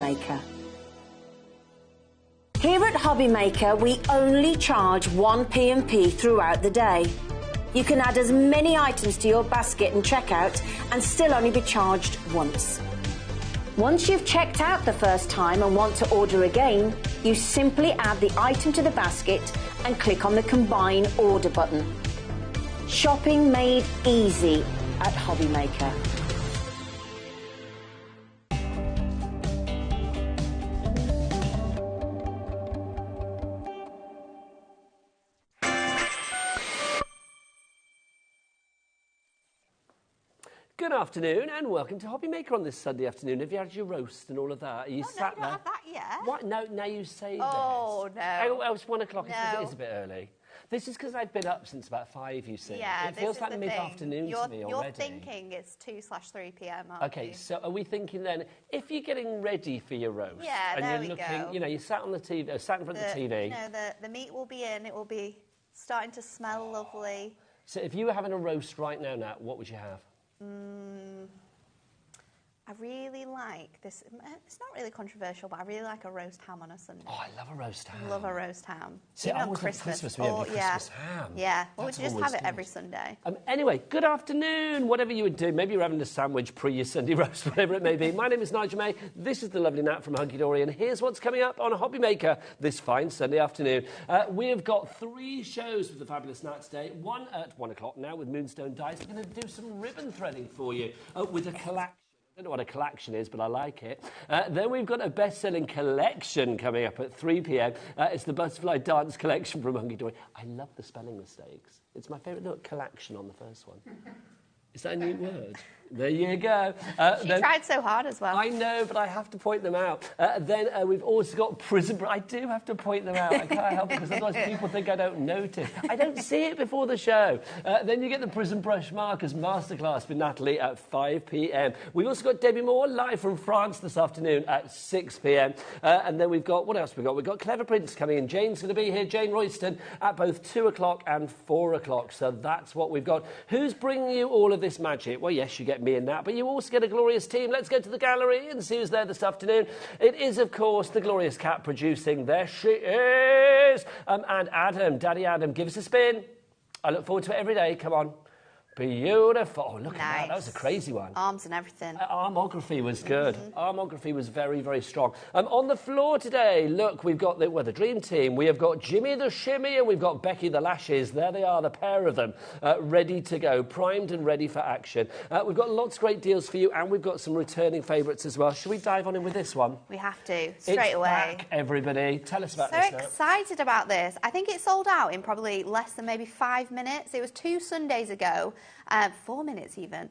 HobbyMaker. Here at HobbyMaker, we only charge 1 P&P throughout the day. You can add as many items to your basket and checkout and still only be charged once. Once you've checked out the first time and want to order again, you simply add the item to the basket and click on the Combine Order button. Shopping made easy at HobbyMaker. Good afternoon and welcome to HobbyMaker on this Sunday afternoon. Have you had your roast and all of that? Are you sat no, you don't have that yet. What? No, now you say Oh, this. no. Oh, it's 1 o'clock. No. It is a bit early. This is because I've been up since about 5, you see. Yeah, it feels like mid-afternoon to me already. You're thinking it's 2/3 p.m, aren't Okay, you? so are we thinking then, if you're getting ready for your roast, Yeah, and there you're we looking, go. you know, you sat on the TV, sat in front of the TV. You know, the meat will be in, it will be starting to smell lovely. So if you were having a roast right now, Nat, what would you have? I really like this. It's not really controversial, but I really like a roast ham on a Sunday. Oh, I love a roast ham. Love a roast ham. See, Even I on always love Christmas. Christmas, we have the yeah. Christmas ham. Yeah, well, we That's just always have it good. every Sunday. Anyway, good afternoon, whatever you would do. Maybe you're having a sandwich pre your Sunday roast, whatever it may be. My name is Nigel May. This is the lovely Nat from Hunky Dory, and here's what's coming up on HobbyMaker this fine Sunday afternoon. We have got 3 shows with the fabulous Nat today. One at 1 o'clock now with Moonstone Dice. We're going to do some ribbon threading for you with a collection. I don't know what a collection is, but I like it. Then we've got a best-selling collection coming up at 3 p.m. It's the Butterfly Dance Collection from Hunky Dory. I love the spelling mistakes. It's my favourite. Look, collection on the first one. Is that a new word? There you go. She tried so hard as well. I know, but I have to point them out. Then we've also got Prism. I do have to point them out. I can't help it because otherwise people think I don't notice. I don't see it before the show. Then you get the Prism Brush Markers Masterclass with Natalie at 5 p.m. We've also got Debbie Moore live from France this afternoon at 6 p.m. And then we've got, what else we've got? We've got Clever Prints coming in. Jane's going to be here, Jane Royston, at both 2 o'clock and 4 o'clock. So that's what we've got. Who's bringing you all of this magic? Well, yes, you get me and Nat, but you also get a glorious team. Let's go to the gallery and see who's there this afternoon. It is, of course, the glorious cat producing. There she is. And Adam, Daddy Adam, give us a spin. I look forward to it every day. Come on. Beautiful. Oh, look at that. That was a crazy one. Arms and everything. Armography was good. Armography was very, very strong. On the floor today, look, we've got the Dream Team. We have got Jimmy the Shimmy and we've got Becky the Lashes. There they are, the pair of them, ready to go, primed and ready for action. We've got lots of great deals for you and we've got some returning favourites as well. Shall we dive on in with this one? We have to, straight away. Back, everybody. Tell us about this now. So excited about this. I think it sold out in probably less than maybe 5 minutes. It was 2 Sundays ago. 4 minutes even,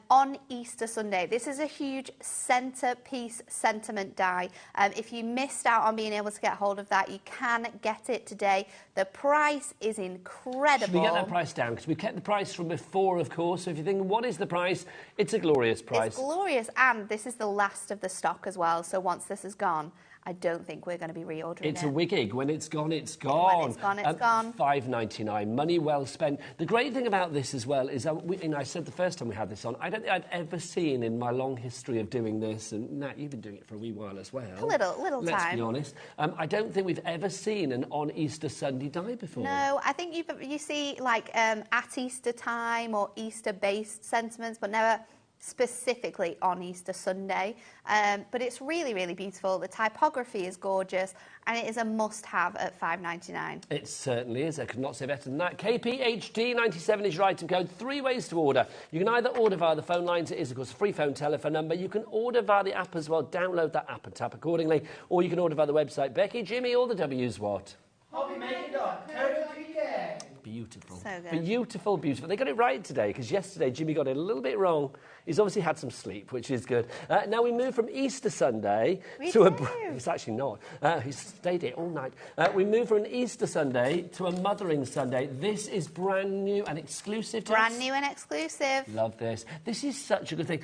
on Easter Sunday. This is a huge centerpiece sentiment die. If you missed out on being able to get hold of that, you can get it today. The price is incredible. Should we get that price down? Because we kept the price from before, of course. So if you're thinking, what is the price? It's a glorious price. It's glorious, and this is the last of the stock as well. So once this is gone, I don't think we're going to be reordering it. It's a wig. When it's gone, it's gone. When it's gone, it's gone. $5.99. Money well spent. The great thing about this as well is, I said the first time we had this on, I don't think I'd ever seen in my long history of doing this, and Nat, you've been doing it for a wee while as well. A little time. Let's be honest. I don't think we've ever seen an on Easter Sunday die before. No, I think you see like at Easter time or Easter-based sentiments, but never specifically on Easter Sunday. But it's really, really beautiful. The typography is gorgeous, and it is a must-have at $5.99. It certainly is. I could not say better than that. KPHD97 is your item code. 3 ways to order. You can either order via the phone lines. It is, of course, a free phone telephone number. You can order via the app as well. Download that app and tap accordingly. Or you can order via the website. Becky, Jimmy, all the W's what? HobbyMaker.co.uk. Beautiful. So good. Beautiful, beautiful. They got it right today, because yesterday Jimmy got it a little bit wrong. He's obviously had some sleep, which is good. Now we move from Easter Sunday to a... It's actually not. He's stayed here all night. We move from an Easter Sunday to a Mothering Sunday. This is brand new and exclusive to us. Brand new and exclusive. Love this. This is such a good thing.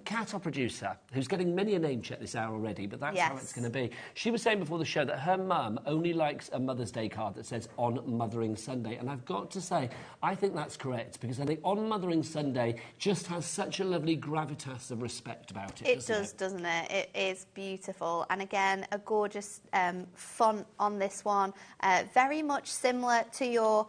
Kat, our producer, who's getting many a name check this hour already, but that's how it's going to be. She was saying before the show that her mum only likes a Mother's Day card that says on Mothering Sunday, and I've got got to say, I think that's correct, because I think On Mothering Sunday just has such a lovely gravitas of respect about it. It does, doesn't it? It is beautiful. And again, a gorgeous font on this one. Very much similar to your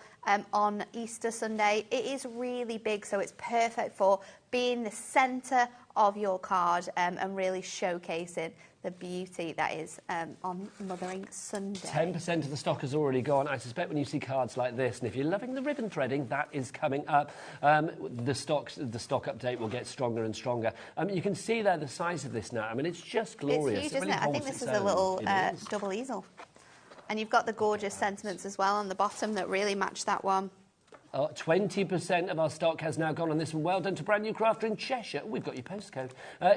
on Easter Sunday. It is really big, so it's perfect for being the centre of your card and really showcasing the beauty that is on Mothering Sunday. 10% of the stock has already gone. I suspect when you see cards like this, and if you're loving the ribbon threading, that is coming up. The stock update will get stronger and stronger. You can see there the size of this now. I mean, it's just glorious. It's huge, isn't it? I think this is a little double easel. And you've got the gorgeous sentiments as well on the bottom that really match that one. 20% of our stock has now gone on this one. Well done to Brand New Crafter in Cheshire. We've got your postcode.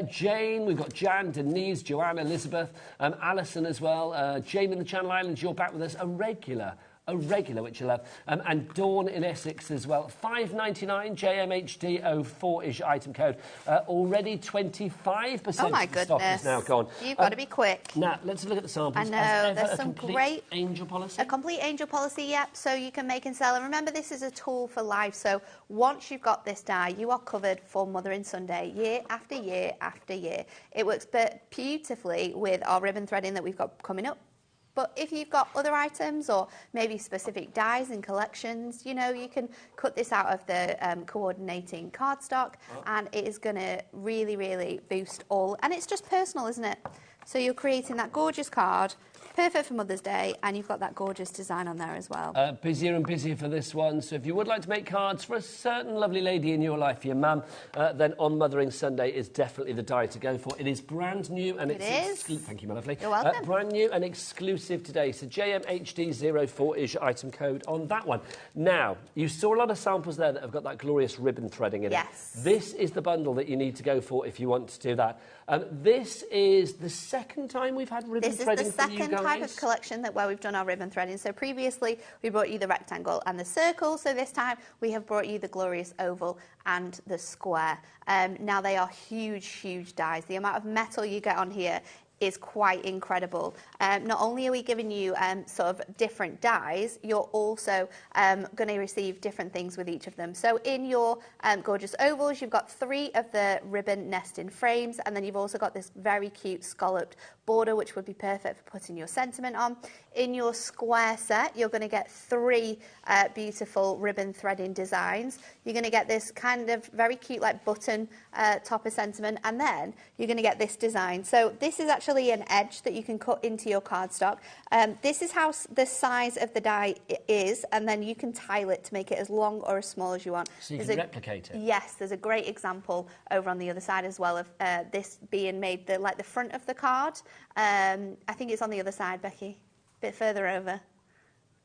Jane, we've got Jan, Denise, Joanne, Elizabeth, Alison as well. Jane in the Channel Islands, you're back with us. A regular, which you love. And Dawn in Essex as well. $5.99 JMHD 04-ish item code. Already 25% of the stock is now gone. You've got to be quick. Now, let's look at the samples. I know, there's some great... angel policy? A complete angel policy, yep. So you can make and sell. And remember, this is a tool for life. So once you've got this die, you are covered for Mothering Sunday, year after year after year. It works beautifully with our ribbon threading that we've got coming up. But if you've got other items or maybe specific dies and collections, you know, you can cut this out of the coordinating cardstock and it is going to really, really boost all. And it's just personal, isn't it? So you're creating that gorgeous card, perfect for Mother's Day, and you've got that gorgeous design on there as well. Busier and busier for this one. So if you would like to make cards for a certain lovely lady in your life, your mum, then On Mothering Sunday is definitely the die to go for. It is brand new and thank you, my lovely. You're welcome. Brand new and exclusive today. So JMHD04 is your item code on that one. Now, you saw a lot of samples there that have got that glorious ribbon threading in it. This is the bundle that you need to go for if you want to do that. This is the second time we've had ribbon threading from you guys. This is the second type of collection where we've done our ribbon threading. So previously we brought you the rectangle and the circle. So this time we have brought you the glorious oval and the square. Now they are huge, huge dies. The amount of metal you get on here is quite incredible. Not only are we giving you sort of different dies, you're also going to receive different things with each of them. So in your gorgeous ovals, you've got 3 of the ribbon nesting frames, and then you've also got this very cute scalloped border, which would be perfect for putting your sentiment on. In your square set, you're going to get 3 beautiful ribbon threading designs. You're going to get this kind of very cute like button topper sentiment, and then you're going to get this design. So this is actually an edge that you can cut into your cardstock. This is how the size of the die is, and then you can tile it to make it as long or as small as you want. So you can replicate it? Yes, there's a great example over on the other side as well of this being made like the front of the card. I think it's on the other side, Becky. A bit further over.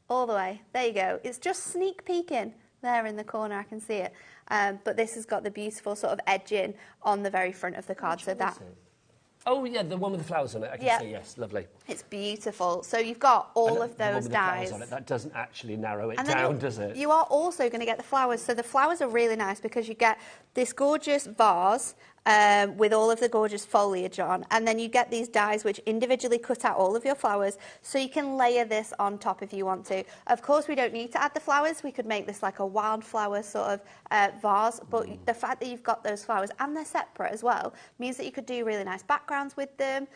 All the way. There you go. It's just sneak peeking there in the corner. I can see it. But this has got the beautiful sort of edging on the very front of the card. So that. Oh, yeah, the one with the flowers on it. I can see, yes, lovely. It's beautiful. So you've got all of those dies. On it. That doesn't actually narrow it down, does it? You are also going to get the flowers. So the flowers are really nice because you get this gorgeous vase with all of the gorgeous foliage on, and then you get these dies which individually cut out all of your flowers, so you can layer this on top if you want to. Of course, we don't need to add the flowers. We could make this like a wildflower sort of vase, but the fact that you've got those flowers and they're separate as well means that you could do really nice backgrounds with them.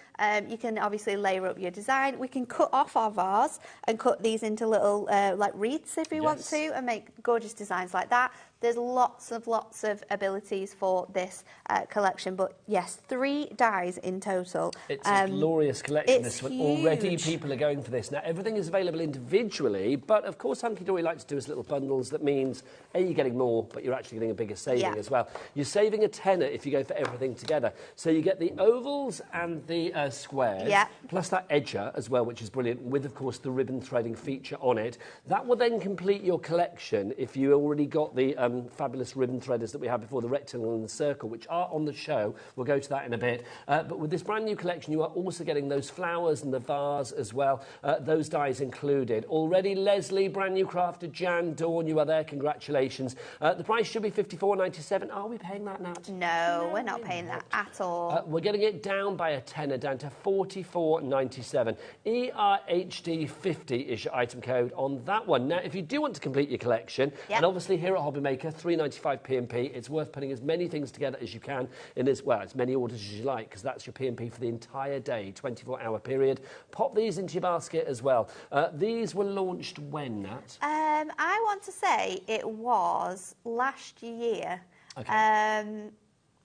You can obviously layer up your design. We can cut off our vase and cut these into little like wreaths if we want to, and make gorgeous designs like that. There's lots of abilities for this collection, but yes, 3 dies in total. It's a glorious collection, this one. Huge. Already people are going for this. Now, everything is available individually, but of course, Hunky Dory likes to do as little bundles. That means, A, you're getting more, but you're actually getting a bigger saving as well. You're saving a tenner if you go for everything together. So you get the ovals and the squares, plus that edger as well, which is brilliant, with, of course, the ribbon threading feature on it. That will then complete your collection if you already got the fabulous ribbon threaders that we had before, the rectangle and the circle, which are on the show. We'll go to that in a bit. But with this brand new collection, you are also getting those flowers and the vase as well. Those dies included. Already, Leslie, brand new crafted. Jan, Dawn, you are there. Congratulations. The price should be $54.97. Are we paying that now? No, we're not paying that at all. We're getting it down by a tenner, down to $44.97. ERHD50 is your item code on that one. Now, if you do want to complete your collection, and obviously here at HobbyMaker, $3.95 P&P, it's worth putting as many things together as you can in as many orders as you like, because that's your P&P for the entire day, 24-hour period. Pop these into your basket as well. These were launched when, Nat? I want to say it was last year. Okay.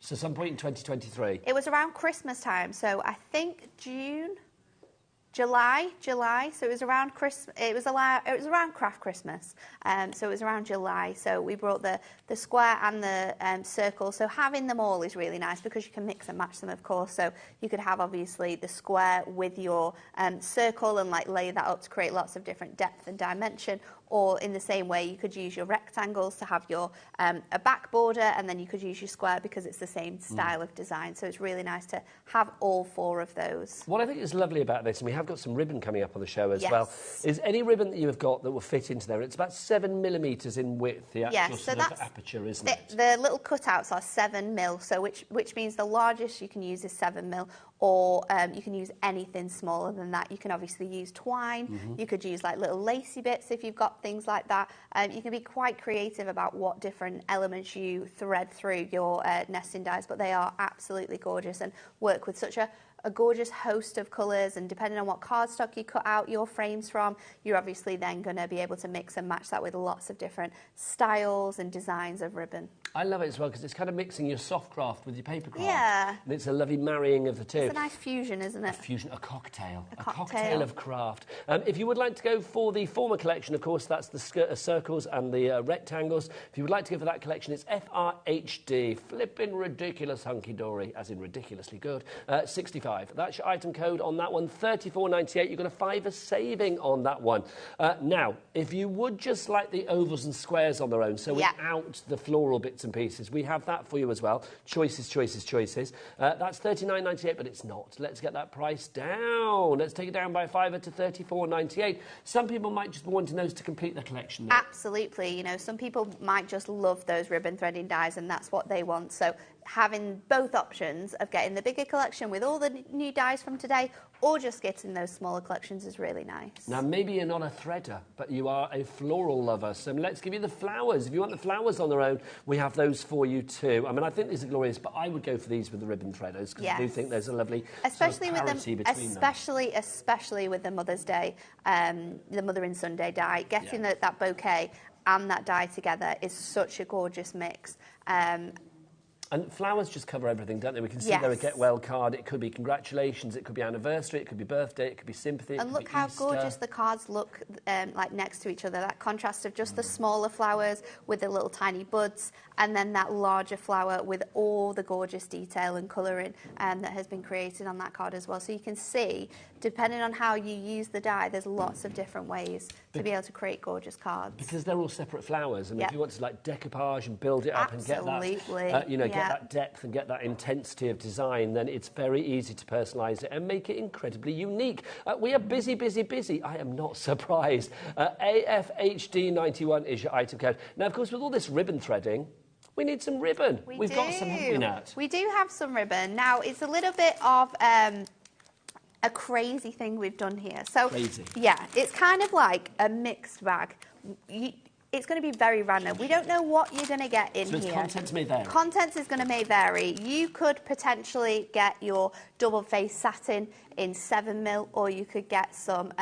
So some point in 2023. It was around Christmas time, so I think July. So it was around Christmas. It was around Craft Christmas. So it was around July. So we brought the square and the circle. So having them all is really nice because you can mix and match them, of course. So you could have obviously the square with your circle and like lay that up to create lots of different depth and dimension. Or in the same way, you could use your rectangles to have your a back border, and then you could use your square because it's the same style of design. So it's really nice to have all four of those. What I think is lovely about this, and we have got some ribbon coming up on the show as well, is any ribbon that you have got that will fit into there. It's about 7mm in width, the actual sort of aperture, isn't it? The little cutouts are 7mm, so which means the largest you can use is 7mm. Or you can use anything smaller than that. You can obviously use twine. You could use like little lacy bits if you've got things like that. You can be quite creative about what different elements you thread through your nesting dies, but they are absolutely gorgeous and work with such a gorgeous host of colours, and depending on what cardstock you cut out your frames from, you're obviously then going to be able to mix and match that with lots of different styles and designs of ribbon. I love it as well because it's kind of mixing your soft craft with your paper craft. Yeah. And it's a lovely marrying of the two. It's a nice fusion, isn't it? A cocktail. A cocktail of craft. If you would like to go for the former collection, of course, that's the circles and the rectangles. If you would like to go for that collection, it's FRHD, flipping ridiculous hunky-dory, as in ridiculously good, 65. That's your item code on that one, $34.98. You've got a $5 saving on that one. Now, if you would just like the ovals and squares on their own, so without the floral bits and pieces, we have that for you as well. Choices. That's $39.98, but it's not. Let's get that price down. Let's take it down by $5 to $34.98. Some people might just want to know to complete the collection now. Absolutely. You know, some people might just love those ribbon threading dies, and that's what they want. So having both options of getting the bigger collection with all the new dies from today, or just getting those smaller collections is really nice. Now, maybe you're not a threader, but you are a floral lover, so let's give you the flowers. If you want the flowers on their own, we have those for you too. I mean, I think these are glorious, but I would go for these with the ribbon threaders, because I do think there's a lovely especially sort of parity with them, between especially with the Mother's Day, the Mothering Sunday die. Getting that bouquet and that die together is such a gorgeous mix. And flowers just cover everything, don't they? We can see there a get well card. It could be congratulations, it could be anniversary, it could be birthday, it could be sympathy. And look how gorgeous the cards look like next to each other. That contrast of just the smaller flowers with the little tiny buds, and then that larger flower with all the gorgeous detail and colouring that has been created on that card as well. So you can see, depending on how you use the die, there's lots of different ways to be able to create gorgeous cards. Because they're all separate flowers, and if you want to like decoupage and build it up and get that, get that depth and get that intensity of design, then it's very easy to personalise it and make it incredibly unique. We are busy. I am not surprised. AFHD91 is your item code. Now, of course, with all this ribbon threading, we need some ribbon. We've got some, haven't we, Nat? We do have some ribbon. Now, it's a little bit of a crazy thing we've done here. So, crazy. Yeah, it's kind of like a mixed bag. It's going to be very random. We don't know what you're going to get in here. So contents may vary. Contents is going to may vary. You could potentially get your double-faced satin in 7mm, or you could get some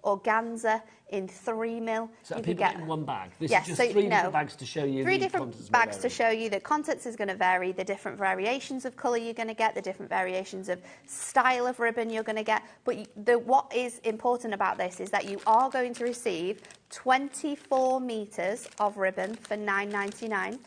organza in 3mm. So people get in one bag. This is just three different bags to show you. Three different bags to show you that contents is going to vary, the different variations of colour you're going to get, the different variations of style of ribbon you're going to get. But what is important about this is that you are going to receive 24 metres of ribbon for $9.99.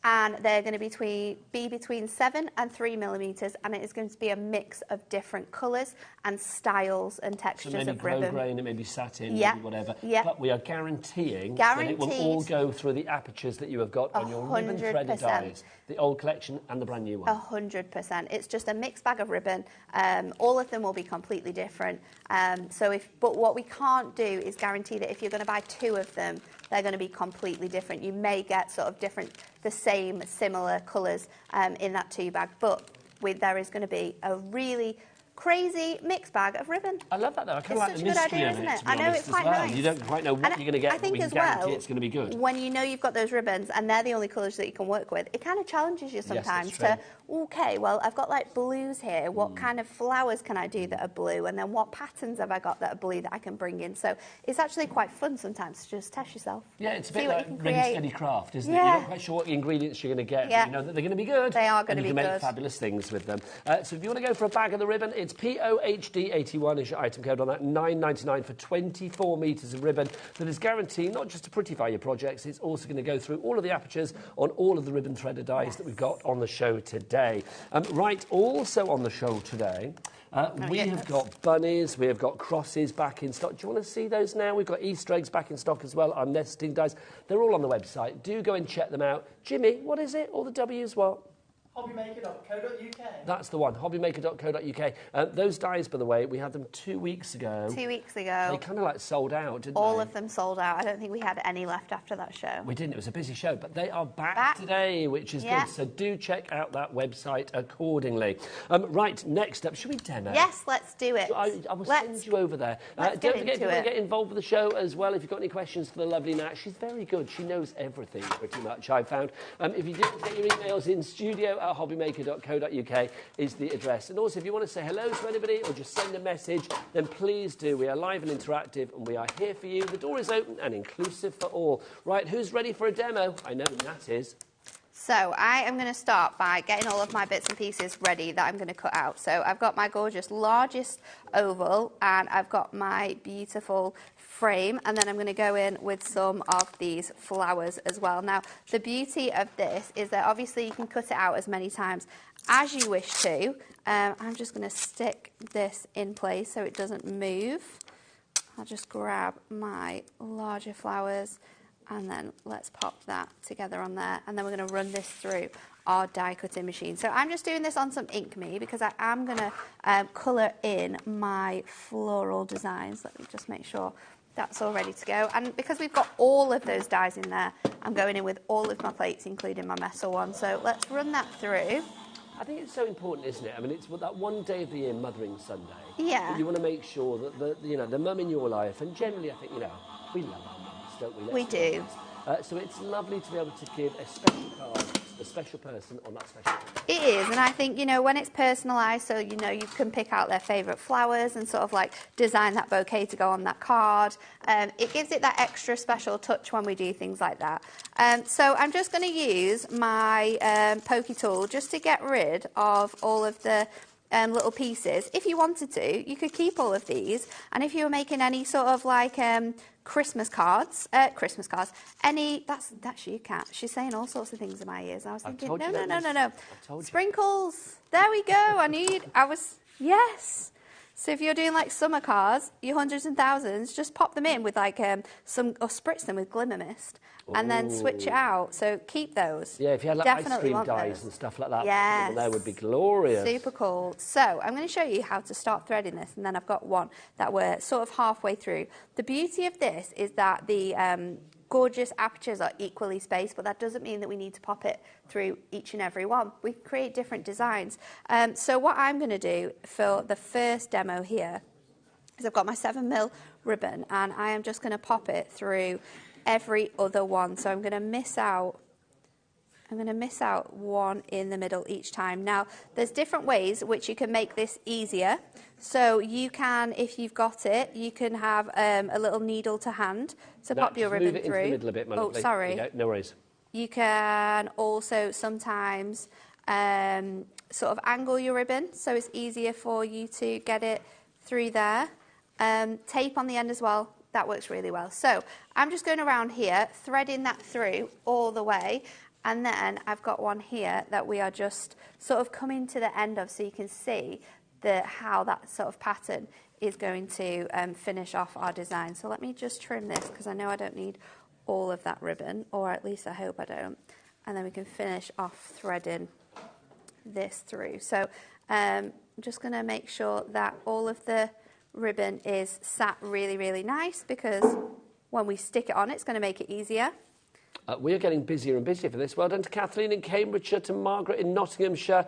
and they're going to be between 7 and 3 millimeters, and it is going to be a mix of different colours and styles and textures of ribbon. Maybe grain, maybe satin, yeah. maybe whatever. Yeah. But we are guaranteeing that it will all go through the apertures that you have got on your ribbon threaded dies, the old collection and the brand new one. 100%. It's just a mixed bag of ribbon. All of them will be completely different. But what we can't do is guarantee that if you're going to buy 2 of them, they're going to be completely different. You may get sort of the same, similar colours in that 2 bag, but there is going to be a really crazy mixed bag of ribbon. I love that though. I kind of like the mystery of it, to be I know, honest, it's quite as well. nice. You don't quite know what you're going to get, but we can guarantee it's going to be good. When you know you've got those ribbons and they're the only colours that you can work with, it kind of challenges you sometimes okay, well, I've got like blues here. What kind of flowers can I do that are blue? And then what patterns have I got that are blue that I can bring in? So it's actually quite fun sometimes to just test yourself. Yeah, it's a bit like ready, steady craft, isn't it? Yeah. You're not quite sure what ingredients you're going to get, but you know that they're going to be good. They are going to be good. And you can make fabulous things with them. So if you want to go for a bag of the ribbon, it's POHD81 is your item code on that, $9.99 for 24 metres of ribbon that is guaranteed not just to prettify your projects, it's also going to go through all of the apertures on all of the ribbon threaded dies that we've got on the show today. Right, also on the show today, we have got bunnies, we have got crosses back in stock. Do you want to see those now? We've got Easter eggs back in stock as well, our nesting dies. They're all on the website. Do go and check them out. Jimmy, what is it? All the W's what? HobbyMaker.co.uk. That's the one, hobbymaker.co.uk. Those dies, by the way, we had them 2 weeks ago. 2 weeks ago. They kind of like sold out, didn't they? All of them sold out. I don't think we had any left after that show. We didn't. It was a busy show, but they are back today, which is good. So do check out that website accordingly. Right, next up, should we demo? Yes, let's do it. I will send you over there. Don't forget, if you want to get involved with the show as well, if you've got any questions for the lovely Nat, she's very good. She knows everything, pretty much, I've found. If you didn't get your emails in, studio@hobbymaker.co.uk is the address. And also, if you want to say hello to anybody or just send a message, then please do. We are live and interactive, and we are here for you. The door is open and inclusive for all. Right, who's ready for a demo? I know Nat is. So I am going to start by getting all of my bits and pieces ready that I'm going to cut out. So I've got my gorgeous largest oval, and I've got my beautiful frame, and then I'm going to go in with some of these flowers as well. Now, the beauty of this is that obviously you can cut it out as many times as you wish to. I'm just going to stick this in place so it doesn't move. I'll just grab my larger flowers, and then let's pop that together on there, and then we're going to run this through our die cutting machine. So I'm just doing this on some Ink Me because I am going to colour in my floral designs. Let me just make sure that's all ready to go. And because we've got all of those dies in there, I'm going in with all of my plates, including my metal one. So let's run that through. I think it's so important, isn't it? I mean, it's that one day of the year, Mothering Sunday. Yeah. That you want to make sure that the mum in your life, and generally, I think, we love our mums, don't we? We do. So it's lovely to be able to give a special card to a special person on that special day. It is, and I think, when it's personalised, so, you can pick out their favourite flowers and sort of like design that bouquet to go on that card. It gives it that extra special touch when we do things like that. So I'm just going to use my pokey tool just to get rid of all of the little pieces. If you wanted to, you could keep all of these, and if you were making any sort of like Christmas cards, that's you, Kat. She's saying all sorts of things in my ears. I was thinking, no. Sprinkles. There we go. Yes. So if you're doing like summer cards, your hundreds and thousands, just pop them in with like or spritz them with glimmer mist, and then switch it out. So keep those. Yeah, if you had like ice cream dies and stuff like that, that would be glorious. Super cool. So I'm going to show you how to start threading this, and then I've got one that we're sort of halfway through. The beauty of this is that the gorgeous apertures are equally spaced, but that doesn't mean that we need to pop it through each and every one. We create different designs. So what I'm going to do for the first demo here is I've got my 7mm ribbon, and I am just going to pop it through every other one. So I'm going to miss out one in the middle each time. Now, there's different ways which you can make this easier. So you can, if you've got it, you can have a little needle to hand to pop your ribbon through. Move it into the middle a bit, my lovely. Sorry. No worries. You can also sometimes sort of angle your ribbon, so it's easier for you to get it through there. Tape on the end as well. That works really well. So I'm just going around here, threading that through all the way. And then I've got one here that we are just sort of coming to the end of, so you can see how that sort of pattern is going to finish off our design. So let me just trim this, because I know I don't need all of that ribbon, or at least I hope I don't. And then we can finish off threading this through. So I'm just going to make sure that all of the ribbon is sat really, really nice, because when we stick it on, it's going to make it easier. We are getting busier and busier for this. Well done to Kathleen in Cambridgeshire, to Margaret in Nottinghamshire,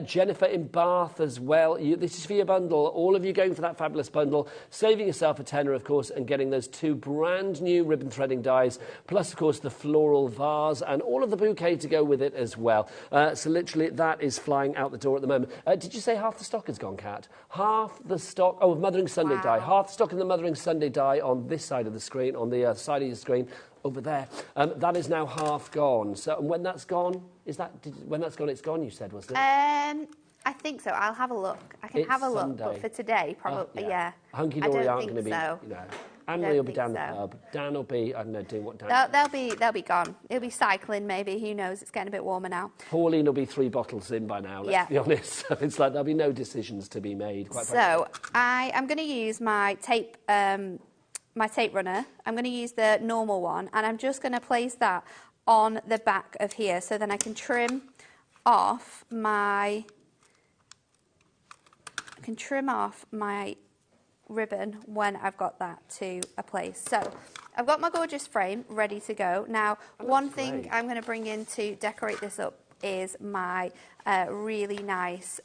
Jennifer in Bath as well. This is for your bundle. All of you going for that fabulous bundle, saving yourself a tenner, of course, and getting those 2 brand new ribbon threading dies, plus, of course, the floral vase and all of the bouquet to go with it as well. So literally, that is flying out the door at the moment. Did you say half the stock has gone, Kat? Half the stock, of Mothering Sunday die. Half the stock in the Mothering Sunday die on this side of the screen, on the side of your screen, over there. That is now half gone. So when that's gone, when that's gone, it's gone, you said, wasn't it? I think so. I'll have a look. I can have a look, Sunday. but for today, probably, yeah. Hunky Dory aren't going to be, Anne-Marie will be down the pub. Dan will be, I don't know, doing what Dan... They'll be gone. He'll be cycling, maybe. Who knows? It's getting a bit warmer now. Pauline will be 3 bottles in by now, let's be honest. It's like there'll be no decisions to be made. So I am going to use my tape runner. I'm going to use the normal one, and I'm just going to place that on the back of here, so then I can trim off my ribbon when I've got that to a place. So I've got my gorgeous frame ready to go. Now, one thing I'm going to bring in to decorate this up is my really nice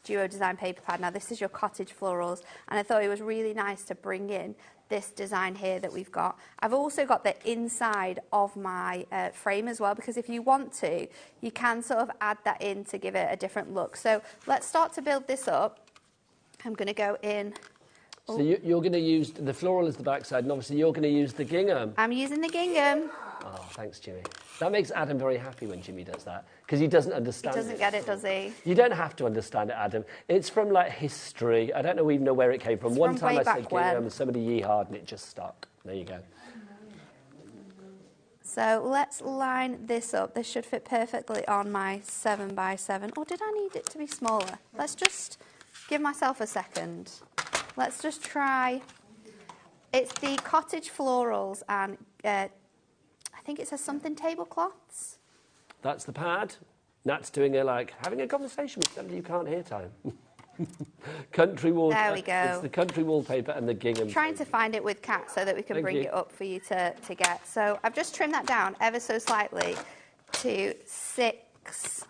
duo design paper pad. Now, this is your cottage florals, and I thought it was really nice to bring in this design here that we've got. I've also got the inside of my frame as well, because if you want to, you can sort of add that in to give it a different look. So let's start to build this up. I'm going to go in. So you're going to use the floral as the backside, and obviously you're going to use the gingham. I'm using the gingham. Oh, thanks, Jimmy. That makes Adam very happy when Jimmy does that, because he doesn't understand it. He doesn't get it, does he? You don't have to understand it, Adam. It's from, like, history. I don't even know where it came from. It's One from time way I said back when. gingham, and somebody yee-hawed, and it just stuck. There you go. So let's line this up. This should fit perfectly on my 7x7. Or did I need it to be smaller? Let's just give myself a second. Let's just try. It's the cottage florals, and I think it says something tablecloths. That's the pad. Nat's doing having a conversation with somebody you can't hear time. Country wall. There we go. It's the country wallpaper and the gingham. Trying to find it with Kat so that we can bring it up for you to get. So I've just trimmed that down ever so slightly to 6.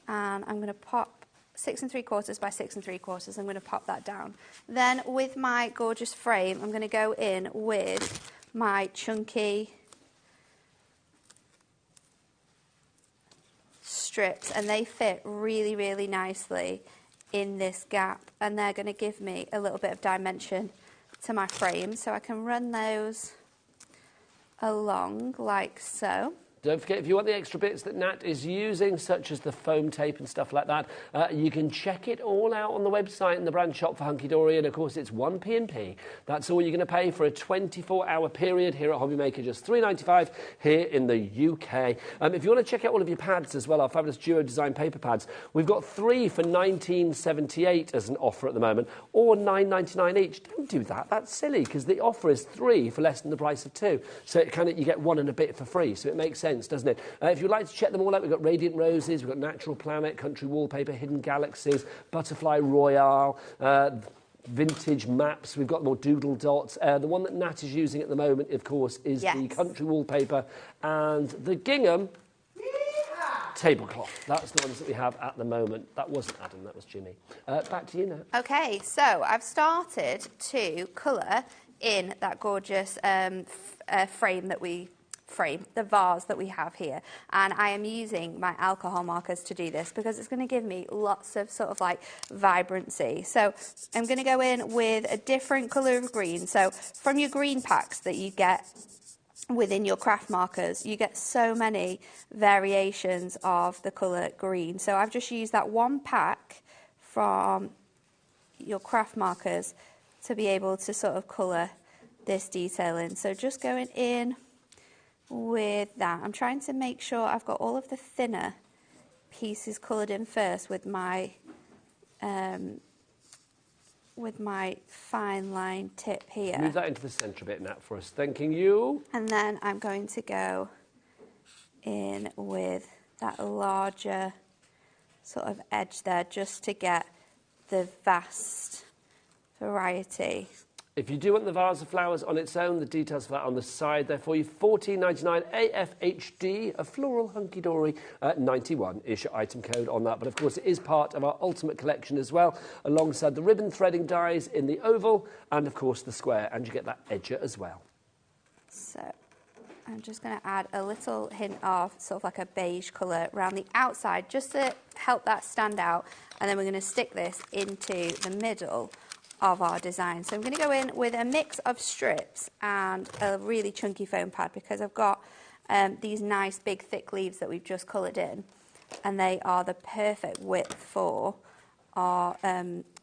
And I'm going to pop 6 3/4 by 6 3/4. I'm going to pop that down. Then with my gorgeous frame, I'm going to go in with my chunky strips, and they fit really, really nicely in this gap, and they're going to give me a little bit of dimension to my frame, so I can run those along like so. Don't forget, if you want the extra bits that Nat is using, such as the foam tape and stuff like that, you can check it all out on the website and the brand shop for Hunky Dory, and of course it's 1 P&P. That's all you're going to pay for a 24-hour period here at HobbyMaker, just $3.95 here in the UK. If you want to check out all of your pads as well, our fabulous duo design paper pads, we've got 3 for $19.78 as an offer at the moment, or $9.99 each. Don't do that, that's silly, because the offer is 3 for less than the price of 2. So you get 1 and a bit for free, so it makes sense, doesn't it? If you'd like to check them all out, we've got Radiant Roses, we've got Natural Planet, Country Wallpaper, Hidden Galaxies, Butterfly Royale, Vintage Maps, we've got more Doodle Dots. The one that Nat is using at the moment, of course, is the Country Wallpaper, and the gingham tablecloth. That's the ones that we have at the moment. That wasn't Adam, that was Jimmy. Back to you now. Okay, so I've started to colour in that gorgeous the vase that we have here, and I am using my alcohol markers to do this because it's going to give me lots of sort of vibrancy. So I'm going to go in with a different colour of green. So from your green packs that you get within your craft markers, you get so many variations of the colour green. So I've just used that one pack from your craft markers to be able to sort of colour this detail in. So just going in with that. I'm trying to make sure I've got all of the thinner pieces coloured in first with my fine line tip here. Move that into the centre a bit, Nat, for us. Thanking you. And then I'm going to go in with that larger sort of edge there just to get the vast variety. If you do want the vase of flowers on its own, the details for that on the side there for you. $14.99 AFHD, a floral hunky-dory, 91 is your item code on that. But of course, it is part of our ultimate collection as well, alongside the ribbon threading dies in the oval and of course the square, and you get that edger as well. So I'm just going to add a little hint of sort of like a beige colour around the outside just to help that stand out. And then we're going to stick this into the middle of our design. So I'm going to go in with a mix of strips and a really chunky foam pad because I've got these nice big thick leaves that we've just coloured in, and they are the perfect width for our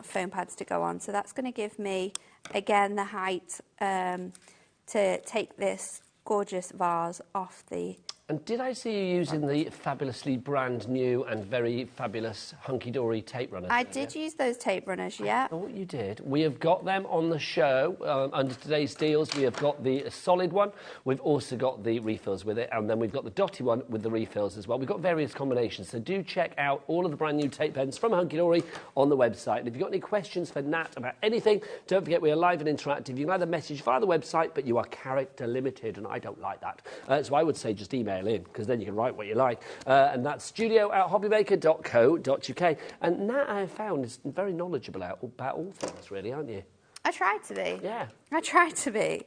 foam pads to go on. So that's going to give me, again, the height to take this gorgeous vase off the... And did I see you using the fabulously brand new and very fabulous hunky-dory tape runners? I did use those tape runners, yeah. I thought you did. We have got them on the show under today's deals. We have got the solid one. We've also got the refills with it, and then we've got the dotty one with the refills as well. We've got various combinations, so do check out all of the brand new tape pens from Hunky Dory on the website. And if you've got any questions for Nat about anything, don't forget we are live and interactive. You can either message via the website, but you are character limited, and I don't like that. So I would say just email in, because then you can write what you like. And that's studio@hobbymaker.co.uk. And Nat, I have found, is very knowledgeable about all things, really, aren't you? I tried to be. Yeah. I tried to be.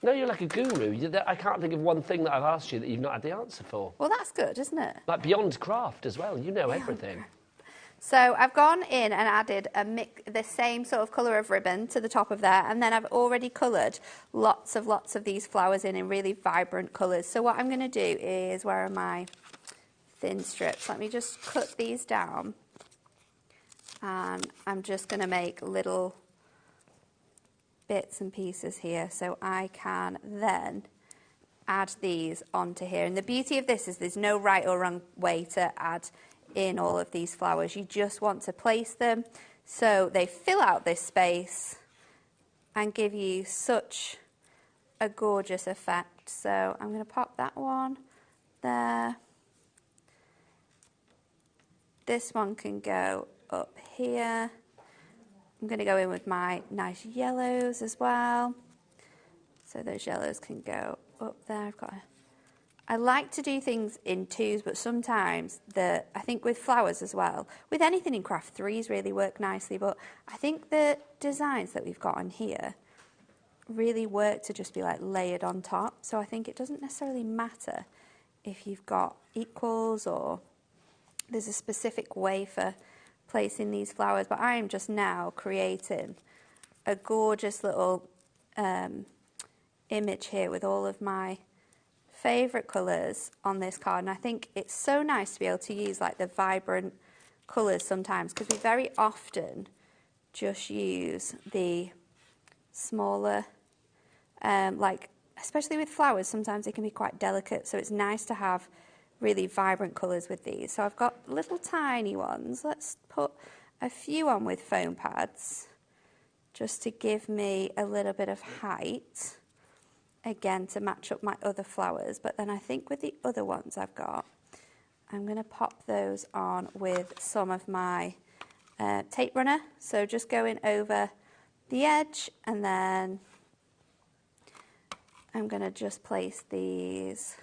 No, you're like a guru. I can't think of one thing that I've asked you that you've not had the answer for. Well, that's good, isn't it? Like beyond craft as well. You know everything. So I've gone in and added the same sort of colour of ribbon to the top of there, and then I've already coloured lots of these flowers in really vibrant colours. So what I'm going to do is, where are my thin strips? Let me just cut these down, and I'm just going to make little bits and pieces here so I can then add these onto here. And the beauty of this is there's no right or wrong way to add in all of these flowers. You just want to place them so they fill out this space and give you such a gorgeous effect. So I'm going to pop that one there. This one can go up here. I'm going to go in with my nice yellows as well. So those yellows can go up there. I like to do things in twos, but sometimes I think with flowers as well, with anything in craft, threes really work nicely, but I think the designs that we've got on here really work to just be like layered on top. So I think it doesn't necessarily matter if you've got equals or there's a specific way for placing these flowers, but I am just now creating a gorgeous little image here with all of my favourite colours on this card. And I think it's so nice to be able to use like the vibrant colours sometimes, because we very often just use the smaller, like especially with flowers, sometimes they can be quite delicate, so it's nice to have really vibrant colours with these. So I've got little tiny ones. Let's put a few on with foam pads just to give me a little bit of height, again to match up my other flowers. But then I think with the other ones I've got, I'm going to pop those on with some of my tape runner. So just going over the edge, and then I'm going to just place these.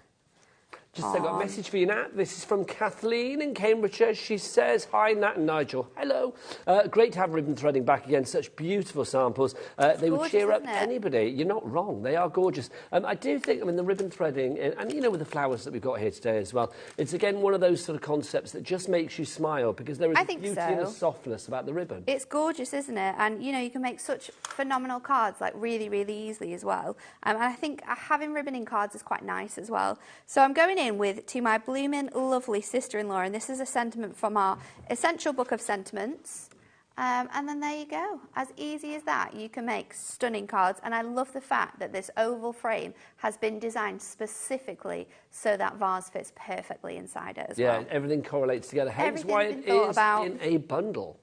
Just I got a message for you, Nat. This is from Kathleen in Cambridgeshire. She says, hi, Nat and Nigel. Hello. Great to have ribbon threading back again. Such beautiful samples. They would cheer up anybody. You're not wrong. They are gorgeous. I do think, the ribbon threading, and you know, with the flowers that we've got here today as well, it's again one of those sort of concepts that just makes you smile, because there is a beauty and a softness about the ribbon. It's gorgeous, isn't it? And, you know, you can make such phenomenal cards, like really, really easily as well. And I think having ribbon in cards is quite nice as well. So I'm going in with To My Blooming Lovely Sister-in-Law, and this is a sentiment from our Essential Book of Sentiments, And then there you go. As easy as that, you can make stunning cards. And I love the fact that this oval frame has been designed specifically so that vase fits perfectly inside it as well. Yeah, everything correlates together. Hence why it is in a bundle.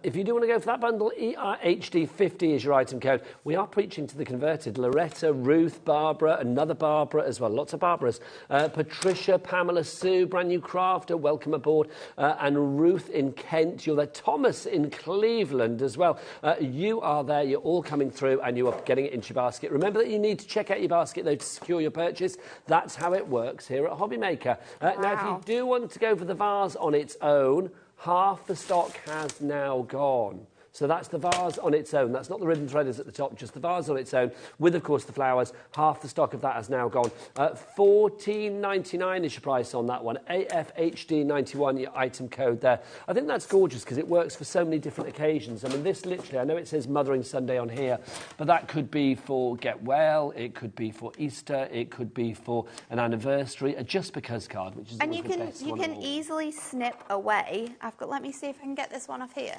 If you do want to go for that bundle, ERHD50 is your item code. We are preaching to the converted. Loretta, Ruth, Barbara, another Barbara as well. Lots of Barbaras. Patricia, Pamela, Sue, brand new crafter, welcome aboard. And Ruth in Kent. You're there. Thomas in Cleveland as well. You are there. You're all coming through and you are getting it into your basket. Remember that you need to check out your basket, though, to secure your purchase. That's how it works here at HobbyMaker. Wow. Now, if you do want to go for the vase on its own, half the stock has now gone. So that's the vase on its own. That's not the ribbon threaders at the top, just the vase on its own, with, of course, the flowers. Half the stock of that has now gone. $14.99 is your price on that one. AFHD91, your item code there. I think that's gorgeous because it works for so many different occasions. I mean, this literally, I know it says Mothering Sunday on here, but that could be for Get Well, it could be for Easter, it could be for an anniversary, a Just Because card, which is and always the best one. you can easily snip away. Let me see if I can get this one off here.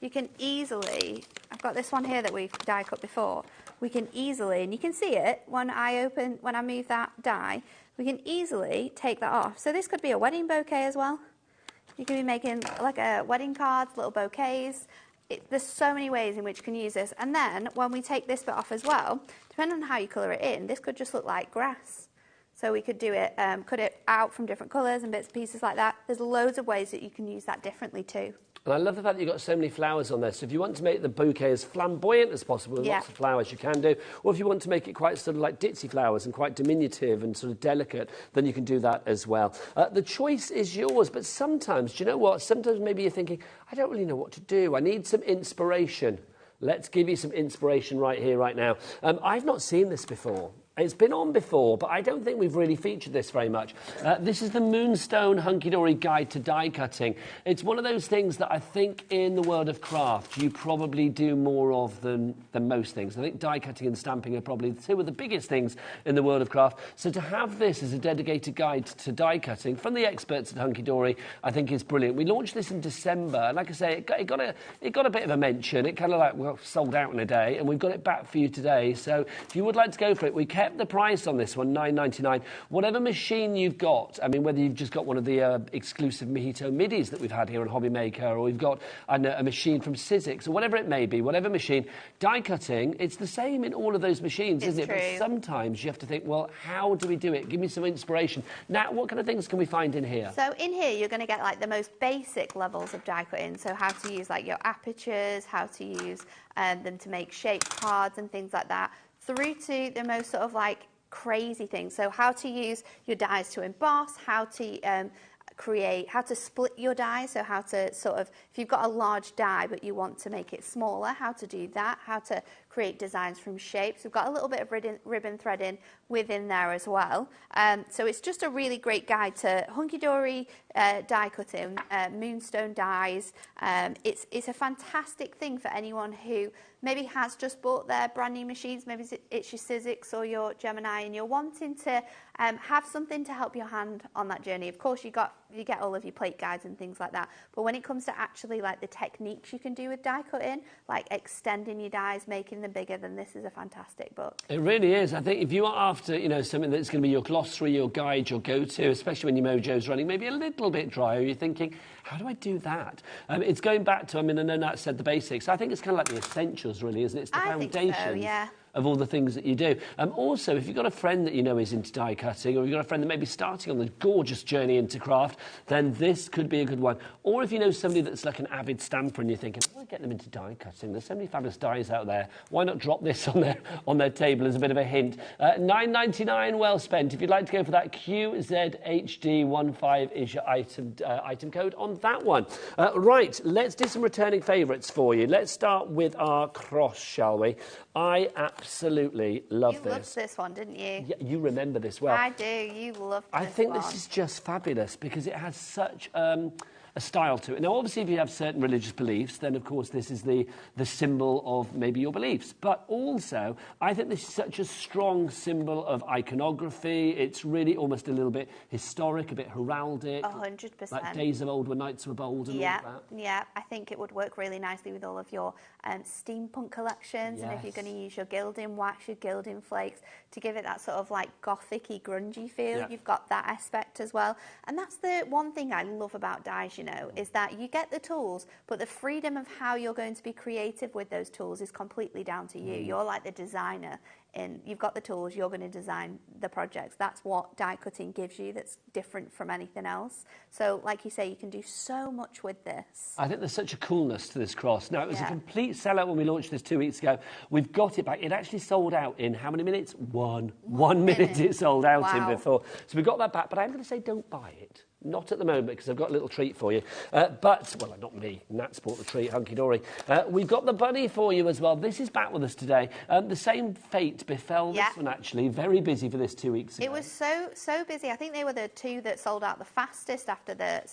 You can easily, I've got this one here that we've die cut before. We can easily, and you can see it when I move that die, we can easily take that off. So this could be a wedding bouquet as well. You can be making like a wedding cards, little bouquets. There's so many ways in which you can use this. And then when we take this bit off as well, depending on how you colour it in, this could just look like grass. So we could do it, cut it out from different colours and bits and pieces like that. There's loads of ways that you can use that differently too. And I love the fact that you've got so many flowers on there. So if you want to make the bouquet as flamboyant as possible with lots of flowers, you can do. Or if you want to make it quite sort of like ditzy flowers and quite diminutive and sort of delicate, then you can do that as well. The choice is yours, but sometimes, do you know what? Sometimes maybe you're thinking, I don't really know what to do. I need some inspiration. Let's give you some inspiration right here, right now. I've not seen this before. It's been on before, but I don't think we've really featured this very much. This is the Moonstone Hunky-Dory Guide to Die Cutting. It's one of those things that I think in the world of craft you probably do more of than most things. I think die cutting and stamping are probably two of the biggest things in the world of craft. So to have this as a dedicated guide to die cutting from the experts at Hunky-Dory, I think is brilliant. We launched this in December, and like I say, it got a bit of a mention. It kind of sold out in a day, and we've got it back for you today. So if you would like to go for it, we kept the price on this one, $9.99. Whatever machine you've got, I mean, whether you've just got one of the exclusive Mojito Midis that we've had here on HobbyMaker, or you've got a machine from Sizzix, or whatever it may be, whatever machine, die cutting, it's the same in all of those machines, isn't it? But sometimes you have to think, well, how do we do it? Give me some inspiration. Now, what kind of things can we find in here? So in here, you're going to get like the most basic levels of die cutting. So how to use like your apertures, how to use them to make shape cards and things like that, through to the most sort of like crazy things. So how to use your dies to emboss, how to how to split your die, so how to sort of, if you've got a large die but you want to make it smaller, how to do that, how to create designs from shapes. We've got a little bit of ribbon threading within there as well. So it's just a really great guide to hunky-dory die cutting, moonstone dies. It's a fantastic thing for anyone who maybe has just bought their brand new machines, maybe it's your Sizzix or your Gemini, and you're wanting to have something to help your hand on that journey. Of course, you get all of your plate guides and things like that, but when it comes to actually like the techniques you can do with die cutting, like extending your dies, making them bigger, then this is a fantastic book. It really is. I think if you are after, something that's going to be your glossary, your guide, your go-to, especially when your mojo's running maybe a little bit dry, or you're thinking, how do I do that? It's going back to, I know Nat said the basics. I think it's kind of like the essentials, really, isn't it? It's the foundation of all the things that you do. Also, if you've got a friend that you know is into die cutting, or you've got a friend that may be starting on the gorgeous journey into craft, then this could be a good one. Or if you know somebody that's like an avid stamper and you're thinking, I want to get them into die cutting. There's so many fabulous dies out there. Why not drop this on their table as a bit of a hint? $9.99, well spent. If you'd like to go for that, QZHD15 is your item code on that one. Right, let's do some returning favourites for you. Let's start with our cross, shall we? I absolutely love this. You loved this one, didn't you? Yeah, you remember this well. I do. You loved this one. I think this is just fabulous because it has such a style to it. Now, obviously, if you have certain religious beliefs, then, of course, this is the symbol of maybe your beliefs. But also, I think this is such a strong symbol of iconography. It's really almost a little bit historic, a bit heraldic. 100%. Like days of old when knights were bold and all of that. Yeah, I think it would work really nicely with all of your steampunk collections. Yes. And if you're going to use your gilding wax, your gilding flakes, to give it that sort of like gothic-y, grungy feel, you've got that aspect as well. And that's the one thing I love about dyes, you know, is that you get the tools, but the freedom of how you're going to be creative with those tools is completely down to you. You're like the designer. You've got the tools, you're going to design the projects. That's what die cutting gives you that's different from anything else. So, like you say, you can do so much with this. I think there's such a coolness to this cross. Now, it was a complete sellout when we launched this 2 weeks ago. We've got it back. It actually sold out in how many minutes? One minute it sold out in before. So we got that back, but I'm going to say don't buy it. Not at the moment, because I've got a little treat for you. But, well, not me. Nat's bought the treat, hunky-dory. We've got the bunny for you as well. This is back with us today. The same fate befell this one, actually. Very busy for this 2 weeks ago. It was so busy. I think they were the two that sold out the fastest after the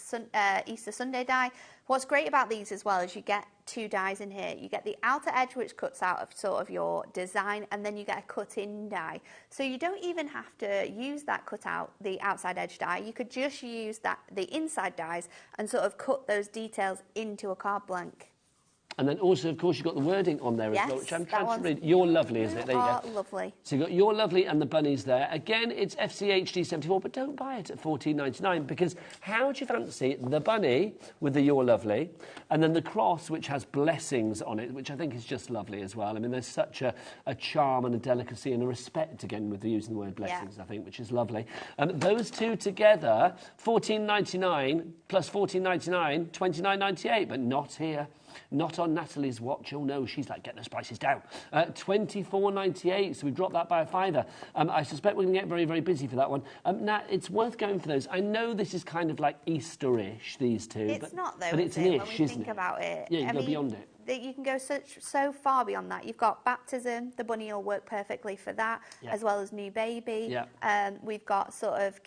Easter Sunday die. What's great about these as well is you get two dies in here. You get the outer edge, which cuts out of sort of your design, and then you get a cut-in die. So you don't even have to use that cut out, the outside edge die. You could just use the inside dies and sort of cut those details into a card blank. And then also, of course, you've got the wording on there as well, which I'm trying to read. You're lovely, isn't it? There you go. Lovely. So you've got You're Lovely and the bunnies there. Again, it's FCHD 74, but don't buy it at $14.99 because how do you fancy the bunny with the You're Lovely and then the cross, which has blessings on it, which I think is just lovely as well. I mean, there's such a charm and a delicacy and a respect, again, with using the word blessings, I think, which is lovely. Those two together, $14.99 plus $14.99, $29.98, but not here. Not on Natalie's watch. Oh, no, she's like, get those prices down. $24.98, so we've dropped that by a fiver. I suspect we're going to get very, very busy for that one. Nat, it's worth going for those. I know this is kind of like Easter-ish, these two. It's not, though, but it's an ish, when we isn't think about it. Yeah, you go beyond it. You can go so far beyond that. You've got baptism, the bunny will work perfectly for that, as well as new baby. We've got sort of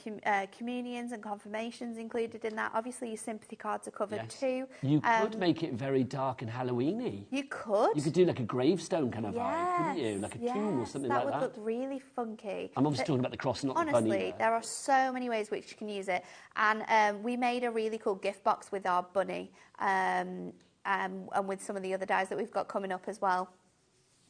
communions and confirmations included in that. Obviously, your sympathy cards are covered too. You could make it very dark and Halloween-y. You could. You could do like a gravestone kind of vibe, couldn't you? Like a tomb or something like that. That would look really funky. I'm obviously talking about the cross, not the bunny. Honestly, there are so many ways which you can use it. And we made a really cool gift box with our bunny. And with some of the other dies that we've got coming up as well.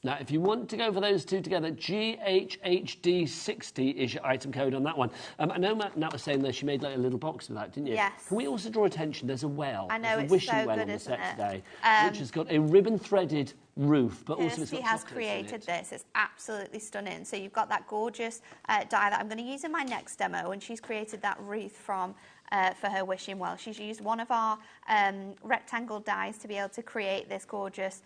Now, if you want to go for those two together, GHHD60 is your item code on that one. I know Nat was saying there she made like a little box with that, didn't you? Yes. Can we also draw attention? There's a well. I know, there's a it's wishing so well good, on the isn't set it? today, which has got a ribbon-threaded roof, but also it's got has chocolates created in it. this. It's absolutely stunning. So you've got that gorgeous die that I'm going to use in my next demo, and she's created that wreath from for her wishing well. She's used one of our rectangle dies to be able to create this gorgeous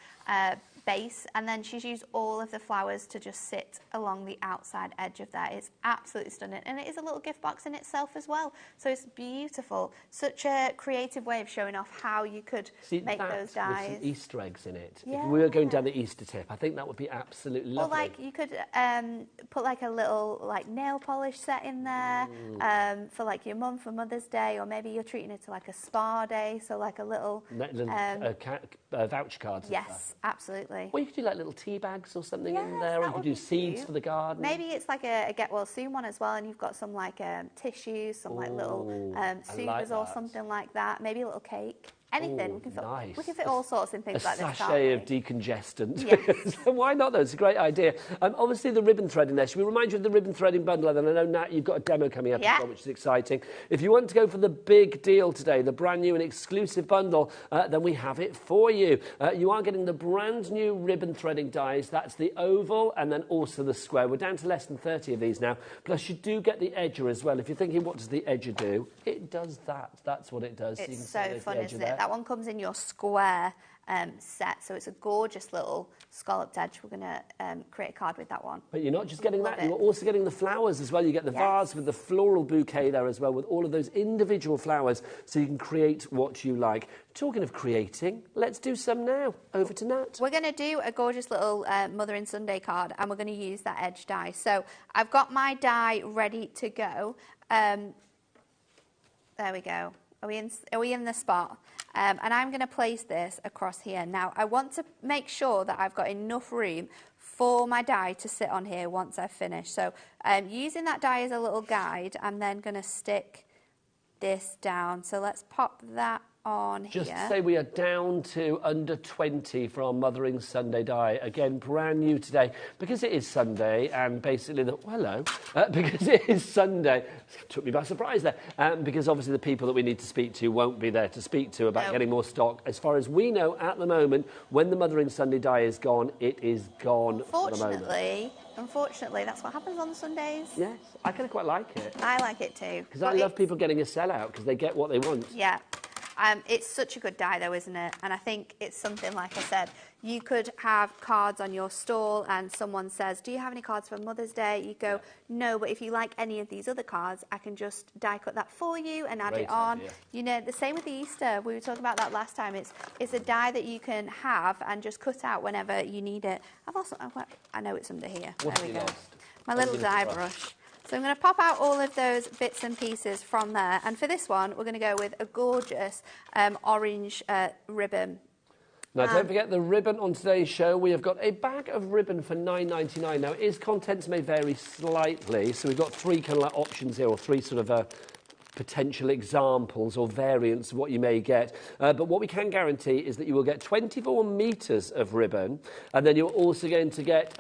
base, and then she's used all of the flowers to just sit along the outside edge of that. It's absolutely stunning, and it is a little gift box in itself as well, so it's beautiful. Such a creative way of showing off how you could make those dies. With some Easter eggs in it. If we were going down the Easter tip, I think that would be absolutely lovely. Or like you could put like a little like nail polish set in there for like your mum for Mother's Day, or maybe you're treating it to like a spa day, so like a little voucher cards. Yes, absolutely. Or you could do like little tea bags or something in there, or you could do seeds for the garden. Maybe it's like a get well soon one as well, and you've got some like tissues, some like little soothers or something like that. Maybe a little cake. Anything. We can fit all sorts in things like this. A sachet of decongestant. Yes. Why not, though? It's a great idea. Obviously, the ribbon threading there. Should we remind you of the ribbon threading bundle? And I know, Nat, you've got a demo coming up as well, which is exciting. If you want to go for the big deal today, the brand new and exclusive bundle, then we have it for you. You are getting the brand new ribbon threading dies. That's the oval and then also the square. We're down to less than 30 of these now. Plus, you do get the edger as well. If you're thinking, what does the edger do? It does that. That's what it does. It's so fun, isn't it? That one comes in your square set, so it's a gorgeous little scalloped edge. We're going to create a card with that one. But you're not just getting that, you're also getting the flowers as well. You get the vase with the floral bouquet there as well, with all of those individual flowers, so you can create what you like. Talking of creating, let's do some now. Over to Nat. We're going to do a gorgeous little Mothering Sunday card, and we're going to use that edge die. So I've got my die ready to go. There we go. Are we in the spot? And I'm going to place this across here. Now, I want to make sure that I've got enough room for my die to sit on here once I've finished. So using that die as a little guide, I'm then going to stick this down. So let's pop that on Just here. to say we are down to under 20 for our Mothering Sunday die. Again, brand new today because it is Sunday and basically, because it is Sunday, took me by surprise there, because obviously the people that we need to speak to won't be there to speak to about getting more stock. As far as we know at the moment, when the Mothering Sunday die is gone, it is gone for the moment. Unfortunately, that's what happens on Sundays. Yes, I kind of quite like it. I like it too. Because I love people getting a sellout because they get what they want. Yeah. It's such a good die though, isn't it? And I think it's something, like I said, you could have cards on your stall and someone says, do you have any cards for Mother's Day? You go, no, but if you like any of these other cards, I can just die cut that for you and add it on. Idea. You know, the same with the Easter. We were talking about that last time. It's a die that you can have and just cut out whenever you need it. I know it's under here. What there we have you go. lost? My little die brush. So I'm going to pop out all of those bits and pieces from there. And for this one, we're going to go with a gorgeous orange ribbon. Now, don't forget the ribbon on today's show. We have got a bag of ribbon for $9.99. Now, its contents may vary slightly. So we've got three kind of like options here, or three sort of potential examples or variants of what you may get. But what we can guarantee is that you will get 24 metres of ribbon. And then you're also going to get...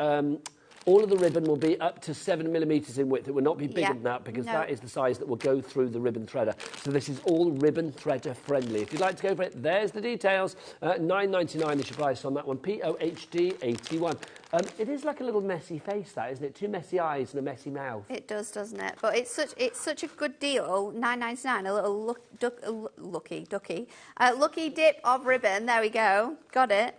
all of the ribbon will be up to 7mm in width. It will not be bigger than that because that is the size that will go through the ribbon threader. So this is all ribbon threader friendly. If you'd like to go for it, there's the details. $9.99 is your price on that one. POHD 81. It is like a little messy face, that, isn't it? Two messy eyes and a messy mouth. It does, doesn't it? But it's such a good deal. $9.99. A little lucky dip of ribbon. There we go. Got it.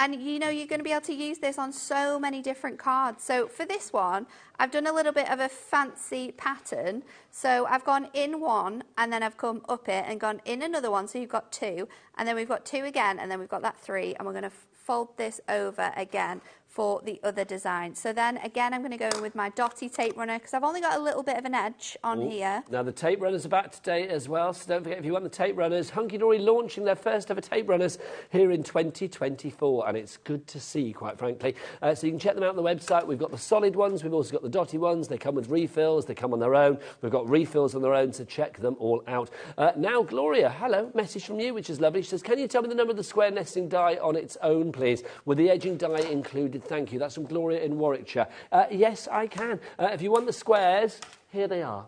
And, you know, you're going to be able to use this on so many different cards. So for this one, I've done a little bit of a fancy pattern. So I've gone in one, and then I've come up it and gone in another one. So you've got two, and then we've got two again, and then we've got that three, and we're going to fold this over again for the other design. So then, again, I'm going to go with my dotty tape runner because I've only got a little bit of an edge on here. Now, the tape runners are back today as well, so don't forget, if you want the tape runners, Hunky Dory launching their first ever tape runners here in 2024, and it's good to see, quite frankly. So you can check them out on the website. We've got the solid ones, we've also got the dotty ones. They come with refills, they come on their own. We've got refills on their own, so check them all out. Now, Gloria, hello, message from you, which is lovely. She says, can you tell me the number of the square nesting die on its own, please? With the edging die included, thank you. That's from Gloria in Warwickshire. Yes, I can. If you want the squares, here they are.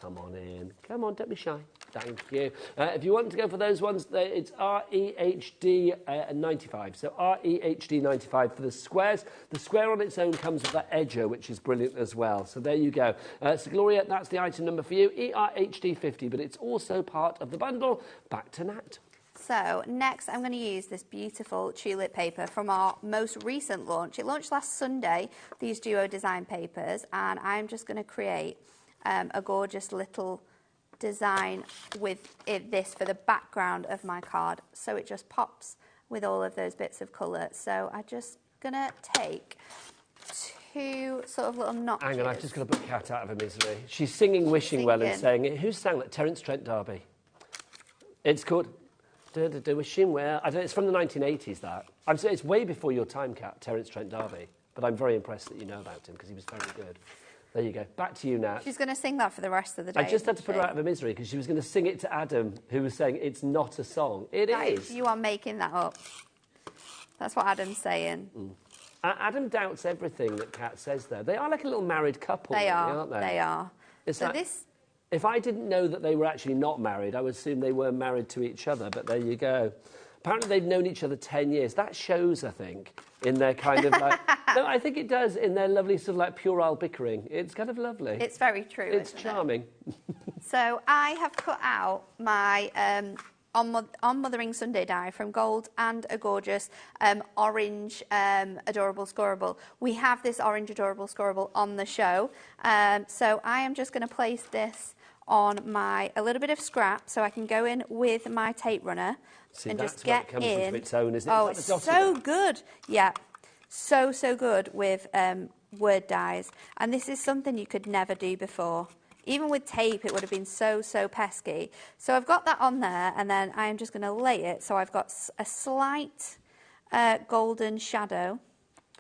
Come on in. Come on, don't be shy. Thank you. If you want to go for those ones, it's REHD 95. So REHD 95 for the squares. The square on its own comes with that edger, which is brilliant as well. So there you go. So Gloria, that's the item number for you, ERHD 50, but it's also part of the bundle. Back to Nat. So next I'm going to use this beautiful tulip paper from our most recent launch. It launched last Sunday, these duo design papers, and I'm just going to create a gorgeous little design with this for the background of my card. So it just pops with all of those bits of colour. So I'm just going to take two sort of little notches. Hang on, I've just got to put Kat out of her misery. She's singing Wishing Well and saying it. Who sang that? Terence Trent D'Arby. It's called... Wishing Well. I don't know, it's from the 1980s, that. I'm saying it's way before your time, Kat, Terence Trent D'Arby. But I'm very impressed that you know about him because he was very good. There you go. Back to you, Nat. She's going to sing that for the rest of the day. I just had to put her out of her misery because she was going to sing it to Adam, who was saying it's not a song. It is. You are making that up. That's what Adam's saying. Adam doubts everything that Kat says there. They are like a little married couple, They are. aren't they? They are. So if I didn't know that they were actually not married, I would assume they were married to each other, but there you go. Apparently they've known each other 10 years. That shows, I think, in their kind of like... No, I think it does, in their lovely sort of like puerile bickering. It's kind of lovely. It's very true, It's charming. So I have cut out my on Mothering Sunday die from Gold and a gorgeous orange Adorable Scorable. We have this orange Adorable Scorable on the show. So I am just going to place this on a little bit of scrap so I can go in with my tape runner. See, and that's just get it comes in. into its own, isn't it? Oh, Is it's that the so dotty good. Yeah, so good with word dies. And this is something you could never do before. Even with tape, it would have been so, so pesky. So I've got that on there, and then I'm just going to lay it. So I've got a slight golden shadow.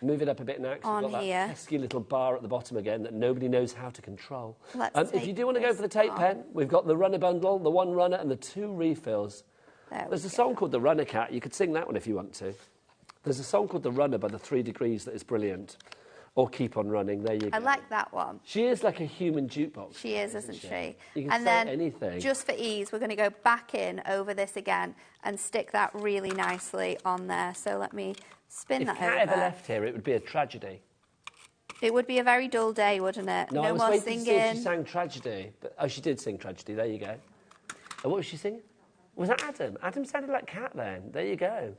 Move it up a bit now, because you've got that pesky little bar at the bottom again that nobody knows how to control. If you do want to go for the tape pen, we've got the runner bundle, the 1 runner and the 2 refills. There's a song called The Runner Cat. You could sing that one if you want to. There's a song called The Runner by the 3 Degrees that is brilliant. Or Keep On Running, there you go. I like that one. She is like a human jukebox. She is, isn't she? You can say anything. Just for ease, we're going to go back in over this again and stick that really nicely on there. So let me spin that over. If Kat ever left here, it would be a tragedy. It would be a very dull day, wouldn't it? No, I was more waiting singing. to see if she sang Tragedy. But, oh, she did sing Tragedy, there you go. And what was she singing? Was that Adam? Adam sounded like Kat then. There you go.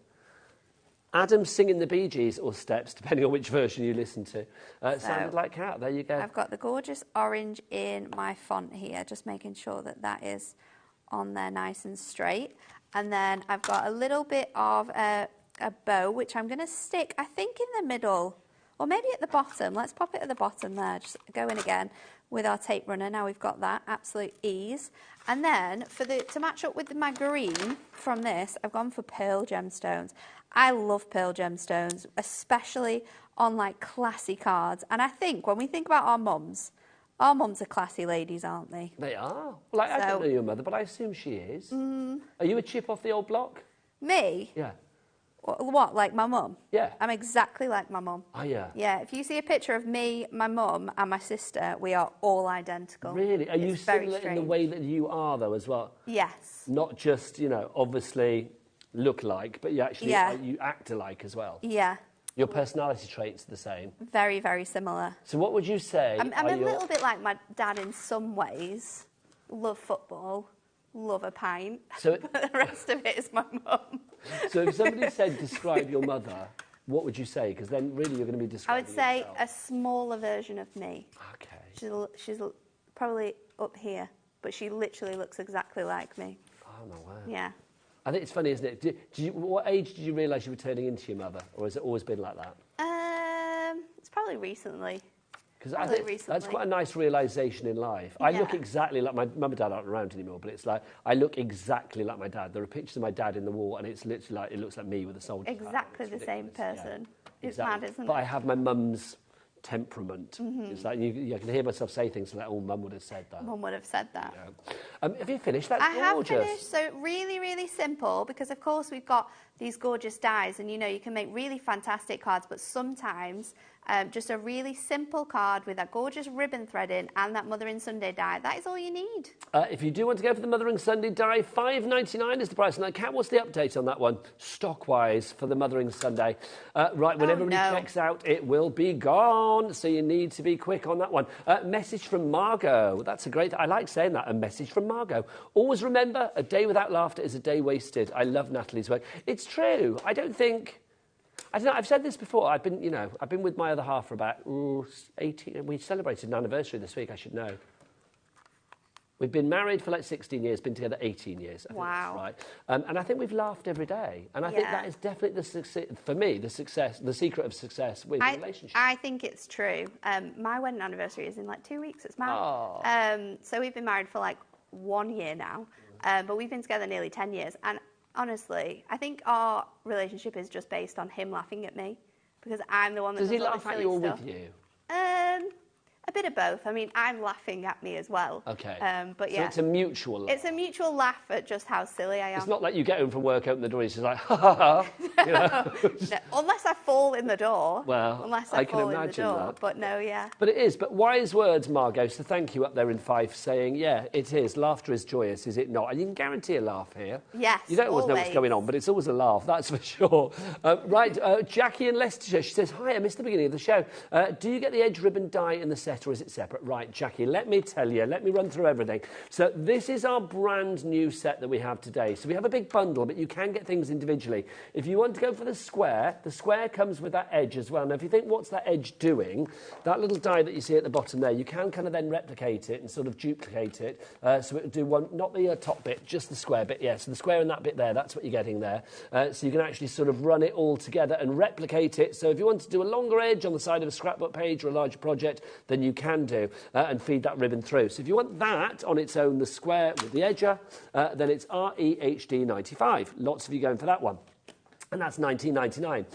Adam singing the Bee Gees, or Steps, depending on which version you listen to. Sounded like Kat. There you go. I've got the gorgeous orange in my font here, just making sure that that is on there nice and straight. And then I've got a little bit of a bow, which I'm going to stick, I think, in the middle, or maybe at the bottom. Let's pop it at the bottom there. Just go in again with our tape runner. Now we've got that, absolute ease. And then to match up with my green from this, I've gone for pearl gemstones. I love pearl gemstones, especially on like classy cards. And I think when we think about our mums are classy ladies, aren't they? They are. Well, I don't know your mother, but I assume she is. Are you a chip off the old block? Me? Yeah. What, like my mum? Yeah. I'm exactly like my mum. Oh, yeah. Yeah, if you see a picture of me, my mum, and my sister, we are all identical. Really? Are you similar in the way that you are, though, as well? Yes. Not just, you know, obviously look like, but you actually you act alike as well. Yeah. Your personality traits are the same. Very, very similar. So what would you say? I'm a little bit like my dad in some ways. Love football, love a pint. So but the rest of it is my mum. So if somebody said describe your mother, what would you say? Because then really you're going to be describing I would say yourself. a smaller version of me. Okay. She's probably up here, but she literally looks exactly like me. Oh, no way. Yeah. I think it's funny, isn't it? What age did you realise you were turning into your mother? Or has it always been like that? It's probably recently. Because I think that's quite a nice realisation in life. Yeah. I look exactly like my mum and dad aren't around anymore, but it's like I look exactly like my dad. There are pictures of my dad in the wall, and it's literally like it looks like me with a soldier. Exactly the same person. Yeah. It's mad, isn't it? But I have my mum's temperament. It's like I can hear myself say things like, "Oh, Mum would have said that." Mum would have said that. Yeah. Have you finished? That's gorgeous. I have finished. So really, really simple, because of course we've got these gorgeous dies, and you know you can make really fantastic cards, but sometimes just a really simple card with that gorgeous ribbon threading and that Mothering Sunday die, that is all you need. If you do want to go for the Mothering Sunday die, $5.99 is the price. Now, Kat, what's the update on that one, stock-wise, for the Mothering Sunday? Right, when everybody checks out, it will be gone, so you need to be quick on that one. Message from Margot. That's a great... I like saying that, a message from Margot. Always remember, a day without laughter is a day wasted. I love Natalie's work. It's true. I don't know, I've said this before. I've been with my other half for about 18. We celebrated an anniversary this week, I should know. We've been married for like 16 years, been together 18 years. I think that's right. And I think we've laughed every day. And I think that is definitely for me, the secret of success with a relationship. I think it's true. My wedding anniversary is in like 2 weeks. It's mad. So we've been married for like 1 year now, but we've been together nearly 10 years. And honestly, I think our relationship is just based on him laughing at me, because I'm the one that does he laugh at you or with you? A bit of both. I mean, I'm laughing at me as well. Okay. But yeah. So it's a mutual laugh. It's a mutual laugh at just how silly I am. It's not like you get home from work, open the door, and he's just like, ha ha ha. You know? No, unless I fall in the door. Well, unless I fall can imagine in the door. that. But no, yeah. But it is. But wise words, Margot. So thank you up there in Fife saying, yeah, it is. Laughter is joyous, is it not? And you can guarantee a laugh here. Yes, you don't always know what's going on, but it's always a laugh, that's for sure. Jackie in Leicestershire, she says, hi, I missed the beginning of the show. Do you get the edge ribbon die in the set, or is it separate? Right, Jackie, let me tell you, let me run through everything. So this is our brand new set that we have today. So we have a big bundle, but you can get things individually. If you want to go for the square comes with that edge as well. Now, if you think, what's that edge doing? That little die that you see at the bottom there, you can kind of then replicate it and sort of duplicate it. So it would do one, not the top bit, just the square bit. Yeah, so the square and that bit there, that's what you're getting there. So you can actually sort of run it all together and replicate it. So if you want to do a longer edge on the side of a scrapbook page or a larger project, then you you can do and feed that ribbon through. So if you want that on its own, the square with the edger, then it's REHD 95. Lots of you going for that one. And that's $19.99.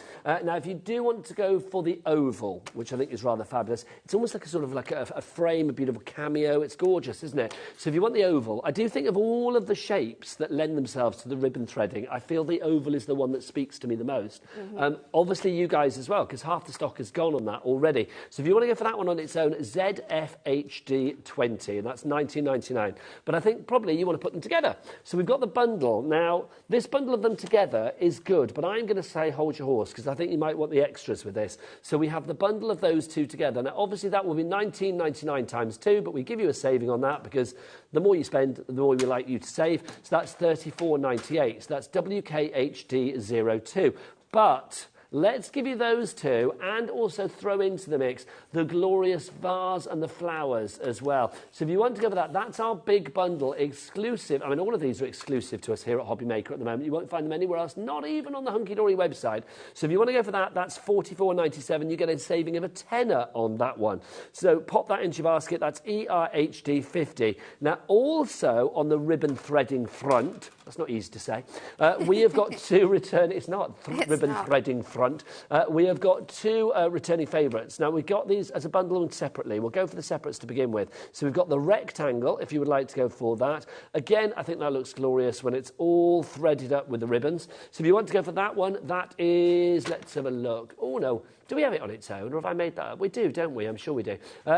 Now, if you do want to go for the oval, which I think is rather fabulous, it's almost like a sort of like a frame, a beautiful cameo. It's gorgeous, isn't it? So if you want the oval, I do think of all of the shapes that lend themselves to the ribbon threading, I feel the oval is the one that speaks to me the most. Obviously, you guys as well, because half the stock has gone on that already. So if you want to go for that one on its own, ZFHD 20, and that's $19.99. But I think probably you want to put them together. So we've got the bundle. Now, this bundle of them together is good, but I'm going to say hold your horse because I think you might want the extras with this. So we have the bundle of those two together. Now, obviously, that will be $19.99 times 2, but we give you a saving on that because the more you spend, the more we like you to save. So that's $34.98. So that's WKHD02. But let's give you those two and also throw into the mix the glorious vase and the flowers as well. So if you want to go for that, that's our big bundle exclusive. I mean, all of these are exclusive to us here at HobbyMaker at the moment. You won't find them anywhere else, not even on the Hunky Dory website. So if you want to go for that, that's $44.97. You get a saving of a tenner on that one. So pop that into your basket. That's ERHD 50. Now, also on the ribbon threading front, that's not easy to say, we have got two returning, it's not ribbon threading front. We have got two returning favourites. Now, we've got these as a bundle and separately. We'll go for the separates to begin with. So we've got the rectangle, if you would like to go for that. Again, I think that looks glorious when it's all threaded up with the ribbons. So if you want to go for that one, that is, let's have a look. Oh, no. Do we have it on its own, or have I made that up? We do, don't we? I'm sure we do.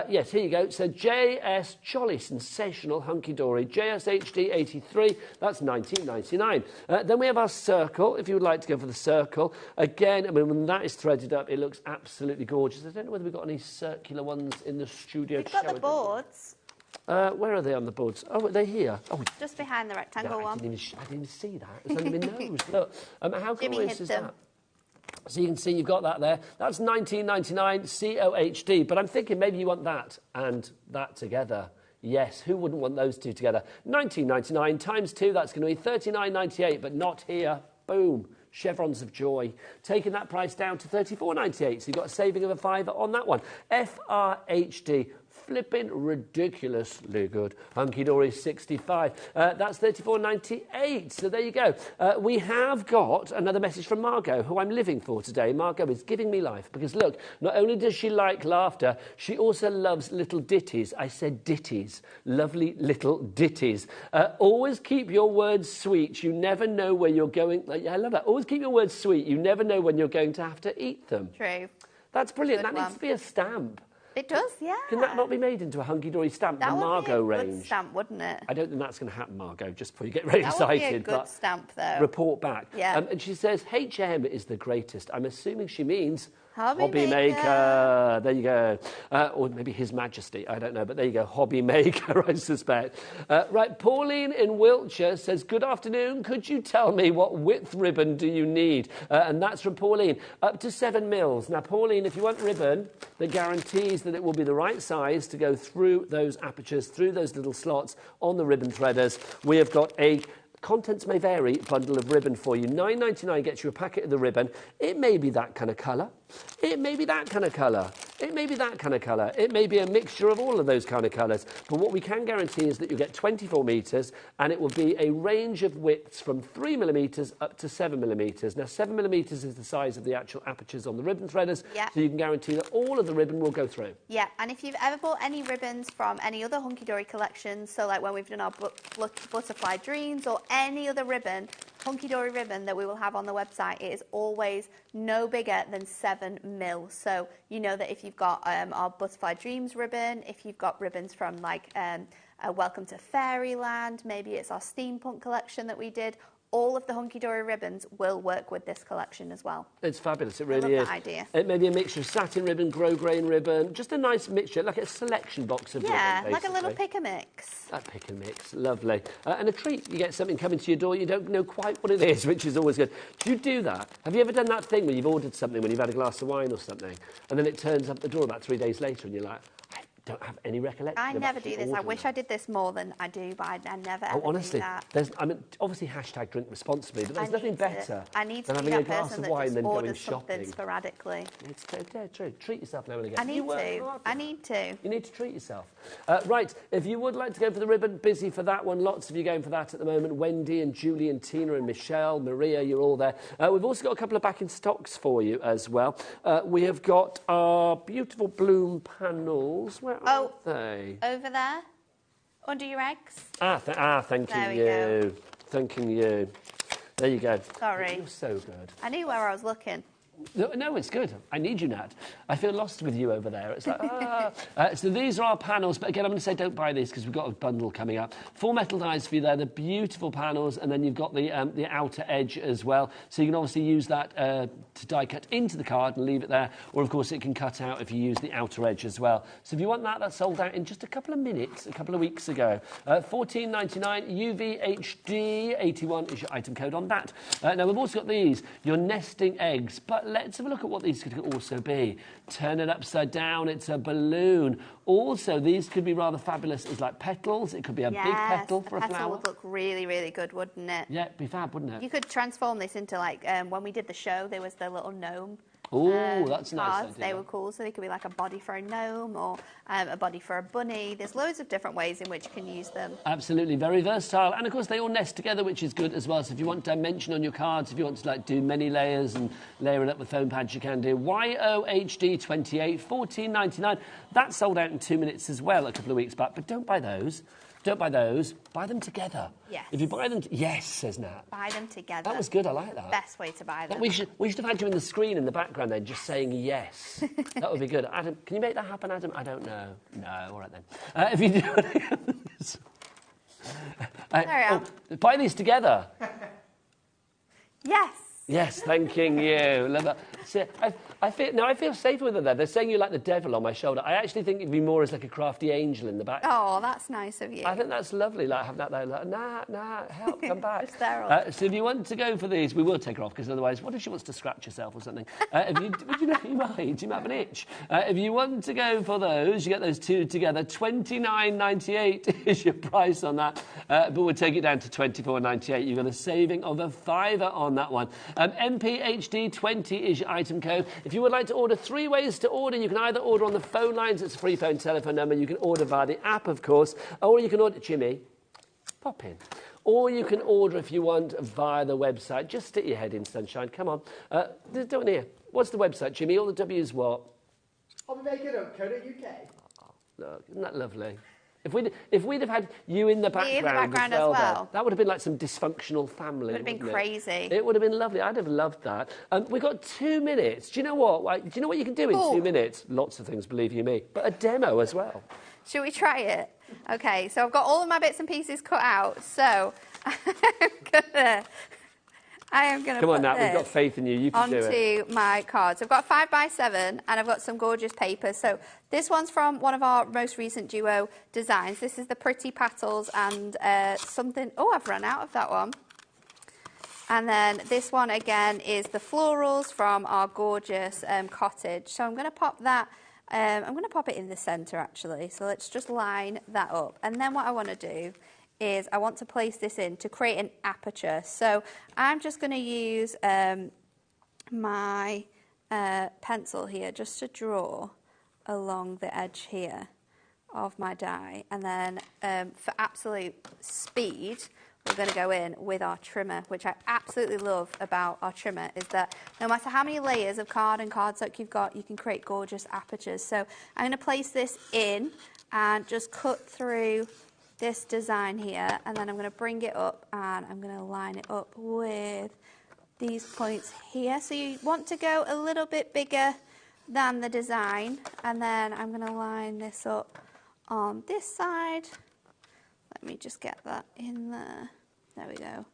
Yes, here you go. So JS Jolly Sensational Hunky Dory, JSHD 83, that's $19.99. Then we have our circle, if you would like to go for the circle. Again, I mean, when that is threaded up, it looks absolutely gorgeous. I don't know whether we've got any circular ones in the studio. We've got the boards. Where are they on the boards? Oh, they're here. Oh, just behind the rectangle one. I didn't even see that. It's only my nose. Look, how glorious is that? So you can see you've got that there. That's $19.99 COHD. But I'm thinking maybe you want that and that together. Yes, who wouldn't want those two together? $19.99 times 2, that's going to be $39.98, but not here. Boom. Chevrons of joy. Taking that price down to $34.98. So you've got a saving of a £5 on that one. FRHD. Flipping ridiculously good. Hunky Dory 65. That's $34.98. So there you go. We have got another message from Margot, who I'm living for today. Margot is giving me life because, look, not only does she like laughter, she also loves little ditties. I said ditties. Lovely little ditties. Always keep your words sweet. You never know where you're going. I love that. Always keep your words sweet. You never know when you're going to have to eat them. True. That's brilliant. That needs to be a stamp. It does, yeah. Can that not be made into a Hunky Dory stamp, the Margot range? That would be a good stamp, wouldn't it? I don't think that's going to happen, Margot, just before you get very excited. That would be a good stamp, though. Report back. Yeah. And she says, HM is the greatest. I'm assuming she means HobbyMaker. There you go. Or maybe His Majesty. I don't know. But there you go. HobbyMaker, I suspect. Right. Pauline in Wiltshire says, good afternoon. Could you tell me what width ribbon do you need? And that's from Pauline. Up to 7 mils. Now, Pauline, if you want ribbon that guarantees that it will be the right size to go through those apertures, through those little slots on the ribbon threaders, we have got a contents may vary bundle of ribbon for you. $9.99 gets you a packet of the ribbon. It may be that kind of colour. It may be that kind of colour. It may be that kind of colour. It may be a mixture of all of those kind of colours. But what we can guarantee is that you get 24 metres and it will be a range of widths from 3 millimetres up to 7 millimetres. Now, 7 millimetres is the size of the actual apertures on the ribbon threaders. Yeah. So you can guarantee that all of the ribbon will go through. Yeah, and if you've ever bought any ribbons from any other Hunky Dory collections, so like when we've done our Butterfly Dreams or any other ribbon, Hunky Dory ribbon that we will have on the website, it is always no bigger than 7 mil. So you know that if you've got our Butterfly Dreams ribbon, if you've got ribbons from like a Welcome to Fairyland, maybe it's our Steampunk collection that we did, all of the Hunky Dory ribbons will work with this collection as well. It's fabulous, it really is. That idea. It may be a mixture of satin ribbon, grosgrain ribbon, just a nice mixture, like a selection box of ribbon, basically. Like a little pick and mix. A pick and mix, lovely. And a treat, you get something coming to your door, you don't know quite what it is, which is always good. Do you do that? Have you ever done that thing when you've ordered something, when you've had a glass of wine or something, and then it turns up the door about 3 days later and you're like, don't have any recollection. I of never actually do this. I ordering wish that. I did this more than I do, but I never ever Honestly, do that. there's, I mean, obviously hashtag drink responsibly, but there's nothing better I need to than be having a that glass person of that wine just and then going orders something shopping. sporadically. It's true. Treat yourself now and again. I need You work to. hard. I need to. You need to treat yourself. Right, if you would like to go for the ribbon, busy for that one. Lots of you going for that at the moment. Wendy and Julie and Tina and Michelle, Maria, you're all there. We've also got a couple of back in stocks for you as well. We have got our beautiful bloom panels. Where are they? Over there, under your eggs. Thanking we you. go. Thanking you. There you go. Sorry. You're so good. I knew where I was looking. No, it's good. I need you, Nat. I feel lost with you over there. It's like, so these are our panels, but again, I'm going to say don't buy these because we've got a bundle coming up. 4 metal dies for you there, the beautiful panels, and then you've got the outer edge as well. So you can obviously use that to die cut into the card and leave it there, or of course it can cut out if you use the outer edge as well. So if you want that, that's sold out in just a couple of minutes, a couple of weeks ago. $14.99 UVHD 81 is your item code on that. Now we've also got these, your nesting eggs, but let's have a look at what these could also be. Turn it upside down, it's a balloon. Also, these could be rather fabulous as like petals. It could be a big petal for a flower. Petal would look really, really good, wouldn't it? Yeah, it'd be fab, wouldn't it? You could transform this into like, when we did the show, there was the little gnome. Oh, that's nice. Cards. They were cool, so they could be like a body for a gnome or a body for a bunny. There's loads of different ways in which you can use them. Absolutely, very versatile. And of course, they all nest together, which is good as well. So if you want dimension on your cards, if you want to like do many layers and layer it up with foam pads, you can do. YOHD28, $14.99. That sold out in 2 minutes as well a couple of weeks back. But don't buy those. Don't buy those. Buy them together. Yes. If you buy them... yes, says Nat. Buy them together. That was good. I like that. Best way to buy them. We should have had you in the screen in the background then, just saying yes. That would be good. Adam, can you make that happen, Adam? I don't know. No, all right then. If you do... there we are. Buy these together. Yes. Yes, thanking you. Love that. So, I feel safer with it there. They're saying you like the devil on my shoulder. I actually think it'd be more as like a crafty angel in the back. Oh, that's nice of you. I think that's lovely. Like have that there. Like, nah, help, come back. So if you want to go for these, we will take her off because otherwise, what if she wants to scratch herself or something? You might have an itch. If you want to go for those, you get those two together. $29.98 is your price on that, but we'll take it down to $24.98. You've got a saving of a £5 on that one. MPHD20 is your item code. If you would like to order, 3 ways to order. You can either order on the phone lines, it's a free phone telephone number. You can order via the app, of course, or you can order, Jimmy, pop in. Or you can order, if you want, via the website. Just stick your head in, sunshine. Come on. Do it here. What's the website, Jimmy? All the W's what? HobbyMaker.co.uk. Look, isn't that lovely? If we'd have had you in the background, as well. There, that would have been like some dysfunctional family. It would have been crazy. It would have been lovely. I'd have loved that. We've got 2 minutes. Do you know what? Do you know what you can do in 2 minutes? Lots of things, believe you me. But a demo as well. Should we try it? Okay, so I've got all of my bits and pieces cut out. So I am going to Come on, Nat, we've got faith in you. You can do it. Onto my cards. I've got 5x7 and I've got some gorgeous papers. So this one's from one of our most recent duo designs. This is the Pretty Petals and something... oh, I've run out of that one. And then this one, again, is the Florals from our gorgeous cottage. So I'm going to pop that... I'm going to pop it in the centre, actually. So let's just line that up. And then what I want to do is I want to place this in to create an aperture. So I'm just going to use my pencil here just to draw along the edge here of my die. And then for absolute speed, we're going to go in with our trimmer, which I absolutely love about our trimmer is that no matter how many layers of card and cardstock you've got, you can create gorgeous apertures. So I'm going to place this in and just cut through this design here, and then I'm going to bring it up and I'm going to line it up with these points here. So you want to go a little bit bigger than the design, and then I'm going to line this up on this side. Let me just get that in there. There we go.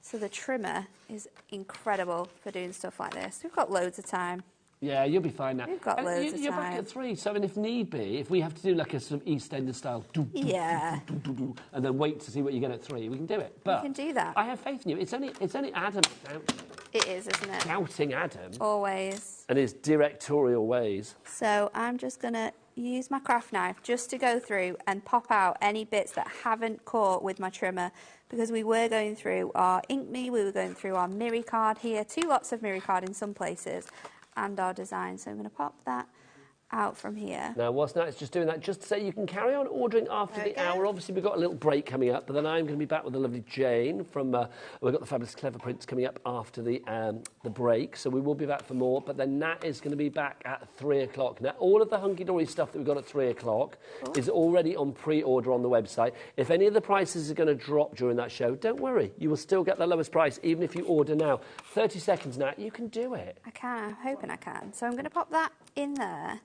So the trimmer is incredible for doing stuff like this. We've got loads of time. Yeah, you'll be fine now. We've got loads of You're time. back at 3, so I mean, if need be, if we have to do like a sort of EastEnders style, and then wait to see what you get at 3, we can do it. But we can do that. I have faith in you. It's only Adam. Ouch. It is, isn't it? Doubting Adam. Always. And his directorial ways. So I'm just going to use my craft knife just to go through and pop out any bits that haven't caught with my trimmer, because we were going through our Inkme, we were going through our Miri card here, 2 lots of Miri card in some places, and our design. So I'm going to pop that out from here. Now, whilst Nat's just doing that, just to say you can carry on ordering after the hour. Obviously, we've got a little break coming up, but then I'm going to be back with the lovely Jane from, we've got the fabulous Clever Prints coming up after the break, so we will be back for more, but then Nat is going to be back at 3 o'clock. Now, all of the hunky-dory stuff that we've got at 3 o'clock is already on pre-order on the website. If any of the prices are going to drop during that show, don't worry. You will still get the lowest price, even if you order now. 30 seconds, Nat. You can do it. I can. I'm hoping I can. So I'm going to pop that in there.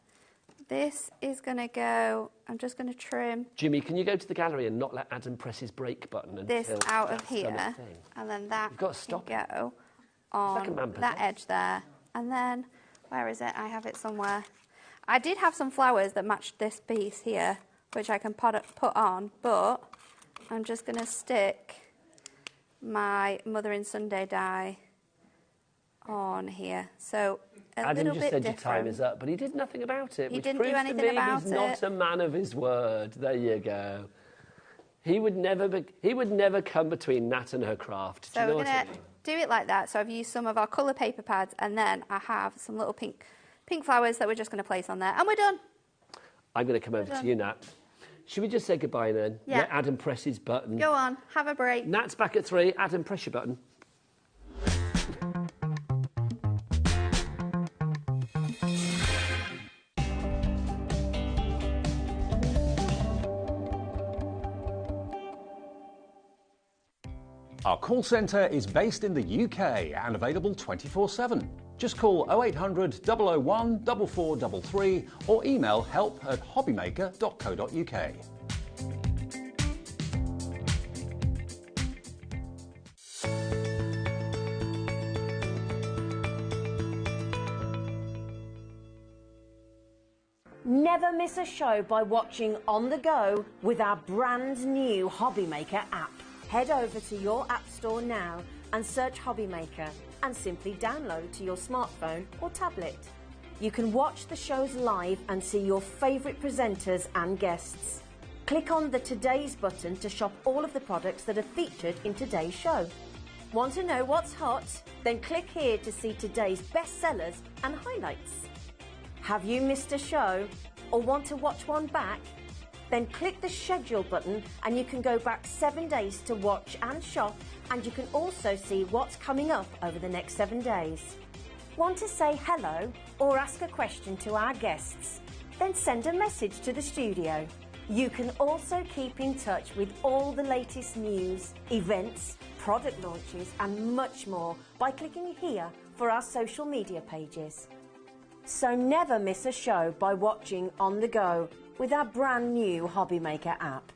This is going to go, I'm just going to trim. Jimmy, can you go to the gallery and not let Adam press his brake button until this out of here, and then that You've got to stop can go on like that edge there. And then, where is it? I have it somewhere. I did have some flowers that matched this piece here, which I can put on, but I'm just going to stick my Mother in Sunday die on here. So Adam just said your time is up, but he did nothing about it. He didn't do anything about it. He's not a man of his word. There you go. He would never come between Nat and her craft. So we're going to do it like that. So I've used some of our colour paper pads, and then I have some little pink flowers that we're just going to place on there, and we're done. I'm going to come over to you, Nat. Should we just say goodbye then? Yeah. Let Adam press his button. Go on, have a break. Nat's back at 3. Adam, press your button. Our call centre is based in the UK and available 24/7. Just call 0800 001 4433 or email help@hobbymaker.co.uk. Never miss a show by watching on the go with our brand new HobbyMaker app. Head over to your app store now and search HobbyMaker and simply download to your smartphone or tablet. You can watch the shows live and see your favourite presenters and guests. Click on the Today's button to shop all of the products that are featured in today's show. Want to know what's hot? Then click here to see today's bestsellers and highlights. Have you missed a show or want to watch one back? Then click the schedule button and you can go back 7 days to watch and shop, and you can also see what's coming up over the next 7 days. Want to say hello or ask a question to our guests? Then send a message to the studio. You can also keep in touch with all the latest news, events, product launches and much more by clicking here for our social media pages. So never miss a show by watching on the go with our brand new HobbyMaker app.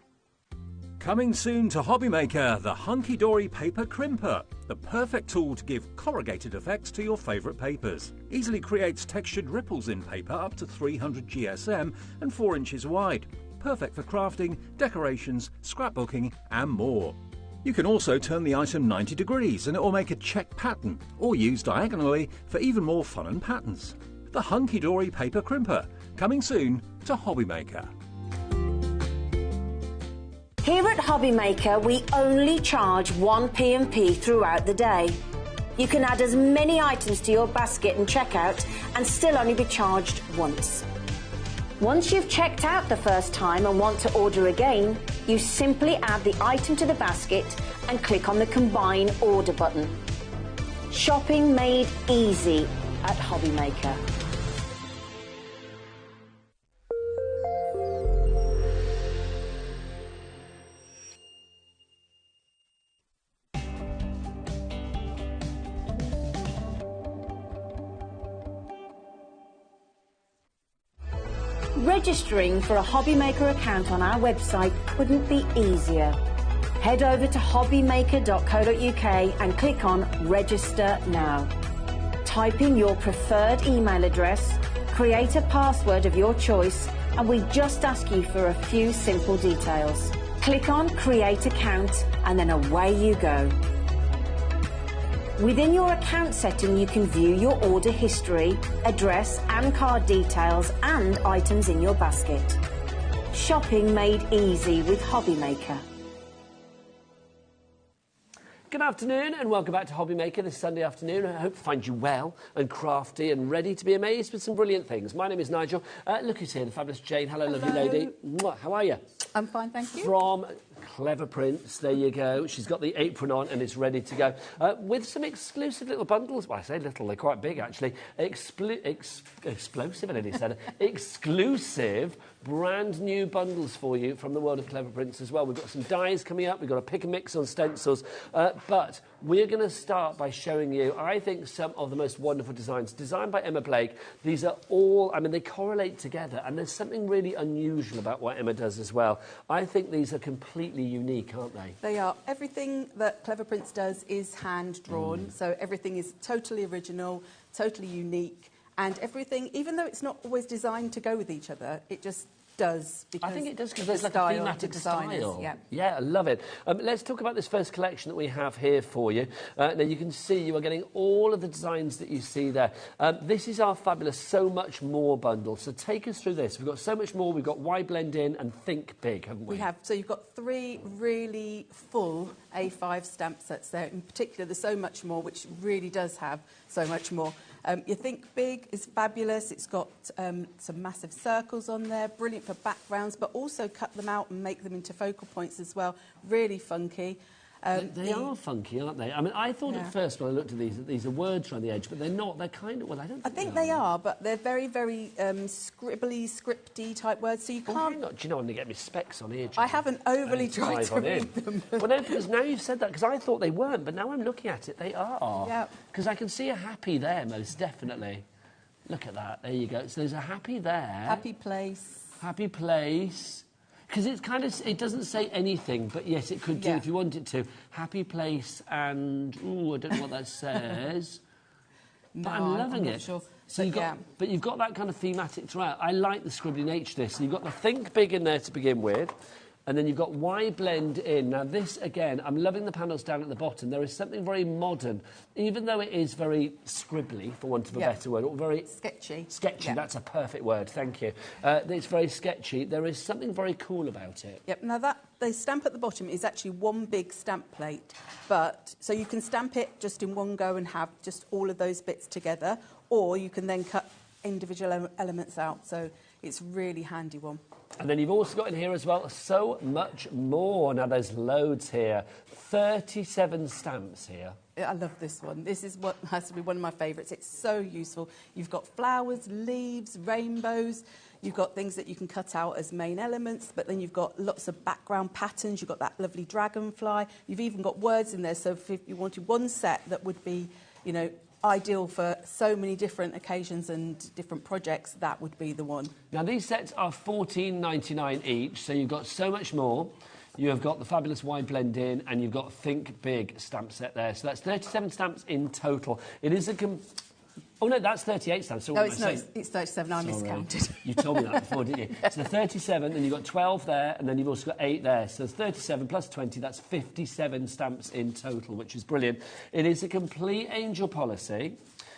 Coming soon to HobbyMaker, the hunky-dory paper crimper, the perfect tool to give corrugated effects to your favourite papers. Easily creates textured ripples in paper up to 300 GSM and 4 inches wide. Perfect for crafting, decorations, scrapbooking and more. You can also turn the item 90 degrees and it will make a check pattern, or use diagonally for even more fun and patterns. The hunky-dory paper crimper, coming soon to HobbyMaker. Here at HobbyMaker, we only charge 1 P&P throughout the day. You can add as many items to your basket and checkout and still only be charged once. Once you've checked out the first time and want to order again, you simply add the item to the basket and click on the Combine Order button. Shopping made easy at HobbyMaker. Registering for a HobbyMaker account on our website couldn't be easier. Head over to hobbymaker.co.uk and click on Register Now. Type in your preferred email address, create a password of your choice, and we just ask you for a few simple details. Click on Create Account and then away you go. Within your account setting, you can view your order history, address and card details, and items in your basket. Shopping made easy with HobbyMaker. Good afternoon and welcome back to HobbyMaker this Sunday afternoon. I hope to find you well and crafty and ready to be amazed with some brilliant things. My name is Nigel. Look who's here, the fabulous Jane. Hello, lovely lady. Mwah. How are you? I'm fine, thank you. From Clever Prints, there you go. She's got the apron on and is ready to go. With some exclusive little bundles. Well, I say little, they're quite big actually. Explosive, I nearly said it. Exclusive brand new bundles for you from the world of Clever Prints as well. We've got some dies coming up. We've got a pick and mix on stencils. But we're going to start by showing you, I think, some of the most wonderful designs. Designed by Emma Blake. These are all, I mean, they correlate together. And there's something really unusual about what Emma does as well. I think these are completely unique, aren't they? They are. Everything that Clever Prints does is hand-drawn. So everything is totally original, totally unique. And everything, even though it's not always designed to go with each other, it just does. I think it does because there's like a thematic style. Yeah, I love it. Let's talk about this first collection that we have here for you. Now you can see you are getting all of the designs that you see there. This is our fabulous So Much More bundle. So take us through this. We've got So Much More, we've got Why Blend In and Think Big, haven't we? We have. So you've got 3 really full A5 stamp sets there. In particular, the So Much More, which really does have so much more. You Think Big is fabulous. It's got some massive circles on there, brilliant for backgrounds, but also cut them out and make them into focal points as well. Really funky. They are funky, aren't they? I mean, I thought at first when I looked at these that these are words around the edge, but they're not. They're kind of, well, I think they are, but they're very, very scribbly, scripty type words, so you can't... Hang on. Do you know, I'm going to get my specs on here, Jane. I haven't overly tried to read them. Well, no, because now you've said that, because I thought they weren't, but now I'm looking at it, they are. Yeah. Because I can see a happy there, most definitely. Look at that. There you go. So there's a happy there. Happy place. Happy place. Because it's kind of, it doesn't say anything, but yes, it could do if you want it to. Happy place and, ooh, I don't know what that says. But I'm loving it. Sure. So but you've got that kind of thematic throughout. I like the scribbly nature to this. So you've got the Think Big in there to begin with. And then you've got Why Blend In. Now this, again, I'm loving the panels down at the bottom. There is something very modern, even though it is very scribbly, for want of a better word, or very... Sketchy. Sketchy, that's a perfect word, thank you. It's very sketchy. There is something very cool about it. Yep, now that, the stamp at the bottom is actually one big stamp plate, but, so you can stamp it just in one go and have just all of those bits together, or you can then cut individual elements out, so it's a really handy one. And then you've also got in here as well So Much More. Now there's loads here. 37 stamps here. I love this one. This is what has to be one of my favourites. It's so useful. You've got flowers, leaves, rainbows. You've got things that you can cut out as main elements, but then you've got lots of background patterns. You've got that lovely dragonfly. You've even got words in there. So if you wanted one set that would be, you know, ideal for so many different occasions and different projects, that would be the one. Now these sets are $14.99 each, so you've got So Much More. You have got the fabulous Why Blend In, and you've got Think Big stamp set there. So that's 37 stamps in total. It is a... Oh, no, that's 38 stamps. So no, it's 37. I miscounted. You told me that before, didn't you? So 37, then you've got 12 there, and then you've also got 8 there. So 37 plus 20, that's 57 stamps in total, which is brilliant. It is a complete angel policy.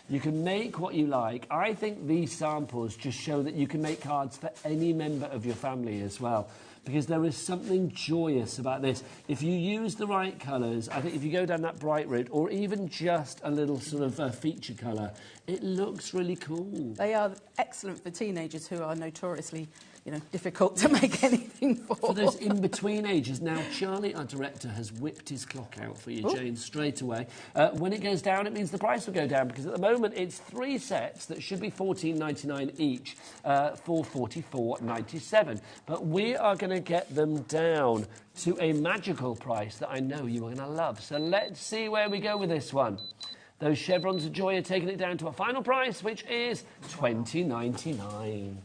You can make what you like. I think these samples just show that you can make cards for any member of your family as well, because there is something joyous about this. If you use the right colours, I think if you go down that bright route, or even just a little sort of feature colour, it looks really cool. They are excellent for teenagers who are notoriously, you know, difficult to make anything for. For those in-between ages. Now, Charlie, our director, has whipped his clock out for you, Jane, straight away. When it goes down, it means the price will go down, because at the moment it's 3 sets that should be $14.99 each for $44.97. But we are going to get them down to a magical price that I know you are going to love. So let's see where we go with this one. Those chevrons of joy are taking it down to a final price, which is $20.99.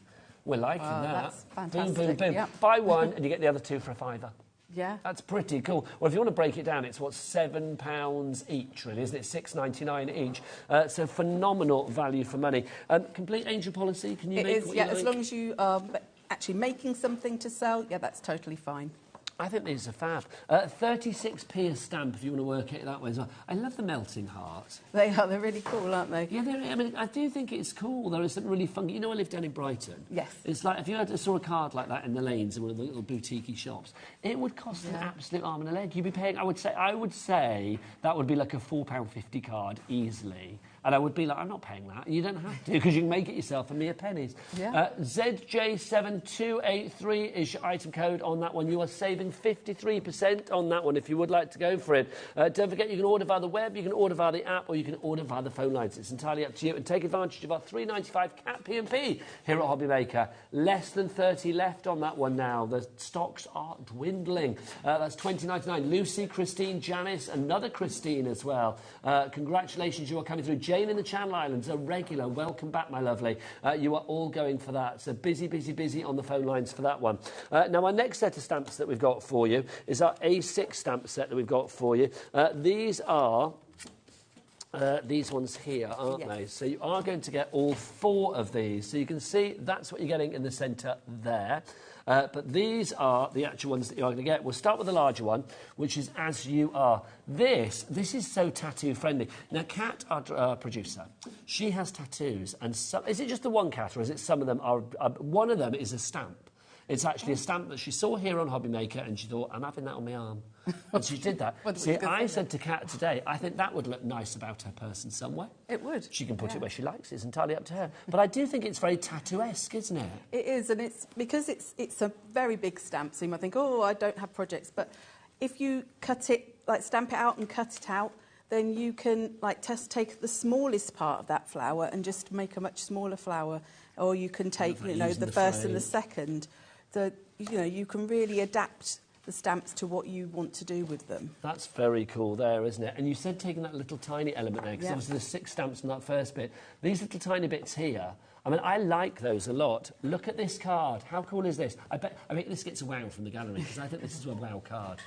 We're liking that. That's fantastic. Boom, boom, boom. Yep. Buy one and you get the other 2 for a £5. Yeah. That's pretty cool. Well, if you want to break it down, it's, what, £7 each, really, isn't it? $6.99 each. So phenomenal value for money. Complete angel policy, can you make what you like? As long as you are actually making something to sell, yeah, that's totally fine. I think these are fab. 36p a stamp if you want to work it that way as well. I love the melting heart. They are. They're really cool, aren't they? Yeah, I mean, I do think it's cool. There is something really funky. You know, I live down in Brighton. Yes. It's like if you saw a card like that in the lanes in one of the little boutique-y shops, it would cost an absolute arm and a leg. You'd be paying. I would say that would be like a £4.50 card easily. And I would be like, I'm not paying that. You don't have to, because you can make it yourself for mere pennies. Yeah. ZJ7283 is your item code on that one. You are saving 53% on that one if you would like to go for it. Don't forget, you can order via the web, you can order via the app, or you can order via the phone lines. It's entirely up to you. And take advantage of our £3.95 Cat P&P here at HobbyMaker. Less than 30 left on that one now. The stocks are dwindling. That's $20.99. Lucy, Christine, Janice, another Christine as well. Congratulations, you are coming through. Jane in the Channel Islands, a regular. Welcome back, my lovely. You are all going for that. So busy, busy, busy on the phone lines for that one. Now, our next set of stamps that we've got for you is our A6 stamp set that we've got for you. These are... these ones here, aren't they? So you are going to get all 4 of these. So you can see that's what you're getting in the centre there. But these are the actual ones that you're going to get. We'll start with the larger one, which is As You Are. This is so tattoo-friendly. Now, Kat, our producer, she has tattoos. And is it just the one, Kat, or is it some of them are... one of them is a stamp. It's actually a stamp that she saw here on HobbyMaker, and she thought, I'm having that on my arm. And she did that. See, I said to Kat today, I think that would look nice about her person somewhere. It would. She can put it where she likes. It's entirely up to her. But I do think it's very tattoo-esque, isn't it? It is, and it's because it's a very big stamp, so you might think, oh, I don't have projects. But if you cut it, like stamp it out and cut it out, then you can like just take the smallest part of that flower and just make a much smaller flower. Or you can take, you know, the first and the second. You know, you can really adapt the stamps to what you want to do with them. That's very cool there, isn't it? And you said taking that little tiny element there, because obviously there's 6 stamps in that first bit. These little tiny bits here, I mean, I like those a lot. Look at this card. How cool is this? I bet this gets a wow from the gallery, because I think this is a wow card.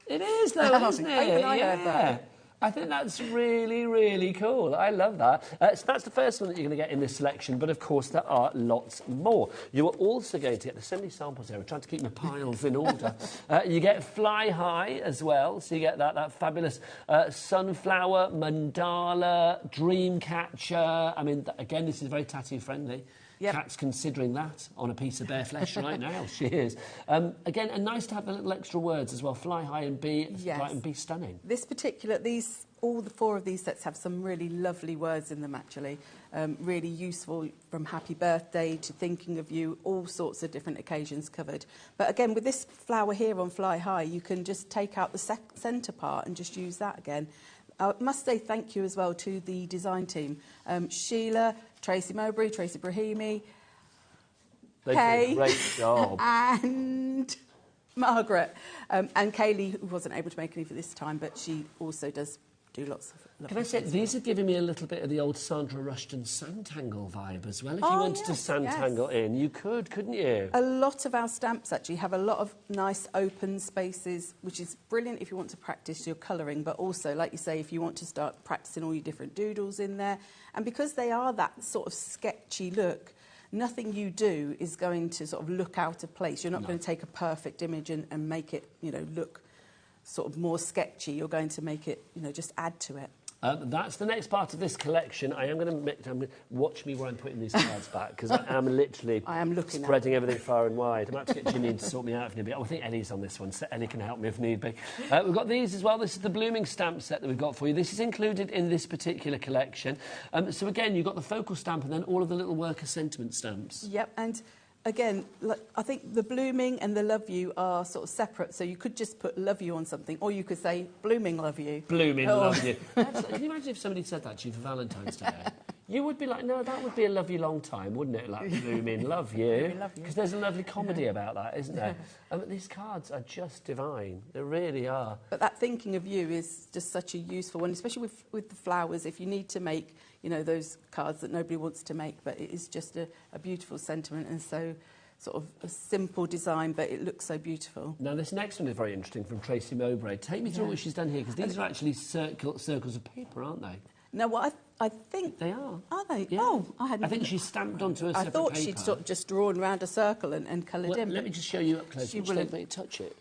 It is, though, isn't it? Yeah. I think that's really, really cool. I love that. So that's the first one that you're going to get in this selection, but of course there are lots more. You are also going to get, there's so many samples there, we're trying to keep my piles in order. You get Fly High as well, so you get that fabulous sunflower, mandala, dream catcher. I mean, again, this is very tattoo friendly. Yep. Kat's considering that on a piece of bare flesh right now. She is. Again, and nice to have the little extra words as well. Fly high and be bright and be stunning. This particular, all the 4 of these sets have some really lovely words in them, actually. Really useful, from happy birthday to thinking of you, all sorts of different occasions covered. But again, with this flower here on Fly High, you can just take out the centre part and just use that again. I must say thank you as well to the design team. Sheila, Tracy Mowbray, Tracy Brahimi, They did a great job. and Margaret. And Kaylee, who wasn't able to make any for this time, but she also does do lots of lovely Can I say, these are giving me a little bit of the old Sandra Rushton Sandtangle vibe as well. If you wanted to Sandtangle in, you could, couldn't you? A lot of our stamps actually have a lot of nice open spaces, which is brilliant if you want to practice your colouring, but also, like you say, if you want to start practising all your different doodles in there. And because they are that sort of sketchy look, nothing you do is going to sort of look out of place. You're not going to take a perfect image and make it, you know, look sort of more sketchy. You're going to make it, you know, just add to it. That's the next part of this collection. I am going to watch me where I'm putting these cards back, because I am literally spreading everything far and wide. I'm about to get Ginny in to sort me out if need be. I think Ellie's on this one, so Ellie can help me if need be. We've got these as well. This is the blooming stamp set that we've got for you. This is included in this particular collection. So again, you've got the focal stamp and then all of the little worker sentiment stamps. Yep, and again, I think the blooming and the love you are sort of separate, so you could just put love you on something, or you could say blooming love you. Blooming love you. Can you imagine if somebody said that to you for Valentine's Day? You would be like, no, that would be a love you long time, wouldn't it? Like, blooming love you. Because there's a lovely comedy about that, isn't there? These cards are just divine. They really are. But that thinking of you is just such a useful one, especially with the flowers, if you need to make, you know, those cards that nobody wants to make, but it is just a beautiful sentiment, and so sort of a simple design, but it looks so beautiful. Now, this next one is very interesting, from Tracy Mowbray. Take me through what she's done here, because these are actually circles of paper, aren't they? Now, what I think they are. Are they? Yeah. Oh, I hadn't. I think she's stamped onto a I separate thought paper. she'd sort of just drawn around a circle and coloured Well, in. let me just show you up close. She Just will don't make touch it.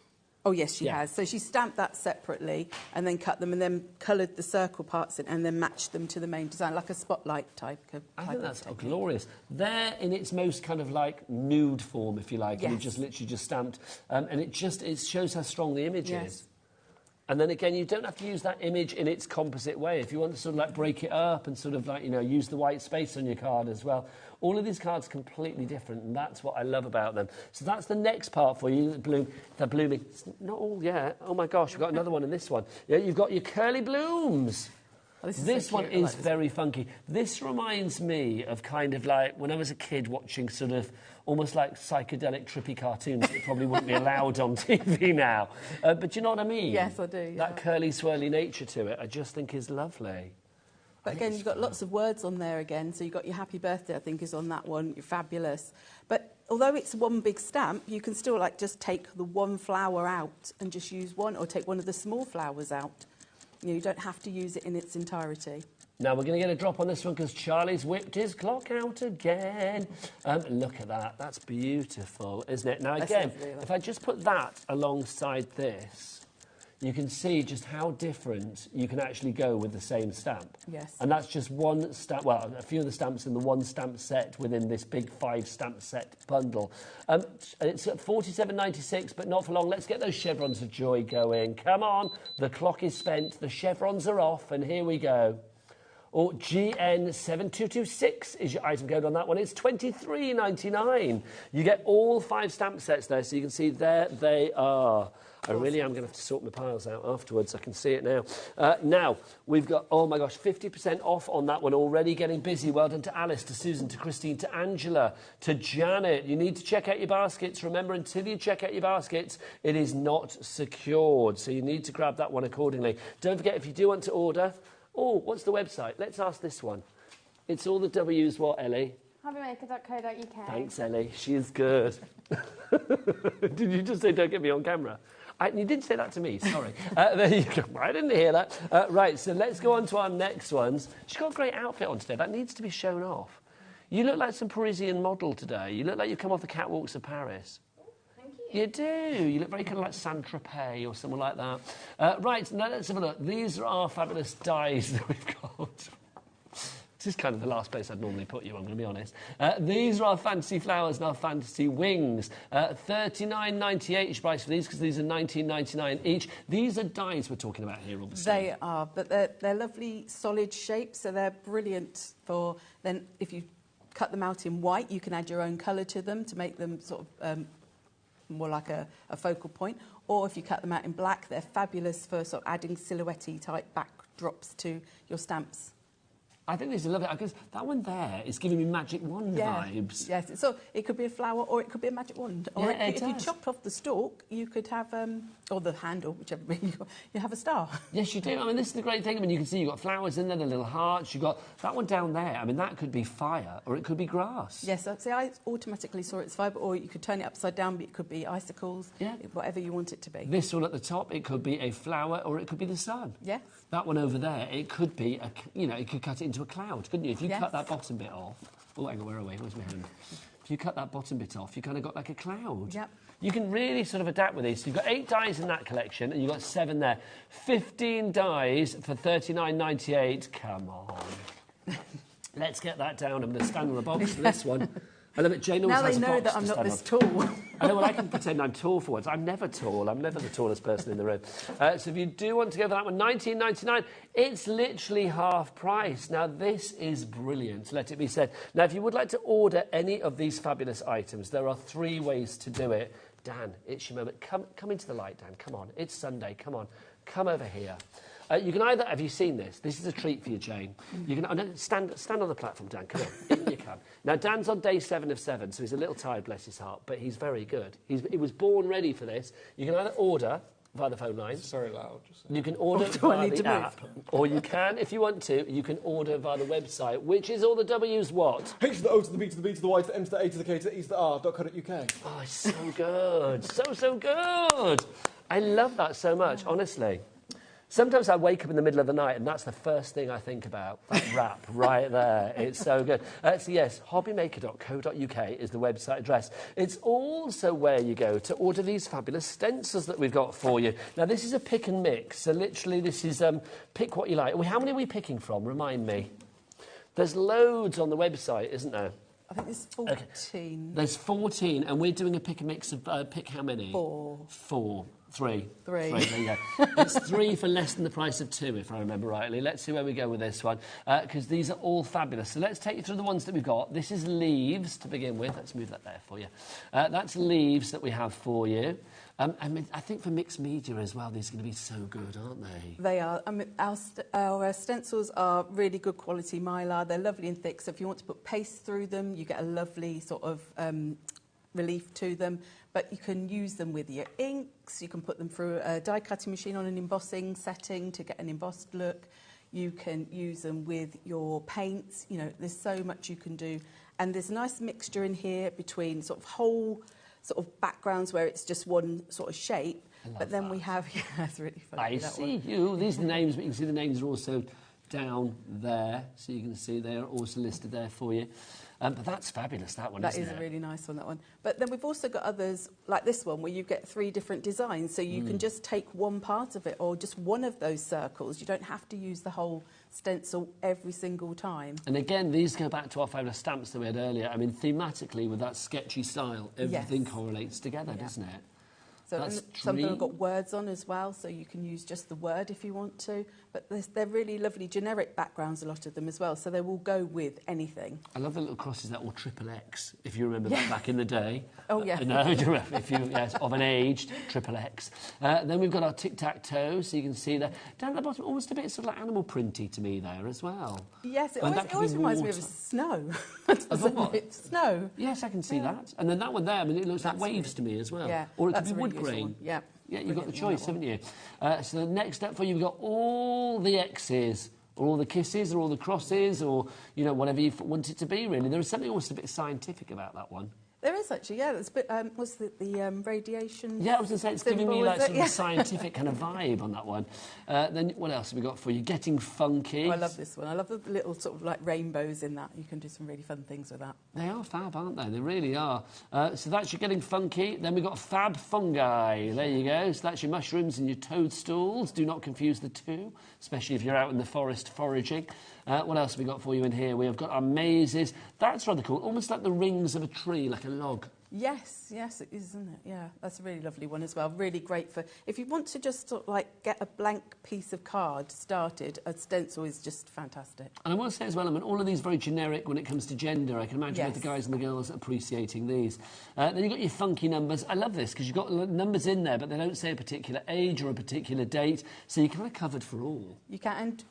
Oh, yes, she Yeah. has. So she stamped that separately and then cut them and then coloured the circle parts in and then matched them to the main design, like a spotlight type of I think of that's technique. glorious. They're in its most kind of like nude form, if you like, and you Yes. just literally just stamped. And it shows how strong the image Yes. is. And then again, you don't have to use that image in its composite way. If you want to sort of like break it up and sort of like, you know, use the white space on your card as well. All of these cards are completely different, and that's what I love about them. So that's the next part for you, the blooming. It's not all yet. Oh my gosh, we've got another one in this one. Yeah, you've got your curly blooms. Oh, This so one cute. I like is this. very funky. This reminds me of kind of like when I was a kid watching sort of almost like psychedelic trippy cartoons that probably wouldn't be allowed on TV now. But you know what I mean? Yes, I do, yeah. That curly, swirly nature to it, I just think is lovely. But again, you've got lots of words on there again. So you've got your happy birthday, I think, is on that one. You're fabulous. But although it's one big stamp, you can still like just take the one flower out and just use one, or take one of the small flowers out. You don't have to use it in its entirety. Now, we're going to get a drop on this one because Charlie's whipped his clock out again. Look at that. That's beautiful, isn't it? Now, That's again, lovely, if I just put that alongside this, you can see just how different you can actually go with the same stamp. Yes. And that's just one stamp, well, a few of the stamps in the one stamp set within this big 5 stamp set bundle. It's at $47.96, but not for long. Let's get those chevrons of joy going. Come on, the clock is spent, the chevrons are off, and here we go. Or GN7226 is your item code on that one. It's $23.99. You get all 5 stamp sets there, so you can see there they are. I really am going to have to sort my piles out afterwards. I can see it now. Now, we've got, oh my gosh, 50% off on that one already. Getting busy. Well done to Alice, to Susan, to Christine, to Angela, to Janet. You need to check out your baskets. Remember, until you check out your baskets, it is not secured. So you need to grab that one accordingly. Don't forget, if you do want to order, oh, what's the website? Let's ask this one. It's all the W's, what, Ellie? HobbyMaker.co.uk. Thanks, Ellie. She is good. Did you just say don't get me on camera? You did say that to me, sorry. There you go. I didn't hear that. Right, so let's go on to our next ones. She's got a great outfit on today. That needs to be shown off. You look like some Parisian model today. You look like you've come off the catwalks of Paris. Thank you. You do. You look very kind of like Saint-Tropez or someone like that. Right, now let's have a look. These are our fabulous dies that we've got. This is kind of the last place I'd normally put you, I'm going to be honest. These are our fantasy flowers and our fantasy wings. $39.98 each price for these, because these are $19.99 each. These are dies we're talking about here, obviously. They are, but they're lovely solid shapes, so they're brilliant for, then if you cut them out in white, you can add your own colour to them to make them sort of more like a focal point. Or if you cut them out in black, they're fabulous for sort of adding silhouette-y type backdrops to your stamps. I think these are lovely, because that one there is giving me magic wand vibes. Yes, so it could be a flower or it could be a magic wand. Or Yeah, it if you does. chopped off the stalk, you could have, or the handle, whichever you have a star. Yes, you do. I mean, this is the great thing. I mean, you can see you've got flowers in there, the little hearts. You've got that one down there. I mean, that could be fire or it could be grass. Yes, so I automatically saw it's fibre, or you could turn it upside down, but it could be icicles, Yeah. whatever you want it to be. This one at the top, it could be a flower or it could be the sun. Yes. That one over there, it could be, you could cut it into a cloud, couldn't you? If you Yes. cut that bottom bit off. Oh, hang on, where are we? Where's my hand? If you cut that bottom bit off, you kind of got like a cloud. Yep. You can really sort of adapt with these. So you've got 8 dies in that collection, and you've got 7 there. 15 dies for $39.98. Come on. Let's get that down. I'm going to stand on the box for this one. I love it. Jane always Now has they a know box that I'm to not stand this on. tall. I know, well, I can pretend I'm tall for once. I'm never tall. I'm never the tallest person in the room. So if you do want to go for that one, $19.99, it's literally half price. Now, this is brilliant, let it be said. Now, if you would like to order any of these fabulous items, there are 3 ways to do it. Dan, it's your moment. Come into the light, Dan. Come on. It's Sunday. Come on. Come over here. You can either, have you seen this? This is a treat for you, Jane. You can stand on the platform, Dan. Come on, in you come. Now, Dan's on day 7 of 7, so he's a little tired, bless his heart, but he's very good. He was born ready for this. You can either order via the phone lines. It's very loud. Just You can order do I via need the to move? app, or you can, if you want to, you can order via the website, which is all the W's what? H to the O to the B to the B to the Y to the M to the A to the K to the E to the R.co.uk. Oh, it's so good. So good. I love that so much, honestly. Sometimes I wake up in the middle of the night and that's the first thing I think about, that wrap right there. It's so good. So yes, hobbymaker.co.uk is the website address. It's also where you go to order these fabulous stencils that we've got for you. Now this is a pick and mix, so literally this is pick what you like. How many are we picking from? Remind me. There's loads on the website, isn't there? I think there's 14. Okay. There's 14, and we're doing a pick and mix of pick how many? 4. 3. Three. There you go. It's 3 for less than the price of 2, if I remember rightly. Let's see where we go with this one, because these are all fabulous. So let's take you through the ones that we've got. This is leaves to begin with. Let's move that there for you. That's leaves that we have for you. I think for mixed media as well, these are going to be so good, aren't they? They are. I mean, our stencils are really good quality mylar. They're lovely and thick, so if you want to put paste through them, you get a lovely sort of relief to them. But you can use them with your inks. You can put them through a die cutting machine on an embossing setting to get an embossed look. You can use them with your paints. You know, there's so much you can do. And there's a nice mixture in here between sort of whole sort of backgrounds where it's just one sort of shape. But then we have, yeah, that's really funny. I see you. These are the names, but you can see the names are also down there. So you can see they are also listed there for you. But that's fabulous, that one, isn't it? That is a really nice one, that one. But then we've also got others like this one where you get 3 different designs. So you can just take one part of it or just one of those circles. You don't have to use the whole stencil every single time. And again, these go back to our fabulous stamps that we had earlier. I mean, thematically, with that sketchy style, everything correlates together, doesn't it? So some of them have got words on as well, so you can use just the word if you want to. But they're really lovely generic backgrounds, a lot of them as well, so they will go with anything. I love the little crosses that were triple X, if you remember that back in the day. Oh, yeah. No, if you, yes, of an aged triple X. Then we've got our tic-tac-toe, so you can see there. Down at the bottom, almost a bit sort of like animal printy to me there as well. Yes, it always reminds me of snow. Snow. Yes, I can see that. And then that one there, I mean, it looks like waves to me as well. Yeah, or it could be wood grain. Yeah. Yeah, you've got the choice, haven't you? So the next up for you, we've got all the X's, or all the kisses, or all the crosses, or, you know, whatever you want it to be, really. There is something almost a bit scientific about that one. There is actually, yeah. It's a bit, what's the radiation? Yeah, I was going to say, it's giving me like sort of a scientific kind of vibe on that one. Then what else have we got for you? Getting funky. Oh, I love this one. I love the little sort of like rainbows in that. You can do some really fun things with that. They are fab, aren't they? They really are. So that's your getting funky. Then we've got fab fungi. There you go. So that's your mushrooms and your toadstools. Do not confuse the two, especially if you're out in the forest foraging. What else have we got for you in here? We have got our mazes. That's rather cool. Almost like the rings of a tree, like a log. Yes, it is, isn't it? Yeah, that's a really lovely one as well. Really great for... If you want to just sort of like get a blank piece of card started, a stencil is just fantastic. And I want to say as well, I mean, all of these very generic when it comes to gender. I can imagine both the guys and the girls appreciating these. Then you've got your funky numbers. I love this because you've got numbers in there, but they don't say a particular age or a particular date, so you're kind of covered for all. You can... And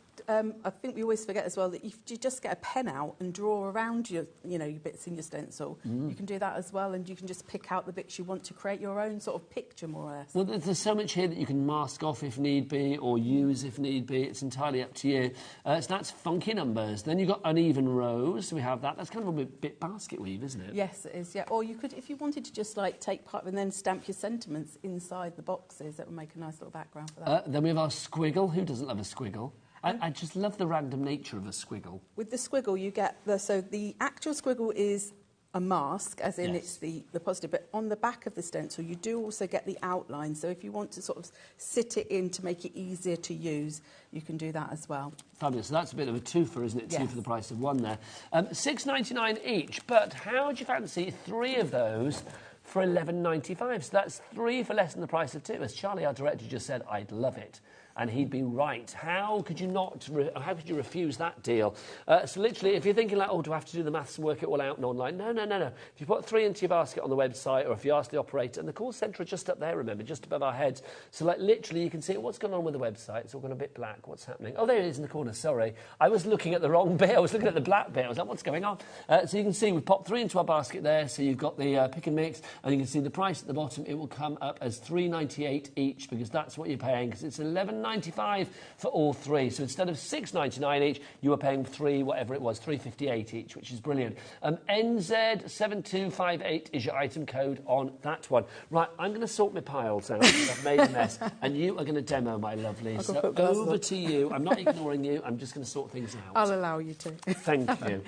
I think we always forget as well that if you just get a pen out and draw around your bits in your stencil, you can do that as well, and you can just pick out the bits you want to create your own sort of picture, more or less. Well, there's so much here that you can mask off if need be, or use if need be. It's entirely up to you. So that's funky numbers. Then you've got uneven rows. We have that. That's kind of a bit basket weave, isn't it? Yes, it is, yeah. Or you could, if you wanted to just like take part and then stamp your sentiments inside the boxes, that would make a nice little background for that. Then we have our squiggle. Who doesn't love a squiggle? I just love the random nature of a squiggle. With the squiggle, you get the actual squiggle is a mask, as in it's the positive, but on the back of the stencil, you do also get the outline. So if you want to sort of sit it in to make it easier to use, you can do that as well. Fabulous. So that's a bit of a twofer, isn't it? Two for the price of one there. $6.99 each, but how would you fancy 3 of those for $11.95? So that's 3 for less than the price of 2. As Charlie, our director, just said, I'd love it. And he'd be right. How could you how could you refuse that deal? So literally, if you're thinking like, oh, do I have to do the maths and work it all out and online? No. If you put 3 into your basket on the website, or if you ask the operator, and the call centre are just up there, remember, just above our heads. So like literally, you can see what's going on with the website. It's all gone a bit black. What's happening? Oh, there it is in the corner. Sorry, I was looking at the wrong bit. I was looking at the black bit. I was like, what's going on? So you can see we've popped 3 into our basket there. So you've got the pick and mix, and you can see the price at the bottom. It will come up as $3.98 each, because that's what you're paying. Because it's $11.95 £7.95 for all three. So instead of £6.99 each, you are paying whatever it was, £3.58 each, which is brilliant. NZ7258 is your item code on that one. Right, I'm going to sort my piles out because I've made a mess, and you are going to demo, my lovely. So over to you. I'm not ignoring you. I'm just going to sort things out. I'll allow you to. Thank you.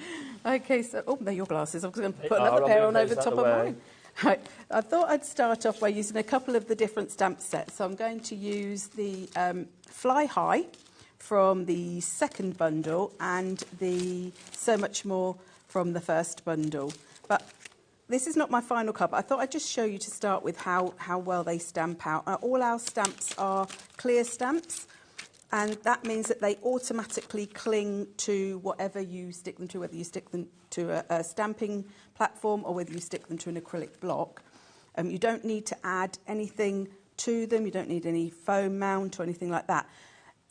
Okay, so they're your glasses. I'm going to put another pair on over the top of mine. Right. I thought I'd start off by using a couple of the different stamp sets. So I'm going to use the Fly High from the second bundle and the So Much More from the first bundle. But this is not my final cut, but I thought I'd just show you to start with how well they stamp out. All our stamps are clear stamps, and that means that they automatically cling to whatever you stick them to, whether you stick them to a stamping platform or whether you stick them to an acrylic block. You don't need to add anything to them. You don't need any foam mount or anything like that.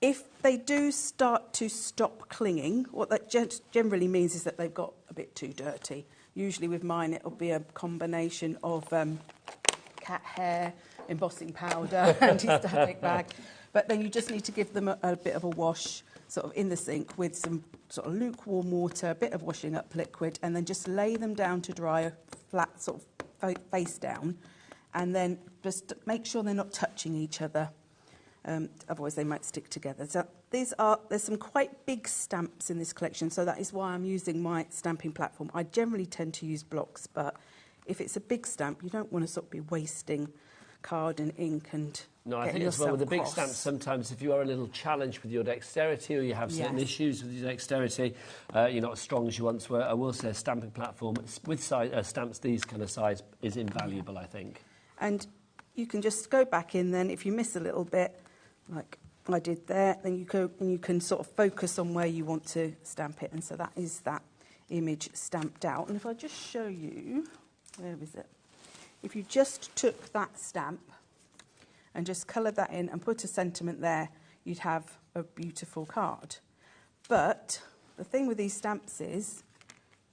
If they do start to stop clinging, what that generally means is that they've got a bit too dirty. Usually with mine, it'll be a combination of cat hair, embossing powder, anti-static bag. But then you just need to give them a bit of a wash, sort of in the sink with some sort of lukewarm water, a bit of washing up liquid, and then just lay them down to dry, flat, sort of face down, and then just make sure they're not touching each other. Otherwise they might stick together. So there's some quite big stamps in this collection, so that is why I'm using my stamping platform. I generally tend to use blocks, but if it's a big stamp, you don't want to sort of be wasting card and ink and no, I think as well with the big stamps, sometimes if you are a little challenged with your dexterity or you have certain issues with your dexterity, you're not as strong as you once were, I will say a stamping platform with stamps these kind of size is invaluable, I think. And you can just go back in then, if you miss a little bit, like I did there, then you can sort of focus on where you want to stamp it, and so that is that image stamped out. And if I just show you, where is it? If you just took that stamp and just coloured that in and put a sentiment there, you'd have a beautiful card. But the thing with these stamps is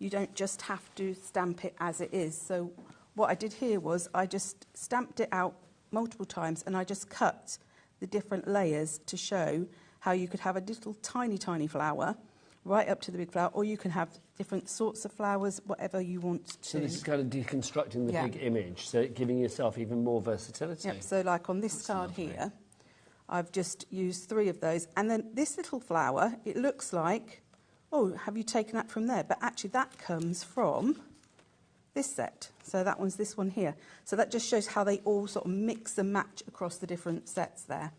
you don't just have to stamp it as it is. So what I did here was I just stamped it out multiple times and I just cut the different layers to show how you could have a little tiny, tiny flower right up to the big flower, or you can have different sorts of flowers, whatever you want to. So this is kind of deconstructing the big image, so giving yourself even more versatility. Yep, so like on this card here, I've just used 3 of those. And then this little flower, it looks like, oh, have you taken that from there? But actually that comes from this set. So that one's this one here. So that just shows how they all sort of mix and match across the different sets there.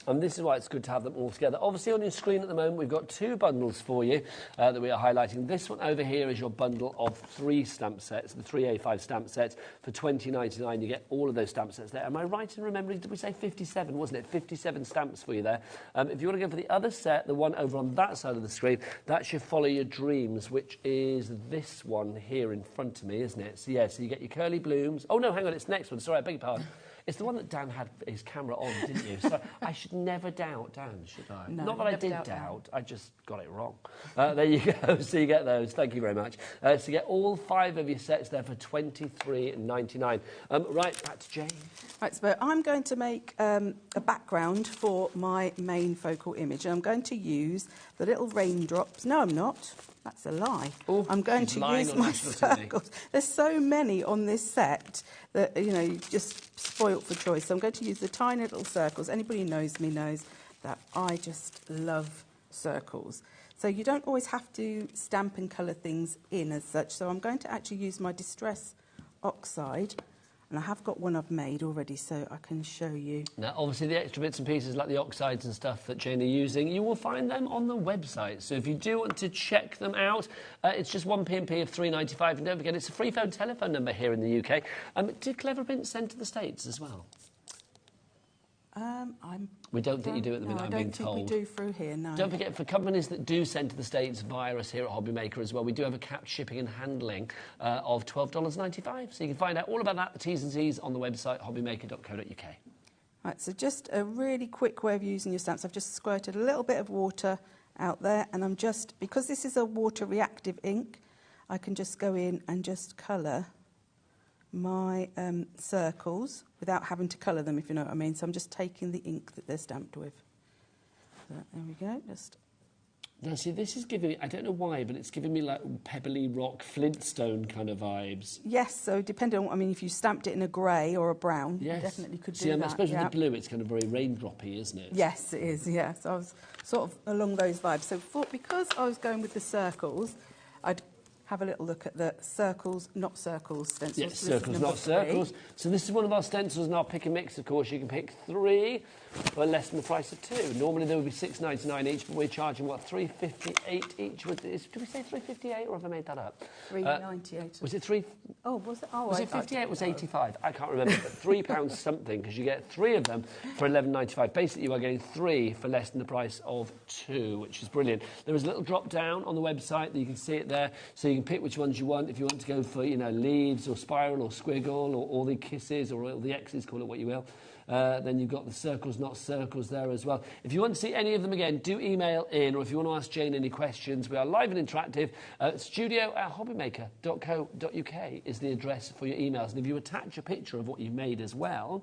And this is why it's good to have them all together. Obviously, on your screen at the moment, we've got 2 bundles for you that we are highlighting. This one over here is your bundle of 3 stamp sets, the 3 A5 stamp sets. For $20.99, you get all of those stamp sets there. Am I right in remembering, did we say 57, wasn't it? 57 stamps for you there. If you want to go for the other set, the one over on that side of the screen, that's your Follow Your Dreams, which is this one here in front of me, isn't it? So, yeah, so you get your curly blooms. Oh, no, hang on, it's the next one. Sorry, I beg your pardon. It's the one that Dan had his camera on, didn't you? So I should never doubt Dan, should I? No, not that I did doubt, I just got it wrong. There you go, so you get those. Thank you very much. So you get all 5 of your sets there for $23.99. Right, back to Jane. Right, so I'm going to make a background for my main focal image. And I'm going to use the little raindrops. No, I'm not. That's a lie. Ooh, I'm going to use my circles. There's so many on this set that, you know, you're just spoilt for choice. So I'm going to use the tiny little circles. Anybody who knows me knows that I just love circles. So you don't always have to stamp and colour things in as such. So I'm going to actually use my Distress Oxide. And I have got one I've made already, so I can show you. Now, obviously, the extra bits and pieces like the oxides and stuff that Jane are using, you will find them on the website. So if you do want to check them out, it's just 1 P&P of $3.95. And don't forget, it's a free phone telephone number here in the UK. Did Clever Print send to the States as well? We don't think you do at the minute, I'm being told. I don't think we do through here, no. Don't forget, for companies that do send to the States via us here at HobbyMaker as well, we do have a capped shipping and handling of $12.95. So you can find out all about that, the T's and C's, on the website, hobbymaker.co.uk. Right, so just a really quick way of using your stamps. I've just squirted a little bit of water out there, and I'm just, because this is a water-reactive ink, I can just go in and just colour my circles without having to colour them, if you know what I mean. So I'm just taking the ink that they're stamped with. There we go. Just Now, see, this is giving me, I don't know why, but it's giving me like pebbly rock, Flintstone kind of vibes. yes. So depending on, I mean, if you stamped it in a grey or a brown, Yes. you definitely could do see, that. I suppose yeah. with the blue, it's kind of very raindroppy, isn't it? Yes, it is. Yeah. So I was sort of along those vibes. So because I was going with the circles, I'd have a little look at the circles, not circles stencils. Yes, So this is circles, number not circles. So this is one of our stencils, and our pick and mix, of course. You can pick 3 for less than the price of 2. Normally they would be $6.99 each, but we're charging, what, $3.58 each? Did we say $3.58, or have I made that up? £3.98. Was it 3? Oh, was it? Oh, Was it 58? Was 85? I can't remember, but £3 something, because you get 3 of them for $11.95. Basically, you are getting 3 for less than the price of 2, which is brilliant. There is a little drop down on the website that you can see it there, so you can pick which ones you want. If you want to go for, you know, leaves or spiral or squiggle or all the kisses or all the X's, call it what you will. Then you've got the circles, not circles there as well. If you want to see any of them again, do email in, or if you want to ask Jane any questions, we are live and interactive. studio@hobbymaker.co.uk is the address for your emails. And if you attach a picture of what you've made as well,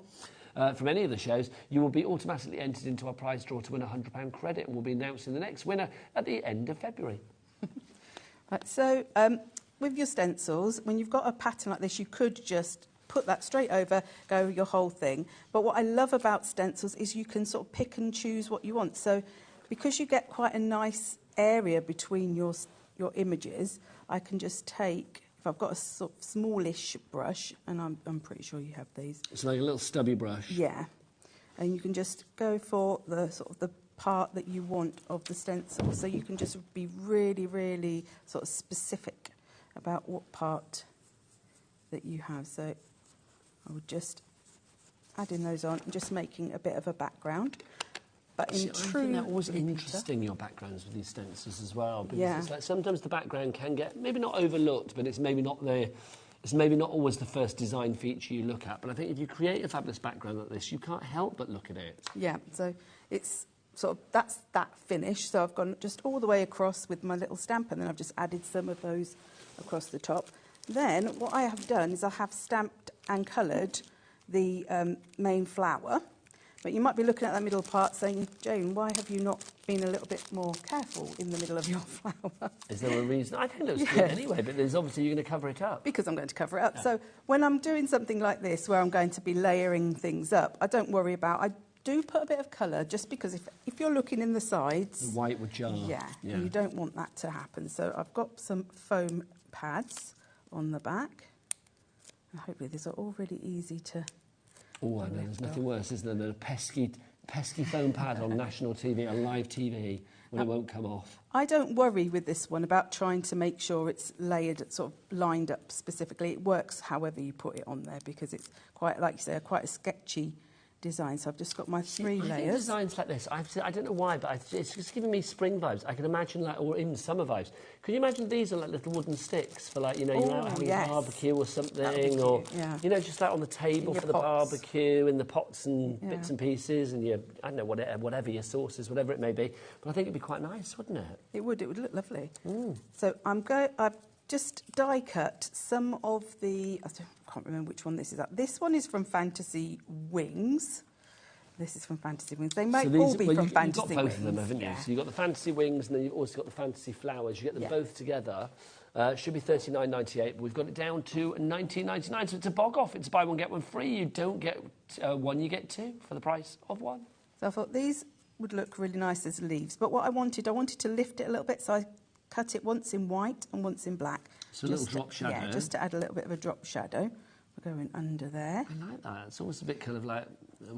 from any of the shows, you will be automatically entered into our prize draw to win a £100 credit, and we'll be announcing the next winner at the end of February. Right, so with your stencils, when you've got a pattern like this, you could just put that straight over, go over your whole thing. But what I love about stencils is you can sort of pick and choose what you want. So because you get quite a nice area between your images, I can just take, if I've got a sort of smallish brush, and I'm pretty sure you have these. It's like a little stubby brush. Yeah. And you can just go for the sort of the part that you want of the stencil. So you can just be really, really sort of specific about what part that you have. So I would just add in those on and just making a bit of a background. But in See, true... I think they're always interesting, your backgrounds with these stencils as well, because Yeah. it's like sometimes the background can get, maybe not overlooked, but it's maybe not always the first design feature you look at. But I think if you create a fabulous background like this, you can't help but look at it. Yeah, so it's sort of, that's that finish. So I've gone just all the way across with my little stamp, and then I've just added some of those across the top. Then what I have done is I have stamped and coloured the main flower. But you might be looking at that middle part saying, Jane, why have you not been a little bit more careful in the middle of your flower? Is there a reason? I think it looks good anyway, but there's obviously you're going to cover it up. Because I'm going to cover it up. Yeah. So when I'm doing something like this, where I'm going to be layering things up, I don't worry about, I do put a bit of colour, just because if you're looking in the sides... The white would jar. Yeah, and you don't want that to happen. So I've got some foam pads on the back. And hopefully these are all really easy to... Oh, I know, there's nothing worse, isn't there, than a pesky foam pad on national TV, on live TV, when it won't come off. I don't worry with this one about trying to make sure it's layered, sort of lined up specifically. It works however you put it on there, because it's quite, like you say, quite a sketchy design. So I've just got my 3 layers. I think designs like this, I don't know why, but it's just giving me spring vibes. I can imagine, like, or even summer vibes. Could you imagine these are like little wooden sticks for, like, you know, you're out having a barbecue or something, or you know, just like on the table for the barbecue, in the pots and bits and pieces, and your, I don't know, whatever your sauces, whatever it may be. But I think it'd be quite nice, wouldn't it? It would look lovely. So I've just die cut some of the, I can't remember which one this is. This one is from Fantasy Wings. This is from Fantasy Wings. They might all be from Fantasy Wings. You've got both of them, haven't you? So you've got the Fantasy Wings, and then you've also got the Fantasy Flowers. You get them both together. Should be $39.98, but we've got it down to $19.99. So it's a bog off. It's buy one, get one free. You don't get one, you get 2 for the price of 1. So I thought these would look really nice as leaves. But what I wanted to lift it a little bit, so I cut it once in white and once in black. So a little drop shadow. Yeah, just to add a little bit of a drop shadow. We're going under there. I like that. It's almost a bit kind of like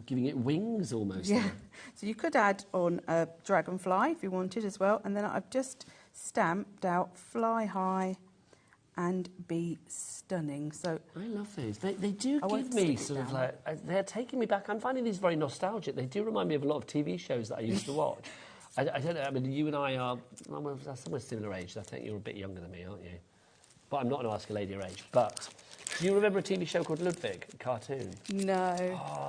giving it wings almost. Yeah. So you could add on a dragonfly if you wanted as well. And then I've just stamped out Fly High and Be Stunning. So I love these. They do give me sort of like, they're taking me back. I'm finding these very nostalgic. They do remind me of a lot of TV shows that I used to watch. I don't know, I mean, you and I are somewhere similar age. I think you're a bit younger than me, aren't you? But I'm not going to ask a lady her age. But do you remember a TV show called Ludwig, a cartoon? No, I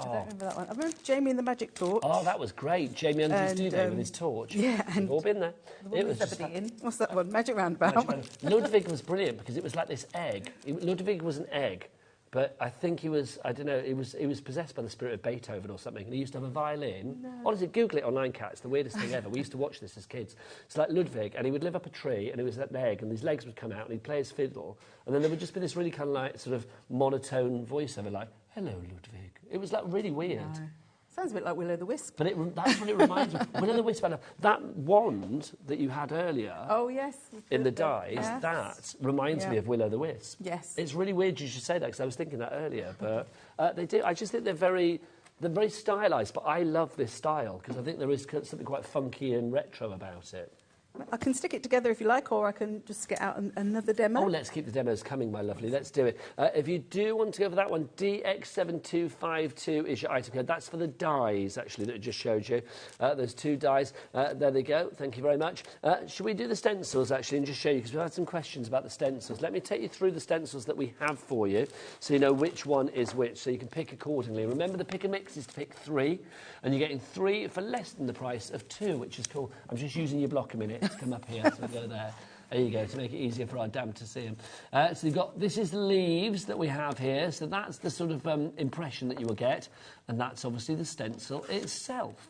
don't remember that one. I remember Jamie and the Magic Torch. Oh, that was great. Jamie under his duvet with his torch. Yeah. We've all been there. It was just what's that one? Magic Roundabout. Ludwig was brilliant because it was like this egg. Ludwig was an egg But I think he was, I don't know, he was possessed by the spirit of Beethoven or something. And he used to have a violin. No. Honestly, Google it online, Kat. It's the weirdest thing ever. We used to watch this as kids. It's like Ludwig, and he would live up a tree, and it was an egg, and his legs would come out, and he'd play his fiddle. And then there would just be this really kind of like sort of monotone voiceover, like, hello, Ludwig. It was like really weird. No. Sounds a bit like Will-o'-the-Wisp. But that's what it reminds me of. Will-o'-the-Wisp, that wand that you had earlier in the dies, yes. That reminds me of Will-o'-the-Wisp. Yes. It's really weird you should say that, because I was thinking that earlier. But they do. I just think they're very stylised, but I love this style, because I think there is something quite funky and retro about it. I can stick it together if you like, or I can just get out another demo. Oh, let's keep the demos coming, my lovely. Let's do it. If you do want to go for that one, DX7252 is your item code. That's for the dies, actually, that I just showed you. There's 2 dies. There they go. Thank you very much. Should we do the stencils, actually, and just show you? Because we've had some questions about the stencils. Let me take you through the stencils that we have for you, so you know which one is which, so you can pick accordingly. Remember, the pick and mix is to pick 3, and you're getting 3 for less than the price of 2, which is cool. I'm just using your block a minute to come up here, so we go there. There you go, to make it easier for our dam to see them. So you've got, this is the leaves that we have here, so that's the sort of impression that you will get, and that's obviously the stencil itself.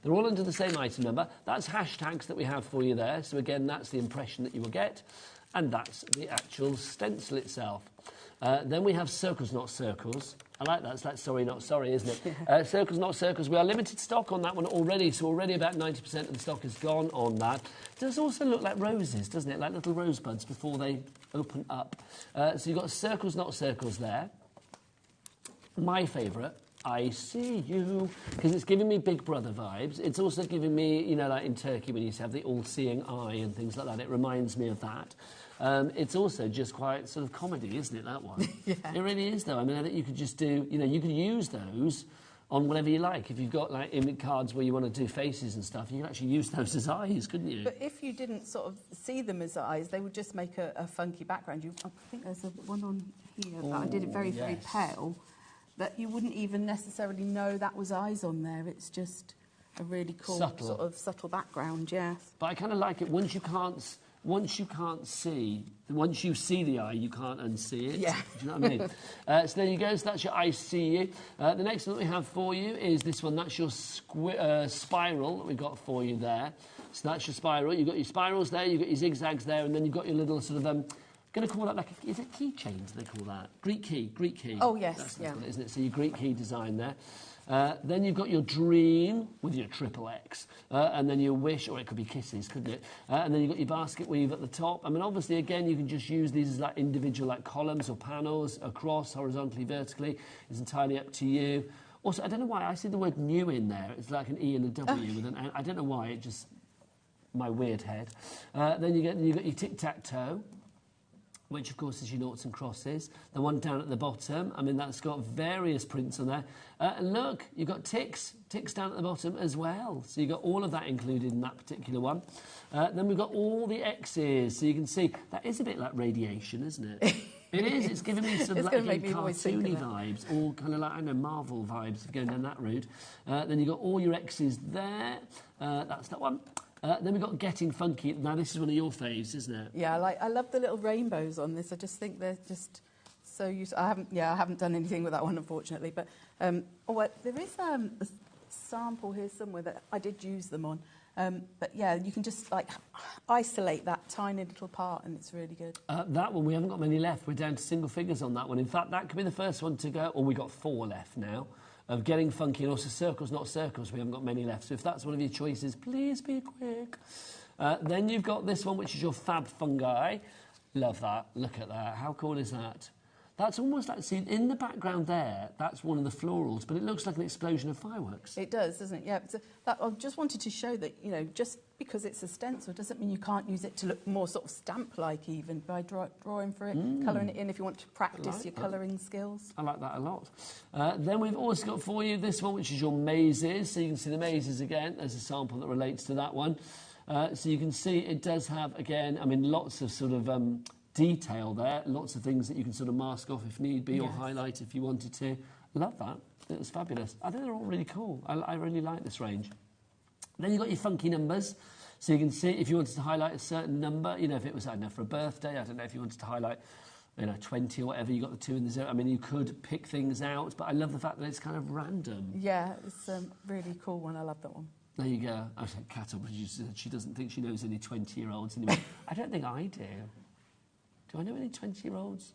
They're all under the same item number. That's hashtags that we have for you there, so again, that's the impression that you will get, and that's the actual stencil itself. Then we have circles, not circles. I like that. It's like sorry, not sorry, isn't it? Circles, not circles. We are limited stock on that one already, so already about 90% of the stock is gone on that. It does also look like roses, doesn't it? Like little rosebuds before they open up. So you've got circles, not circles there. My favourite, I see you, because it's giving me Big Brother vibes. It's also giving me, you know, like in Turkey when you used to have the all-seeing eye and things like that. It reminds me of that. It's also just quite sort of comedy, isn't it, that one? Yeah. It really is, though. I mean, I think you could just do, you know, you could use those on whatever you like. If you've got, like, image cards where you want to do faces and stuff, you can actually use those as eyes, couldn't you? But if you didn't sort of see them as eyes, they would just make a funky background. I think there's one on here, but I did it very, very pale, that you wouldn't even necessarily know that was eyes on there. It's just a really cool sort of subtle background, yes. But I kind of like it once you see the eye, you can't unsee it. Yeah. Do you know what I mean? So there you go. So that's your I see you. The next one that we have for you is this one. That's your spiral that we've got for you there. So that's your spiral. You've got your spirals there, you've got your zigzags there, and then you've got your little sort of, going to call that like, is it keychains they call that? Greek key. Oh, yes. That's what it is, isn't it? So your Greek key design there. Then you've got your dream with your triple X, and then your wish, or it could be kisses, couldn't it? And then you've got your basket weave at the top. I mean, obviously, again, you can just use these as like individual like columns or panels, across, horizontally, vertically. It's entirely up to you. Also, I don't know why I see the word new in there. It's like an E and a W with an N. I don't know why. It just my weird head. Then you got your tic-tac-toe, which of course is your noughts and crosses. The one down at the bottom, I mean, that's got various prints on there. And look, you've got ticks down at the bottom as well. So you've got all of that included in that particular one. Then we've got all the X's, so you can see that is a bit like radiation, isn't it? It is. It's giving me some like cartoony vibes, all kind of like, I don't know, Marvel vibes of going down that route. Then you've got all your X's there. That's that one. Then we've got Getting Funky. Now, this is one of your faves, isn't it? Yeah, I love the little rainbows on this. I just think they're just so useful. I haven't done anything with that one, unfortunately. But there is a sample here somewhere that I did use them on. But yeah, you can just like isolate that tiny little part, and it's really good. That one, we haven't got many left. We're down to single figures on that one. In fact, that could be the first one to go. Or we got 4 left now. Of Getting Funky, and also Circles, Not Circles. We haven't got many left. So if that's one of your choices, please be quick. Then you've got this one, which is your Fab Fungi. Love that. Look at that. How cool is that? That's almost like, see, in the background there, that's one of the florals, but it looks like an explosion of fireworks. It does, doesn't it? Yeah. I just wanted to show that, you know, just because it's a stencil doesn't mean you can't use it to look more sort of stamp-like even by drawing for it, colouring it in if you want to practice your colouring skills. I like that a lot. Then we've also got for you this one, which is your mazes. So you can see the mazes again. There's a sample that relates to that one. So you can see it does have, again, I mean, lots of sort of detail there, lots of things that you can sort of mask off if need be, or highlight if you wanted to. Love that. It was fabulous. I think they're all really cool. I really like this range. Then you've got your funky numbers. So you can see if you wanted to highlight a certain number, you know, if it was, I don't know, for a birthday, I don't know if you wanted to highlight you know, 20 or whatever, you got the 2 and the 0. I mean, you could pick things out, but I love the fact that it's kind of random. Yeah, it's a really cool one. I love that one. There you go. I said, Kat, she doesn't think she knows any 20-year-olds anymore. I don't think I do. Do I know any 20-year-olds?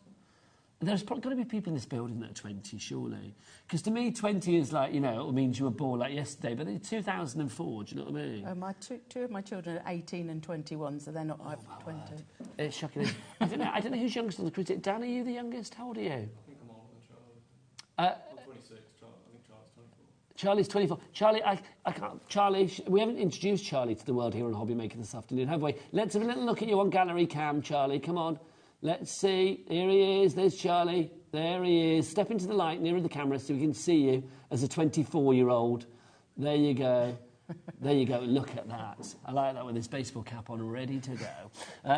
There's probably got to be people in this building that are 20, surely. Because to me, 20 is like, you know, it means you were born like yesterday, but it's 2004, do you know what I mean? Two of my children are 18 and 21, so they're not 20. It's shocking. I don't know who's youngest on the critic. Dan, are you the youngest? How old are you? I think I'm older than Charlie. I'm 26. I think Charlie's 24. Charlie's 24. Charlie, I can't. Charlie, we haven't introduced Charlie to the world here on HobbyMaker this afternoon, have we? Let's have a little look at you on gallery cam, Charlie. Come on. Let's see. Here he is. There's Charlie. There he is. Step into the light nearer the camera so we can see you as a 24-year-old. There you go. There you go. Look at that. I like that with his baseball cap on, ready to go.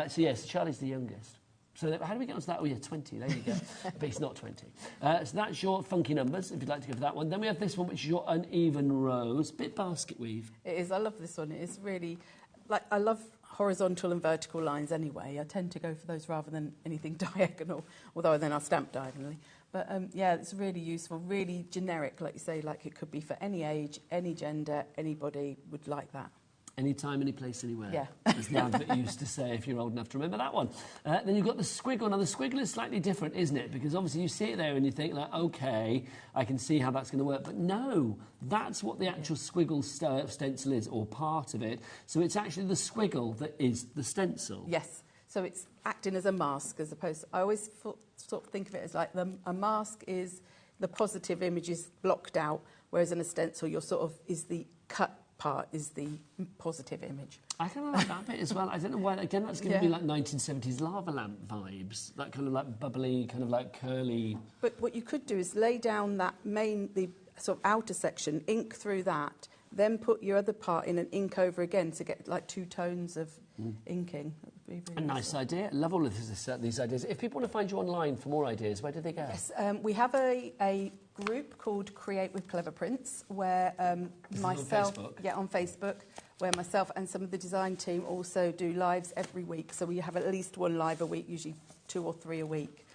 So, yes, Charlie's the youngest. So how do we get onto that? Oh, yeah, 20. There you go. But he's not 20. So that's your funky numbers, if you'd like to go for that one. Then we have this one, which is your uneven rows. Bit basket weave. It is. I love this one. It is really... I love horizontal and vertical lines anyway. I tend to go for those rather than anything diagonal, although then I'll stamp diagonally. But, yeah, it's really useful, really generic, like you say, like it could be for any age, any gender, anybody would like that. Any time, any place, anywhere. Yeah. As the advert used to say, if you're old enough to remember that one. Then you've got the squiggle. Now, the squiggle is slightly different, isn't it? Because obviously you see it there and you think, like, OK, I can see how that's going to work. But no, that's what the actual squiggle stencil is, or part of it. So it's actually the squiggle that is the stencil. Yes. So it's acting as a mask as opposed to... I always sort of think of it as like a mask is the positive image is blocked out, whereas in a stencil you're sort of... is the cut part is the positive image. I kind of like that bit as well. I don't know why. Again, that's giving me like 1970s lava lamp vibes. That kind of like bubbly, kind of like curly. But what you could do is lay down that the sort of outer section, ink through that, then put your other part in and ink over again to get like 2 tones of inking. That would be really nice idea. Love all of these ideas. If people want to find you online for more ideas, where do they go? Yes, we have a group called Create with Clever Prints where myself... on Facebook? Yeah, on Facebook, where myself and some of the design team also do lives every week. So we have at least 1 live a week, usually 2 or 3 a week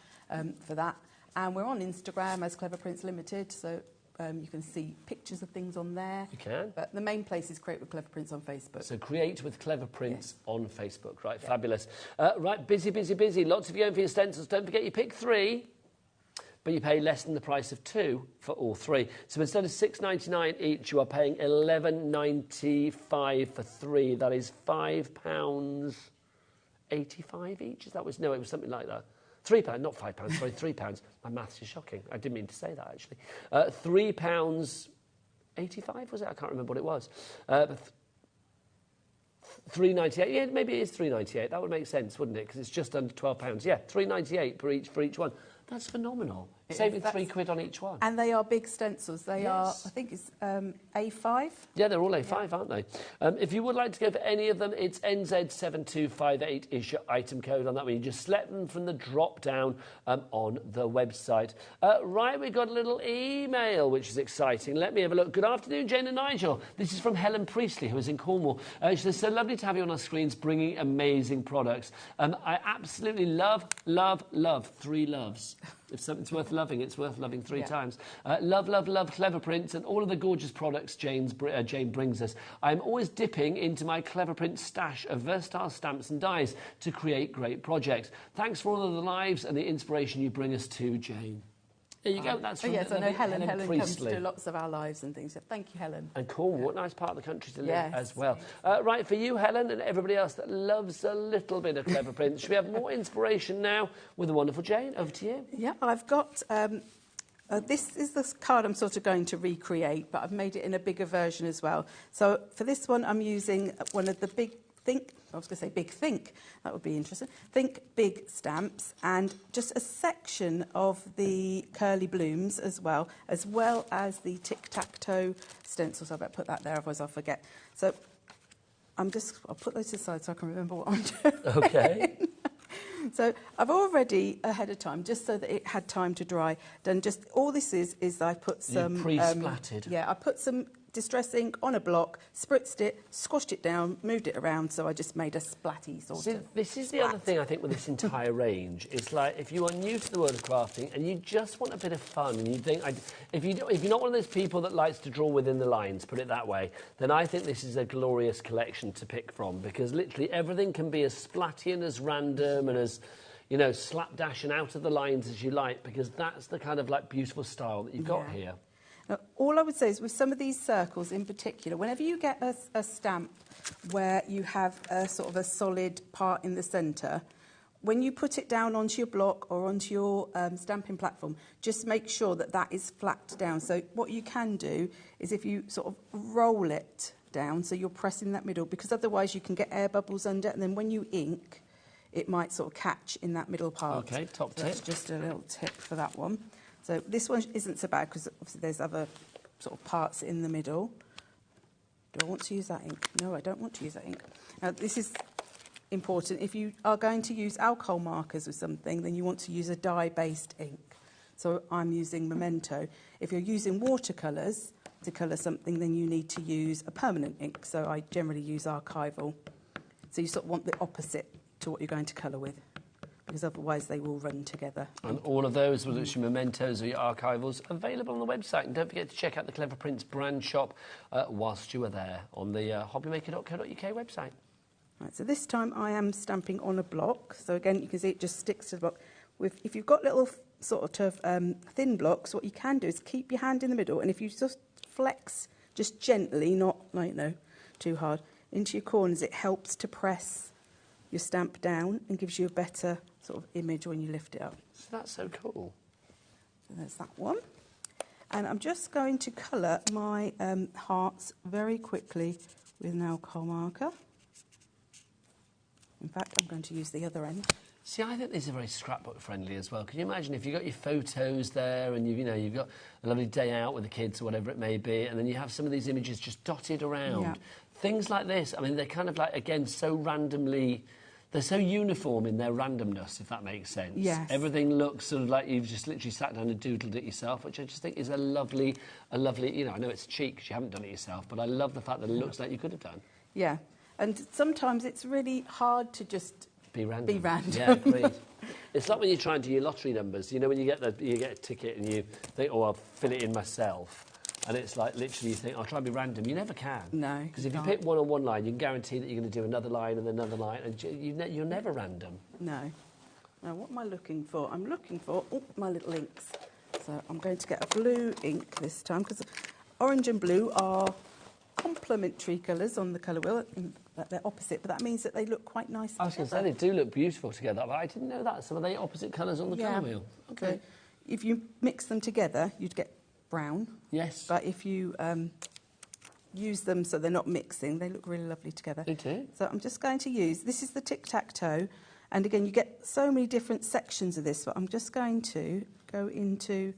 for that. And we're on Instagram as Clever Prints Limited, so you can see pictures of things on there. You can. But the main place is Create with Clever Prints on Facebook. So Create with Clever Prints on Facebook. Right, fabulous. Right, busy, busy, busy. Lots of you going for your stencils. Don't forget you pick 3. But you pay less than the price of 2 for all 3. So instead of £6.99 each, you are paying £11.95 for 3. That is £5.85 each. It was something like that. £3, not £5. Sorry, £3. My maths is shocking. I didn't mean to say that actually. £3.85 was it? I can't remember what it was. £3.98. Yeah, maybe it is £3.98. That would make sense, wouldn't it? Because it's just under £12. Yeah, £3.98 for each one. That's phenomenal. Saving £3 on each one. And they are big stencils. They are, I think it's A5. Yeah, they're all A5, aren't they? If you would like to go for any of them, it's NZ7258 is your item code on that one. You just select them from the drop-down on the website. Right, we've got a little email, which is exciting. Let me have a look. Good afternoon, Jane and Nigel. This is from Helen Priestley, who is in Cornwall. She says, so lovely to have you on our screens, bringing amazing products. I absolutely love 3 loves. If something's worth loving, it's worth loving 3 times. Love Clever Prints and all of the gorgeous products Jane brings us. I'm always dipping into my Clever Print stash of versatile stamps and dies to create great projects. Thanks for all of the lives and the inspiration you bring us to, Jane. There you go. That's from yes, I know Helen Priestley. comes to do lots of our lives and things. So thank you, Helen. And Cornwall, what a nice part of the country to live as well. Right, for you, Helen, and everybody else that loves a little bit of Clever Prints, should we have more inspiration now with the wonderful Jane? Over to you. Yeah, I've got... this is the card I'm sort of going to recreate, but I've made it in a bigger version as well. So for this one, I'm using one of the Big Think, that would be interesting, Think Big stamps, and just a section of the curly blooms as well as the tic-tac-toe stencils. I better put that there, otherwise I'll forget. So I'll put those aside so I can remember what I'm doing. Okay. So I've already, ahead of time, just so that it had time to dry, done just, all this is I put some... pre-splattered. I put some distress ink on a block, spritzed it, squashed it down, moved it around, so I just made a splatty sort of. This is the other thing I think with this entire range. It's like if you are new to the world of crafting and you just want a bit of fun and you think, if you're not one of those people that likes to draw within the lines, put it that way, then I think this is a glorious collection to pick from, because literally everything can be as splatty and as random and as, you know, slapdash and out of the lines as you like, because that's the kind of like beautiful style that you've got here. Now, all I would say is with some of these circles in particular, whenever you get a stamp where you have a sort of a solid part in the centre, when you put it down onto your block or onto your stamping platform, just make sure that that is flat down. So what you can do is if you sort of roll it down, so you're pressing that middle, because otherwise you can get air bubbles under, and then when you ink, it might sort of catch in that middle part. Okay, top tip. That's just a little tip for that one. So this one isn't so bad because obviously there's other sort of parts in the middle. Do I want to use that ink? No, I don't want to use that ink. Now, this is important. If you are going to use alcohol markers with something, then you want to use a dye-based ink. So I'm using Memento. If you're using watercolours to colour something, then you need to use a permanent ink. So I generally use archival. So you sort of want the opposite to what you're going to colour with, because otherwise they will run together. And all of those, whether it's your mementos or your archivals, available on the website. And don't forget to check out the Clever Prints brand shop whilst you are there on the hobbymaker.co.uk website. Right, so this time I am stamping on a block. So again, you can see it just sticks to the block. If you've got little sort of thin blocks, what you can do is keep your hand in the middle, and if you just flex just gently, not like, no, too hard, into your corners, it helps to press your stamp down and gives you a better sort of image when you lift it up. So that's so cool. So there's that one. And I'm just going to colour my hearts very quickly with an alcohol marker. In fact, I'm going to use the other end. See, I think these are very scrapbook friendly as well. Can you imagine if you've got your photos there and you've got a lovely day out with the kids or whatever it may be, and then you have some of these images just dotted around. Yeah. Things like this, I mean, they're kind of like, again, so randomly... They're so uniform in their randomness, if that makes sense. Yes. Everything looks sort of like you've just literally sat down and doodled it yourself, which I just think is a lovely, you know, I know it's cheap because you haven't done it yourself, but I love the fact that it looks like you could have done. Yeah, and sometimes it's really hard to just... Be random. Yeah, agreed. It's like when you try and do your lottery numbers, you know, when you get a ticket and you think, oh, I'll fill it in myself. And it's like, literally, you think, I'll try and be random. You never can. No. Because if you pick one on one line, you can guarantee that you're going to do another line and another line, and you're never random. No. Now, what am I looking for? I'm looking for, my little inks. So I'm going to get a blue ink this time, because orange and blue are complementary colours on the colour wheel. They're opposite, but that means that they look quite nice together. I was going to say, they do look beautiful together, but I didn't know that. Some of the opposite colours on the colour wheel. Okay. So if you mix them together, you'd get brown. Yes. But if you use them so they're not mixing, they look really lovely together. They do. So I'm just going to use, this is the tic-tac-toe, and again, you get so many different sections of this, but I'm just going to go into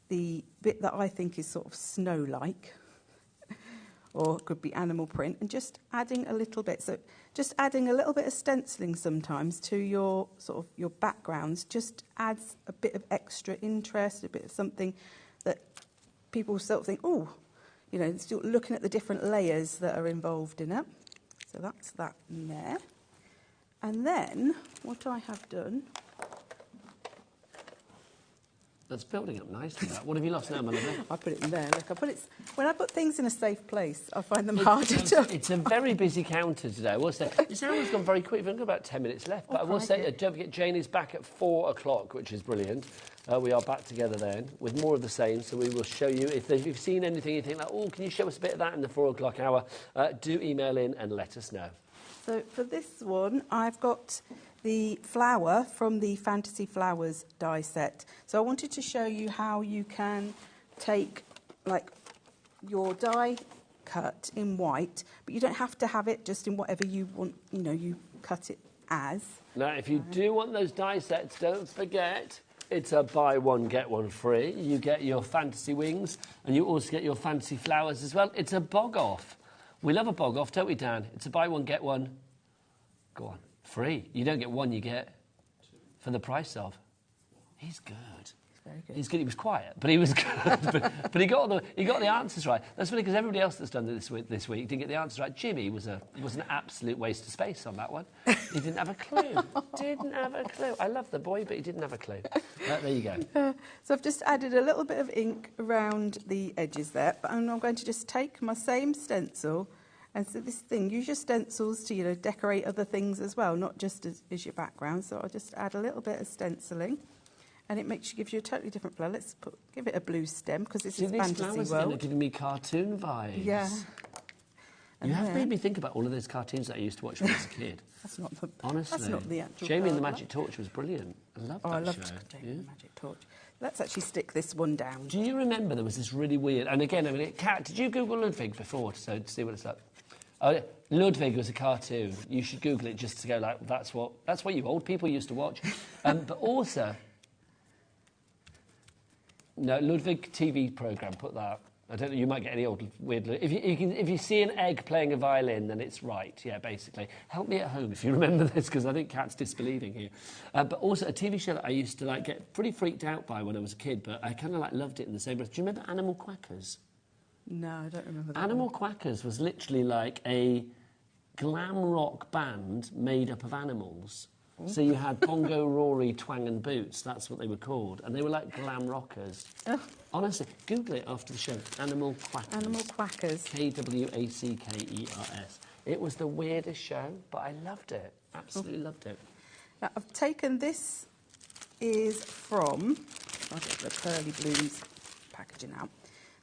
the bit that I think is sort of snow-like, or it could be animal print, and just adding a little bit. So just adding a little bit of stenciling sometimes to your sort of your backgrounds just adds a bit of extra interest, a bit of something that people sort of think, oh, you know, still looking at the different layers that are involved in it. So that's that in there. And then what I have done... That's building up nicely, that. What have you lost now, my lovely? I put it in there. Look, when I put things in a safe place, I find them harder to... It's a very busy counter today, I will say. This hour's gone very quick. We've only got about 10 minutes left. But I will say, don't forget, Jane is back at 4 o'clock, which is brilliant. We are back together then with more of the same, so we will show you. If you've seen anything you think like, oh, can you show us a bit of that in the 4 o'clock hour, do email in and let us know. So for this one, I've got the flower from the Fantasy Flowers die set. So I wanted to show you how you can take like your die cut in white, but you don't have to have it just in whatever you want, you know, you cut it as. Now, if you do want those die sets, don't forget, it's a buy one, get one free. You get your fantasy wings, and you also get your fantasy flowers as well. It's a bog-off. We love a bog-off, don't we, Dan? It's a buy one, get one. Go on. Free. You don't get one, you get for the price of. He's good. very good. He's good. He was quiet, but he was good. but he got the answers right. That's funny because everybody else that's done this week didn't get the answers right. Jimmy was an absolute waste of space on that one. He didn't have a clue. Didn't have a clue. I love the boy, but he didn't have a clue. There you go. So I've just added a little bit of ink around the edges there, but I'm going to just take my same stencil. And so this thing, use your stencils to, decorate other things as well, not just as your background. So I'll just add a little bit of stenciling, and it gives you a totally different flower. Let's give it a blue stem, because this is fantasy world. These flowers are giving me cartoon vibes. Yeah. You have made me think about all of those cartoons that I used to watch when I was a kid. Honestly. That's not the actual Jamie and the Magic Torch was brilliant. I loved that I loved show. Jamie and the Magic Torch. Let's actually stick this one down. Do you remember there was this really weird... And again, Kat, did you Google Ludwig before to see what it's like? Oh, Ludwig was a cartoon. You should Google it just to go like, that's what you old people used to watch. But also, no, Ludwig TV program. Put that. I don't know. You might get any old weird. If you see an egg playing a violin, then it's right. Yeah, basically. Help me at home if you remember this, because I think Kat's disbelieving here. But also a TV show that I used to get pretty freaked out by when I was a kid, but I kind of loved it in the same breath. Do you remember Animal Quackers? No, I don't remember that. Animal Quackers was literally like a glam rock band made up of animals. Ooh. So you had Bongo, Rory, Twang and Boots, that's what they were called. And they were like glam rockers. Oh. Honestly, Google it after the show. Animal Quackers. Animal Quackers. Kwackers. It was the weirdest show, but I loved it. Absolutely loved it. Now, I've taken this is from, I'll get the Curly Blooms packaging out.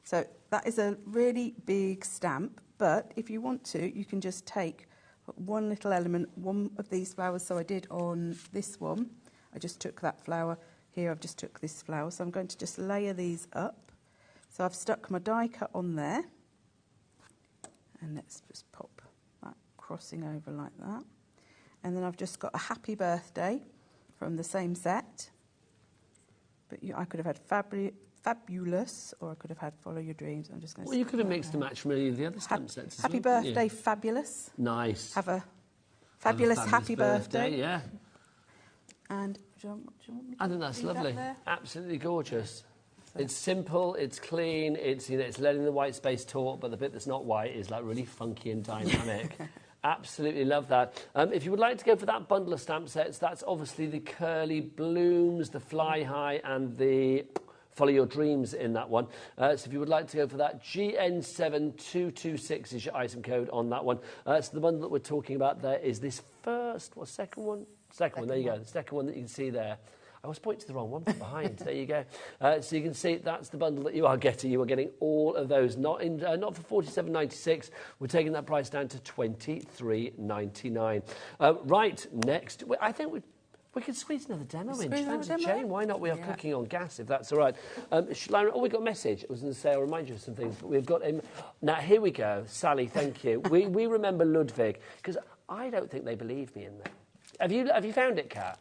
So that is a really big stamp, but if you want to, you can just take one little element, one of these flowers. So I did on this one. I just took that flower. Here I've just took this flower. So I'm going to just layer these up. So I've stuck my die cut on there. And let's just pop that crossing over like that. And then I've just got a happy birthday from the same set. But I could have had Fabulous, or I could have had Follow Your Dreams. I'm just going to... Well, you could have mixed and matched from any of the other stamp sets as Happy well, birthday, Fabulous. Nice. Have a fabulous happy birthday. Yeah. And do you want me to I think that's leave lovely. That Absolutely gorgeous. It's simple, it's clean, it's letting the white space talk, but the bit that's not white is really funky and dynamic. Absolutely love that. If you would like to go for that bundle of stamp sets, that's obviously the Curly Blooms, the Fly High, and the Follow Your Dreams in that one. So if you would like to go for that, GN7226 is your item code on that one. So the bundle that we're talking about there is this second one? Second one, there you go. The second one that you can see there. I was pointing to the wrong one from behind. There you go. So you can see that's the bundle that you are getting. You are getting all of those, not for $47.96. We're taking that price down to $23.99. Right, next, I think we could squeeze another demo in. Jane, why not? We are cooking on gas, if that's all right. We've got a message. I was going to say, I'll remind you of some things, but we've got him. Now, here we go. Sally, thank you. We remember Ludwig, because I don't think they believe me in there. Have you found it, Kat?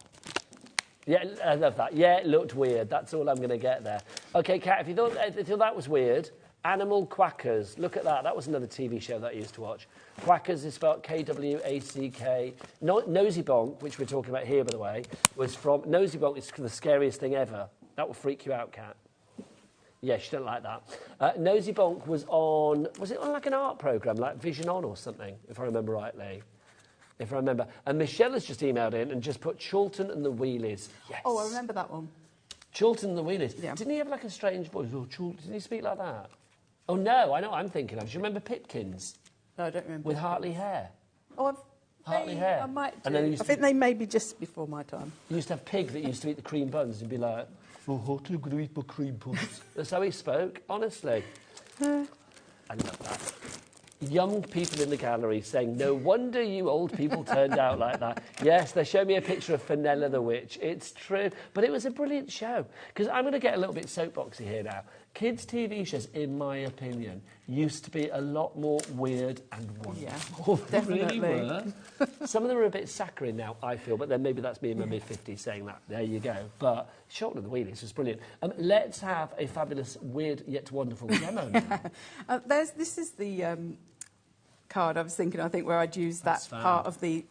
Yeah, I love that. Yeah, it looked weird. That's all I'm going to get there. OK, Kat, if you thought that was weird, Animal Quackers. Look at that. That was another TV show that I used to watch. Quackers is spelled Kwack. Nosy Bonk, which we're talking about here, by the way, was from... Nosy Bonk is the scariest thing ever. That will freak you out, Kat. Yeah, she don't like that. Nosy Bonk was on... Was it on an art programme, like Vision On or something, if I remember rightly? And Michelle has just emailed in and just put Chulton and the Wheelies. Yes. Oh, I remember that one. Chulton and the Wheelies. Yeah. Didn't he have a strange voice? Oh, didn't he speak like that? Oh, no, I know what I'm thinking of. Do you remember Pipkins? No, I don't remember. With Hartley hair. Oh, Hartley hair. I might do. And then I think they may be just before my time. You used to have Pig that used to eat the cream buns and be like, oh, Hartley, I'm going to eat my cream buns. That's how he spoke, honestly. I love that. Young people in the gallery saying, no wonder you old people turned out like that. Yes, they showed me a picture of Fenella the Witch. It's true. But it was a brilliant show. Because I'm going to get a little bit soapboxy here now. Kids' TV shows, in my opinion, used to be a lot more weird and wonderful. Yeah, definitely. They really were. Some of them are a bit saccharine now, I feel, but then maybe that's me in my mid-50s saying that. There you go. But Chulton and the Wheelies was brilliant. Let's have a fabulous, weird yet wonderful demo now. This is the... card I was thinking, where I'd use that part of the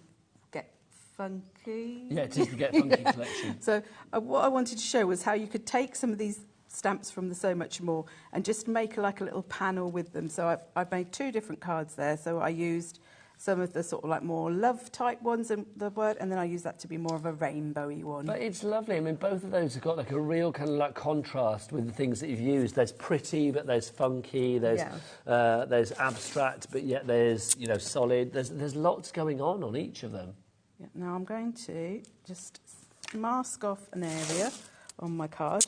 funky. Yeah, it is the Get Funky collection. So what I wanted to show was how you could take some of these stamps from the So Much More and just make like a little panel with them. So I've made 2 different cards there. So I used some of the sort of like more love type ones in the word, and then I use that to be more of a rainbowy one. But it's lovely. I mean, both of those have got like a real kind of like contrast with the things that you've used. There's pretty, but there's funky. There's there's abstract, but yet there's, you know, solid. There's lots going on each of them. Yeah, now I'm going to just mask off an area on my card.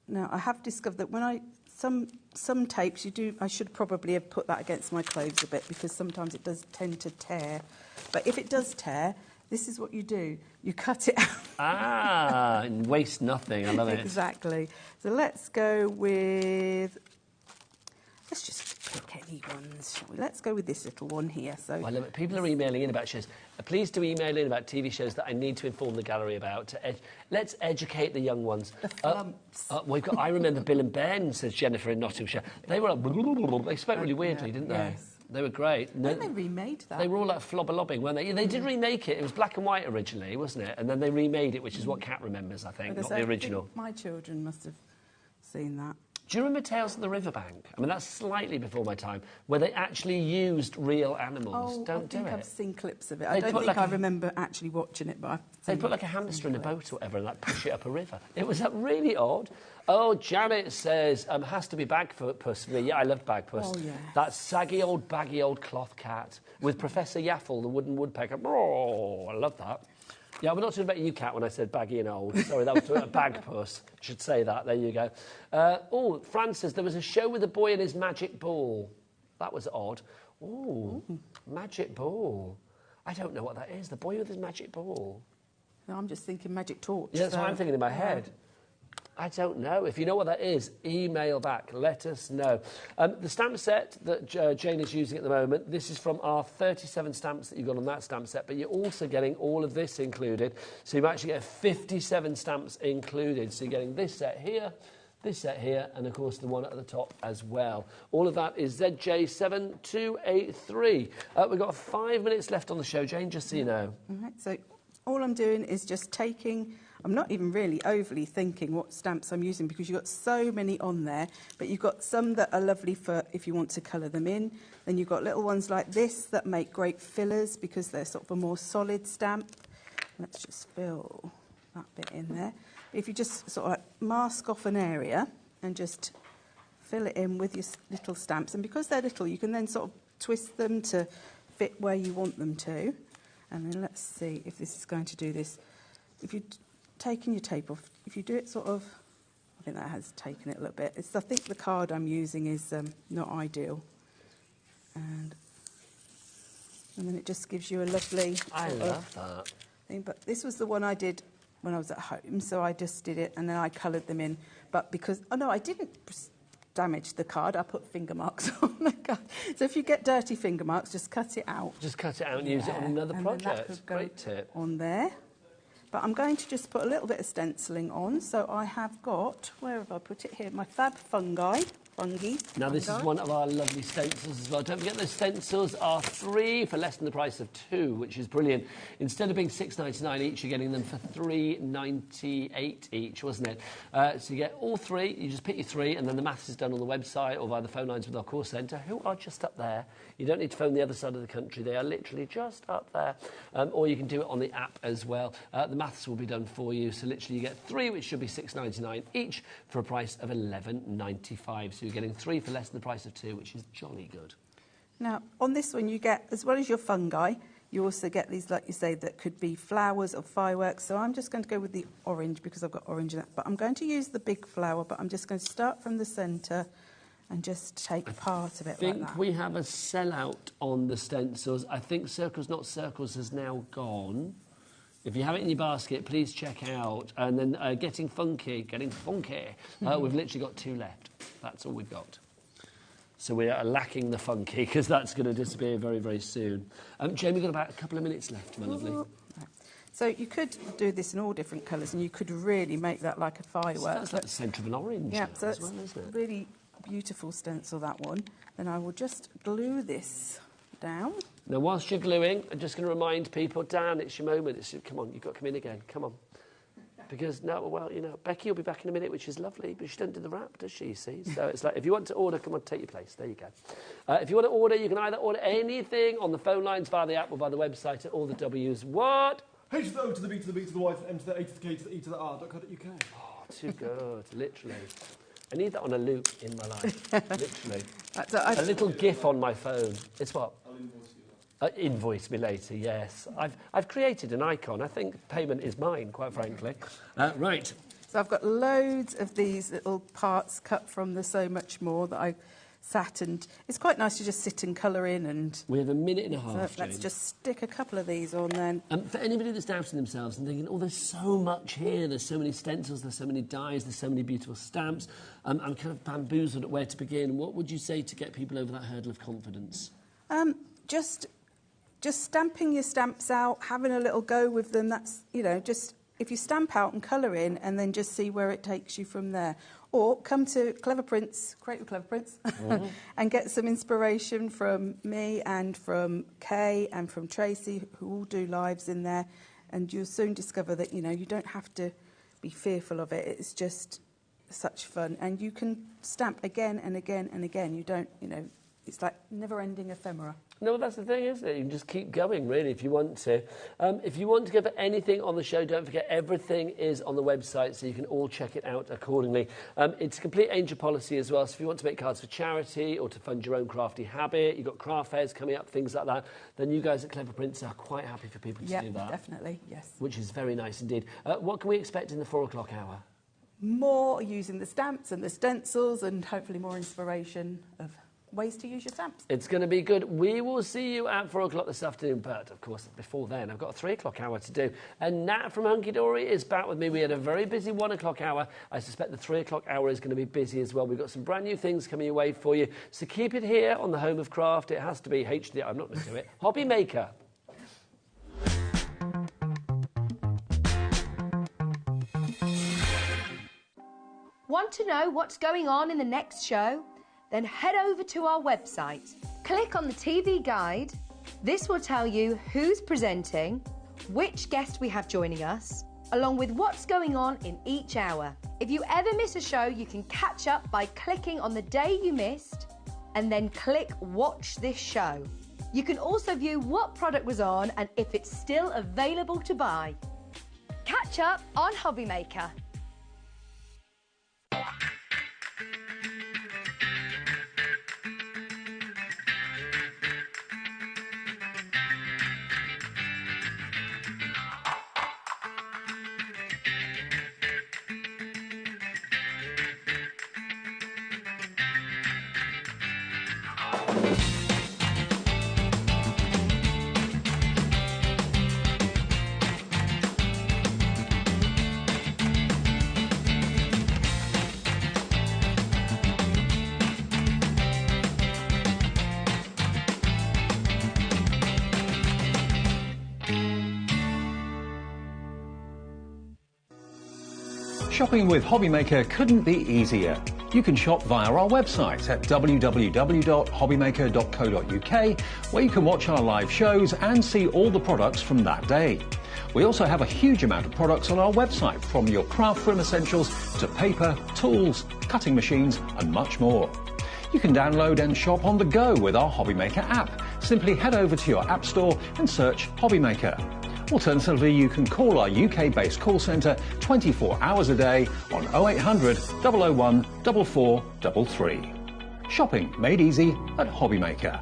Now I have discovered that when some tapes I should probably have put that against my clothes a bit, because sometimes it does tend to tear. But if it does tear, this is what you do. You cut it out. And waste nothing. I love it. Exactly. So let's go with... Let's just pick any ones, shall we? Let's go with this little one here. So I love it. People are emailing in about shows. Please do email in about TV shows that I need to inform the gallery about. Let's educate the young ones. The flumps. I remember Bill and Ben, says Jennifer in Nottinghamshire. They were like, they spoke really weirdly, didn't they? Yes. They were great. Then they remade that. They were all like flobber-lobbing, weren't they? They did remake it. It was black and white originally, wasn't it? And then they remade it, which is what Kat remembers, I think, not the original. I think my children must have seen that. Do you remember Tales of the Riverbank? I mean, that's slightly before my time, where they actually used real animals. Don't do it. I think I've seen clips of it. I don't think I remember actually watching it, but I've seen. They put like a hamster in a boat or whatever and like push it up a river. It was really odd. Oh, Janet says, has to be Bagpuss for me. Yeah, I love Bagpuss. Oh, yeah. That saggy old, baggy old cloth cat with Professor Yaffle, the wooden woodpecker. Oh, I love that. Yeah, we're not talking about you, Cat, when I said baggy and old. Sorry, that was talking about Bagpuss. Should say that. There you go. Fran says there was a show with a boy and his magic ball. That was odd. Ooh, magic ball. I don't know what that is. The boy with his magic ball. No, I'm just thinking magic torch. Yeah, that's what I'm thinking in my head. I don't know. If you know what that is, email back. Let us know. The stamp set that Jane is using at the moment, this is from our 37 stamps that you got on that stamp set, but you're also getting all of this included. So you actually get 57 stamps included. So you're getting this set here, and of course the one at the top as well. All of that is ZJ7283. We've got 5 minutes left on the show, Jane, just so you know. All right, so all I'm doing is just taking... I'm not even really overly thinking what stamps I'm using, because you've got so many on there, but you've got some that are lovely for if you want to colour them in. Then you've got little ones like this that make great fillers because they're sort of a more solid stamp. Let's just fill that bit in there. If you just sort of like mask off an area and just fill it in with your little stamps, and because they're little, you can then sort of twist them to fit where you want them to. And then let's see if this is going to do this. If you taking your tape off, if you do it sort of, I think that has taken it a little bit. I think the card I'm using is not ideal. And then it just gives you a lovely... I love that. Thing. But this was the one I did when I was at home, so I just did it and then I coloured them in. But because, oh no, I didn't damage the card, I put finger marks on the card. So if you get dirty finger marks, just cut it out. Just cut it out and use it on another project. Great tip. On there. But I'm going to just put a little bit of stenciling on. So I have got, where have I put it here? My fab fungi. Now this is one of our lovely stencils as well. Don't forget those stencils are 3 for less than the price of 2, which is brilliant. Instead of being $6.99 each, you're getting them for $3.98 each, wasn't it? So you get all 3, you just pick your 3, and then the maths is done on the website or via the phone lines with our call centre, who are just up there. You don't need to phone the other side of the country, they are literally just up there. Or you can do it on the app as well. The maths will be done for you, so literally you get 3, which should be $6.99 each, for a price of $11.95. So you're getting 3 for less than the price of 2, which is jolly good. Now, on this one, you get, as well as your fungi, you also get these, like you say, that could be flowers or fireworks. So I'm just going to go with the orange because I've got orange in it. But I'm going to use the big flower, but I'm just going to start from the centre and just take part of it like that. I think we have a sellout on the stencils. I think Circles Not Circles has now gone. If you have it in your basket, please check out. And then Getting Funky. We've literally got 2 left. That's all we've got. So we are lacking the funky because that's going to disappear very, very soon. Jane, we've got about a couple of minutes left, my lovely. So you could do this in all different colours and you could really make that like a firework. So that's like the centre of an orange. Yeah, so it's really beautiful stencil, that one. Then I will just glue this down. Now, whilst you're gluing, I'm just going to remind people, Dan, it's your moment. Come on, you've got to come in again. Come on. Because, no, well, you know, Becky will be back in a minute, which is lovely, but she doesn't do the wrap, does she, you see? So it's like, if you want to order, come on, take your place. There you go. If you want to order, you can either order anything on the phone lines via the app or via the website at all the W's. What? H to the O to the B to the B to the Y to the M to the A to the K to the E to the R.co.uk. Oh, too good, literally. I need that on a loop in my life, literally. A little GIF on my phone. It's what? I'll invoice you. Invoice me later, yes. I've created an icon. I think payment is mine, quite frankly. Right. So I've got loads of these little parts cut from the So Much More that I sat, and it's quite nice to just sit and colour in. And we have a minute and a half, so let's just stick a couple of these on then. For anybody that's doubting themselves and thinking, oh, there's so much here, there's so many stencils, there's so many dies, there's so many beautiful stamps, I'm kind of bamboozled at where to begin. What would you say to get people over that hurdle of confidence? Just stamping your stamps out, having a little go with them. That's, you know, just if you stamp out and colour in and then just see where it takes you from there. Or come to Clever Prints, Create with Clever Prints, and get some inspiration from me and from Kay and from Tracy, who all do lives in there. And you'll soon discover that, you know, you don't have to be fearful of it. It's just such fun. And you can stamp again and again and again. You don't, you know, it's like never-ending ephemera. No, that's the thing, isn't it? You can just keep going, really, if you want to. If you want to go for anything on the show, don't forget everything is on the website, so you can all check it out accordingly. It's complete angel policy as well, so if you want to make cards for charity or to fund your own crafty habit, you've got craft fairs coming up, things like that, then you guys at Clever Prints are quite happy for people to do that. Yeah, definitely, yes. Which is very nice indeed. What can we expect in the 4 o'clock hour? More using the stamps and the stencils, and hopefully more inspiration of ways to use your stamps. It's going to be good. We will see you at 4 o'clock this afternoon, but of course before then I've got a 3 o'clock hour to do, and Nat from Hunky Dory is back with me. We had a very busy 1 o'clock hour. I suspect the 3 o'clock hour is going to be busy as well. We've got some brand new things coming your way for you, so keep it here on the home of craft. It has to be HD. I'm not going to do it. HobbyMaker. Want to know what's going on in the next show? Then head over to our website. Click on the TV guide. This will tell you who's presenting, which guest we have joining us, along with what's going on in each hour. If you ever miss a show, you can catch up by clicking on the day you missed and then click Watch This Show. You can also view what product was on and if it's still available to buy. Catch up on HobbyMaker. Shopping with HobbyMaker couldn't be easier. You can shop via our website at www.hobbymaker.co.uk, where you can watch our live shows and see all the products from that day. We also have a huge amount of products on our website, from your craft room essentials to paper, tools, cutting machines and much more. You can download and shop on the go with our HobbyMaker app. Simply head over to your app store and search HobbyMaker. Alternatively, you can call our UK-based call centre 24 hours a day on 0800 001 4433. Shopping made easy at HobbyMaker.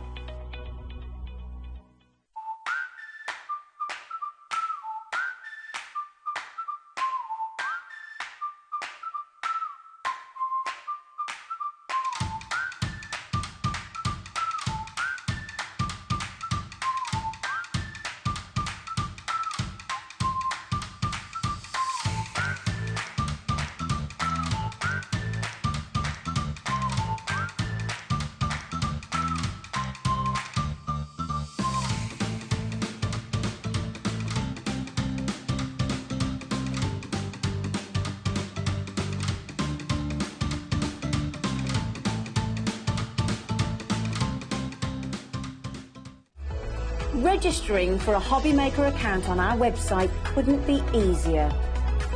Registering for a HobbyMaker account on our website couldn't be easier.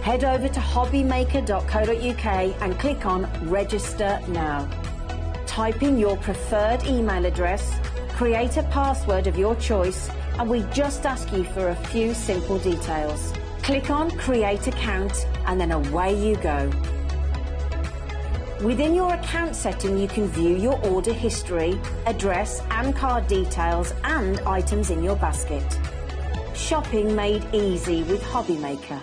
Head over to hobbymaker.co.uk and click on Register Now. Type in your preferred email address, create a password of your choice, and we just ask you for a few simple details. Click on Create Account and then away you go. Within your account setting, you can view your order history, address and card details and items in your basket. Shopping made easy with HobbyMaker.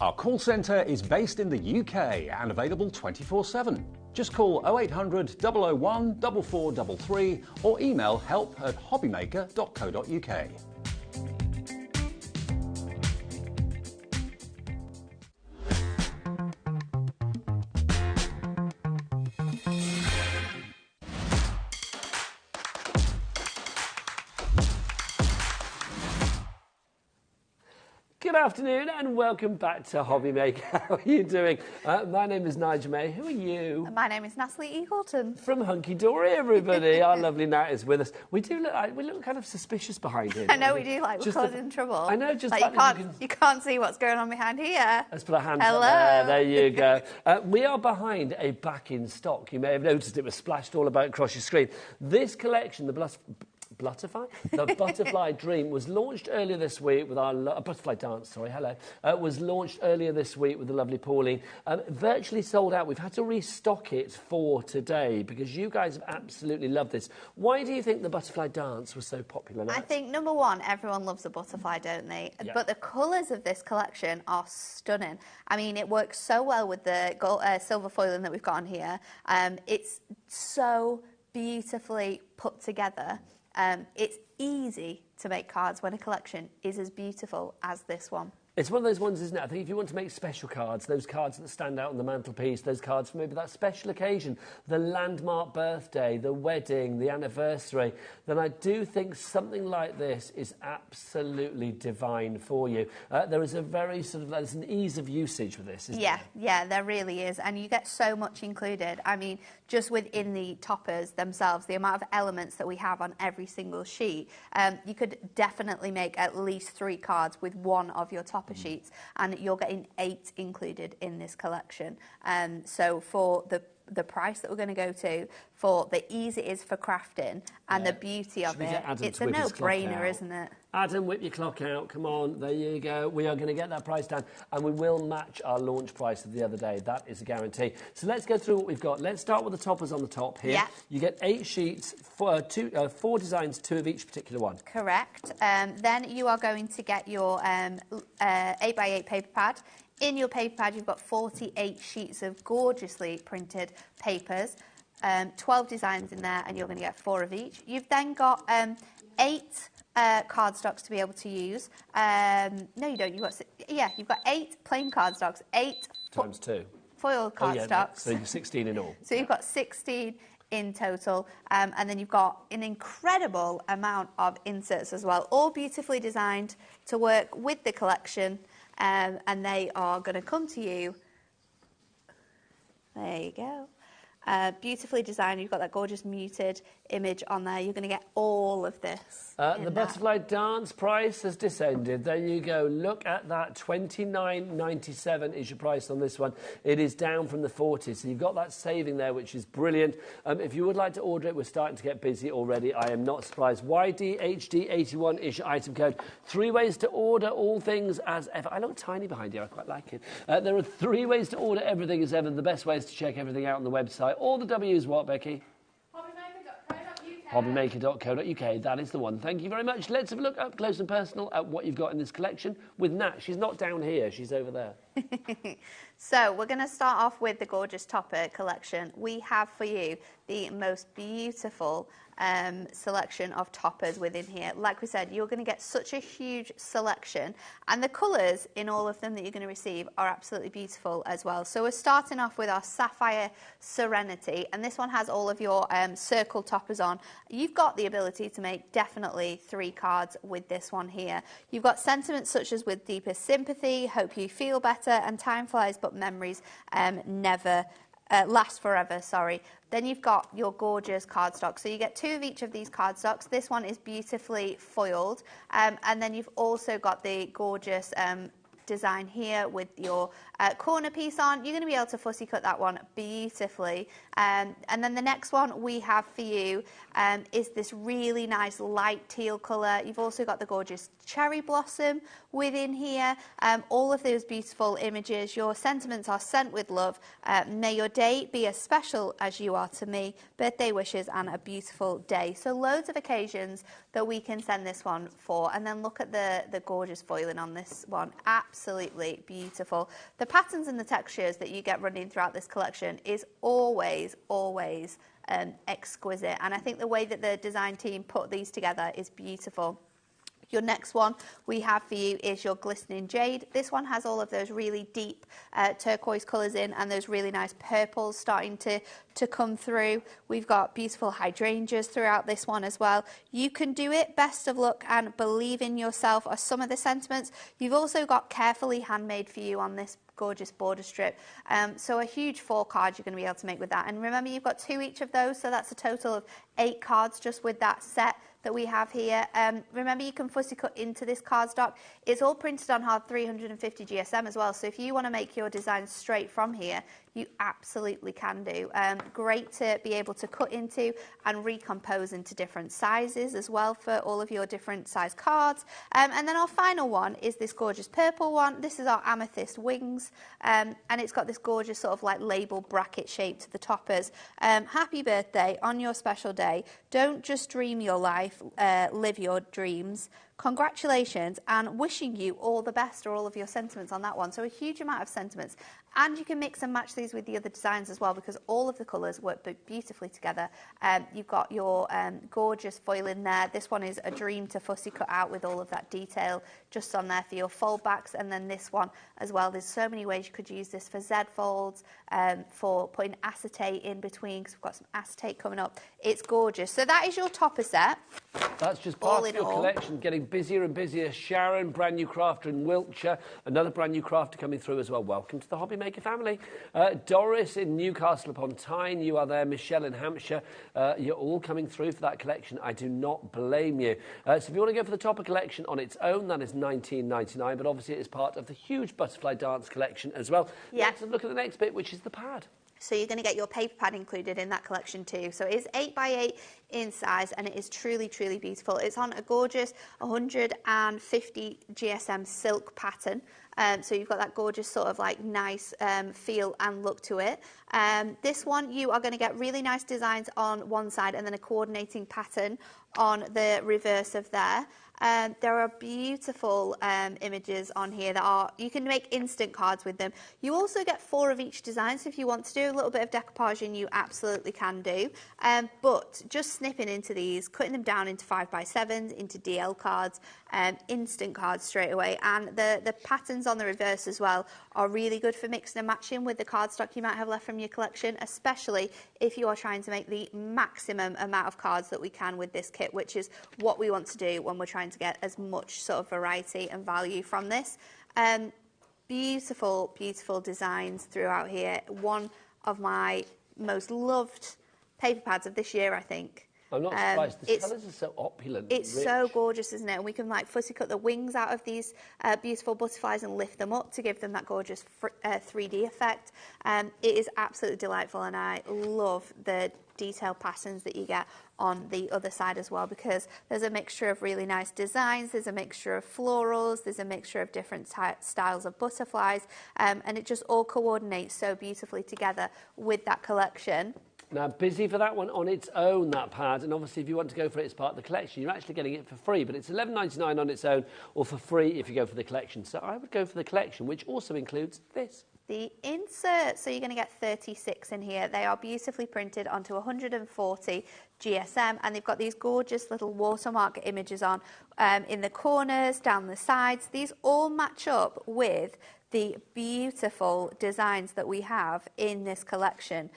Our call centre is based in the UK and available 24/7. Just call 0800 001 4433 or email help@hobbymaker.co.uk. Good afternoon and welcome back to HobbyMaker. How are you doing? My name is Nigel May. Who are you? And my name is Natalie Eagleton. From Hunky Dory, everybody. Our lovely Nat is with us. We look kind of suspicious behind here. I know we do, like we're causing trouble. I know, just like you can't see what's going on behind here. Let's put our hands Hello. up there. There you go. We are behind a back in stock. You may have noticed it was splashed all about across your screen. This collection, the Butterfly Dream was launched earlier this week with our Butterfly Dance, was launched earlier this week with the lovely Pauline. Virtually sold out. We've had to restock it for today because you guys have absolutely loved this. Why do you think the Butterfly Dance was so popular, Nat? I think, number one, everyone loves a butterfly, don't they? Yeah. But the colours of this collection are stunning. I mean, it works so well with the gold, silver foiling that we've got on here. It's so beautifully put together. It's easy to make cards when a collection is as beautiful as this one. It's one of those ones, isn't it? I think if you want to make special cards, those cards that stand out on the mantelpiece, those cards for maybe that special occasion, the landmark birthday, the wedding, the anniversary, then I do think something like this is absolutely divine for you. There is a very there's an ease of usage with this, isn't there? Yeah, there really is. And you get so much included. I mean, just within the toppers themselves, the amount of elements that we have on every single sheet, you could definitely make at least 3 cards with one of your toppers sheets, and you're getting 8 included in this collection. So for the price that we're going to go to, for the ease it is for crafting and the beauty of it, it's a no-brainer, isn't it? Adam, whip your clock out. Come on, there you go. We are going to get that price down, and we will match our launch price of the other day. That is a guarantee. So let's go through what we've got. Let's start with the toppers on the top here. Yeah. You get 8 sheets, 4 designs, 2 of each particular one. Correct. Then you are going to get your 8x8 paper pad. In your paper pad, you've got 48 sheets of gorgeously printed papers, 12 designs in there, and you're going to get 4 of each. You've then got 8 cardstocks to be able to use. No, you don't. You've got 8 plain cardstocks, 8 times 2 foil cardstocks. So you're 16 in all. So you've got 16 in total, and then you've got an incredible amount of inserts as well, all beautifully designed to work with the collection. And they are going to come to you. There you go. Beautifully designed. You've got that gorgeous muted image on there. You're going to get all of this. The Butterfly Dance price has descended. There you go. Look at that. $29.97 is your price on this one. It is down from the 40, so you've got that saving there, which is brilliant. If you would like to order it, we're starting to get busy already. I am not surprised. YDHD81 is your item code. 3 ways to order all things as ever. I look tiny behind here. I quite like it. There are 3 ways to order everything as ever. The best way is to check everything out on the website. All the W's what, Becky? HobbyMaker.co.uk. That is the one. Thank you very much. Let's have a look up close and personal at what you've got in this collection with Nat. She's not down here. She's over there. So we're going to start off with the gorgeous topper collection. We have for you the most beautiful selection of toppers within here. Like we said, you're going to get such a huge selection, and the colours in all of them that you're going to receive are absolutely beautiful as well. So we're starting off with our Sapphire Serenity, and this one has all of your circle toppers on. You've got the ability to make definitely 3 cards with this one here. You've got sentiments such as with deepest sympathy, hope you feel better, and time flies but memories never last forever, sorry. Then you've got your gorgeous cardstock. So you get 2 of each of these cardstocks. This one is beautifully foiled. And then you've also got the gorgeous design here with your corner piece on. You're going to be able to fussy cut that one beautifully. And then the next one we have for you is this really nice light teal colour. You've also got the gorgeous cherry blossom within here. All of those beautiful images. Your sentiments are sent with love. May your day be as special as you are to me. Birthday wishes and a beautiful day. So loads of occasions that we can send this one for. And then look at the gorgeous foiling on this one. Absolutely beautiful. The patterns and the textures that you get running throughout this collection is always exquisite. And I think the way that the design team put these together is beautiful. Your next one we have for you is your Glistening Jade. This one has all of those really deep turquoise colours in, and those really nice purples starting to come through. We've got beautiful hydrangeas throughout this one as well. You can do it. Best of luck and believe in yourself are some of the sentiments. You've also got Carefully Handmade for you on this gorgeous border strip. So a huge 4 cards you're going to be able to make with that. And remember, you've got 2 each of those, so that's a total of 8 cards just with that set that we have here. Remember, you can fussy cut into this cardstock. It's all printed on hard 350 GSM as well, so if you want to make your design straight from here, you absolutely can do. Great to be able to cut into and recompose into different sizes as well for all of your different size cards. And then our final one is this gorgeous purple one. This is our Amethyst Wings, and it's got this gorgeous sort of like label bracket shape to the toppers. Happy birthday on your special day. Don't just dream your life, live your dreams. Congratulations, and wishing you all the best, or all of your sentiments on that one. So a huge amount of sentiments. And you can mix and match these with the other designs as well, because all of the colours work beautifully together. You've got your gorgeous foil in there. This one is a dream to fussy cut out with all of that detail just on there for your fold backs. And then this one as well. There's so many ways you could use this for Z folds, for putting acetate in between, because we've got some acetate coming up. It's gorgeous. So that is your topper set. That's just part of your collection, getting busier and busier. Sharon, brand new crafter in Wiltshire, another brand new crafter coming through as well. Welcome to the HobbyMaker family. Doris in Newcastle upon Tyne, you are there. Michelle in Hampshire, you're all coming through for that collection. I do not blame you. So if you want to go for the topper collection on its own, that is $19.99, but obviously it is part of the huge Butterfly Dance collection as well. Yeah. Let's look at the next bit, which is the pad. So you're going to get your paper pad included in that collection too. So it is 8x8 in size, and it is truly, truly beautiful. It's on a gorgeous 150 GSM silk pattern. So you've got that gorgeous sort of like nice feel and look to it. This one, you are going to get really nice designs on one side and then a coordinating pattern on the reverse of there. There are beautiful images on here that are, you can make instant cards with them. You also get 4 of each design, so if you want to do a little bit of decoupaging, you absolutely can do. But just snipping into these, cutting them down into 5x7s, into DL cards, instant cards straight away. And the patterns on the reverse as well are really good for mixing and matching with the cardstock you might have left from your collection, especially if you are trying to make the maximum amount of cards that we can with this kit, which is what we want to do when we're trying to get as much sort of variety and value from this. Beautiful, beautiful designs throughout here. One of my most loved paper pads of this year, I think. I'm not surprised. The colours are so opulent. It's rich. so gorgeous, isn't it? And we can like fussy cut the wings out of these beautiful butterflies and lift them up to give them that gorgeous 3D effect. It is absolutely delightful, and I love the detailed patterns that you get on the other side as well, because there's a mixture of really nice designs, there's a mixture of florals, there's a mixture of different styles of butterflies, and it just all coordinates so beautifully together with that collection. Now, busy for that one on its own, that pad, and obviously if you want to go for it as part of the collection, you're actually getting it for free, but it's $11.99 on its own, or for free if you go for the collection. So I would go for the collection, which also includes this. The insert, so you're going to get 36 in here. They are beautifully printed onto 140 GSM, and they've got these gorgeous little watermark images on in the corners, down the sides. These all match up with the beautiful designs that we have in this collection.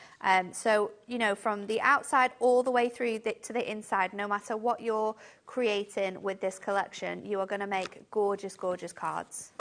So, you know, from the outside all the way through to the inside, no matter what you're creating with this collection, you are going to make gorgeous, gorgeous cards.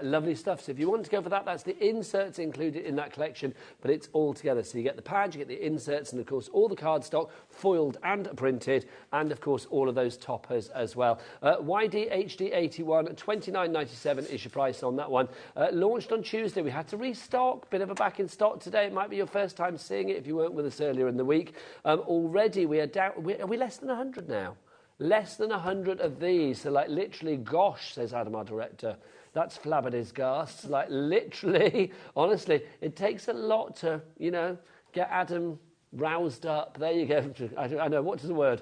Lovely stuff. So if you want to go for that, that's the inserts included in that collection, but it's all together. So you get the pad, you get the inserts, and of course all the cardstock, foiled and printed, and of course all of those toppers as well. YDHD81, $29.97 is your price on that one. Launched on Tuesday. We had to restock. Bit of a back in stock today. It might be your first time seeing it if you weren't with us earlier in the week. Already we are down. Are we less than 100 now? Less than 100 of these. So like literally, gosh, says Adam, our director. That's flabbergasted. Like literally, honestly, it takes a lot to, you know, get Adam roused up. There you go. I know, what is the word?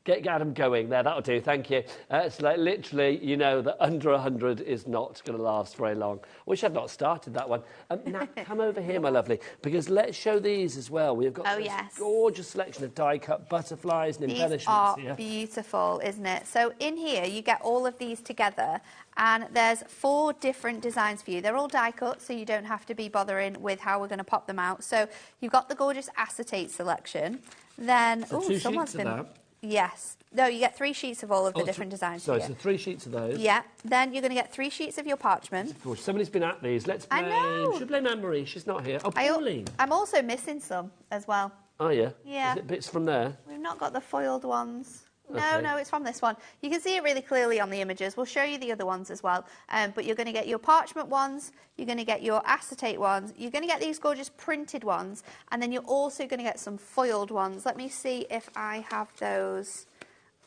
Get Adam going. There, that'll do. Thank you. It's like literally, you know, that under 100 is not going to last very long. Wish I'd not started that one. Now, come over here, my lovely, because let's show these as well. We've got this gorgeous selection of die-cut butterflies and embellishments here. These are beautiful, isn't it? So in here, you get all of these together, and there's 4 different designs for you. They're all die-cut, so you don't have to be bothering with how we're going to pop them out. So you've got the gorgeous acetate selection. Then, so 2 sheets of that. Yes. No, you get 3 sheets of all of the different designs. Sorry, so 3 sheets of those. Yeah. Then you're going to get 3 sheets of your parchment. Of course, somebody's been at these. Let's blame. Should we blame Anne-Marie? She's not here. Oh, Pauline. I'm also missing some as well. Oh, yeah? Yeah. Is it bits from there? We've not got the foiled ones. Okay. No, it's from this one. You can see it really clearly on the images. We'll show you the other ones as well. But you're going to get your parchment ones, you're going to get your acetate ones, you're going to get these gorgeous printed ones, and then you're also going to get some foiled ones. Let me see if I have those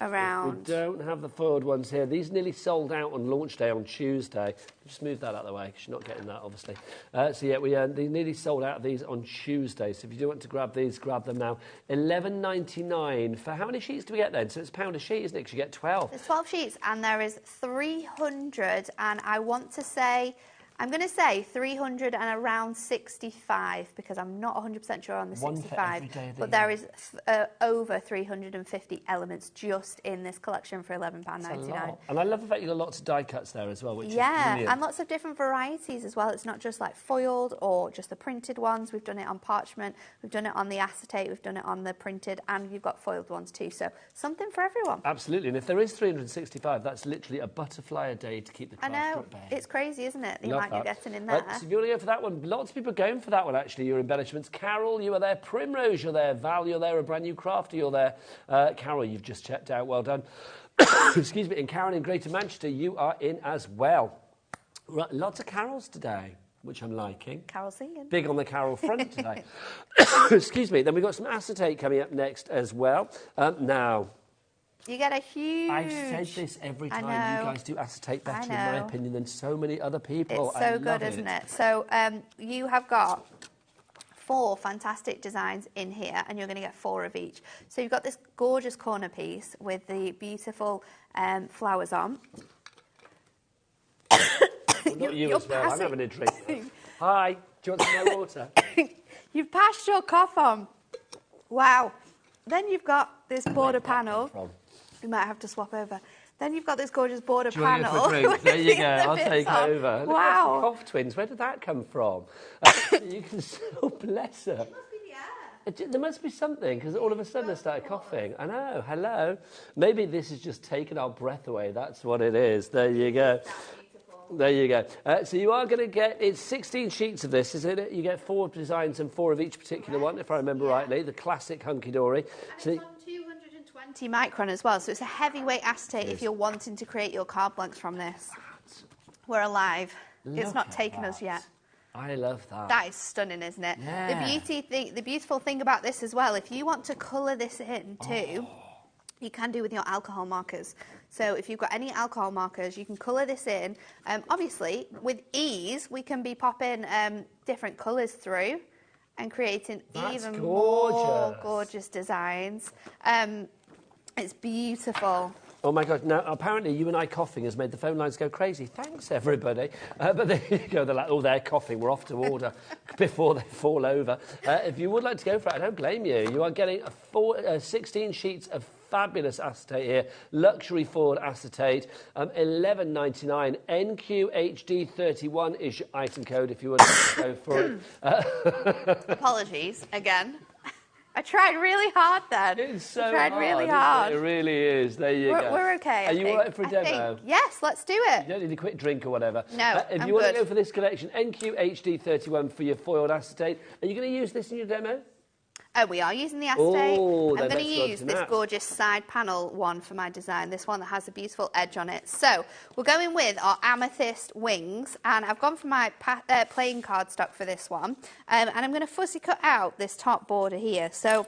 around. We don't have the foiled ones here. These nearly sold out on launch day on Tuesday. Just move that out of the way because you're not getting that, obviously. So yeah, they nearly sold out of these on Tuesday. So if you do want to grab these, grab them now. $11.99 for how many sheets do we get then? So it's £1 a sheet, isn't it? Because you get 12. There's 12 sheets, and there is 300, and I want to say, I'm going to say 300 and around 65 because I'm not 100% sure on the 65. But there is over 350 elements just in this collection for £11.99. And I love the fact you've got lots of die cuts there as well, which is yeah, brilliant. and lots of different varieties as well. It's not just like foiled or just the printed ones. We've done it on parchment, we've done it on the acetate, we've done it on the printed, and you've got foiled ones too. So something for everyone. Absolutely, and if there is 365, that's literally a butterfly a day to keep the craft at bay. It's crazy, isn't it? The amount you're getting in there. So if you want to go for that one, lots of people are going for that one actually, your embellishments. Carol, you are there. Primrose, you're there. Val, you're there. A brand new crafter, you're there. Carol, you've just checked out. Well done. Excuse me. And Karen in Greater Manchester, you are in as well. Right, lots of Carols today, which I'm liking. Carol singing. Big on the Carol front today. Excuse me. Then we've got some acetate coming up next as well. Now, you get a huge... I've said this every time. You guys do acetate better, in my opinion, than so many other people. It's so good, isn't it? So you have got 4 fantastic designs in here, and you're going to get 4 of each. So you've got this gorgeous corner piece with the beautiful flowers on. Well, not you as well. I'm having a drink. Hi. Do you want some more water? You've passed your cough on. Wow. Then you've got this border panel. We might have to swap over. Then you've got this gorgeous border panel. There you go. I'll take over. Wow. Cough twins. Where did that come from? You can still bless her. There must be something, because all of a sudden I started coughing. I know, hello. Maybe this has just taken our breath away. That's what it is. There you go. There you go. So you are going to get, it's 16 sheets of this, isn't it? You get 4 designs and 4 of each particular one, if I remember rightly. The classic hunky-dory. So it's on 220 micron as well, so it's a heavyweight acetate if you're wanting to create your card blanks from this. We're alive. It's not taken us yet. I love that. That is stunning, isn't it? Yeah. The beautiful thing about this as well, if you want to colour this in too, you can do with your alcohol markers. So if you've got any alcohol markers, you can colour this in. Obviously, with ease, we can be popping different colours through. and creating That's even gorgeous. more gorgeous designs. It's beautiful. Oh my God, now apparently you and I coughing has made the phone lines go crazy. Thanks everybody. But there you go, they're like, oh, they're coughing, we're off to order before they fall over. If you would like to go for it, I don't blame you. You are getting 16 sheets of fabulous acetate here, luxury foiled acetate, $11.99. NQHD31 is your item code if you would like to go for it. Apologies again. I tried really hard then. It's so I tried hard, really isn't hard. It really is. There you go. We're okay. Are you all right for a demo? Yes, let's do it. You don't need a quick drink or whatever. No, if I'm you want to good. go for this collection, NQHD31 for your foiled acetate. Are you going to use this in your demo? Oh, we are using the acetate. Oh, I'm then going to let's go use to this that. gorgeous side panel one for my design, this one that has a beautiful edge on it. So we're going with our amethyst wings, and I've gone for my plain cardstock for this one, and I'm going to fussy cut out this top border here. So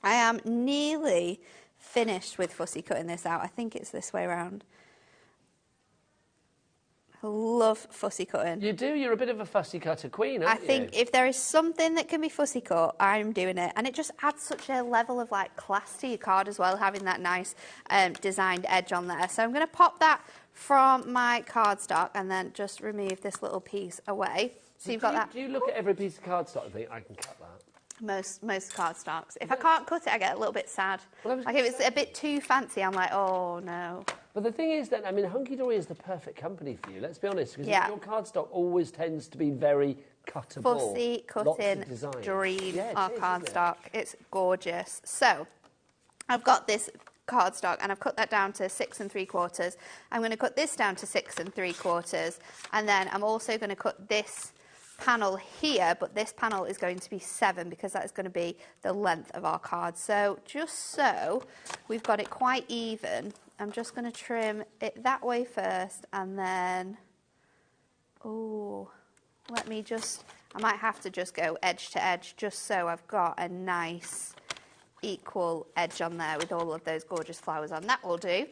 I am nearly finished with fussy cutting this out. I think it's this way around. I love fussy cutting. You do. You're a bit of a fussy cutter queen, aren't I think if there is something that can be fussy cut, I'm doing it. And it just adds such a level of like class to your card as well, having that nice designed edge on there. So I'm going to pop that from my cardstock and then just remove this little piece away. So you've got that. Do you look at every piece of cardstock and think, I can cut that? Most cardstocks. If I can't cut it, I get a little bit sad. Like if it's a bit too fancy, I'm like, oh no. But the thing is that, I mean, Hunky Dory is the perfect company for you, let's be honest, because your cardstock always tends to be very cuttable. Fussy cutting dream, our cardstock. It's gorgeous. So, I've got this cardstock and I've cut that down to 6 3/4. I'm going to cut this down to 6 3/4, and then I'm also going to cut this panel here, but this panel is going to be 7 because that is going to be the length of our card. So just so we've got it quite even, I'm just going to trim it that way first, and then I might have to just go edge to edge just so I've got a nice equal edge on there with all of those gorgeous flowers on. That will do.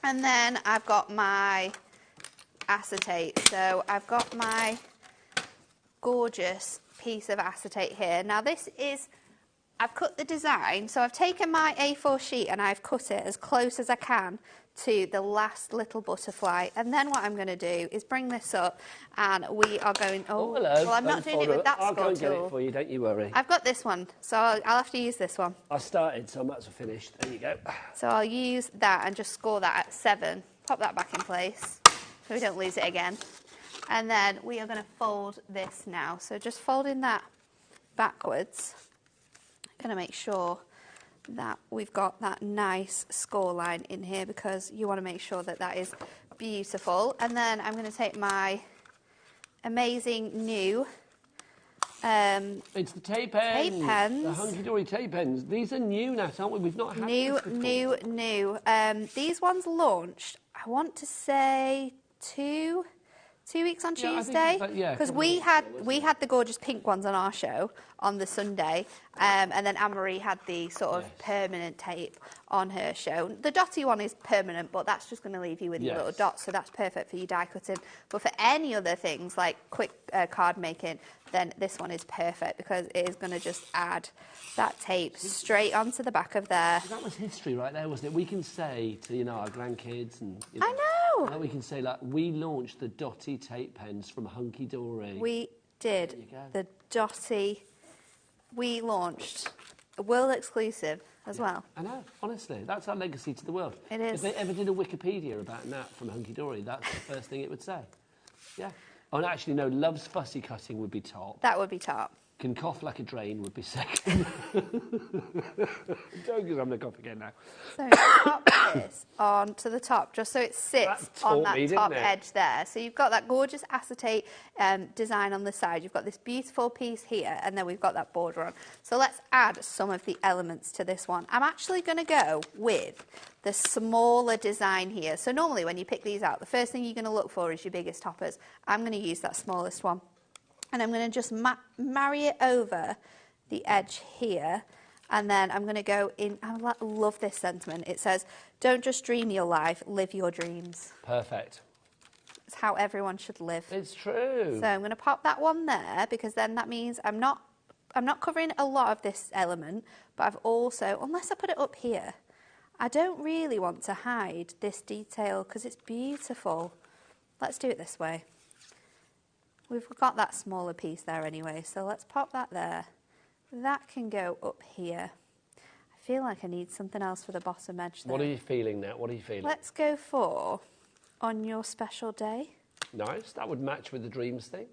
And then I've got my acetate. So I've got my gorgeous piece of acetate here. Now this is, I've cut the design, so I've taken my A4 sheet and I've cut it as close as I can to the last little butterfly, and then what I'm going to do is bring this up and we are going, hello. Well, I'm not doing it with that I'll go and score get tool. it for you, don't you worry. I've got this one, so I'll have to use this one. I started, so I might as well finish. There you go. So I'll use that and just score that at 7, pop that back in place so we don't lose it again. And then we are going to fold this now. So just folding that backwards. I'm going to make sure that we've got that nice score line in here because you want to make sure that that is beautiful. And then I'm going to take my amazing new it's the tape pens. tape pens. The Hunky Dory tape pens. These are new, Nat, aren't we? We've not had these before. New. These ones launched, I want to say, 2 weeks on Tuesday, because we had the gorgeous pink ones on our show on the Sunday, and then Anne-Marie had the sort of permanent tape on her show. The dotty one is permanent, but that's just going to leave you with your little dots, so that's perfect for your die cutting. But for any other things like quick card making, then this one is perfect because it is going to just add that tape straight onto the back of there. That was history right there, wasn't it? We can say to our grandkids and I know. Now we can say like we launched the dotty tape pens from Hunky Dory. We did the dotty. We launched a world exclusive as well. I know, honestly, that's our legacy to the world. It is. If they ever did a Wikipedia about Nat from Hunky Dory, that's the first thing it would say. Yeah. Oh, and actually, no, loves fussy cutting would be top. That would be top. Can cough like a drain would be second. Don't, because I'm going to cough again now. So pop this on to the top, just so it sits on that top edge there. So you've got that gorgeous acetate design on the side. You've got this beautiful piece here, and then we've got that border on. So let's add some of the elements to this one. I'm actually going to go with the smaller design here. So normally when you pick these out, the first thing you're going to look for is your biggest toppers. I'm going to use that smallest one. And I'm going to just marry it over the edge here. And then I'm going to go in. I love this sentiment. It says, don't just dream your life, live your dreams. Perfect. It's how everyone should live. It's true. So I'm going to pop that one there because then that means I'm not I'm not covering a lot of this element, but I've also, unless I put it up here, I don't really want to hide this detail because it's beautiful. Let's do it this way. We've got that smaller piece there anyway, so let's pop that there. That can go up here. I feel like I need something else for the bottom edge there. What are you feeling now? What are you feeling? Let's go for On Your Special Day. Nice. That would match with the Dreams thing.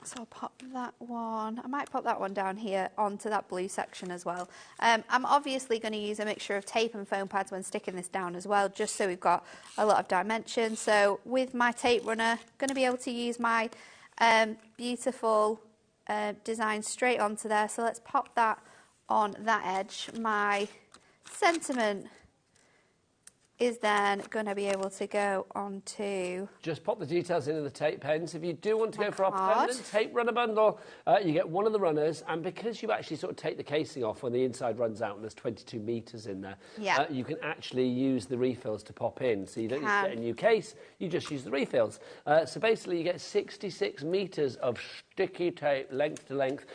So I'll pop that one. I might pop that one down here onto that blue section as well. I'm obviously going to use a mixture of tape and foam pads when sticking this down as well, just so we've got a lot of dimension. So with my tape runner, I'm going to be able to use my beautiful design straight onto there. So let's pop that on that edge. My sentiment is then going to be able to go onto... Just pop the details into the tape pens. If you do want to go for our card. permanent tape runner bundle, you get one of the runners, and because you actually sort of take the casing off when the inside runs out and there's 22 metres in there, you can actually use the refills to pop in. So you don't need to get a new case, you just use the refills. So basically you get 66 metres of sticky tape, length to length,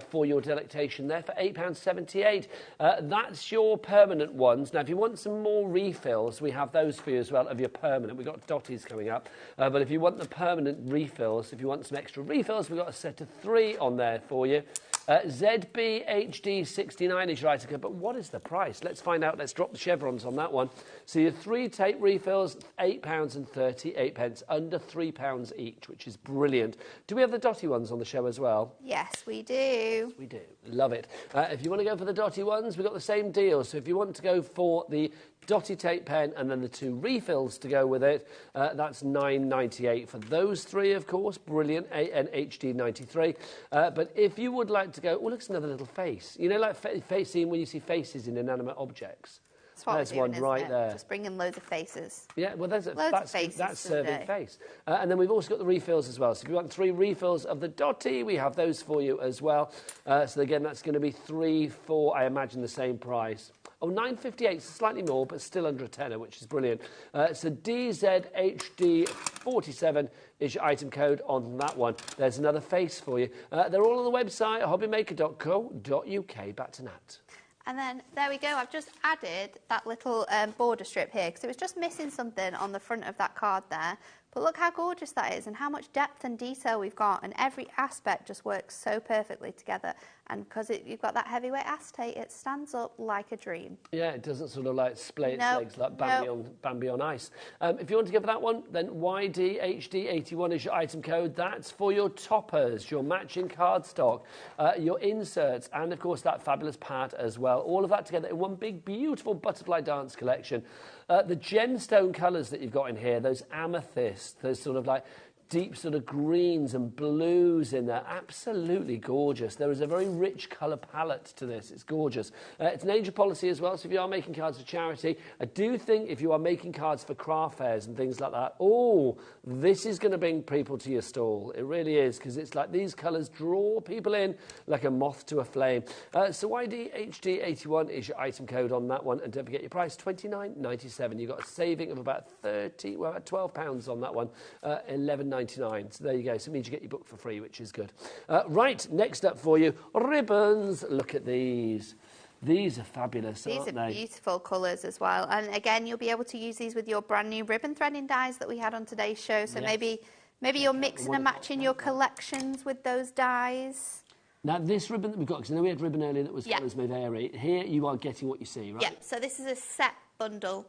for your delectation there for £8.78. That's your permanent ones. Now, if you want some more refills, we have those for you as well of your permanent. We've got dotties coming up. But if you want the permanent refills, if you want some extra refills, we've got a set of 3 on there for you. ZBHD69 is your item code, but what is the price? Let's find out. Let's drop the chevrons on that one. So your 3 tape refills, £8.38, under £3 each, which is brilliant. Do we have the dotty ones on the show as well? Yes, we do. We do. Love it. If you want to go for the dotty ones, we've got the same deal. So if you want to go for the dotty tape pen and then the 2 refills to go with it, that's £9.98 for those 3, of course. Brilliant. And HD93. But if you would like to go, oh, look, it's another little face. You know, like facing when you see faces in inanimate objects. There's one right there. Just bringing loads of faces. Yeah, well, that's faces serving face. And then we've also got the refills as well. So if you want 3 refills of the dotty, we have those for you as well. So again, that's going to be 3 for, I imagine, the same price. Oh, £9.58, so slightly more, but still under a tenner, which is brilliant. So DZHD47 is your item code on that one. There's another face for you. They're all on the website, hobbymaker.co.uk. Back to Nat. And then there we go. I've just added that little border strip here because it was just missing something on the front of that card there. But look how gorgeous that is and how much depth and detail we've got, and every aspect just works so perfectly together. And because you've got that heavyweight acetate, it stands up like a dream. Yeah, it doesn't sort of like splay its legs like Bambi on ice. If you want to go for that one, then YDHD81 is your item code. That's for your toppers, your matching cardstock, your inserts, and of course that fabulous pad as well. All of that together in one big, beautiful butterfly dance collection. The gemstone colours that you've got in here, those amethysts, those sort of like deep sort of greens and blues in there. Absolutely gorgeous. There is a very rich colour palette to this. It's gorgeous. It's an Angel policy as well, so if you are making cards for charity, I do think if you are making cards for craft fairs and things like that, oh, this is going to bring people to your stall. It really is, because it's like these colours draw people in like a moth to a flame. So YDHD81 is your item code on that one, and don't forget your price, £29.97. You've got a saving of about about £12 on that one, £11.99. So there you go. So it means you get your book for free, which is good. Right, next up for you, ribbons. Look at these. These are fabulous, aren't they? These are beautiful colours as well. And again, you'll be able to use these with your brand new ribbon threading dies that we had on today's show. So maybe you're mixing and matching your collections with those dies. Now, this ribbon that we've got, because I know we had ribbon earlier that was colours may vary. Here you are getting what you see, right? Yeah, so this is a set bundle.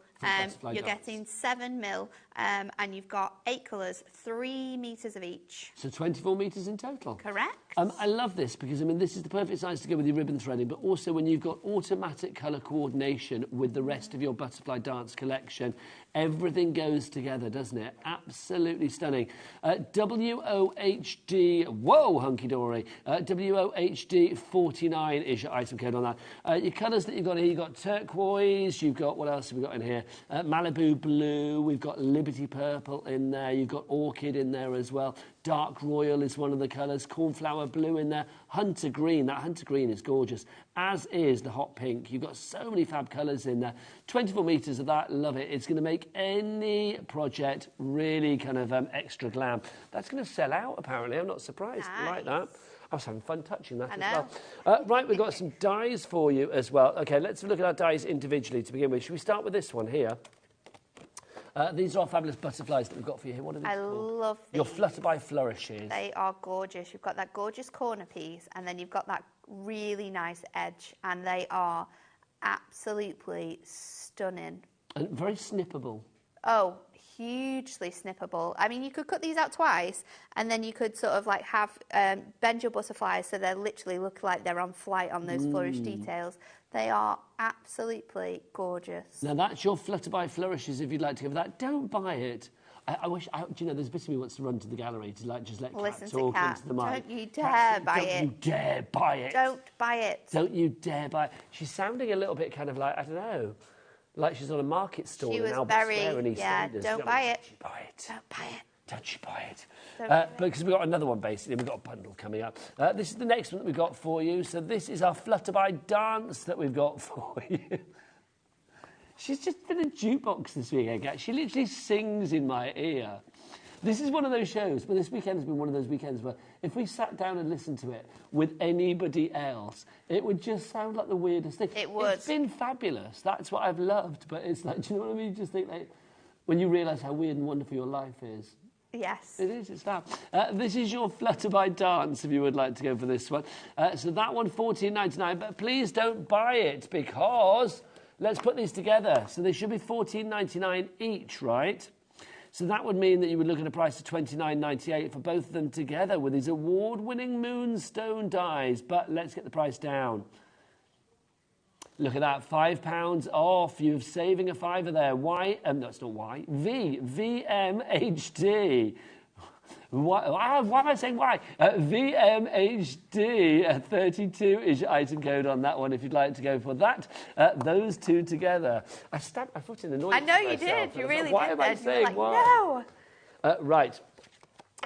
You're getting 7mm and you've got 8 colours, 3 metres of each. So 24 metres in total. Correct. I love this because, I mean, this is the perfect size to go with your ribbon threading, but also when you've got automatic colour coordination with the rest of your butterfly dance collection, everything goes together, doesn't it? Absolutely stunning. WOHD, whoa, hunky-dory. WOHD 49 is your item code on that. Your colours that you've got here, you've got turquoise, you've got, what else have we got in here? Malibu blue, we've got Liberty purple in there, you've got orchid in there as well. Dark royal is one of the colours, cornflower blue in there, hunter green, that hunter green is gorgeous, as is the hot pink. You've got so many fab colours in there. 24 metres of that, love it. It's going to make any project really kind of extra glam. That's going to sell out, apparently. I'm not surprised. Nice. Like that. I was having fun touching that I as know. well. Right, we've got some dies for you as well. Okay, let's look at our dies individually to begin with. Should we start with this one here? These are our fabulous butterflies that we've got for you here. What are these I called? love these. Your Flutterby Flourishes. They are gorgeous. You've got that gorgeous corner piece, and then you've got that really nice edge, and they are absolutely stunning. And very snippable. Oh, hugely snippable. I mean, you could cut these out twice, and then you could sort of like have bend your butterflies so they literally look like they're on flight on those flourish details. They are absolutely gorgeous. Now, that's your Flutterby Flourishes if you'd like to go for that. Don't buy it. I wish, do you know, there's a bit of me wants to run to the gallery to like just let Listen Kat to talk Kat. into the mic. Don't you dare buy it. Don't you dare buy it. Don't buy it. Don't you dare buy it. She's sounding a little bit kind of like, I don't know, like she's on a market stall in Albert Square in East London. Don't buy it. Don't you buy it. Don't buy it. Don't you buy it. Don't buy it. Because we've got another one, basically. We've got a bundle coming up. This is the next one that we've got for you. So this is our Flutterby dance that we've got for you. She's just been a jukebox this weekend, Kat. She literally sings in my ear. This is one of those shows, but this weekend has been one of those weekends where if we sat down and listened to it with anybody else, it would just sound like the weirdest thing. It would. It's been fabulous. That's what I've loved. But it's like, do you know what I mean? You just think, like, when you realise how weird and wonderful your life is. Yes. It is, it's fab. This is your Flutterby dance, if you would like to go for this one. So that one, $14.99, but please don't buy it because let's put these together. So they should be $14.99 each, right? So that would mean that you would look at a price of $29.98 for both of them together with these award-winning moonstone dies. But let's get the price down. Look at that, £5 off. You're saving a fiver there. Why? No, it's not Y. VMHD. Why am I saying why? VMHD 32 is your item code on that one if you'd like to go for that. Those two together. I stamped my foot in the noise. I know you did. You really did. Why am I saying like, why? No. Right.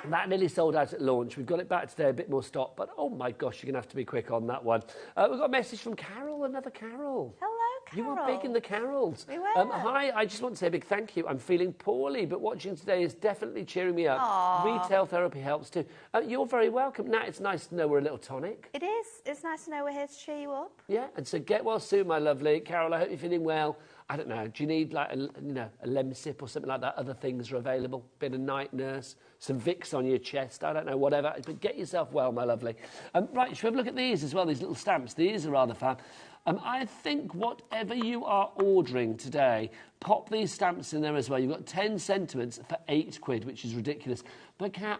That nearly sold out at launch. We've got it back today, a bit more stock, but oh my gosh, you're going to have to be quick on that one. We've got a message from Carol, another Carol. Hello, Carol. You were big in the carols. We were. Hi, I just want to say a big thank you. I'm feeling poorly, but watching today is definitely cheering me up. Aww. Retail therapy helps too. You're very welcome. Nat, it's nice to know we're a little tonic. It is. It's nice to know we're here to cheer you up. Yeah, and so get well soon, my lovely. Carol, I hope you're feeling well. I don't know, do you need like a Lemsip or something like that? Other things are available. Bit of night nurse, some Vicks on your chest, I don't know, whatever. But get yourself well, my lovely. Right, should we have a look at these as well, these little stamps? These are rather fun. I think whatever you are ordering today, pop these stamps in there as well. You've got 10 sentiments for £8, which is ridiculous. But Kat?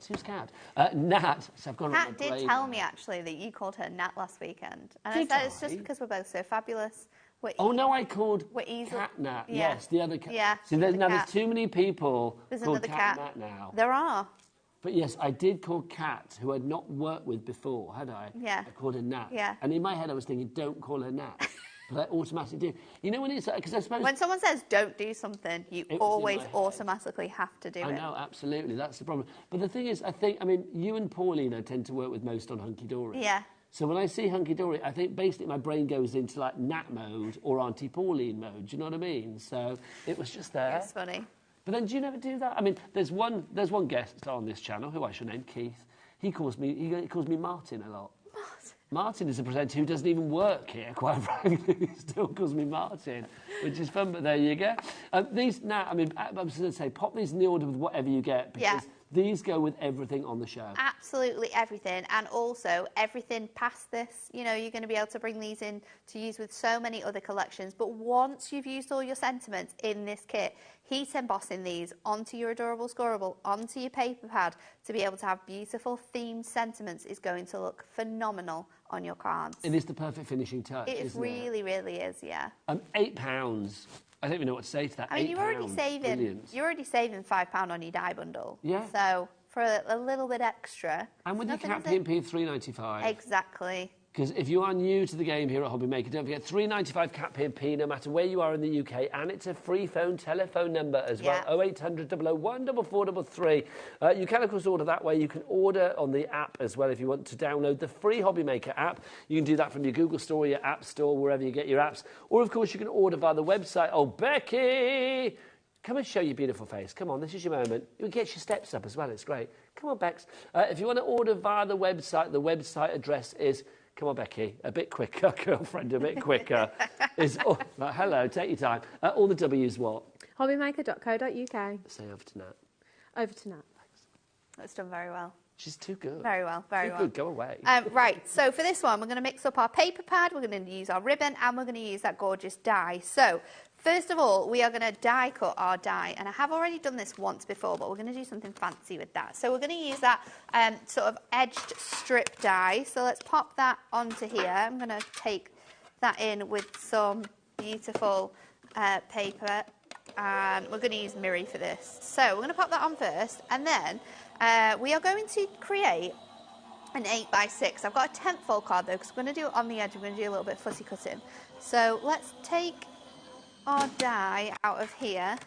Who's Kat? Nat. So I've gone Kat did tell me, actually, that you called her Nat last weekend. And Did I said it's just because we're both so fabulous. No, I called Cat Nat. Yeah. Yes, the other cat. Yeah, See, the there's cat. too many people There's called another Cat cat. Nat now. There are. But yes, I did call Kat, who I'd not worked with before, had I? Yeah. I called her Nat. Yeah. And in my head, I was thinking, don't call her Nat. But I automatically do. You know when it's like, because I suppose... When someone says don't do something, you It was in always my head. automatically have to do I it. know, absolutely. That's the problem. But the thing is, I mean, you and Pauline I tend to work with most on Hunky Dory. Yeah. So when I see Hunky Dory, I think basically my brain goes into like Nat mode or Auntie Pauline mode. Do you know what I mean? So it was just there. It's funny. But then do you never do that? I mean, there's one guest on this channel who I shall name, Keith. He calls me Martin a lot. Martin is a presenter who doesn't even work here, quite frankly. He still calls me Martin, which is fun, but there you go. These, now, I mean, I was going to say, pop these in the order with whatever you get, because these go with everything on the show. Absolutely everything, and also everything past this. You know, you're going to be able to bring these in to use with so many other collections, but once you've used all your sentiments in this kit, heat embossing these onto your adorable scorable, onto your paper pad, to be able to have beautiful themed sentiments is going to look phenomenal on your cards. It is the perfect finishing touch, isn't really, really is, yeah. £8. I don't even know what to say to that. I mean, £8. you're already saving £5 on your die bundle. Yeah. So for a little bit extra. And with your Cat P&P, $3.95. Exactly. Because if you are new to the game here at HobbyMaker, don't forget $3.95 Cat P&P, no matter where you are in the UK, and it's a free telephone number as well, 0800 001 4433. You can, of course, order that way. You can order on the app as well if you want to download the free HobbyMaker app. You can do that from your Google Store, your App Store, wherever you get your apps. Or, of course, you can order via the website. Oh, Becky! Come and show your beautiful face. Come on, this is your moment. You get your steps up as well. It's great. Come on, Bex. If you want to order via the website address is, come on, Becky, a bit quicker, girlfriend, a bit quicker. Hello, take your time. All the W's what? HobbyMaker.co.uk. Say over to Nat. Over to Nat. That's done very well. She's too good. Very well, very well. Too good, go away. Right, so for this one, we're going to mix up our paper pad, we're going to use our ribbon, and we're going to use that gorgeous die. So, first of all, we are going to die cut our die, and I have already done this once before, but we're going to do something fancy with that. So we're going to use that sort of edged strip die. So let's pop that onto here. I'm going to take that in with some beautiful paper, and we're going to use Miri for this. So we're going to pop that on first, and then we are going to create an 8x6. I've got a 10th fold card though, because we're going to do it on the edge. We're going to do a little bit of fussy cutting. So let's take our die out of here.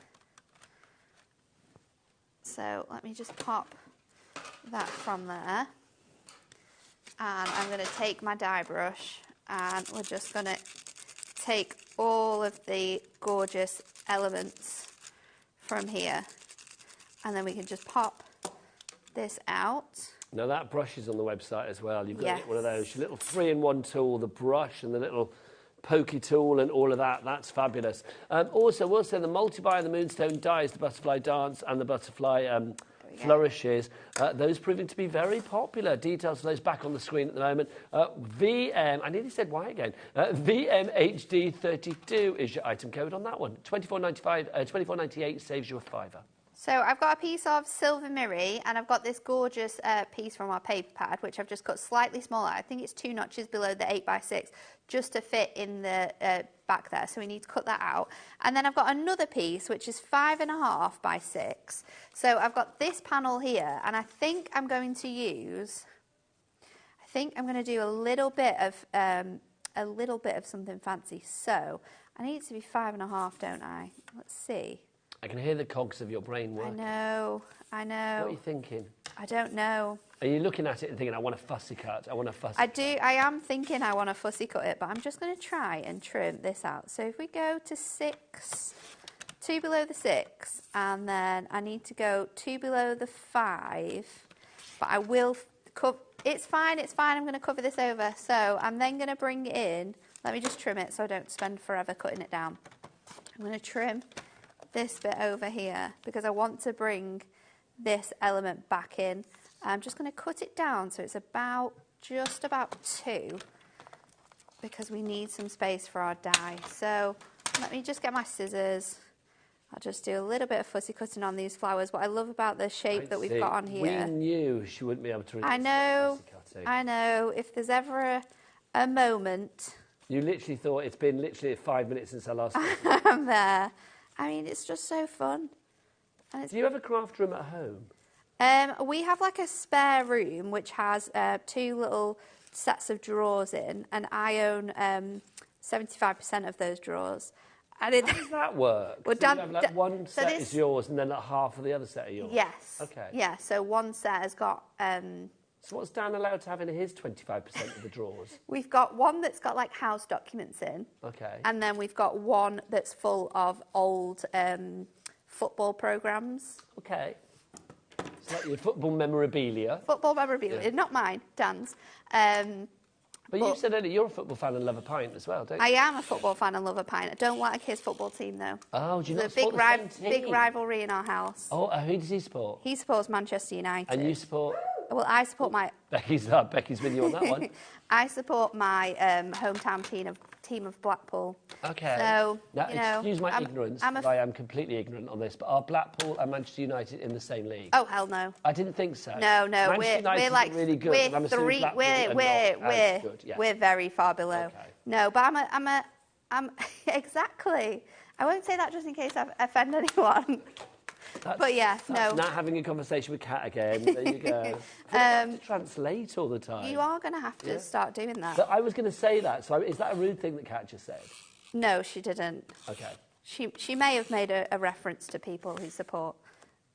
So let me just pop that from there. And I'm going to take my die brush, and we're just going to take all of the gorgeous elements from here. And then we can just pop this out. Now that brush is on the website as well. You've got to get one of those, your little 3-in-1 tool, the brush and the little pokey tool and all of that. That's fabulous. Also, we'll say the multi-buy, the moonstone dies, the butterfly dance and the butterfly flourishes. Those proving to be very popular. Details of those back on the screen at the moment. I nearly said why again. VMHD32 is your item code on that one. $24.98 saves you a £5. So I've got a piece of silver Miri, and I've got this gorgeous piece from our paper pad, which I've just cut slightly smaller. I think it's 2 notches below the 8x6, just to fit in the back there. So we need to cut that out. And then I've got another piece, which is 5.5 by 6. So I've got this panel here, and I think I'm going to use, do a little bit of something fancy. So I need it to be 5.5, don't I? Let's see. I can hear the cogs of your brain working. I know. What are you thinking? I don't know. Are you looking at it and thinking, I want a fussy cut, I want a fussy cut? I am thinking I want to fussy cut it, but I'm just going to try and trim this out. So if we go to 6, 2 below the 6, and then I need to go 2 below the 5, but I will cover, it's fine, I'm going to cover this over. So I'm then going to bring it in, let me just trim it so I don't spend forever cutting it down. I'm going to trim this bit over here because I want to bring this element back in. I'm just going to cut it down so it's just about 2 because we need some space for our die. So let me just get my scissors. I'll just do a little bit of fussy cutting on these flowers. What I love about the shape that we've got on here. We knew she wouldn't be able to resist fussy cutting. I know. If there's ever a moment. You literally thought it's been literally 5 minutes since I last I'm there. I mean, it's just so fun. Do you have a craft room at home? We have like a spare room which has 2 little sets of drawers in, and I own 75% of those drawers. And how does that work? Well, so you have like one set is yours and then like half of the other set are yours? Yes. Okay. Yeah, so one set has got... So what's Dan allowed to have in his 25% of the drawers? We've got one that's got like house documents in. Okay. And then we've got one that's full of old football programmes. Okay. It's like your football memorabilia. Football memorabilia, not mine, Dan's. But you said earlier you're a football fan and love a pint as well, don't you? I am a football fan and love a pint. I don't like his football team though. Oh, do you not There's support the same big team? rivalry in our house. Oh, who does he support? He supports Manchester United. And you support? Well, I support my... Becky's with you on that one. I support my hometown team of Blackpool. Okay. So, now, excuse my ignorance, I am completely ignorant on this, but are Blackpool and Manchester United in the same league? Oh, hell no. I didn't think so. No, we're like really good. We're very far below. Okay. No, but I'm exactly. I won't say that just in case I offend anyone. But yeah, no. Not having a conversation with Kat again. There you go. To translate all the time. You are going to have to start doing that. So I was going to say that. So is that a rude thing that Kat just said? No, she didn't. Okay. She may have made a reference to people who support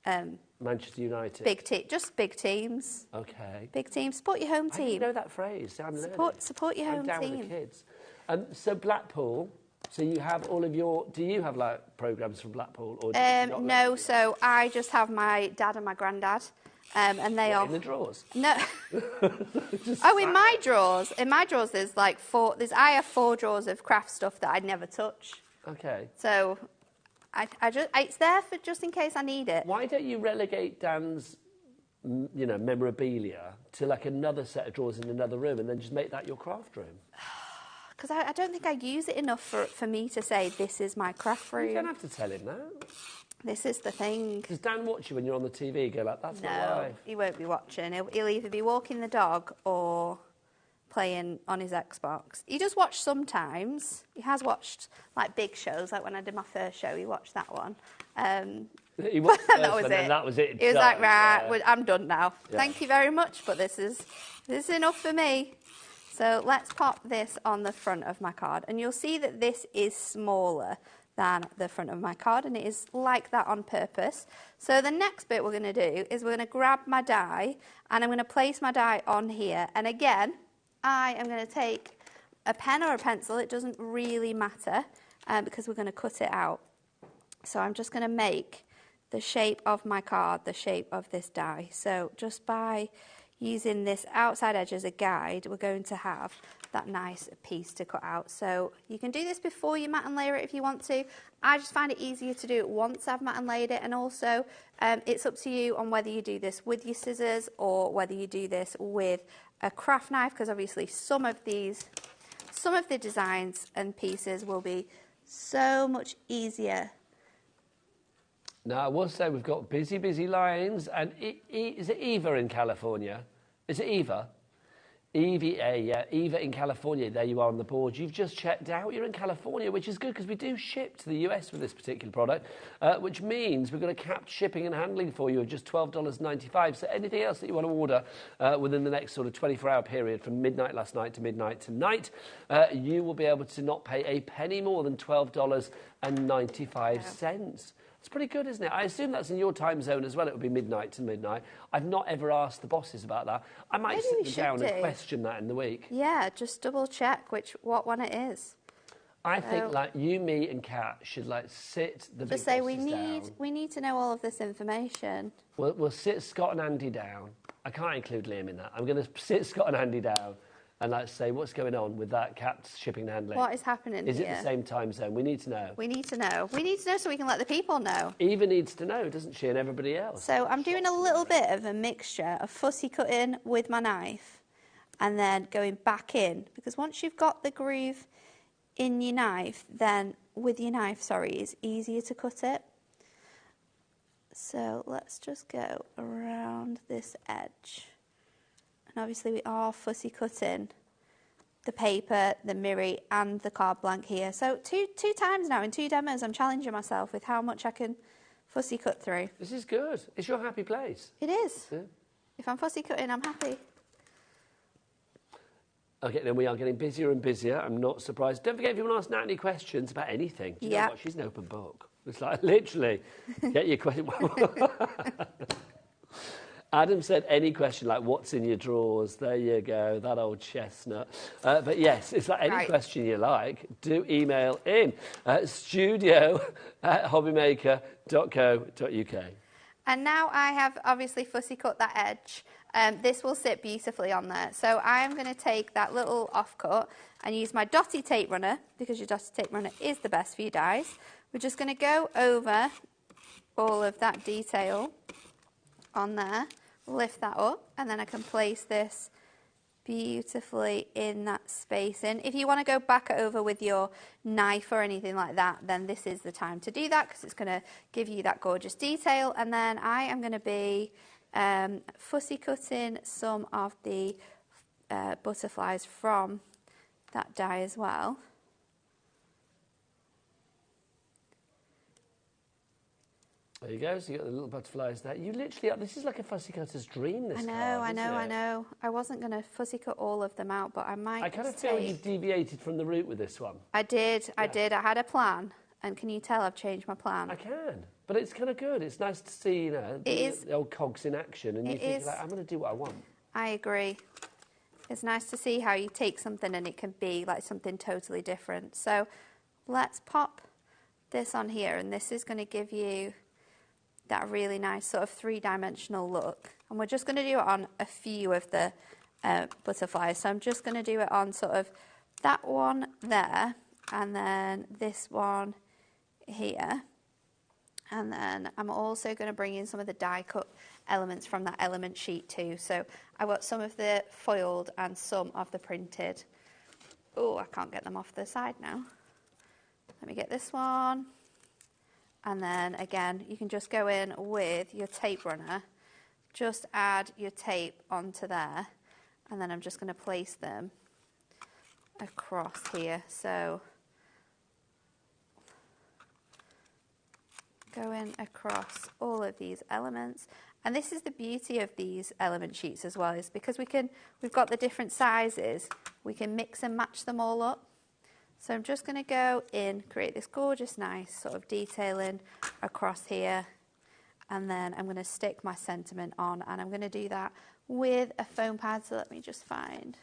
Manchester United. Just big teams. Okay. Big teams. Support your home team. I didn't know that phrase. Support your home team. I'm down team. with the kids. So Blackpool. So you have all of your... Do you have, like, programmes from Blackpool? Or not no, so I just have my dad and my granddad. And they are... in the drawers? No. Oh, in my drawers. In my drawers, there's like 4... I have 4 drawers of craft stuff that I'd never touch. Okay. So it's there for just in case I need it. Why don't you relegate Dan's, memorabilia to like another set of drawers in another room and then just make that your craft room? Because I don't think I use it enough for me to say this is my craft room. You don't have to tell him that. This is the thing. Does Dan watch you when you're on the TV? Go like, that's my life. No, he won't be watching. He'll either be walking the dog or playing on his Xbox. He does watch sometimes. He has watched like big shows, like when I did my first show, he watched that one. He watched the first that was one, it. and that was it. He was like, right, I'm done now. Yeah. Thank you very much, but this is enough for me. So let's pop this on the front of my card, and you'll see that this is smaller than the front of my card, and it is like that on purpose. So the next bit we're going to do is we're going to grab my die, and I'm going to place my die on here. And again, I am going to take a pen or a pencil, it doesn't really matter, because we're going to cut it out. So I'm just going to make the shape of my card the shape of this die. So just by using this outside edge as a guide, we're going to have that nice piece to cut out. So you can do this before you mat and layer it if you want to. I just find it easier to do it once I've mat and layered it, and also it's up to you on whether you do this with your scissors or whether you do this with a craft knife, because obviously some of the designs and pieces will be so much easier. Now, I will say we've got busy lines, and is it Eva in California? Is it Eva? EVA, yeah, Eva in California. There you are on the board. You've just checked out. You're in California, which is good because we do ship to the US with this particular product, which means we've got a capped shipping and handling for you of just $12.95. So anything else that you want to order within the next sort of 24-hour period from midnight last night to midnight tonight, you will be able to not pay a penny more than $12.95. It's pretty good, isn't it? I assume that's in your time zone as well. It would be midnight to midnight. I've not ever asked the bosses about that. I might sit them down and question that in the week. Yeah, just double check what one it is. I think like you, me, and Kat should like sit the big just say bosses down. we need to know all of this information. We'll sit Scott and Andy down. I can't include Liam in that. I'm going to sit Scott and Andy down and let's say what's going on with that capped shipping and handling. What is happening here? Is it the same time zone? We need to know. We need to know. We need to know so we can let the people know. Eva needs to know, doesn't she, and everybody else? So I'm doing a little bit of a mixture of fussy cutting with my knife and then going back in, because once you've got the groove in your knife, then with your knife, it's easier to cut it. So let's just go around this edge. And obviously we are fussy cutting the paper, the mirror and the card blank here. So two times now in 2 demos I'm challenging myself with how much I can fussy cut through. This is good. It's your happy place. It is. Yeah. If I'm fussy cutting, I'm happy. Okay, then we are getting busier and busier. I'm not surprised. Don't forget, if you want to ask Nat any questions about anything, do you know what? She's an open book. It's like, literally, get your question. Adam said any question like what's in your drawers, there you go, that old chestnut. But yes, it's like any question you like, do email in studio@hobbymaker.co.uk. And now I have obviously fussy cut that edge. This will sit beautifully on there. So I'm going to take that little offcut and use my dotty tape runner, because your dotty tape runner is the best for your dies. We're just going to go over all of that detail on there, lift that up, and then I can place this beautifully in that spacing. If you want to go back over with your knife or anything like that, then this is the time to do that, because it's going to give you that gorgeous detail. And then I am going to be fussy cutting some of the butterflies from that die as well. There you go, so you got the little butterflies there. You literally, this is like a fussy cutter's dream, this card, I know. I wasn't going to fussy cut all of them out, but I might. I kind of feel you've deviated from the route with this one. I did. I had a plan, and can you tell I've changed my plan? I can, but it's kind of good. It's nice to see, the old cogs in action, and you think, like, I'm going to do what I want. I agree. It's nice to see how you take something and it can be like something totally different. So let's pop this on here, and this is going to give you that really nice sort of three-dimensional look. And we're just going to do it on a few of the butterflies. So I'm just going to do it on sort of that one there, and then this one here. And then I'm also going to bring in some of the die cut elements from that element sheet too. So I got some of the foiled and some of the printed. Oh, I can't get them off the side now. Let me get this one. And then again, you can just go in with your tape runner. Just add your tape onto there. And then I'm just going to place them across here. So going across all of these elements. And this is the beauty of these element sheets as well, is because we've got the different sizes, we can mix and match them all up. So I'm just going to go in, create this gorgeous, nice sort of detailing across here. And then I'm going to stick my sentiment on, and I'm going to do that with a foam pad. So let me just find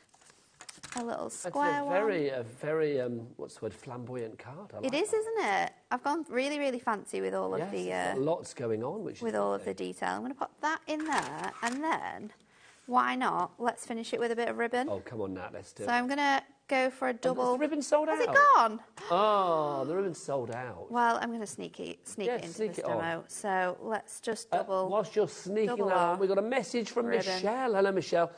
a little square one. It's a very, what's the word, flamboyant card. I like it is, that. isn't it? I've gone really, really fancy with all of the... It's got lots going on, which with is all lovely. of the detail. I'm going to pop that in there, and then, why not? Let's finish it with a bit of ribbon. Oh, come on, Nat, let's do it. So I'm going to go for a double... Is the ribbon sold out? Has it gone? Oh, the ribbon's sold out. Well, I'm going to sneak it into this demo. So let's just double... whilst you're sneaking double that on, R we've got a message from ribbon. Michelle. Hello, Michelle.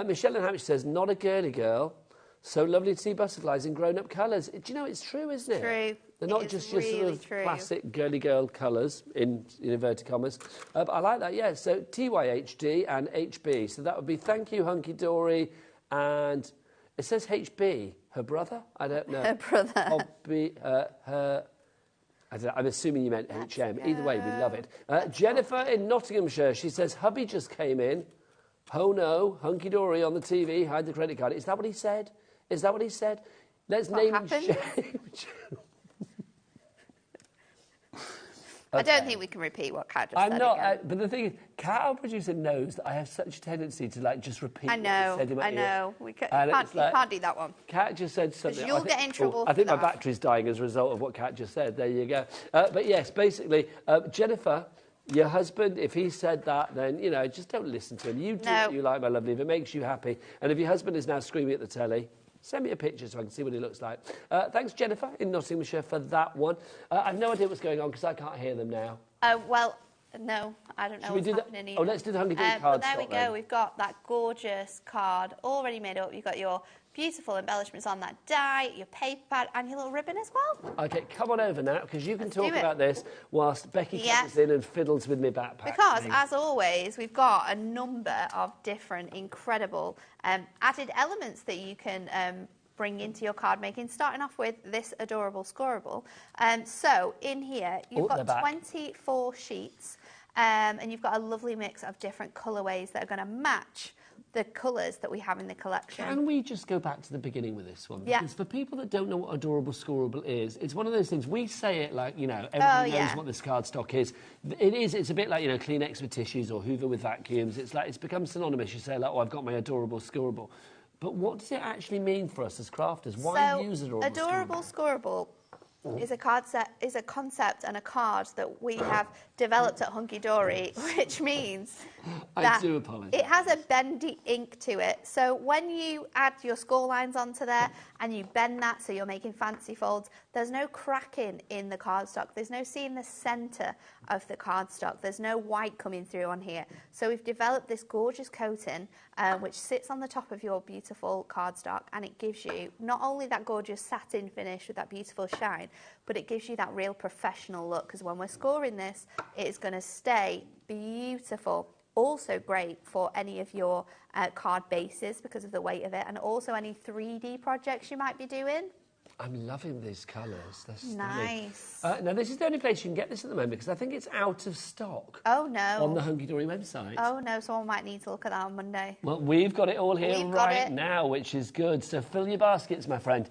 Michelle in Hampshire says, not a girly girl. So lovely to see butterflies in grown-up colours. Do you know, it's true, isn't it? True. They're not It just is your sort really of true. classic girly girl colours, in inverted commas. But I like that, yeah. So TYHD and HB. So that would be thank you, Hunky Dory. And it says HB. Her brother? I don't know. Her brother. Hobby, her... I don't know, I'm assuming you meant HM. Either way, we love it. Jennifer in Nottinghamshire, she says, hubby just came in. Oh no, Hunky Dory on the TV, hide the credit card. Is that what he said? Is that what he said? Let's name and shame. I don't think we can repeat what Kat just said. I'm not, again. but the thing is, Kat, our producer, knows that I have such a tendency to like just repeat what he said in my ear. We And can't, it's you like, can't do that one. Kat just said something. You'll get in trouble I think for my that. battery's dying as a result of what Kat just said. There you go. But yes, basically, Jennifer, your husband, if he said that, then, you know, just don't listen to him. You do what you like, my lovely. If it makes you happy. And if your husband is now screaming at the telly, send me a picture so I can see what he looks like. Thanks, Jennifer, in Nottinghamshire, for that one. I've no idea what's going on because I can't hear them now. Well, no, I don't know what's happening either. Oh, let's do the Hunky Dory card But there stock we go. then. We've got that gorgeous card already made up. You've got your beautiful embellishments on that die, your paper pad, and your little ribbon as well. OK, come on over now, because you can Let's talk do it. about this whilst Becky comes in and fiddles with my backpack. Because, as always, we've got a number of different incredible added elements that you can bring into your card making, starting off with this adorable scoreable. So in here, you've got 24 sheets, and you've got a lovely mix of different colourways that are going to match the colours that we have in the collection. Can we just go back to the beginning with this one? Yeah. Because for people that don't know what adorable scoreable is, it's one of those things, we say it like, you know, everybody knows what this card stock is. It's a bit like, you know, Kleenex with tissues or Hoover with vacuums. It's like, it's become synonymous. You say like, oh, I've got my adorable scoreable. But what does it actually mean for us as crafters? Why use adorable scoreable? Is a concept and a card that we have developed at Hunky Dory, which means that I do apologise. it has a bendy ink to it. So when you add your score lines onto there and you bend that so you're making fancy folds, there's no cracking in the cardstock. There's no seeing the centre of the cardstock. There's no white coming through on here. So we've developed this gorgeous coating which sits on the top of your beautiful cardstock, and it gives you not only that gorgeous satin finish with that beautiful shine, but it gives you that real professional look, because when we're scoring this, it is going to stay beautiful. Also great for any of your card bases because of the weight of it, and also any 3D projects you might be doing. I'm loving these colours. They're stunning. Nice. Now, this is the only place you can get this at the moment because I think it's out of stock. Oh, no. On the Hunky Dory website. Oh, no. Someone might need to look at that on Monday. Well, we've got it all here right now, which is good. So fill your baskets, my friend.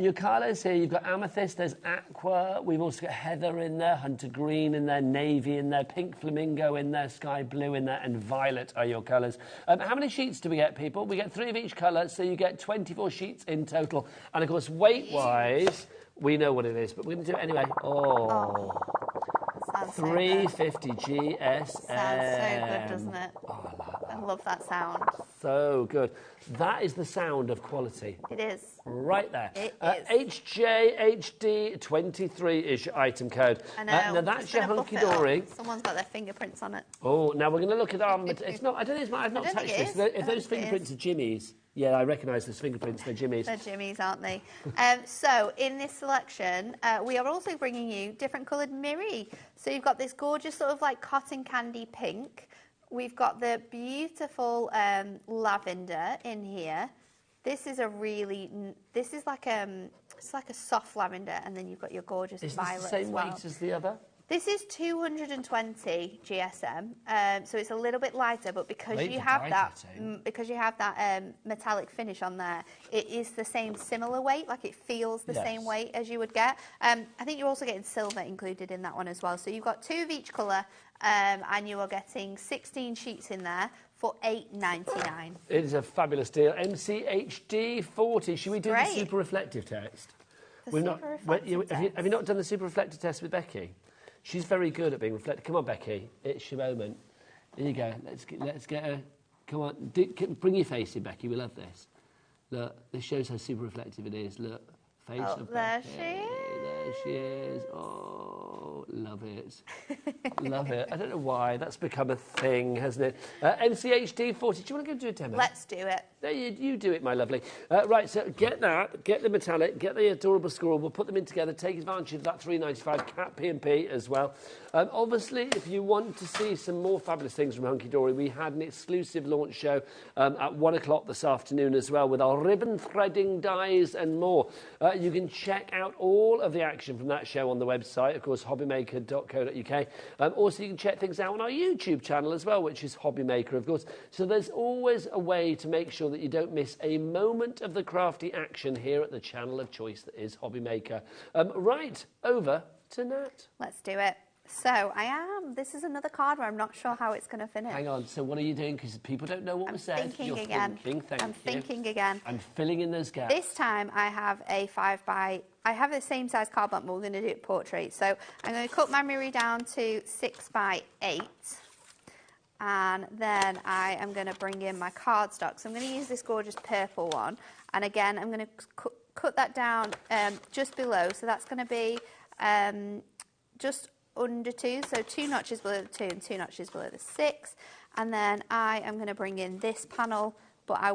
Your colours here, you've got amethyst, there's aqua. We've also got heather in there, hunter green in there, navy in there, pink flamingo in there, sky blue in there, and violet are your colours. How many sheets do we get, people? We get 3 of each colour, so you get 24 sheets in total. And, of course, weight-wise, We know what it is, but we're going to do it anyway. Oh. Sounds so good. 350 GSM. Sounds so good, doesn't it? Oh, I love that sound. so good. That is the sound of quality. It is. Right there. It is. HJHD23 is your item code. I know. Now that's your hunky-dory. Someone's got their fingerprints on it. Oh, now we're going to look at our... It's not... I don't know. I've not I don't touched think this. it is. If those fingerprints are Jimmy's... Yeah, I recognise those fingerprints. They're Jimmy's. They're Jimmy's, aren't they? So in this selection, we are also bringing you different coloured mirri. So you've got this gorgeous sort of like cotton candy pink. We've got the beautiful lavender in here. This is a really, this is like it's like a soft lavender, and then you've got your gorgeous violet Is this the same weight as the other? This is 220 GSM, so it's a little bit lighter, but because Great you for have that, die-cutting. metallic finish on there, it is the same similar weight. Like it feels the same Yes. weight as you would get. I think you're also getting silver included in that one as well. So you've got 2 of each colour, and you are getting 16 sheets in there for $8.99. It is a fabulous deal. MCHD 40. Should we do Great. the super reflective test? The We've super reflective have you not done the super reflective test with Becky? She's very good at being reflective. Come on, Becky. It's your moment. Here you go. Let's get her. Come on. Bring your face in, Becky. We love this. Look, this shows how super reflective it is. Look. Face of there Becky. she is. There she is. Oh, love it. Love it. I don't know why. That's become a thing, hasn't it? MCHD 40. Do you want to go do a demo? Let's do it. There you do it, my lovely. Right, so get that, get the metallic, get the adorable squirrel. We'll put them in together, take advantage of that $3.95 cat P&P as well. Obviously, if you want to see some more fabulous things from Hunky Dory, we had an exclusive launch show at 1 o'clock this afternoon as well with our ribbon threading dies and more. You can check out all of the action from that show on the website, of course, hobbymaker.co.uk. Also, you can check things out on our YouTube channel as well, which is HobbyMaker, of course. So there's always a way to make sure that you don't miss a moment of the crafty action here at the channel of choice that is HobbyMaker. Right, over to Nat. Let's do it. So this is another card where I'm not sure how it's going to finish. Hang on, so what are you doing? Because people don't know what was said. Thinking You're again. Thinking, thank I'm you. thinking again. I'm filling in those gaps. This time I have a 5x. I have the same size card block, but we're going to do it portrait. So I'm going to cut my mirror down to 6x8. And then I am going to bring in my cardstock. So I'm going to use this gorgeous purple one. And again, I'm going to cut that down just below. So that's going to be just under 2. So 2 notches below the 2 and 2 notches below the 6. And then I am going to bring in this panel. But I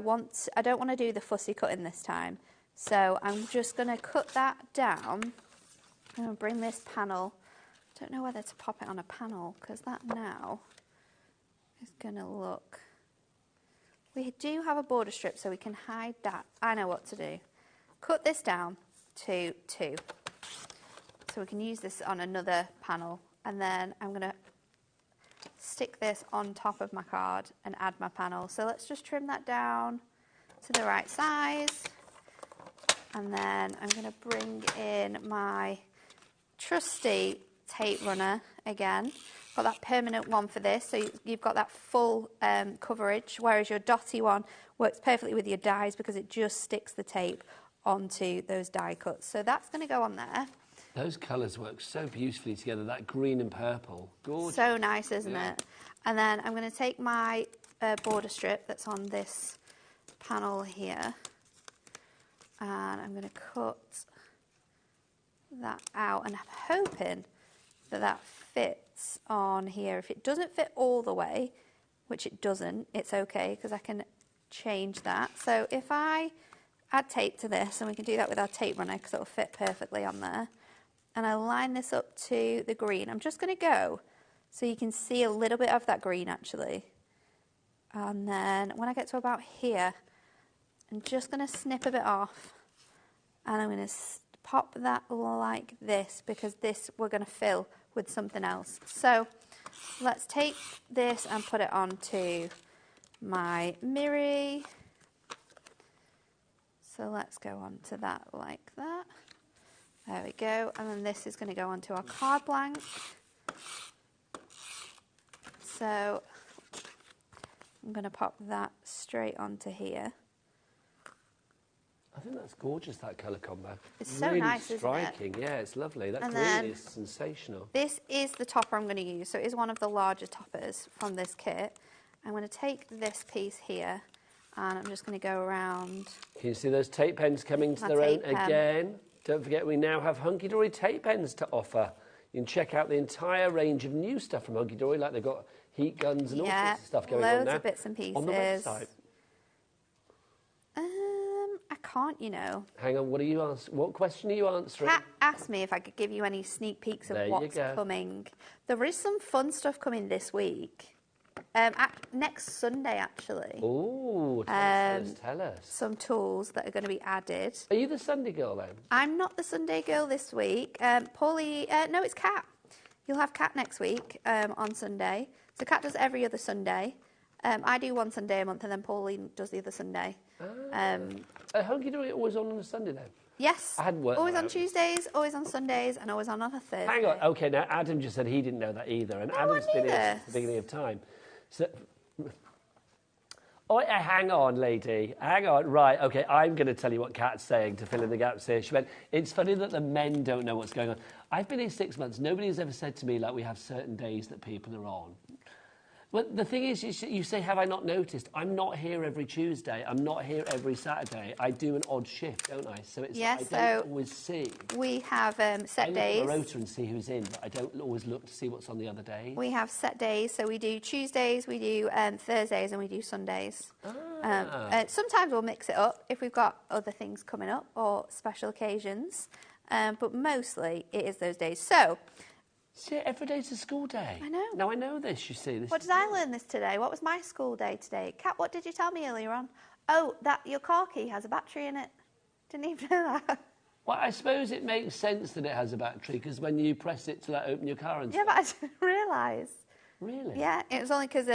don't want to do the fussy cutting this time. So I'm just going to cut that down. I'm going to bring this panel. I don't know whether to pop it on a panel because that now is going to look... We do have a border strip so we can hide that. I know what to do. Cut this down to 2. So we can use this on another panel. And then I'm going to stick this on top of my card and add my panel. So let's just trim that down to the right size. And then I'm going to bring in my trusty tape runner again. Got that permanent one for this, so you've got that full coverage, whereas your dotty one works perfectly with your dies because it just sticks the tape onto those die cuts. So that's going to go on there. Those colours work so beautifully together, that green and purple. Gorgeous. So nice, isn't it? And then I'm going to take my border strip that's on this panel here, and I'm going to cut that out, and I'm hoping that that fits on here. If it doesn't fit all the way, which it doesn't, it's okay because I can change that. So if I add tape to this, and we can do that with our tape runner because it'll fit perfectly on there, and I line this up to the green, I'm just going to go so you can see a little bit of that green actually. And then when I get to about here, I'm just going to snip a bit off, and I'm going to pop that like this because this we're going to fill with something else. So let's take this and put it onto my mirror. So let's go onto that like that. There we go. And then this is going to go onto our card blank. So I'm going to pop that straight onto here. I think that's gorgeous, that colour combo. It's so really nice, isn't it? striking. Yeah, it's lovely. That And green then is sensational. This is the topper I'm going to use. So it is one of the larger toppers from this kit. I'm going to take this piece here and I'm just going to go around. Can you see those tape pens coming to My their own tape pen. again? Don't forget, we now have Hunky Dory tape pens to offer. You can check out the entire range of new stuff from Hunky Dory, like they've got heat guns and all sorts of stuff going on loads now. of bits and pieces. On the website. I can't, you know. Hang on, what question are you answering? Kat asked me if I could give you any sneak peeks of There you what's go. coming. There is some fun stuff coming this week. Next Sunday, actually. Ooh, tell us. Some tools that are going to be added. Are you the Sunday girl then? I'm not the Sunday girl this week. Paulie, no, it's Kat. You'll have Kat next week on Sunday. So Kat does every other Sunday. I do one Sunday a month, and then Pauline does the other Sunday. Hunky Dory always on a Sunday then? Yes. I hadn't worked always that on out. Tuesdays, always on Sundays, and always on a Thursday. Hang on. Okay, now Adam just said he didn't know that either, and Adam's been here since the beginning of time. So, hang on, lady. Hang on. Right, okay, I'm going to tell you what Kat's saying to fill in the gaps here. She went, it's funny that the men don't know what's going on. I've been here 6 months. Nobody has ever said to me, like, we have certain days that people are on. Well, the thing is, you say, have I not noticed? I'm not here every Tuesday. I'm not here every Saturday. I do an odd shift, don't I? So it's Yes, I don't always see. We have set I days. look at the rotor and see who's in, but I don't always look to see what's on the other day. We have set days, so we do Tuesdays, we do Thursdays, and we do Sundays. Sometimes we'll mix it up if we've got other things coming up or special occasions, but mostly it is those days. So, see, every day's a school day. I know. Now I know this, you see. What did I learn this today? What was my school day today? Kat, what did you tell me earlier on? Oh, that your car key has a battery in it. Didn't even know that. Well, I suppose it makes sense that it has a battery, because when you press it to open your car and Yeah, stuff. but I didn't realise. Really? Yeah, it was only because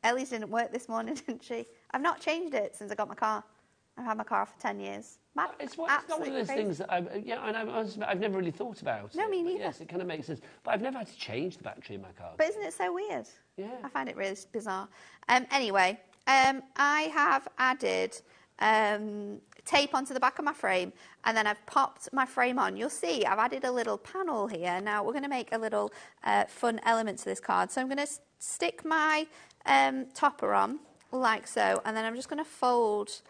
Ellie's didn't work this morning, didn't she? I've not changed it since I got my car. I've had my car for 10 years. It's not one of those things that I've never really thought about. No, it, me but neither. Yes, it kind of makes sense. But I've never had to change the battery in my car. But isn't it so weird? Yeah. I find it really bizarre. Anyway, I have added tape onto the back of my frame, and then I've popped my frame on. You'll see I've added a little panel here. Now we're going to make a little fun element to this card. So I'm going to stick my topper on like so, and then I'm just going to fold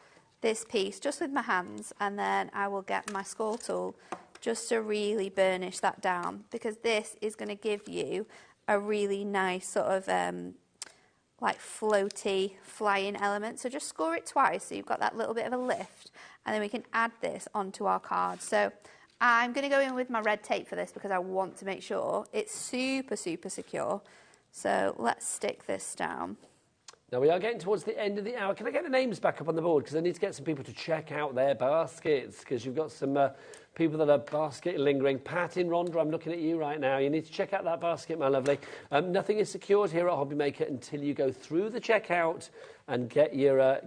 this piece just with my hands, and then I will get my score tool just to really burnish that down, because this is going to give you a really nice sort of like floaty flying element. So just score it twice so you've got that little bit of a lift, and then we can add this onto our card. So I'm going to go in with my red tape for this because I want to make sure it's super, super secure. So let's stick this down. Now, we are getting towards the end of the hour. Can I get the names back up on the board? Because I need to get some people to check out their baskets, because you've got some people that are basket lingering. Pat in Rhondda, I'm looking at you right now. You need to check out that basket, my lovely. Nothing is secured here at HobbyMaker until you go through the checkout and get your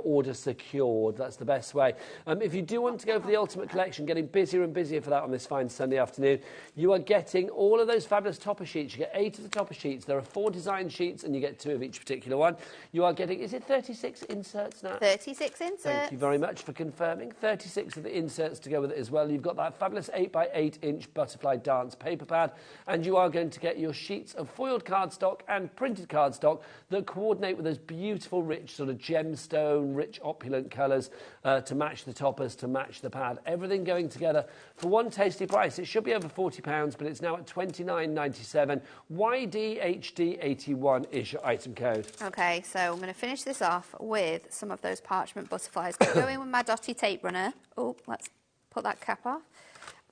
order secured. That's the best way. If you do want to go for the Ultimate Collection, getting busier and busier for that on this fine Sunday afternoon, you are getting all of those fabulous topper sheets. You get 8 of the topper sheets. There are 4 design sheets, and you get 2 of each particular one. You are getting, is it 36 inserts now? 36 inserts. Thank you very much for confirming. 36 of the inserts to go with it as well. You've got that fabulous 8x8 inch butterfly dance paper pad, and you are going to get your sheets of foiled cardstock and printed cardstock that coordinate with those beautiful, rich sort of gemstone, rich, opulent colours to match the toppers, to match the pad. Everything going together for one tasty price. It should be over £40, but it's now at $29.97. YDHD81 is your item code. Okay, so I'm going to finish this off with some of those parchment butterflies. Going to go in with my dotty tape runner. Oh, let's put that cap off.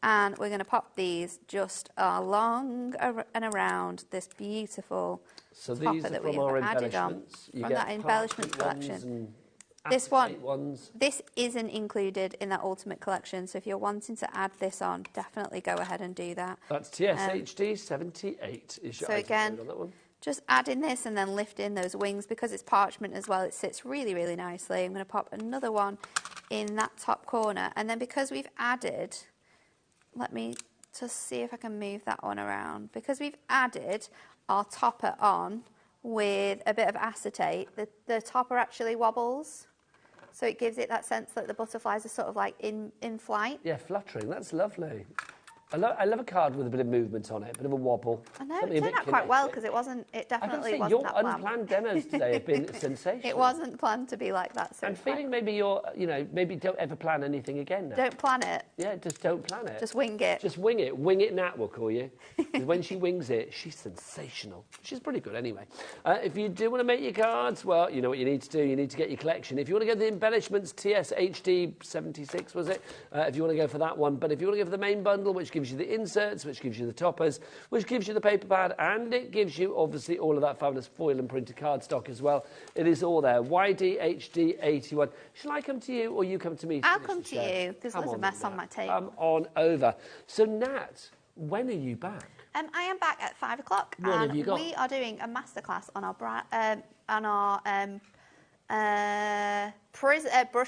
And we're going to pop these just along and around this beautiful topper that we have added on from that embellishments collection. This one, this isn't included in that Ultimate Collection, so if you're wanting to add this on, definitely go ahead and do that. That's TSHD 78 is your item code on that one. Just adding this and then lifting those wings, because it's parchment as well, it sits really, really nicely. I'm going to pop another one in that top corner, and then because we've added, let me just see if I can move that one around. Because we've added our topper on with a bit of acetate, the topper actually wobbles. So it gives it that sense that the butterflies are sort of like in flight. Yeah, fluttering. That's lovely. I love a card with a bit of movement on it, a bit of a wobble. I know, it turned out quite well because it definitely wasn't that your planned. unplanned demos today have been sensational. It wasn't planned to be like that. So I'm feeling maybe maybe don't ever plan anything again now. Don't plan it. Yeah, just don't plan it. Just wing it. Just wing it. Wing it Nat, we'll call you. 'Cause when she wings it, she's sensational. She's pretty good anyway. If you do want to make your cards, well, you know what you need to do. You need to get your collection. If you want to go the Embellishments TS HD 76, was it? If you want to go for that one. But if you want to go for the main bundle, which gives you the inserts, which gives you the toppers, which gives you the paper pad, and it gives you, obviously, all of that fabulous foil and printed cardstock as well. It is all there. YDHD81. Shall I come to you, or you come to me? I'll come to you, because there's a mess on my table. Come on over. So, Nat, when are you back? I am back at 5 o'clock. What have you got? We are doing a masterclass on our brush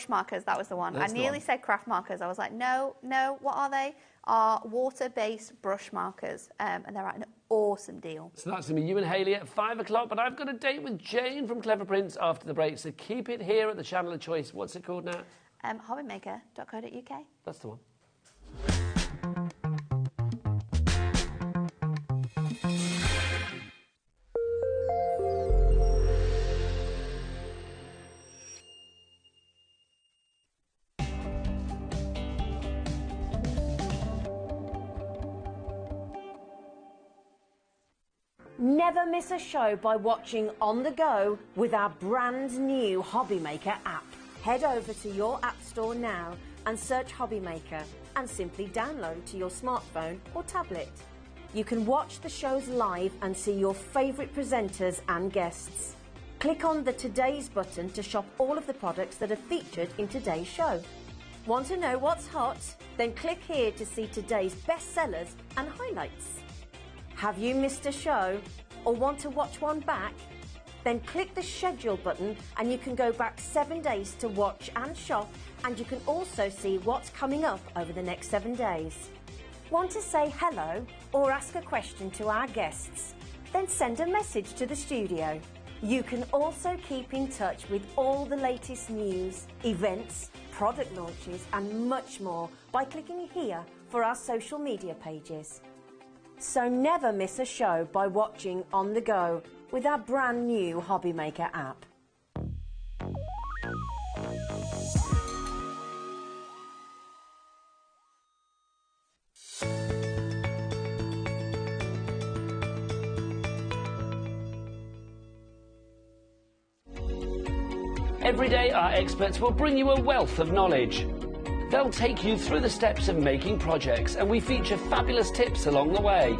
markers. That was the one. That's I nearly said craft markers. I was like, no, what are they? Are water-based brush markers, and they're at an awesome deal. So that's going to be you and Hayley at 5 o'clock, but I've got a date with Jane from Clever Prints after the break, so keep it here at the channel of choice. What's it called now? HobbyMaker.co.uk. That's the one. Never miss a show by watching on the go with our brand new HobbyMaker app. Head over to your app store now and search HobbyMaker and simply download to your smartphone or tablet. You can watch the shows live and see your favourite presenters and guests. Click on the Today's button to shop all of the products that are featured in today's show. Want to know what's hot? Then click here to see today's bestsellers and highlights. Have you missed a show or want to watch one back? Then click the schedule button and you can go back 7 days to watch and shop, and you can also see what's coming up over the next 7 days. Want to say hello or ask a question to our guests? Then send a message to the studio. You can also keep in touch with all the latest news, events, product launches and much more by clicking here for our social media pages. So never miss a show by watching on the go with our brand new HobbyMaker app. Every day, our experts will bring you a wealth of knowledge. They'll take you through the steps of making projects, and we feature fabulous tips along the way.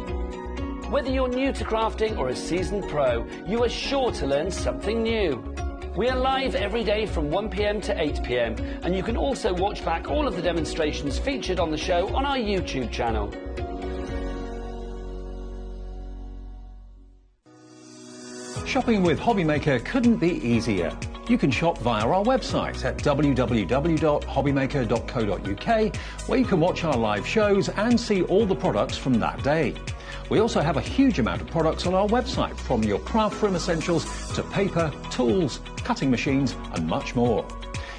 Whether you're new to crafting or a seasoned pro, you are sure to learn something new. We are live every day from 1 p.m. to 8 p.m, and you can also watch back all of the demonstrations featured on the show on our YouTube channel. Shopping with HobbyMaker couldn't be easier. You can shop via our website at www.hobbymaker.co.uk, where you can watch our live shows and see all the products from that day. We also have a huge amount of products on our website, from your craft room essentials to paper, tools, cutting machines and much more.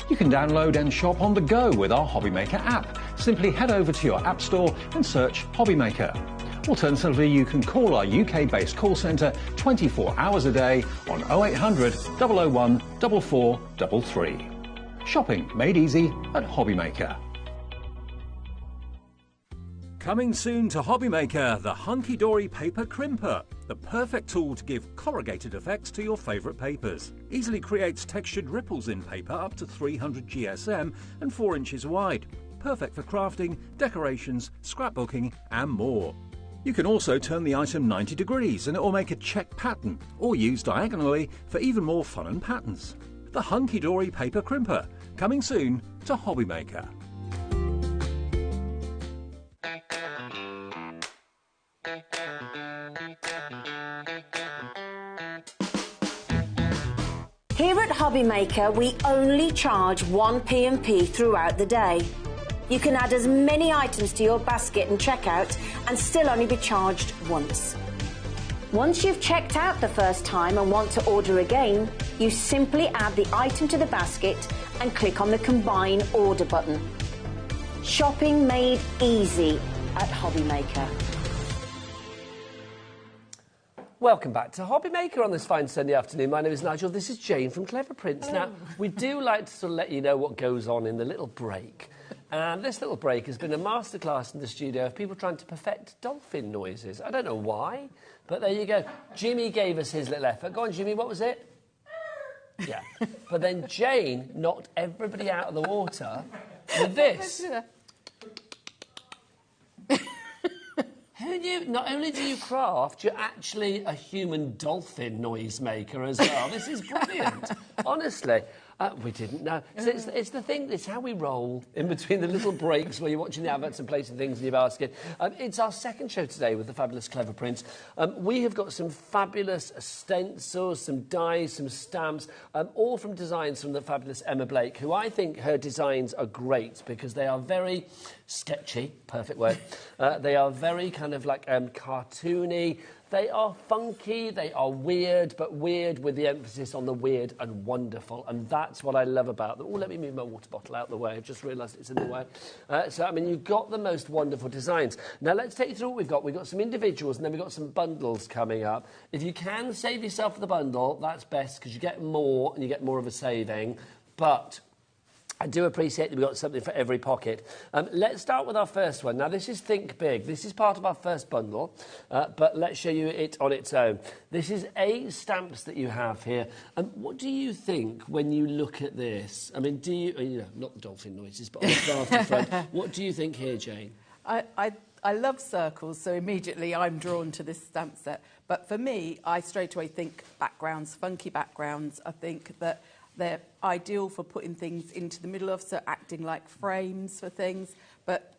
You can download and shop on the go with our HobbyMaker app. Simply head over to your app store and search HobbyMaker. Alternatively, you can call our UK-based call centre 24 hours a day on 0800 001 4433. Shopping made easy at HobbyMaker. Coming soon to HobbyMaker, the hunky-dory paper crimper, the perfect tool to give corrugated effects to your favourite papers. Easily creates textured ripples in paper up to 300 GSM and 4 inches wide. Perfect for crafting, decorations, scrapbooking and more. You can also turn the item 90 degrees and it will make a check pattern, or use diagonally for even more fun and patterns. The hunky-dory paper crimper, coming soon to HobbyMaker. Here at HobbyMaker, we only charge 1 P&P throughout the day. You can add as many items to your basket and checkout and still only be charged once. Once you've checked out the first time and want to order again, You simply add the item to the basket and click on the Combine Order button. Shopping made easy at HobbyMaker. Welcome back to HobbyMaker on this fine Sunday afternoon. My name is Nigel. This is Jane from Clever Prints. Now, we do like to sort of let you know what goes on in the little break. And this little break has been a masterclass in the studio of people trying to perfect dolphin noises. I don't know why, but there you go. Jimmy gave us his little effort. Go on, Jimmy, what was it? Yeah. But then Jane knocked everybody out of the water with this. Who knew? Not only do you craft, you're actually a human dolphin noise maker as well. This is brilliant, honestly. We didn't know. So it's the thing, it's how we roll in between the little breaks where you're watching the adverts and placing things in your basket. It's our second show today with the fabulous Clever Prints. We have got some fabulous stencils, some dies, some stamps, all from designs from the fabulous Emma Blake, who I think her designs are great because they are very sketchy, perfect word. They are very kind of like cartoony. They are funky, they are weird, but weird with the emphasis on the weird and wonderful. And that's what I love about them. Oh, let me move my water bottle out of the way. I just realised it's in the way. So, I mean, you've got the most wonderful designs. Now, let's take you through what we've got. We've got some individuals and then we've got some bundles coming up. If you can save yourself for the bundle, that's best because you get more and you get more of a saving. But I do appreciate that we've got something for every pocket. Let's start with our first one. Now, this is Think Big. This is part of our first bundle, but let's show you it on its own. This is 8 stamps that you have here. What do you think when you look at this? I mean, do you, not the dolphin noises, but on the crafty front, what do you think here, Jane? I love circles, so immediately I'm drawn to this stamp set. But for me, I straight away think backgrounds, funky backgrounds. I think that they're ideal for putting things into the middle of, so acting like frames for things, but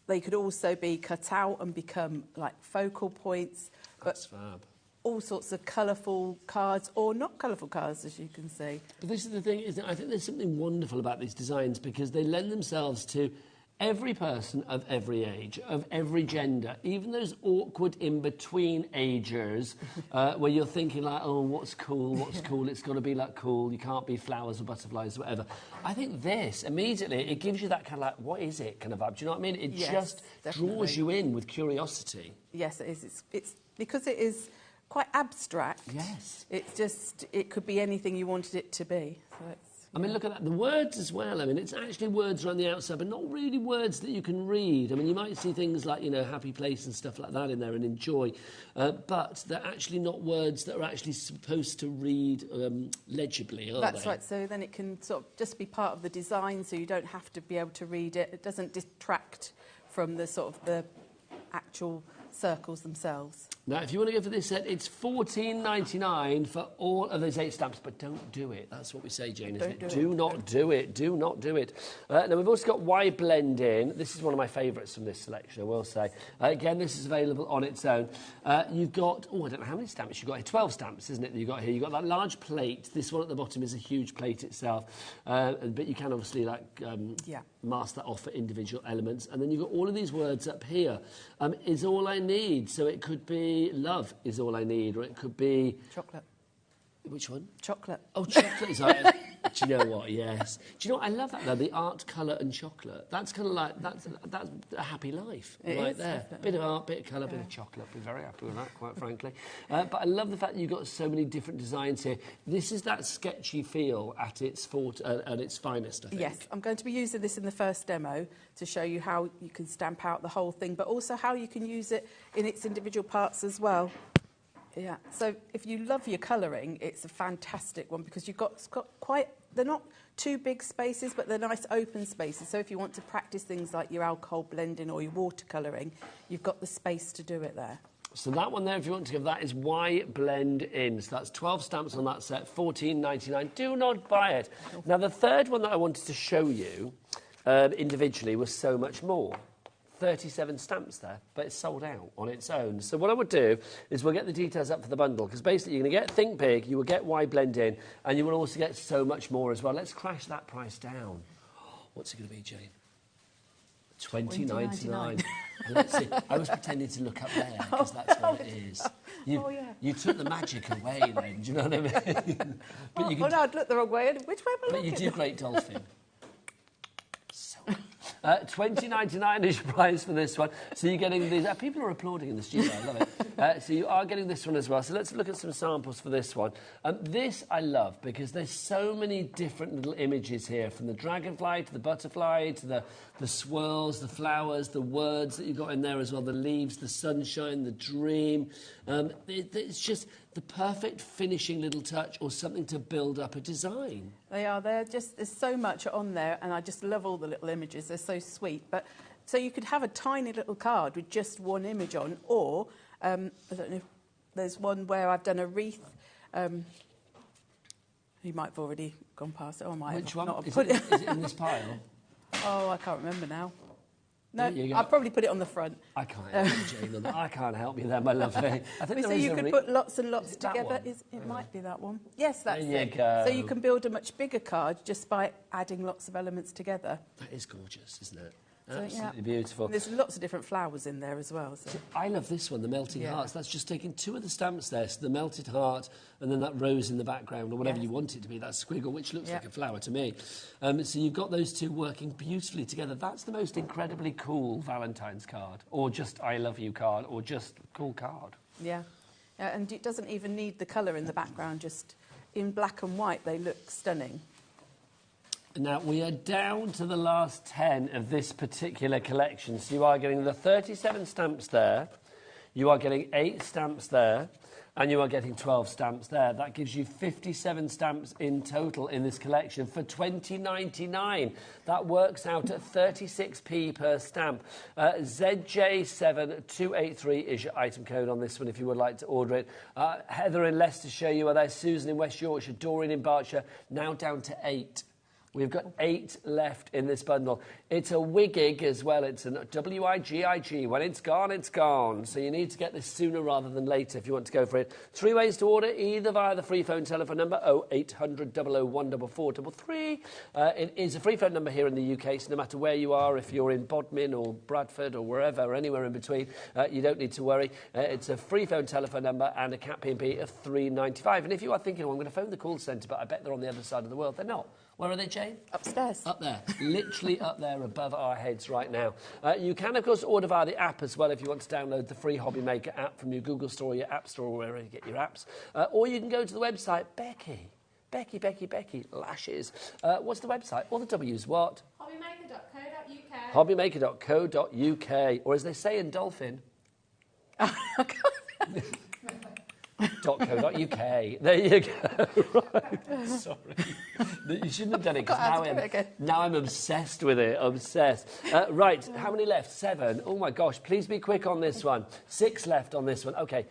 they could also be cut out and become like focal points. That's fab. All sorts of colourful cards, or not colourful cards, as you can see. But this is the thing, isn't it? I think there's something wonderful about these designs because they lend themselves to every person of every age, of every gender, even those awkward in-between agers where you're thinking like, oh, what's cool, it's got to be like cool, you can't be flowers or butterflies or whatever. I think this, immediately, it gives you that kind of like, what is it kind of vibe? Do you know what I mean? It just draws you in with curiosity. Yes, it is. It's because it is quite abstract. Yes. It's just, it could be anything you wanted it to be. So it's, I mean, look at that. The words as well. I mean, it's actually words around the outside, but not really words that you can read. I mean, you might see things like, happy place and stuff like that in there and enjoy, but they're actually not words that are actually supposed to read legibly, are they? That's right. So then it can sort of just be part of the design, so you don't have to be able to read it. It doesn't detract from the sort of the actual circles themselves. Now, if you want to go for this set, it's $14.99 for all of those 8 stamps, but don't do it. That's what we say, Jane, isn't it? Do not do it. Do not do it. Now, we've also got Why Blend In. This is one of my favourites from this selection, I will say. Again, this is available on its own. You've got, I don't know how many stamps you've got here. 12 stamps, isn't it, that you've got here? You've got that large plate. This one at the bottom is a huge plate itself. But you can obviously, mask that off for individual elements. And then you've got all of these words up here. Is all I need. So it could be love is all I need, or it could be... Chocolate. Which one? Chocolate. Oh, chocolate is... Do you know what? Yes. Do you know what? I love that, though, the art, colour and chocolate. That's kind of like... That's a happy life right there. Definitely. Bit of art, bit of colour, bit of chocolate. I'd be very happy with that, quite frankly. But I love the fact that you've got so many different designs here. This is that sketchy feel at its finest, I think. Yes, I'm going to be using this in the first demo to show you how you can stamp out the whole thing, but also how you can use it in its individual parts as well. Yeah, so if you love your colouring, it's a fantastic one because it's got quite, they're not too big spaces, but they're nice open spaces. So if you want to practice things like your alcohol blending or your watercolouring, you've got the space to do it there. So that one there, if you want to give that, is Why Blend In. So that's 12 stamps on that set, $14.99. Do not buy it. Now, the third one that I wanted to show you individually was so much more. 37 stamps there, but it's sold out on its own. So what I would do is we'll get the details up for the bundle, because basically you're going to get Think Big, you will get Why Blend In, and you will also get so much more as well. Let's crash that price down. What's it going to be, Jane? $20.99. Let's see. I was pretending to look up there because that's what it is. You took the magic away then, do you know what I mean? But no, I'd look the wrong way. Which way am I But you looking? do great, Dolphin. So $20.99 is your price for this one. So you're getting these. People are applauding in the studio. I love it. So you are getting this one as well. So let's look at some samples for this one. This I love because there's so many different little images here, from the dragonfly to the butterfly to the swirls, the flowers, the words that you've got in there as well, the leaves, the sunshine, the dream. It's just the perfect finishing little touch or something to build up a design. They are. There's so much on there, and I just love all the little images. They're so sweet. But so you could have a tiny little card with just one image on, or I don't know if there's one where I've done a wreath. You might have already gone past it. Oh, I might Which have one? not Is put it in this pile? Oh, I can't remember now. No, There you go. I'll probably put it on the front. I can't help you, Jane. I can't help you there, my lovely. I think So there is you a could put lots and lots Is it that together. one? It might be that one. Yes, that's There you it. go. So you can build a much bigger card just by adding lots of elements together. That is gorgeous, isn't it? So, Absolutely beautiful. And there's lots of different flowers in there as well. So. I love this one, the melting Yeah. hearts. That's just taking two of the stamps there, so the melted heart and then that rose in the background, or whatever Yes. you want it to be, that squiggle, which looks Yeah. like a flower to me. So you've got those two working beautifully together. That's the most incredibly cool Valentine's card, or just I love you card, or just cool card. Yeah. And it doesn't even need the colour in the background, just in black and white they look stunning. Now, we are down to the last 10 of this particular collection. So you are getting the 37 stamps there, you are getting 8 stamps there, and you are getting 12 stamps there. That gives you 57 stamps in total in this collection for $20.99. That works out at 36p per stamp. ZJ7283 is your item code on this one if you would like to order it. Heather in Leicestershire, you are there. Susan in West Yorkshire. Doreen in Berkshire. Now down to 8. We've got 8 left in this bundle. It's a WIGIG as well. It's a WIGIG. When it's gone, it's gone. So you need to get this sooner rather than later if you want to go for it. 3 ways to order, either via the free phone telephone number 0800 001 4433. It is a free phone number here in the UK, so no matter where you are, if you're in Bodmin or Bradford or wherever, or anywhere in between, you don't need to worry. It's a free phone telephone number and a cap P&P of £3.95. And if you are thinking, oh, I'm going to phone the call centre, but I bet they're on the other side of the world, they're not. Where are they, Jane? Upstairs. Up there. Literally up there above our heads right now. You can, of course, order via the app as well if you want to download the free HobbyMaker app from your Google Store or your App Store or wherever you get your apps. Or you can go to the website, Becky, Lashes. What's the website? All the W's, what? HobbyMaker.co.uk. HobbyMaker.co.uk. Or as they say in Dolphin... .co.uk. There you go. Right. Sorry. You shouldn't have done it because now I'm obsessed with it. Obsessed. Right, how many left? 7. Oh my gosh, please be quick on this one. 6 left on this one. Okay.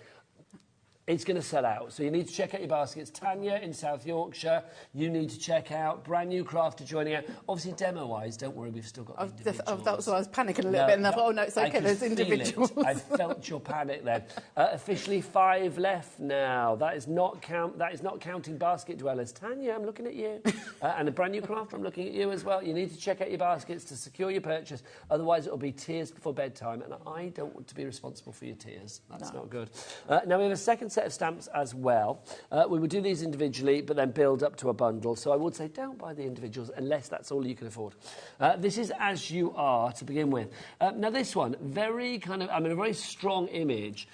It's going to sell out, so you need to check out your baskets. Tanya in South Yorkshire, you need to check out. Brand new crafter joining out. Obviously, demo-wise, don't worry, we've still got individuals. That was why I was panicking a little bit, and I thought, oh no, it's okay, there's individuals. I felt your panic then. Officially 5 left now. That is not counting basket dwellers. Tanya, I'm looking at you. And a brand new crafter, I'm looking at you as well. You need to check out your baskets to secure your purchase. Otherwise, it'll be tears before bedtime, and I don't want to be responsible for your tears. That's not good. Now, we have a second set of stamps as well. We would do these individually, but then build up to a bundle. So I would say don't buy the individuals unless that's all you can afford. This is As You Are to begin with. Now this one, very kind of, a very strong image.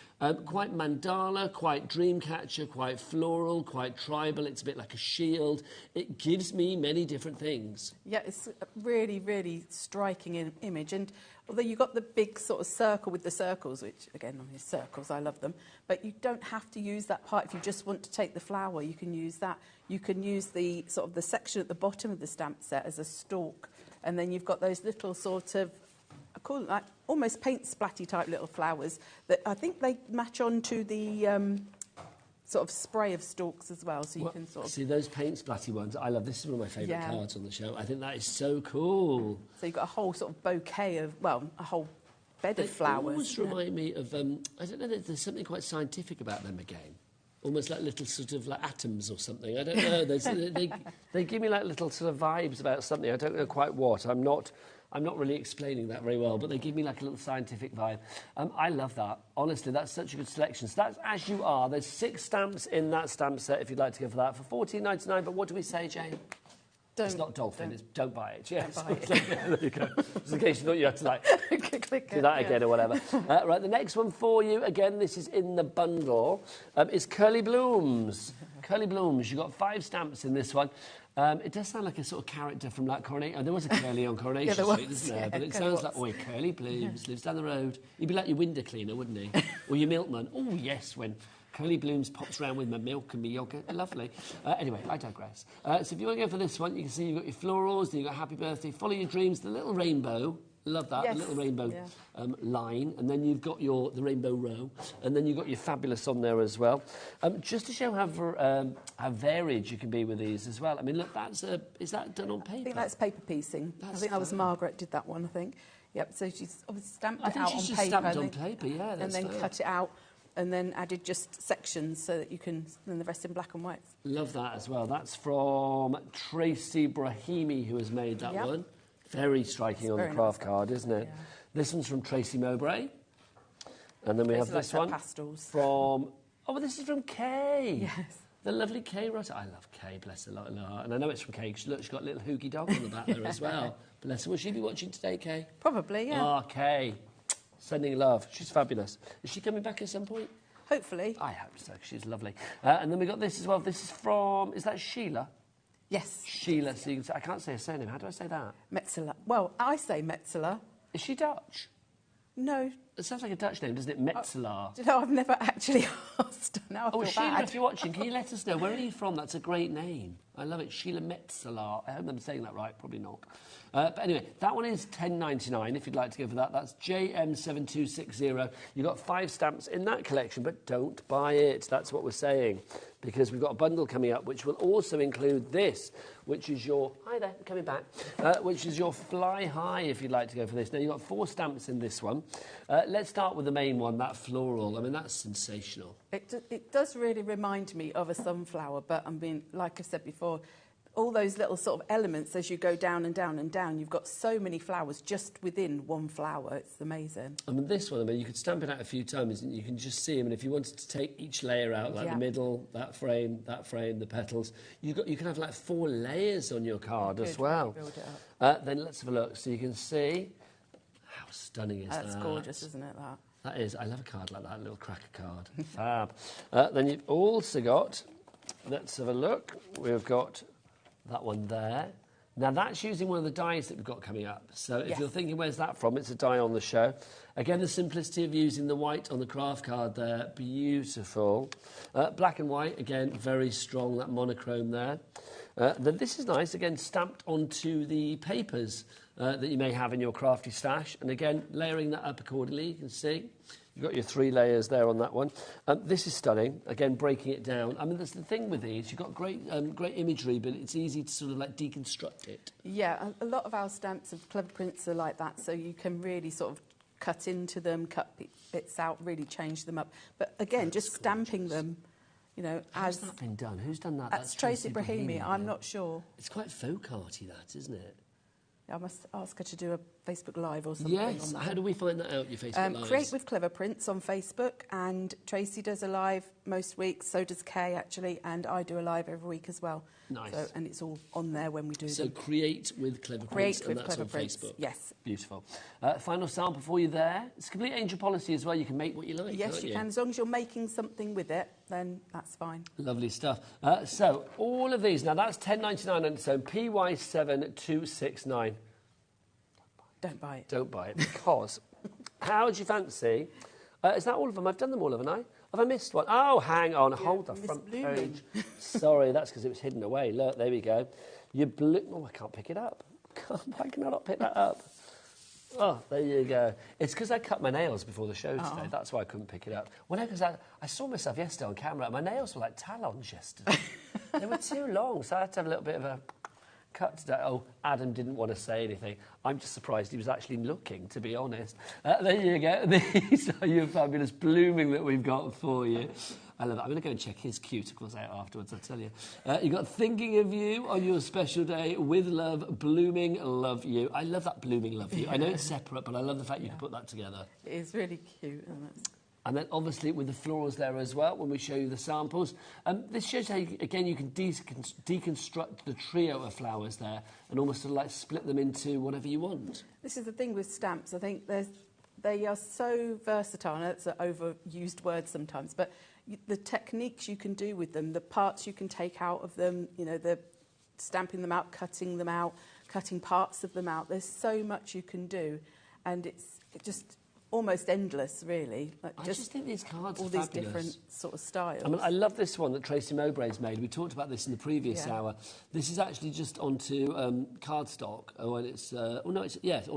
Quite mandala, quite dreamcatcher, quite floral, quite tribal. It's a bit like a shield. It gives me many different things. Yeah, it's a really, really striking image. And although you've got the big sort of circle with the circles, which, again, on these circles, I love them, but you don't have to use that part. If you just want to take the flower, you can use that. You can use the sort of the section at the bottom of the stamp set as a stalk. And then you've got those little sort of, I call them like almost paint splatty type little flowers that I think they match on to the sort of spray of stalks as well. So you can sort of... See, those paint splatty ones, I love. This is one of my favourite cards on the show. I think that is so cool. So you've got a whole sort of bouquet of, well, a whole bed of flowers. They almost remind me of, I don't know, there's something quite scientific about them again. Almost like little sort of like atoms or something. I don't know. They give me like little sort of vibes about something. I don't know quite what. I'm I'm not really explaining that very well, but they give me like a little scientific vibe. I love that. Honestly, that's such a good selection. So that's As You Are. There's 6 stamps in that stamp set if you'd like to go for that for $14.99. But what do we say, Jane? It's not dolphin, it's don't buy it. Yes. Don't buy it. There you go. Just in case you thought you had to like Click do that again or whatever. Right, the next one for you, again, this is in the bundle, is Curly Blooms. Curly Blooms, you've got 5 stamps in this one. It does sound like a sort of character from like Coronation. Oh, there was a Curly on Coronation Street, isn't there? But it sounds like, oh, Curly Blooms lives down the road. He'd be like your window cleaner, wouldn't he? Or your milkman. Oh, yes, when Curly Blooms pops round with my milk and my yoghurt. Lovely. Anyway, I digress. So if you want to go for this one, you can see you've got your florals, then you've got Happy Birthday, Follow Your Dreams, the little rainbow. Love that, Yes. the little rainbow line. And then you've got the rainbow row. And then you've got your fabulous on there as well. Just to show how varied you can be with these as well. I mean, look, is that done on paper? I think that's paper piecing. I think that was Margaret did that one, I think. Yep, so she's obviously stamped it out on paper. I think she's just stamped on paper, yeah. And then cut it out and then added just sections so that you can, and the rest in black and white. Love that as well. That's from Tracy Brahimi, who has made that one. Very striking on the craft card, isn't it? Yeah. This one's from Tracy Mowbray. And then we have this one pastels. from... Oh, well, this is from Kay. Yes. The lovely Kay Rutter. I love Kay, bless her lot in her heart. And I know it's from Kay. Look, she's got a little hoogie dog on the back there as well. Bless her. Will she be watching today, Kay? Probably, yeah. Oh, Kay. Sending love. She's fabulous. Is she coming back at some point? Hopefully. I hope so. She's lovely. And then we got this as well. This is from... Is that Sheila? Yes. Sheila. So you can say, I can't say her surname. How do I say that? Metzeler. Well, I say Metzeler. Is she Dutch? No. It sounds like a Dutch name, doesn't it? Metzeler. Do you know, I've never actually asked. Now I feel Sheila, bad. if you're watching, can you let us know? Where are you from? That's a great name. I love it. Sheila Metzeler. I hope I'm saying that right. Probably not. But anyway, that one is $10.99 if you'd like to go for that. That's JM7260. You've got 5 stamps in that collection, but don't buy it. That's what we're saying. Because we've got a bundle coming up which will also include this, which is your... Hi there, coming back. Which is your Fly High, if you'd like to go for this. Now, you've got 4 stamps in this one. Let's start with the main one, that floral. I mean, that's sensational. It does really remind me of a sunflower, but I mean, like I said before, all those little sort of elements as you go down and down and down, you've got so many flowers just within one flower. It's amazing. I mean, this one, I mean, you could stamp it out a few times and you can just see them. And if you wanted to take each layer out, like the middle, that frame, the petals, you can have like 4 layers on your card as well. Build it up. Then let's have a look. So you can see how stunning is that. That's gorgeous, isn't it, that? That is. I love a card like that, a little cracker card. Fab. Then you've also got, let's have a look. We've got that one there. Now, that's using one of the dies that we've got coming up. So if you're thinking, where's that from? It's a die on the show. Again, the simplicity of using the white on the craft card there. Beautiful. Black and white, again, very strong, that monochrome there. Then this is nice, again, stamped onto the papers that you may have in your crafty stash. And again, layering that up accordingly, you can see. You've got your 3 layers there on that one. This is stunning. Again, breaking it down. I mean, that's the thing with these. You've got great imagery, but it's easy to sort of like deconstruct it. Yeah, a lot of our stamps of clever prints are like that, so you can really sort of cut into them, cut bits out, really change them up. But again, just stamping them, you know, How's that been done? Who's done that? That's Tracy Brahimi. I'm not sure. It's quite folk arty, that, isn't it? I must ask her to do a Facebook Live or something. Yes, on that. how do we find that out, your Facebook Lives? Create with Clever Prints on Facebook, and Tracy does a live most weeks, so does Kay actually, and I do a live every week as well. Nice. So, and it's all on there when we do So them. Create with Clever Prints, and that's on Facebook. Yes. Beautiful. Final sample for you there. It's complete angel policy as well. You can make what you like, Yes, can't you can. As long as you're making something with it, then that's fine. Lovely stuff. So all of these, now that's $10.99 on its own, PY7269. Don't buy it. Don't buy it, because how do you fancy... is that all of them? I've done them all, haven't I? Have I missed one? Oh, hang on. Hold the front page. Sorry, that's because it was hidden away. Look, there we go. Oh, I can't pick it up. Why can I not pick that up? Oh, there you go. It's because I cut my nails before the show today. That's why I couldn't pick it up. Well, no, because I saw myself yesterday on camera. My nails were like talons yesterday. They were too long, so I had to have a little bit of a... cut today. Oh, Adam didn't want to say anything. I'm just surprised he was actually looking, to be honest. There you go. These are your fabulous blooming that we've got for you. I love it. I'm going to go and check his cuticles out afterwards, I tell you. You've got Thinking of You on your special day with love, Blooming Love You. I love that Blooming Love You. I know it's separate, but I love the fact you can put that together. It is really cute, isn't it? And then, obviously, with the florals there as well, when we show you the samples. This shows how, again, you can deconstruct the trio of flowers there and almost sort of like split them into whatever you want. This is the thing with stamps. I think they are so versatile. I know it's an overused word sometimes, but the techniques you can do with them, the parts you can take out of them, you know, the stamping them out, cutting parts of them out. There's so much you can do, and it's just almost endless, really. Like I just think these cards all are these fabulous. different sort of styles. I mean, I love this one that Tracy Mowbray's made. We talked about this in the previous hour. This is actually just onto cardstock, and it's on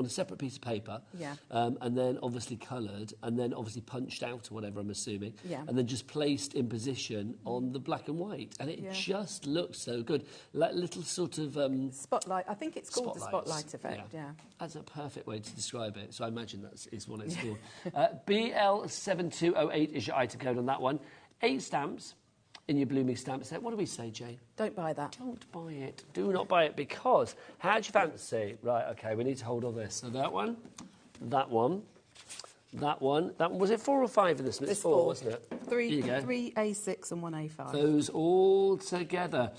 a separate piece of paper. Yeah. And then obviously coloured, and then obviously punched out or whatever, I'm assuming. Yeah. And then just placed in position on the black and white, and it just looks so good, like little sort of spotlight. I think it's called the spotlight effect. Yeah. That's a perfect way to describe it. So I imagine that is what it's called. BL7208 is your item code on that one. 8 stamps in your blooming stamp set. What do we say, Jane? Don't buy that. Don't buy it. Do not buy it, because how do you fancy? Right, OK, we need to hold all this. So that one, that one, that one. That one. Was it 4 or 5 in this? It's 4, wasn't it? 3 A6 and 1 A5. Those all together.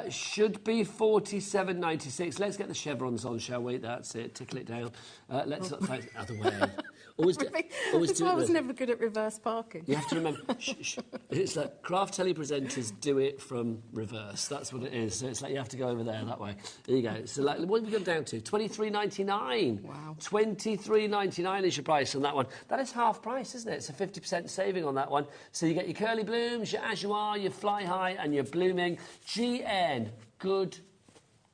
Should be $47.96. Let's get the chevrons on, shall we? That's it. Tickle it down. Let's not take the other way. Always do That's why I was never good at reverse parking. You have to remember, it's like craft telly presenters do it from reverse. That's what it is. So it's like you have to go over there that way. There you go. So like, what have we gone down to? $23.99. Wow. $23.99 is your price on that one. That is half price, isn't it? It's a 50% saving on that one. So you get your curly blooms, your as you are, your fly high, and your blooming. GN. Good.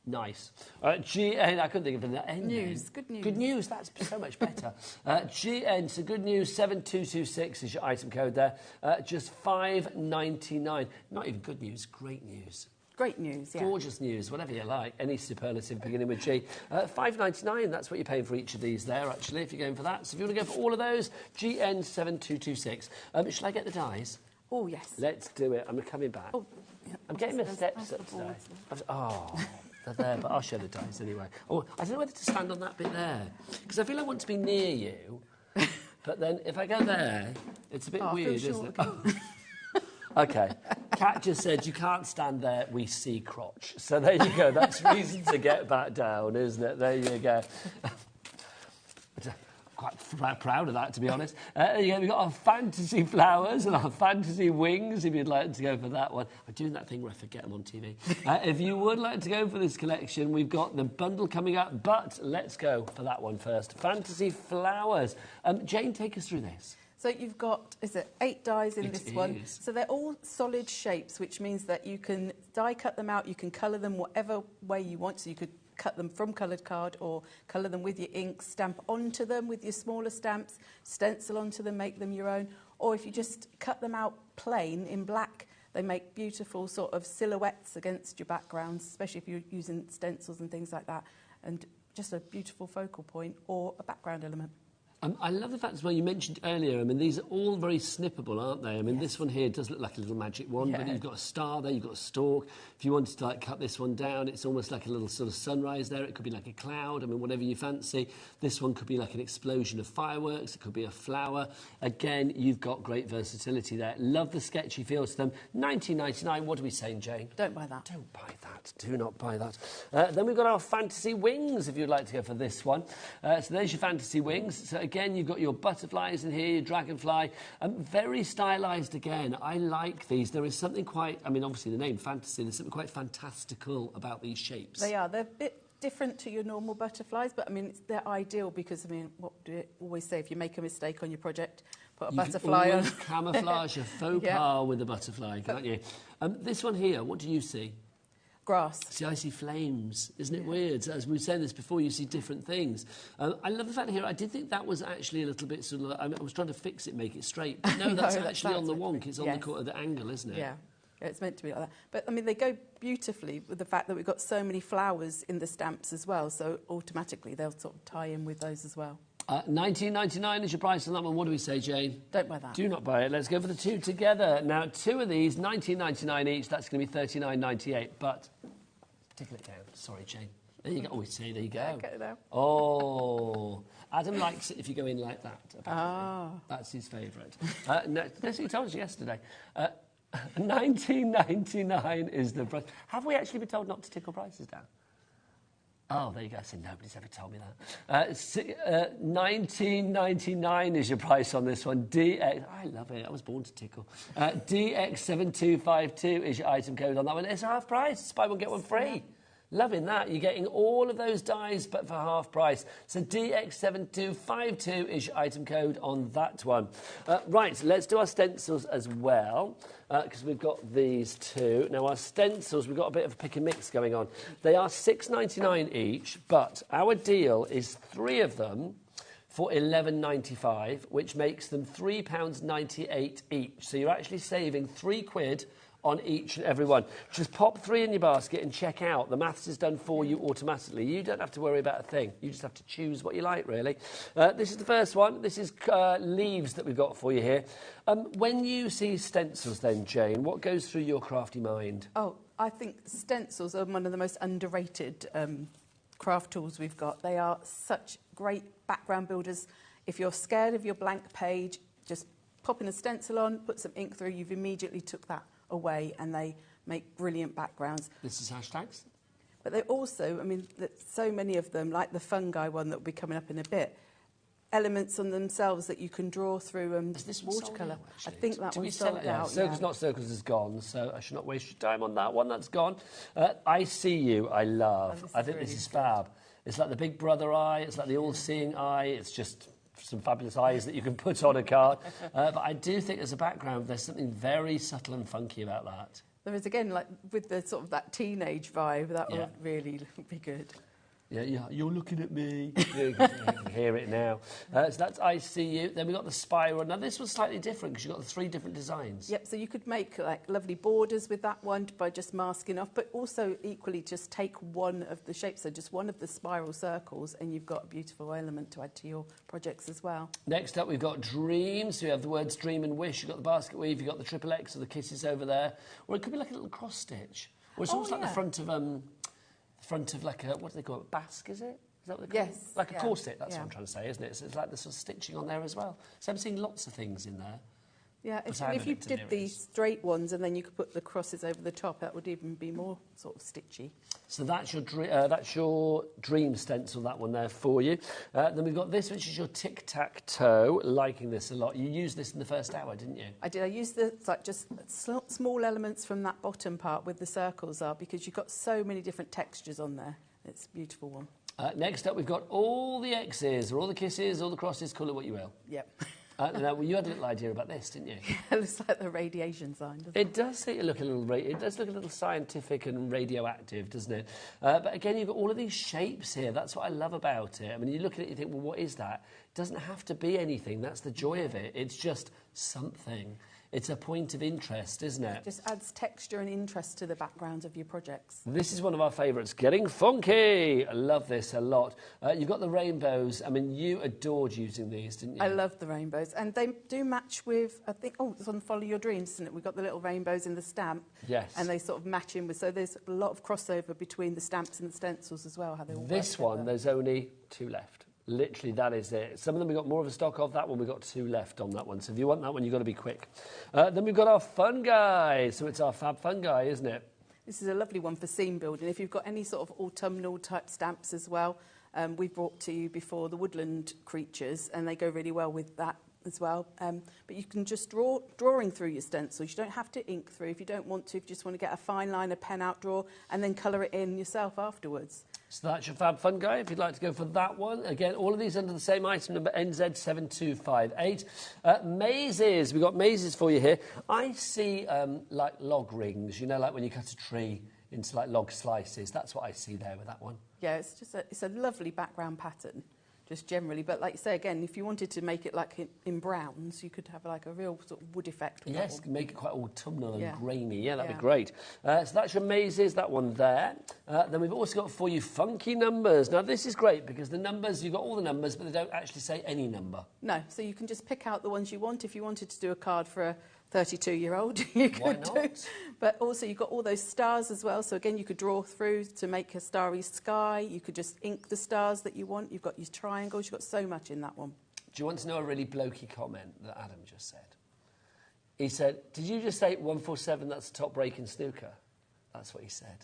Nice. GN, I couldn't think of the N. News, good news. Good news, that's so much better. GN, so good news, 7226 is your item code there. Just $5.99. Not even good news, great news. Great news, yeah. Gorgeous news, whatever you like. Any superlative beginning with G. $5.99, that's what you're paying for each of these there, actually, if you're going for that. So if you want to go for all of those, GN 7226. Shall I get the dies? Oh, yes. Let's do it. I'm coming back. Oh, I'm getting my steps up today. Oh, they're there, but I'll show the dice anyway. Oh, I don't know whether to stand on that bit there, because I feel I want to be near you, but then if I go there, it's a bit weird, isn't it? OK. Kat just said, you can't stand there, we see crotch. So there you go. That's reason to get back down, isn't it? There you go. Quite proud of that, to be honest. We've got our fantasy flowers and our fantasy wings, if you'd like to go for that one. I'm doing that thing where I forget them on TV. If you would like to go for this collection, we've got the bundle coming up, but let's go for that one first. Fantasy flowers. Jane, take us through this. So you've got, 8 dies in this one. So they're all solid shapes, which means that you can die cut them out, you can colour them whatever way you want. So you could cut them from coloured card or colour them with your ink, stamp onto them with your smaller stamps, stencil onto them, make them your own. Or if you just cut them out plain in black, they make beautiful sort of silhouettes against your backgrounds, especially if you're using stencils and things like that, and just a beautiful focal point or a background element. I love the fact as well, you mentioned earlier, I mean, these are all very snippable, aren't they? I mean, this one here does look like a little magic wand, but you've got a star there, you've got a stalk. If you wanted to like cut this one down, it's almost like a little sort of sunrise there. It could be like a cloud, I mean, whatever you fancy. This one could be like an explosion of fireworks. It could be a flower. Again, you've got great versatility there. Love the sketchy feels to them. $19.99, what are we saying, Jane? Don't buy that. Don't buy that. Do not buy that. Then we've got our fantasy wings, if you'd like to go for this one. So there's your fantasy wings. So again, you've got your butterflies in here, your dragonfly. Very stylised again. I like these. There is something quite, I mean, obviously the name fantasy, there's something quite fantastical about these shapes. They are. They're a bit different to your normal butterflies, but I mean, they're ideal because, I mean, what do you always say? If you make a mistake on your project, put a butterfly on. You can camouflage a faux pas with a butterfly, can't you? This one here, what do you see? Grass. See, I see flames. Isn't it weird? As we were saying this before, you see different things. I love the fact here, I did think that was actually a little bit sort of, I was trying to fix it, make it straight. But no, that's actually on the wonk. It's on the angle, isn't it? Yeah. Yeah, it's meant to be like that. But, I mean, they go beautifully with the fact that we've got so many flowers in the stamps as well, so automatically they'll sort of tie in with those as well. $19.99 is your price on that one. What do we say, Jane? Don't buy that. Do not buy it. Let's go for the two together. Now, two of these, $19.99 each. That's going to be $39.98. But tickle it down. Sorry, Jane. There you go. Oh, see, there you go. Get it out. Oh, Adam likes it if you go in like that. Apparently. That's his favourite. No, that's what he told us yesterday. $19.99 is the price. Have we actually been told not to tickle prices down? Oh, there you go. I said nobody's ever told me that. $19.99 is your price on this one. DX, I love it. I was born to tickle. DX7252 is your item code on that one. It's half price. It's buy one, get one free. Loving that. You're getting all of those dies, but for half price. So DX7252 is your item code on that one. Right, let's do our stencils as well, because we've got these two. Now, our stencils, we've got a bit of a pick and mix going on. They are $6.99 each, but our deal is 3 of them for £11.95, which makes them £3.98 each. So you're actually saving £3 on each and every one. Just pop 3 in your basket and check out. The maths is done for you automatically. You don't have to worry about a thing. You just have to choose what you like, really. This is the first one. This is leaves that we've got for you here. When you see stencils then, Jane, what goes through your crafty mind? Oh, I think stencils are one of the most underrated craft tools we've got. They are such great background builders. If you're scared of your blank page, just pop in a stencil on, put some ink through, you've immediately took that away, and they make brilliant backgrounds. This is hashtags? But they also, I mean, so many of them, like the fungi one that will be coming up in a bit, elements on themselves that you can draw through Is this watercolour. Out, I think that one's sell sold it? out. Circles Not Circles is gone, so I should not waste your time on that one. That's gone. I See You, I love. I think this is fab. It's like the Big Brother eye. It's like the all-seeing eye. It's just some fabulous eyes that you can put on a card. But I do think as a background, there's something very subtle and funky about that. There is, again, like with the sort of that teenage vibe, that would really be good. Yeah, you're looking at me. You can hear it now. So that's I See You. Then we've got the spiral. Now, this was slightly different because you've got the 3 different designs. Yep, so you could make like lovely borders with that one by just masking off, but also equally just take one of the shapes, so just one of the spiral circles, and you've got a beautiful element to add to your projects as well. Next up, we've got dreams. So you have the words dream and wish. You've got the basket weave. You've got the triple X or the kisses over there. Or it could be like a little cross stitch. Or it's almost like the front of like a, what do they call it, basque, is it? Is that what they call it? Like a corset, that's what I'm trying to say, isn't it? So it's like the sort of stitching on there as well. So I'm seeing lots of things in there. Yeah, if you did these straight ones and then you could put the crosses over the top, that would even be more sort of stitchy. So that's your dream stencil, that one there for you. Then we've got this, which is your tic-tac-toe. Liking this a lot. You used this in the first hour, didn't you? I did. I used like just small elements from that bottom part where the circles are, because you've got so many different textures on there. It's a beautiful one. Next up, we've got all the X's, or all the kisses, all the crosses, call it what you will. Yep. Now, you had a little idea about this, didn't you? It looks like the radiation sign, doesn't it? It does look a little scientific and radioactive, doesn't it? But again, you've got all of these shapes here. That's what I love about it. I mean, you look at it, you think, well, what is that? It doesn't have to be anything. That's the joy of it. It's just something. It's a point of interest, isn't it? It just adds texture and interest to the backgrounds of your projects. This is one of our favourites, Getting Funky. I love this a lot. You've got the rainbows. I mean, you adored using these, didn't you? I love the rainbows. And they do match with, I think, it's on Follow Your Dreams, isn't it? We've got the little rainbows in the stamp. Yes. And they sort of match in with, so there's a lot of crossover between the stamps and the stencils as well, how they all This work one, together. there's only 2 left. Literally, that is it. Some of them we've got more of a stock of. That one, we've got 2 left on that one. So if you want that one, you've got to be quick. Then we've got our fungi. So it's our fab fungi, isn't it? This is a lovely one for scene building. If you've got any sort of autumnal type stamps as well, we've brought to you before the woodland creatures, and they go really well with that as well. But you can just drawing through your stencils. You don't have to ink through if you don't want to. If you just want to get a fine liner pen out, draw, and then colour it in yourself afterwards. So that's your fab fungi, if you'd like to go for that one. Again, all of these under the same item number, NZ7258. Mazes, we've got mazes for you here. I see like log rings, you know, like when you cut a tree into like log slices. That's what I see there with that one. Yeah, it's a lovely background pattern. just generally. But like you say, again, if you wanted to make it like in browns, you could have like a real sort of wood effect. With Yes, that one. make it quite autumnal and Yeah. grainy. Yeah, that'd Yeah. be great. So that's your mazes, that one there. Then we've also got for you funky numbers. Now, this is great because the numbers, you've got all the numbers, but they don't actually say any number. No, so you can just pick out the ones you want. If you wanted to do a card for a 32-year-old, you could Why not? do. But also you've got all those stars as well. So again, you could draw through to make a starry sky. You could just ink the stars that you want. You've got your triangles. You've got so much in that one. Do you want to know a really blokey comment that Adam just said? He said, did you just say 147, that's the top break in snooker? That's what he said.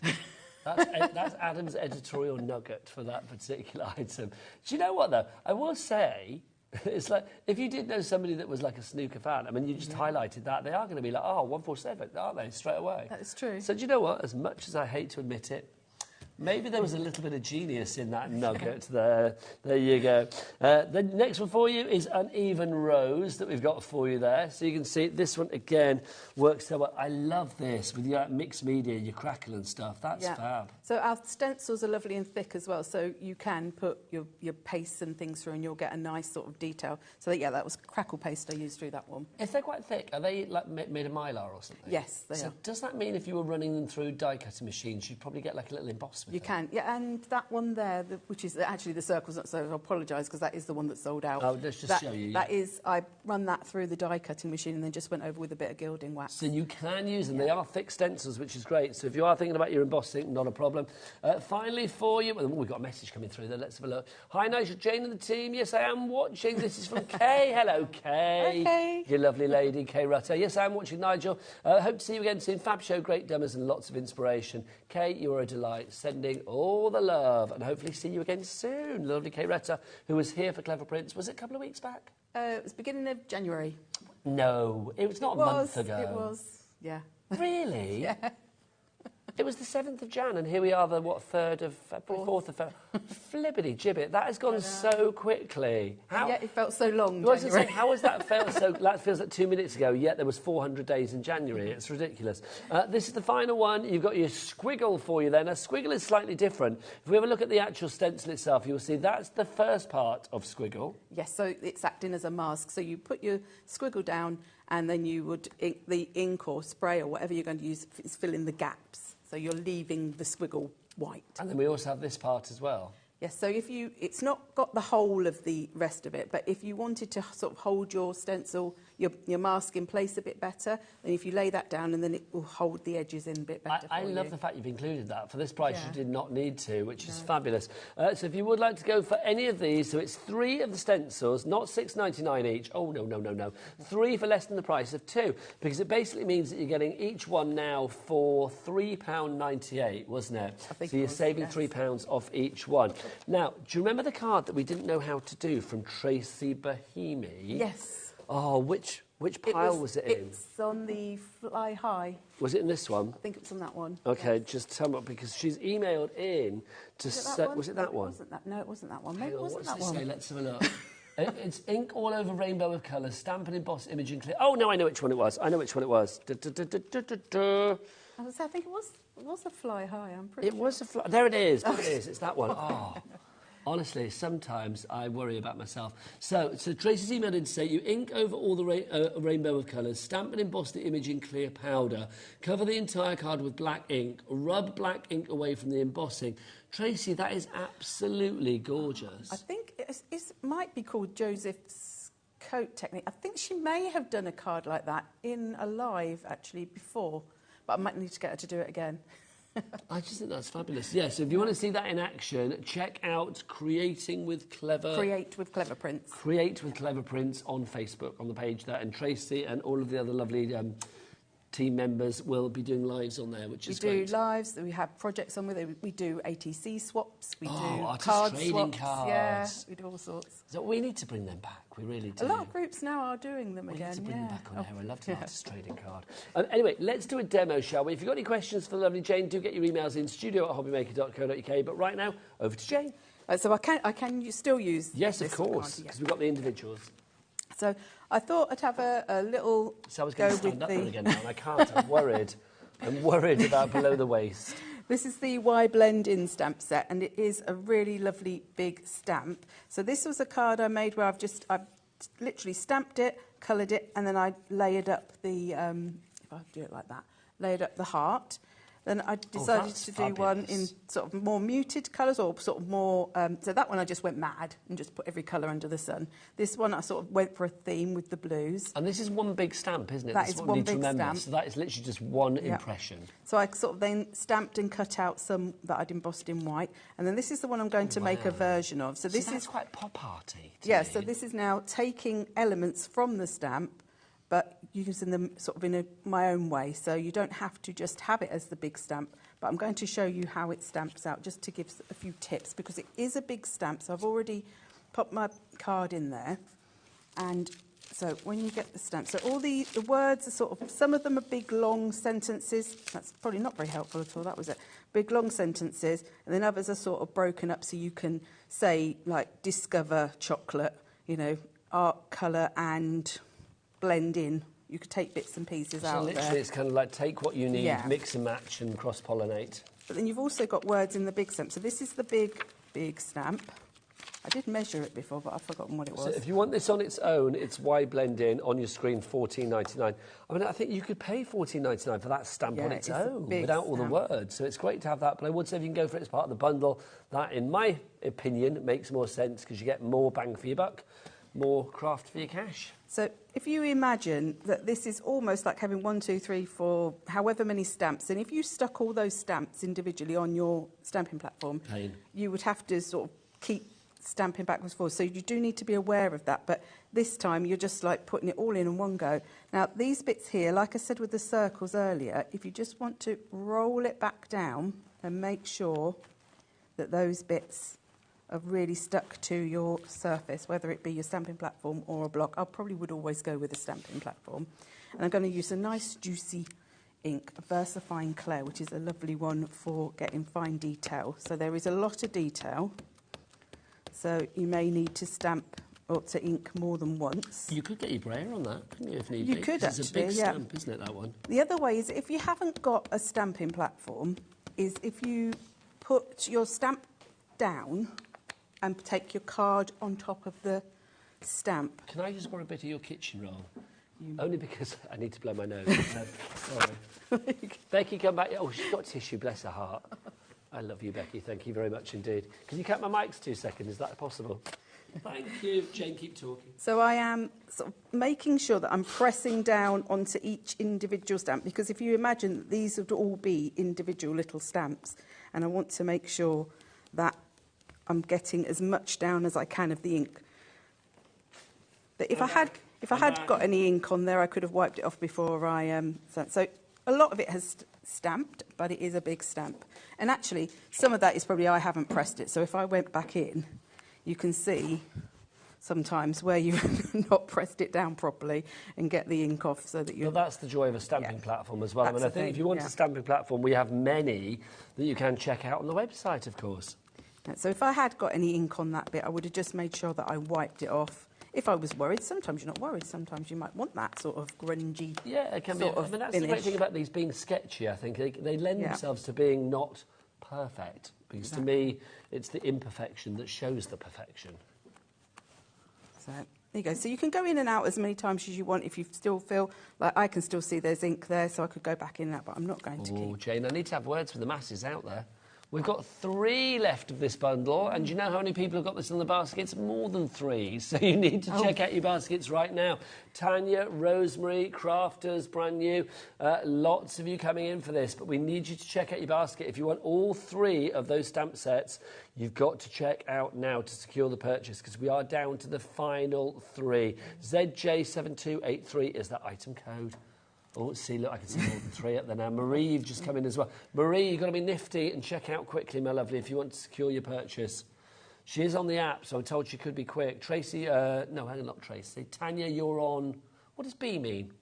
That's Adam's editorial nugget for that particular item. Do you know what, though? I will say, it's like, if you did know somebody that was like a snooker fan, I mean, you just highlighted that, they are going to be like, oh, 147, aren't they, straight away? That is true. So do you know what? As much as I hate to admit it, maybe there was a little bit of genius in that nugget there. There you go. The next one for you is Uneven Rose that we've got for you there. So you can see this one, again, works so well. I love this with your mixed media, your crackle and stuff. That's fab. So our stencils are lovely and thick as well, so you can put your pastes and things through and you'll get a nice sort of detail. So yeah, that was crackle paste I used through that one. If they're quite thick, are they like made of mylar or something? Yes, they are. Does that mean if you were running them through die-cutting machines, you'd probably get like a little emboss with You them? can, yeah, and that one there, which is actually the circles, so I apologise because that is the one that sold out. Oh, let's just show you. That is, I run that through the die cutting machine and then just went over with a bit of gilding wax. So you can use them. They are thick stencils, which is great. So if you are thinking about your embossing, not a problem. Finally for you, well, we've got a message coming through there. Let's have a look. Hi, Nigel, Jane and the team. Yes, I am watching. This is from Kay. Hello, Kay. Hi, Kay. You lovely lady, Kay Rutter. Yes, I am watching, Nigel. Hope to see you again soon. Fab show, great demos and lots of inspiration. Kay, you are a delight. Sending all the love and hopefully see you again soon. Lovely Kay Rutter, who was here for Clever Prints. Was it a couple of weeks back? It was beginning of January. No, it was not a month ago. It was, yeah. Really? Yeah. It was the 7th of Jan, and here we are, the, 3rd of February, 4th of February. Flippity gibbet, that has gone so quickly. How? Yeah, it felt so long, I was January. gonna say, how has that felt so... That feels like 2 minutes ago, yet there was 400 days in January. It's ridiculous. This is the final one. You've got your squiggle for you there. Now, squiggle is slightly different. If we have a look at the actual stencil itself, you'll see that's the first part of squiggle. Yes, so it's acting as a mask. So you put your squiggle down and then you would the ink or spray or whatever you're going to use is fill in the gaps. So you're leaving the squiggle white. And then we also have this part as well. Yes, so it's not got the whole of the rest of it, but if you wanted to sort of hold your stencil, your mask in place a bit better, then if you lay that down and then it will hold the edges in a bit better I for you. love the fact you've included that. For this price, Yeah. you did not need to, which is fabulous. So if you would like to go for any of these, so it's 3 of the stencils, not $6.99 each. Oh, no, no, no, no. 3 for less than the price of 2, because it basically means that you're getting each one now for £3.98, wasn't it? I think So you're it was, saving yes. £3 off each one. Now, do you remember the card that we didn't know how to do from Tracy Bohemi? Yes. Oh, which pile was it in? It's on the Fly High. Was it in this one? I think it was on that one. Okay, Yes. just tell me, because she's emailed in to say... Was it that one? No, it wasn't that one. Hang Maybe it on, wasn't what's that this say? one. Let's have a look. It's ink all over rainbow of colours, stamp and emboss image and clear... Oh, no, I know which one it was. I know which one it was. I think it was a Fly High, I'm pretty It was a... There it is. There it is. It's that one. Oh... Honestly, sometimes I worry about myself. So Tracy's emailed in to say, you ink over all the rainbow of colours, stamp and emboss the image in clear powder, cover the entire card with black ink, rub black ink away from the embossing. Tracy, that is absolutely gorgeous. I think it might be called Joseph's coat technique. I think she may have done a card like that in a live, actually, before. But I might need to get her to do it again. I just think that's fabulous. Yeah, so if you want to see that in action, check out Create with Clever Prints. Create with Clever Prints on Facebook, on the page there. And Tracy and all of the other lovely team members will be doing lives on there, which is great. We do lives, we have projects on with it. We do ATC swaps, we do artist card trading swaps. cards. Yeah, we do all sorts. So we need to bring them back. We really do. A lot of groups now are doing them We again. need to bring them back on Oh, here. I love the artist trading card. Anyway, let's do a demo, shall we? If you've got any questions for the lovely Jane, do get your emails in studio@hobbymaker.co.uk. But right now, over to Jane. So I can still use Yes, of this course, card, because yeah. we've got the individuals. So I thought I'd have a little So I was go going to with stand up there the... again now, and I can't. I'm worried. I'm worried about below the waist. This is the Y Blend In stamp set, and it is a really lovely big stamp. So this was a card I made where I've literally stamped it, coloured it, and then I layered up the, if I do it like that, layered up the heart. Then I decided to do one in sort of more muted colours, or sort of more, so that one I just went mad and just put every colour under the sun. This one I sort of went for a theme with the blues. And this is one big stamp, isn't it? That is one big stamp. So that is literally just one impression. So I sort of then stamped and cut out some that I'd embossed in white. And then this is the one I'm going to make a version of. So this that's is quite pop-arty. Yeah, so this is now taking elements from the stamp, but using them sort of in my own way. So you don't have to just have it as the big stamp, but I'm going to show you how it stamps out, just to give a few tips, because it is a big stamp. So I've already popped my card in there. And so when you get the stamp, so all the words are sort of, some of them are big, long sentences. That's probably not very helpful at all, that was it. Big, long sentences. And then others are sort of broken up, so you can say, like, discover chocolate, you know, art, colour and blend in. You could take bits and pieces out there. So literally it's kind of like take what you need, mix and match and cross-pollinate. But then you've also got words in the big stamp. So this is the big stamp. I did measure it before, but I've forgotten what it was. So if you want this on its own, it's Y Blend In on your screen, $14.99. I mean, I think you could pay $14.99 for that stamp on its own without all the words. So it's great to have that. But I would say if you can go for it as part of the bundle, that, in my opinion, makes more sense because you get more bang for your buck, more craft for your cash. So if you imagine that this is almost like having 1, 2, 3, 4, however many stamps, and if you stuck all those stamps individually on your stamping platform, you would have to sort of keep stamping backwards and forwards. So you do need to be aware of that. But this time you're just like putting it all in one go. Now these bits here, like I said with the circles earlier, if you just want to roll it back down and make sure that those bits are really stuck to your surface, whether it be your stamping platform or a block. I probably would always go with a stamping platform. And I'm going to use a nice juicy ink, a VersaFine Clair, which is a lovely one for getting fine detail. So there is a lot of detail. So you may need to stamp or to ink more than once. You could get your brayer on that, couldn't you, if need be? You could actually, it's a big stamp, isn't it, that one? The other way is, if you haven't got a stamping platform, is if you put your stamp down and take your card on top of the stamp. Can I just borrow a bit of your kitchen roll? Only because I need to blow my nose. Sorry. Becky, come back. Oh, she's got tissue, bless her heart. I love you, Becky. Thank you very much indeed. Can you cut my mics 2 seconds? Is that possible? Thank you. Jane, keep talking. So I am sort of making sure that I'm pressing down onto each individual stamp, because if you imagine that these would all be individual little stamps, and I want to make sure that I'm getting as much down as I can of the ink. But if I had got any ink on there, I could have wiped it off before I so a lot of it has stamped, but it is a big stamp. And actually, some of that is probably I haven't pressed it. So if I went back in, you can see sometimes where you've not pressed it down properly and get the ink off so that you... Well, that's the joy of a stamping platform as well. I mean, I think if you want a stamping platform, we have many that you can check out on the website, of course. So if I had got any ink on that bit, I would have just made sure that I wiped it off. If I was worried, sometimes you're not worried. Sometimes you might want that sort of grungy it can be. I mean, that's the great thing about these being sketchy, I think. They lend themselves to being not perfect. Because to me, it's the imperfection that shows the perfection. So there you go. So you can go in and out as many times as you want if you still feel like I can still see there's ink there, so I could go back in and out, but I'm not going to keep. Oh, Jane, I need to have words for the masses out there. We've got 3 left of this bundle, and do you know how many people have got this in the baskets? More than 3, so you need to check out your baskets right now. Tanya, Rosemary, Crafters, brand new. Lots of you coming in for this, but we need you to check out your basket. If you want all 3 of those stamp sets, you've got to check out now to secure the purchase, because we are down to the final 3. ZJ7283 is that item code. Oh, see, look, I can see more than 3 up there now. Marie, you've just come in as well. Marie, you've got to be nifty and check out quickly, my lovely, if you want to secure your purchase. She is on the app, so I'm told she could be quick. Tracy, no, hang on, not Tracy. Tanya, you're on, what does B mean?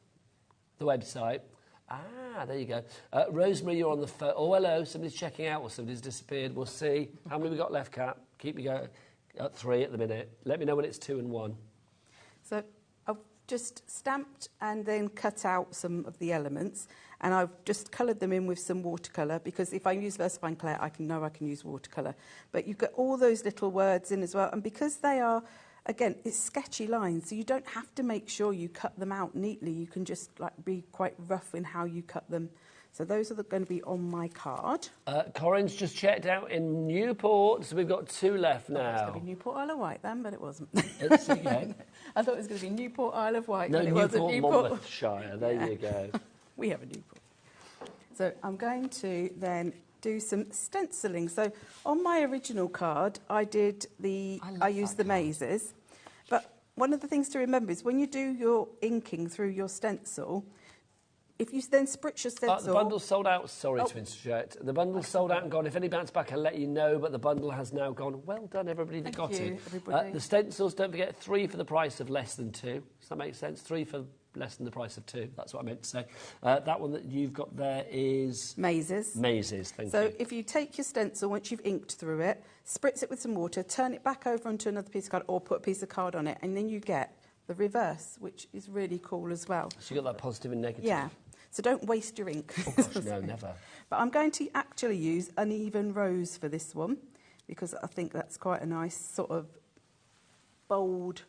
The website. Ah, there you go. Rosemary, you're on the phone. Oh, hello, somebody's checking out or somebody's disappeared. We'll see. How many we got left, Kat? Keep me going. At 3 at the minute. Let me know when it's 2 and 1. So just stamped and then cut out some of the elements, and I've just coloured them in with some watercolour, because if I use VersaFine Clay, I can use watercolour. But you've got all those little words in as well, and because they are, again, it's sketchy lines, so you don't have to make sure you cut them out neatly. You can just like be quite rough in how you cut them. So those are going to be on my card. Corinne's just checked out in Newport, so we've got 2 left now. It was going to be Newport Isle of Wight then, but it wasn't. It's okay. I thought it was going to be Newport Isle of Wight, No, but it wasn't Newport. Monmouthshire, there you go. We have a Newport. So I'm going to then do some stenciling. So on my original card, I used the mazes. But one of the things to remember is when you do your inking through your stencil, if you then spritz your stencil... The bundle's sold out. Sorry to interject. The bundle's sold out and gone. If any bounce back, I'll let you know, but the bundle has now gone. Well done, everybody that got it. Everybody. The stencils, don't forget, 3 for the price of less than 2. Does that make sense? 3 for less than the price of 2. That's what I meant to say. That one that you've got there is... Mazes. Mazes, thank you. So if you take your stencil, once you've inked through it, spritz it with some water, turn it back over onto another piece of card, or put a piece of card on it, and then you get the reverse, which is really cool as well. So you've got that positive and negative. Yeah. So don't waste your ink. Oh gosh, no, never. But I'm going to actually use uneven rows for this one, because I think that's quite a nice sort of bold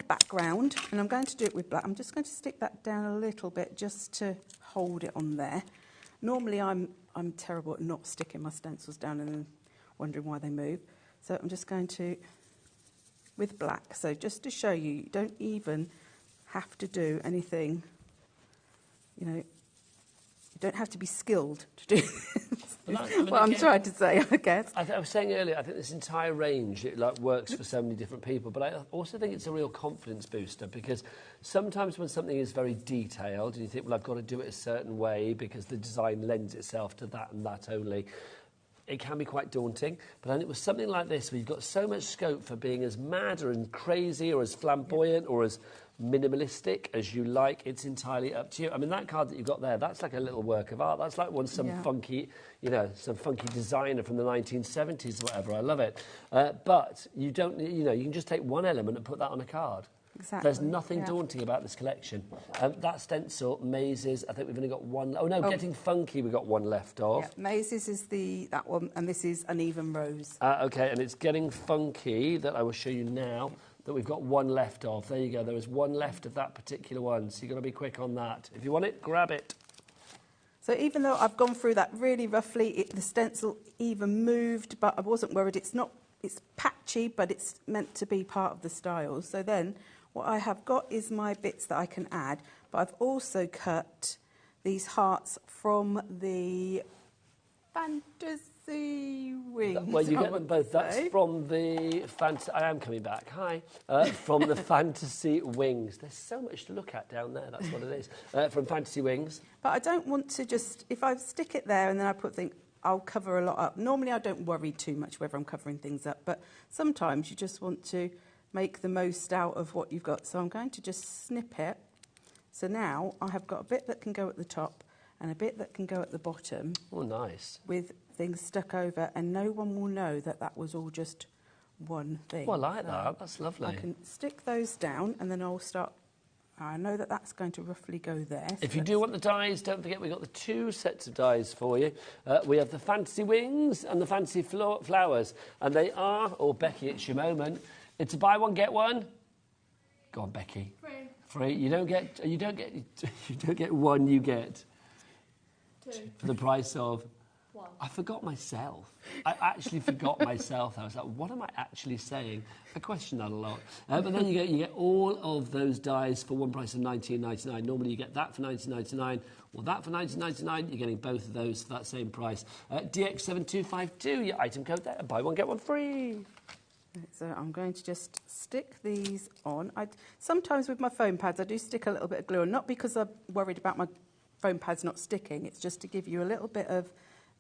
background, and I'm going to do it with black. I'm just going to stick that down a little bit just to hold it on there. Normally I'm terrible at not sticking my stencils down and then wondering why they move. So I'm just going to, with black, so just to show you, you don't even have to do anything, you know, you don't have to be skilled to do this. Well, I'm trying to say, I guess. I was saying earlier, I think this entire range, it like works for so many different people, but I also think it's a real confidence booster, because sometimes when something is very detailed and you think, well, I've got to do it a certain way because the design lends itself to that and that only, it can be quite daunting. But then it was something like this where you've got so much scope for being as mad or and crazy or as flamboyant or as minimalistic as you like. It's entirely up to you. I mean, that card that you've got there, that's like a little work of art. That's like some funky, you know, some funky designer from the 1970s or whatever. I love it. But you don't, you know, you can just take one element and put that on a card. Exactly. There's nothing daunting about this collection. That stencil, Mazes, I think we've only got one. Oh, no, Getting Funky, we've got one left of. Yeah, Mazes is that one, and this is Uneven Rows. OK, and it's Getting Funky that I will show you now, that we've got one left of. There you go, there is one left of that particular one, so you've got to be quick on that. If you want it, grab it. So even though I've gone through that really roughly, the stencil even moved, but I wasn't worried. It's patchy, but it's meant to be part of the style. So then what I have got is my bits that I can add, but I've also cut these hearts from the Fantasy Wings. Well, you get them both. That's from the Fantasy... I am coming back. Hi. From the Fantasy Wings. There's so much to look at down there. That's what it is. From Fantasy Wings. But I don't want to just... If I stick it there and then I put things... I'll cover a lot up. Normally, I don't worry too much whether I'm covering things up, but sometimes you just want to make the most out of what you've got. So I'm going to just snip it. So now I have got a bit that can go at the top and a bit that can go at the bottom. Oh, nice. With things stuck over, and no one will know that that was all just one thing. Well, I like that. That's lovely. I can stick those down, and then I'll start... I know that that's going to roughly go there. So if you do want the dies, don't forget we've got the 2 sets of dies for you. We have the Fantasy Wings and the Fantasy Flowers, and they are... Oh, Becky, it's your moment. It's a buy one, get one. Go on, Becky. Free. You don't get one, you get 2 for the price of 1. I forgot myself. I actually forgot myself. I was like, what am I actually saying? I question that a lot. But then you get all of those dies for one price of $19.99. Normally you get that for $19.99 or that for $19.99. You're getting both of those for that same price. DX7252, your item code there. Buy one, get one free. So I'm going to just stick these on. Sometimes with my foam pads, I do stick a little bit of glue on, not because I'm worried about my foam pads not sticking. It's just to give you a little bit of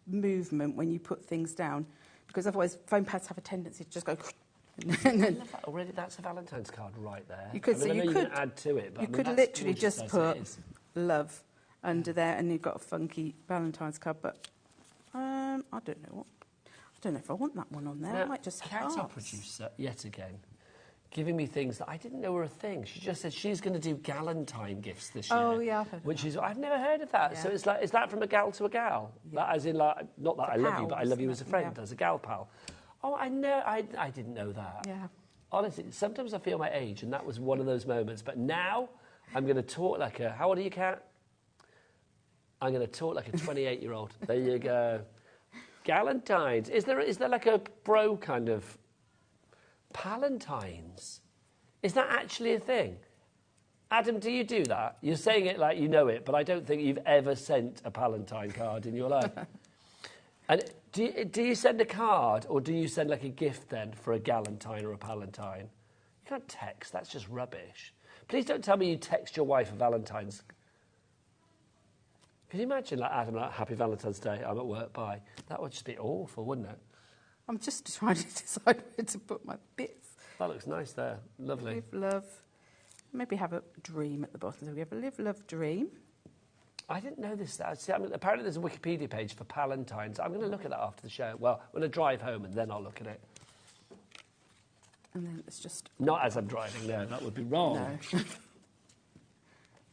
movement when you put things down, because otherwise foam pads have a tendency to just go... I love that already. That's a Valentine's card right there. You could, I mean, you could add to it, but you could literally just put love under there, and you've got a funky Valentine's card. But I don't know if I want that one on there. Now, I might just cat our producer yet again giving me things that I didn't know were a thing. She just said she's going to do Galentine gifts this year. Oh, yeah, I've heard of which that. is, I've never heard of that. Yeah. So it's like, is that from a gal to a gal? Yeah. That, as in, like, not that I love you, but I pals, love you as a friend, yeah. as a gal pal. Oh, I know, I didn't know that. Yeah. Honestly, sometimes I feel my age, and that was one of those moments. But now, I'm going to talk like a, how old are you, Kat? I'm going to talk like a 28-year-old. There you go. Galentines. Is there like a bro kind of Palentines? Is that actually a thing? Adam, do you do that? You're saying it like you know it, but I don't think you've ever sent a Palentine card in your life. And do you send a card, or do you send like a gift then for a Galentine or a Palentine? You can't text. That's just rubbish. Please don't tell me you text your wife a Valentine's. Can you imagine, like, Adam, like, Happy Valentine's Day, I'm at work, bye. That would just be awful, wouldn't it? I'm just trying to decide where to put my bits. That looks nice there. Lovely. Live, love. Maybe have a dream at the bottom. So we have a live, love, dream. I didn't know this. See, I mean, apparently there's a Wikipedia page for Palentines. I'm going to look at that after the show. Well, I'm going to drive home and then I'll look at it. And then it's just... Not as I'm driving, no. That would be wrong. No.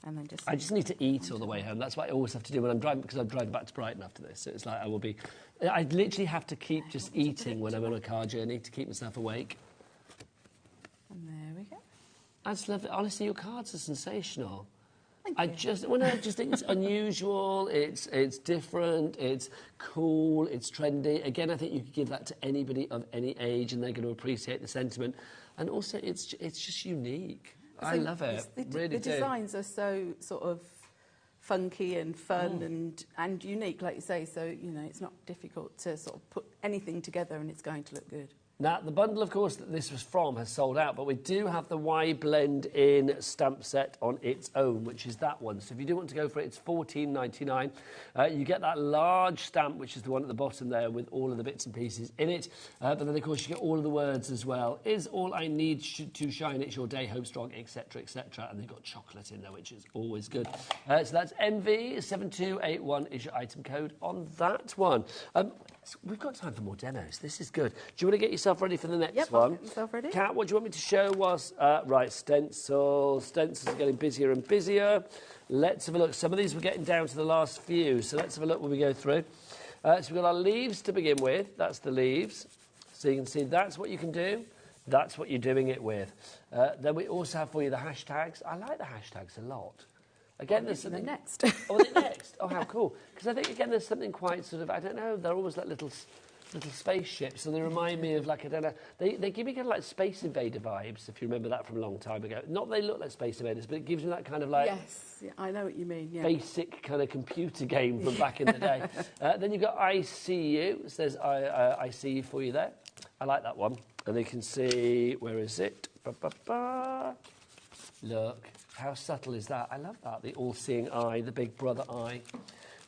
And then just... I just need to eat all the way home. That's what I always have to do when I'm driving, because I'm driving back to Brighton after this. So it's like I will be... I literally have to keep just eating when I'm on a car journey to keep myself awake. And there we go. I just love it. Honestly, your cards are sensational. Thank I you. just think it's unusual, it's different, it's cool, it's trendy. Again, I think you could give that to anybody of any age and they're going to appreciate the sentiment. And also, it's just unique. I love it, really the do. designs are so sort of funky and fun and unique, like you say, so, you know, it's not difficult to sort of put anything together and it's going to look good. Now, the bundle, of course, that this was from has sold out, but we do have the Y Blend In stamp set on its own, which is that one. So if you do want to go for it, it's $14.99. You get that large stamp, which is the one at the bottom there, with all of the bits and pieces in it. But then, of course, you get all of the words as well. Is all I need to shine, it's your day, hope strong, etc., etc. And they've got chocolate in there, which is always good. So that's MV7281 is your item code on that one. So we've got time for more demos. This is good. Do you want to get yourself ready for the next one? I'll get myself ready. Kat, what do you want me to show was... right, stencils. Stencils are getting busier and busier. Let's have a look. Some of these we're getting down to the last few, so let's have a look when we go through. So we've got our leaves to begin with. That's the leaves. So you can see that's what you can do. That's what you're doing it with. Then we also have for you the hashtags. I like the hashtags a lot. Again, there's something... next. Oh, they're next. Oh, how cool. Because I think, again, there's something quite sort of, I don't know, they're always like little spaceships, and they remind me of, like, I don't know, they give me kind of like Space Invader vibes, if you remember that from a long time ago. Not that they look like Space Invaders, but it gives me that kind of like... Yes, yeah, I know what you mean, yeah. Basic kind of computer game from back in the day. Then you've got I See You. It says I See You for you there. I like that one. And you can see, where is it? Ba-ba-ba. Look. How subtle is that? I love that. The all-seeing eye, the big brother eye.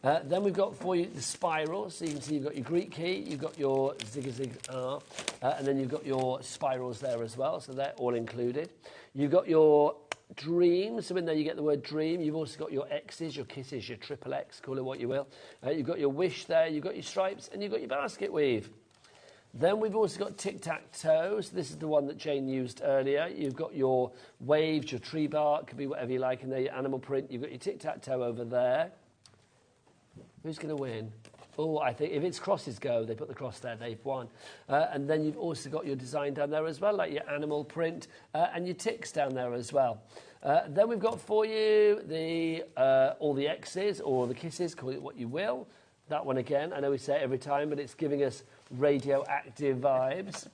Then we've got for you the spirals. So you can see you've got your Greek key, you've got your zig-a-zig-R, and then you've got your spirals there as well, so they're all included. You've got your dreams, so in there you get the word dream. You've also got your X's, your kisses, your triple X, call it what you will. You've got your wish there, you've got your stripes, and you've got your basket weave. Then we've also got tic-tac-toe. So this is the one that Jane used earlier. You've got your waves, your tree bark, could be whatever you like in there, your animal print. You've got your tic-tac-toe over there. Who's going to win? Oh, I think if it's crosses go, they put the cross there, they've won. And then you've also got your design down there as well, like your animal print and your ticks down there as well. Then we've got for you the all the X's or the kisses, call it what you will. That one again, I know we say it every time, but it's giving us radioactive vibes.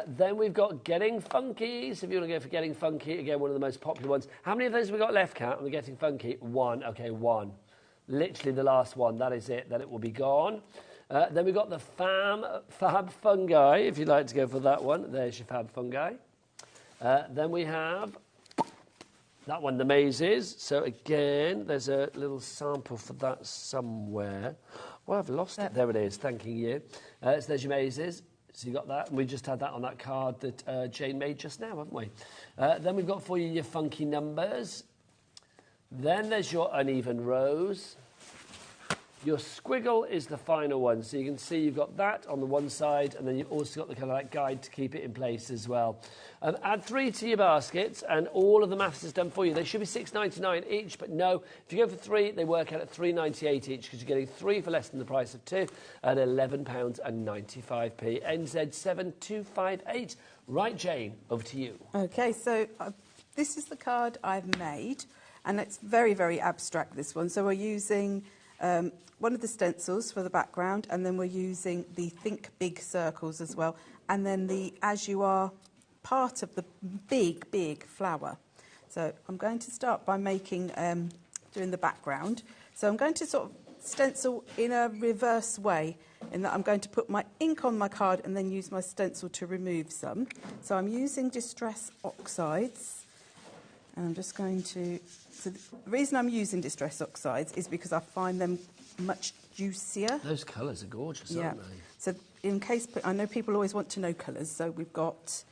Then we've got Getting Funky. So if you want to go for Getting Funky, again, one of the most popular ones. How many of those have we got left, Kat, on the Getting Funky? One. Okay, one. Literally the last one. That is it. Then it will be gone. Then we've got the Fab Fungi, if you'd like to go for that one. There's your Fab Fungi. Then we have that one, the mazes. So again, there's a little sample for that somewhere. Well, I've lost it. There it is. Thanking you. So there's your mazes. So you got that. And we just had that on that card that Jane made just now, haven't we? Then we've got for you your funky numbers. Then there's your uneven rows. Your squiggle is the final one. So you can see you've got that on the one side, and then you've also got the kind of like guide to keep it in place as well. Add 3 to your baskets, and all of the maths is done for you. They should be £6.99 each, but no, if you go for 3, they work out at £3.98 each, because you're getting 3 for less than the price of 2 at £11.95. NZ7258. Right, Jane, over to you. Okay, so this is the card I've made, and it's very, very abstract, this one. So we're using one of the stencils for the background, and then we're using the Think Big circles as well, and then the As You Are part of the big, big flower. So I'm going to start by making, doing the background. So I'm going to sort of stencil in a reverse way, in that I'm going to put my ink on my card and then use my stencil to remove some. So I'm using Distress Oxides, and I'm just going to... So the reason I'm using Distress Oxides is because I find them much juicier. Those colours are gorgeous, aren't they? So in case... I know people always want to know colours, so we've got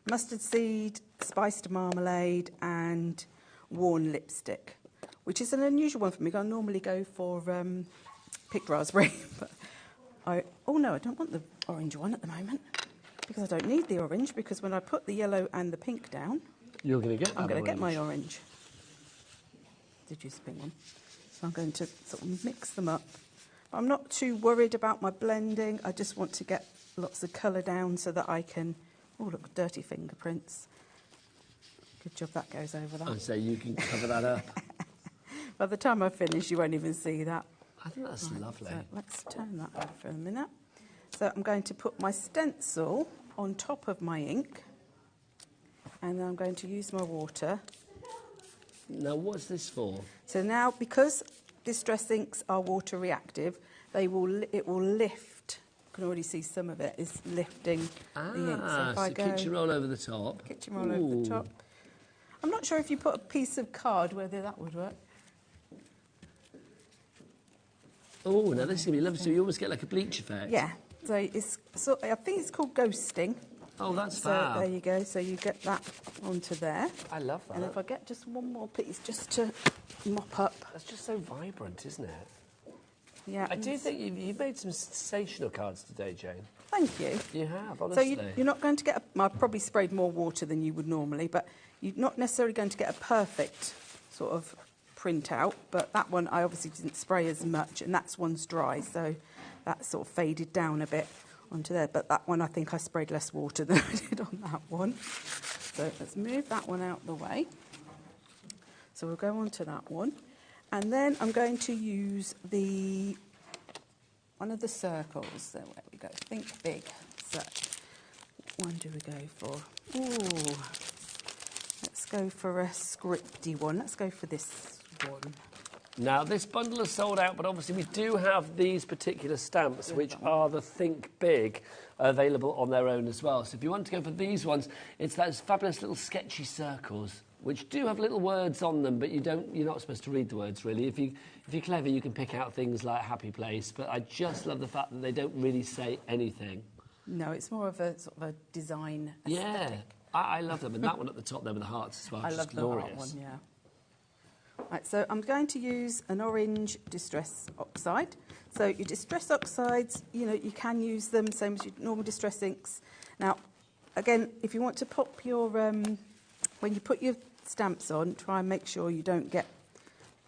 mustard seed, spiced marmalade, and worn lipstick, which is an unusual one for me. I normally go for picked raspberry, but oh no, I don't want the orange one at the moment, because I don't need the orange, because when I put the yellow and the pink down, I'm going to get my orange. Did you spin one? So I'm going to sort of mix them up. I'm not too worried about my blending. I just want to get lots of colour down so that I can... Oh, look, dirty fingerprints. Good job that goes over that. And so you can cover that up. By the time I finish, you won't even see that. I think that's lovely. So let's turn that over for a minute. So I'm going to put my stencil on top of my ink, and then I'm going to use my water. Now, what's this for? So now, because Distress inks are water reactive, it will lift. You can already see some of it is lifting the ink. So if I go kitchen roll over the top. Kitchen roll over the top. I'm not sure if you put a piece of card whether that would work. Oh, now this is going to be lovely. So you almost get like a bleach effect. Yeah. So I think it's called ghosting. Oh, that's so fab. There you go. So you get that onto there. I love that. And if I get just one more piece just to mop up. That's just so vibrant, isn't it? Yeah. I do think you've made some sensational cards today, Jane. Thank you. You have, honestly. So you're not going to get... I've probably sprayed more water than you would normally, but you're not necessarily going to get a perfect sort of print out. But that one, I obviously didn't spray as much, and that's one's dry, so that sort of faded down a bit onto there. But that one, I think I sprayed less water than I did on that one. So let's move that one out the way. So we'll go on to that one. And then I'm going to use one of the circles. So where we go, Think Big. So what one do we go for? Ooh, let's go for a scripty one. Let's go for this one. Now, this bundle is sold out, but obviously we do have these particular stamps, which are the Think Big, available on their own as well. So if you want to go for these ones, it's those fabulous little sketchy circles, which do have little words on them, but you're not supposed to read the words, really. If you're clever, you can pick out things like Happy Place, but I just love the fact that they don't really say anything. No, it's more of a sort of a design aesthetic. Yeah, I love them. And that one at the top there with the hearts as well, I love the heart one, yeah. Right, so I'm going to use an orange Distress Oxide. So your Distress Oxides, you can use them, same as your normal Distress inks. Now, again, if you want to pop your... when you put your stamps on, try and make sure you don't get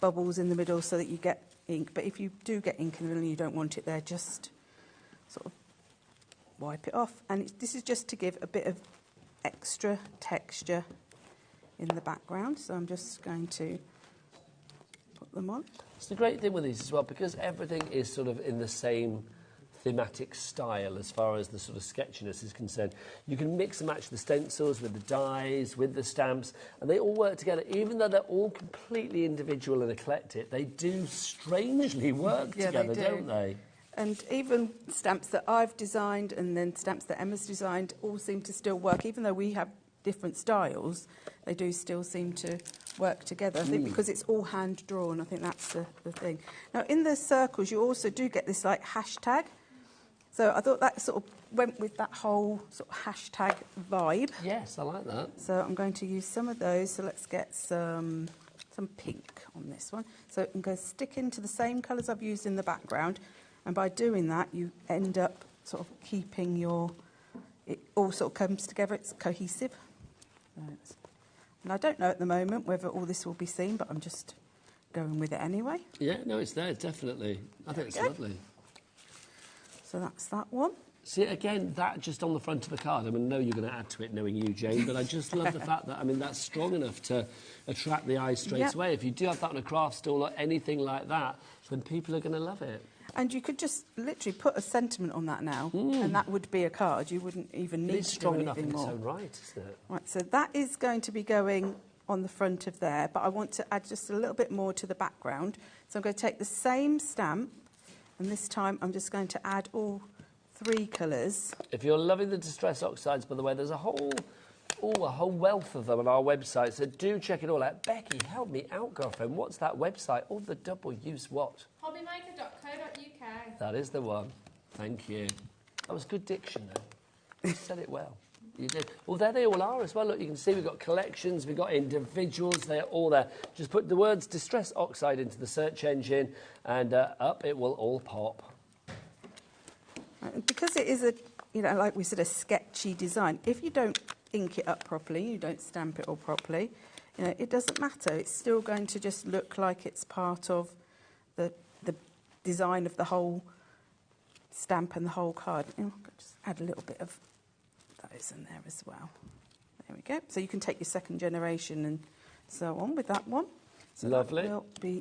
bubbles in the middle so that you get ink. But if you do get ink in the middle and you don't want it there, just sort of wipe it off. And this is just to give a bit of extra texture in the background. So I'm just going to put them on. It's the great thing with these as well, because everything is sort of in the same thematic style as far as the sort of sketchiness is concerned. You can mix and match the stencils with the dies, with the stamps, and they all work together. Even though they're all completely individual and eclectic, they do strangely work together, don't they? And even stamps that I've designed and then stamps that Emma's designed all seem to still work. Even though we have different styles, they do still seem to work together. I think because it's all hand-drawn, I think that's the thing. Now, in the circles, you also do get this, like, hashtag. So I thought that sort of went with that whole sort of hashtag vibe. Yes, I like that. So I'm going to use some of those. So let's get some some pink on this one. So I'm going to stick into the same colours I've used in the background, and by doing that you end up sort of keeping your, it all sort of comes together, it's cohesive. And I don't know at the moment whether all this will be seen, but I'm just going with it anyway. Yeah, no, it's there, definitely. I think it's lovely. So that's that one. See, again, that just on the front of the card, I mean, I know you're going to add to it, knowing you, Jane, but I just love the fact that, I mean, that's strong enough to attract the eyes straight away. If you do have that on a craft stall or anything like that, then people are going to love it. And you could just literally put a sentiment on that now, and that would be a card. You wouldn't even need to do anything more. It's strong enough in its own right, isn't it? Right, so that is going to be going on the front of there, but I want to add just a little bit more to the background. So I'm going to take the same stamp, and this time I'm just going to add all 3 colours. If you're loving the Distress Oxides, by the way, there's a whole wealth of them on our website, so do check it all out. Becky, help me out, girlfriend. What's that website? Oh, the double use what? HobbyMaker.co.uk. That is the one. Thank you. That was good diction, though. You said it well. You did. Well, there they all are as well. Look, you can see we've got collections, we've got individuals, they're all there. Just put the words Distress Oxide into the search engine, and up it will all pop. Because it is a, you know, like we said, a sketchy design, if you don't ink it up properly, you don't stamp it all properly, you know, it doesn't matter. It's still going to just look like it's part of the design of the whole stamp and the whole card. You know, just add a little bit of those in there as well. There we go. So you can take your second generation and so on with that one. So lovely.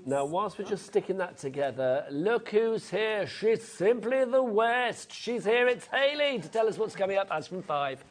Now, whilst we're just sticking that together, look who's here. She's simply the West. She's here. It's Hayley to tell us what's coming up as from 5.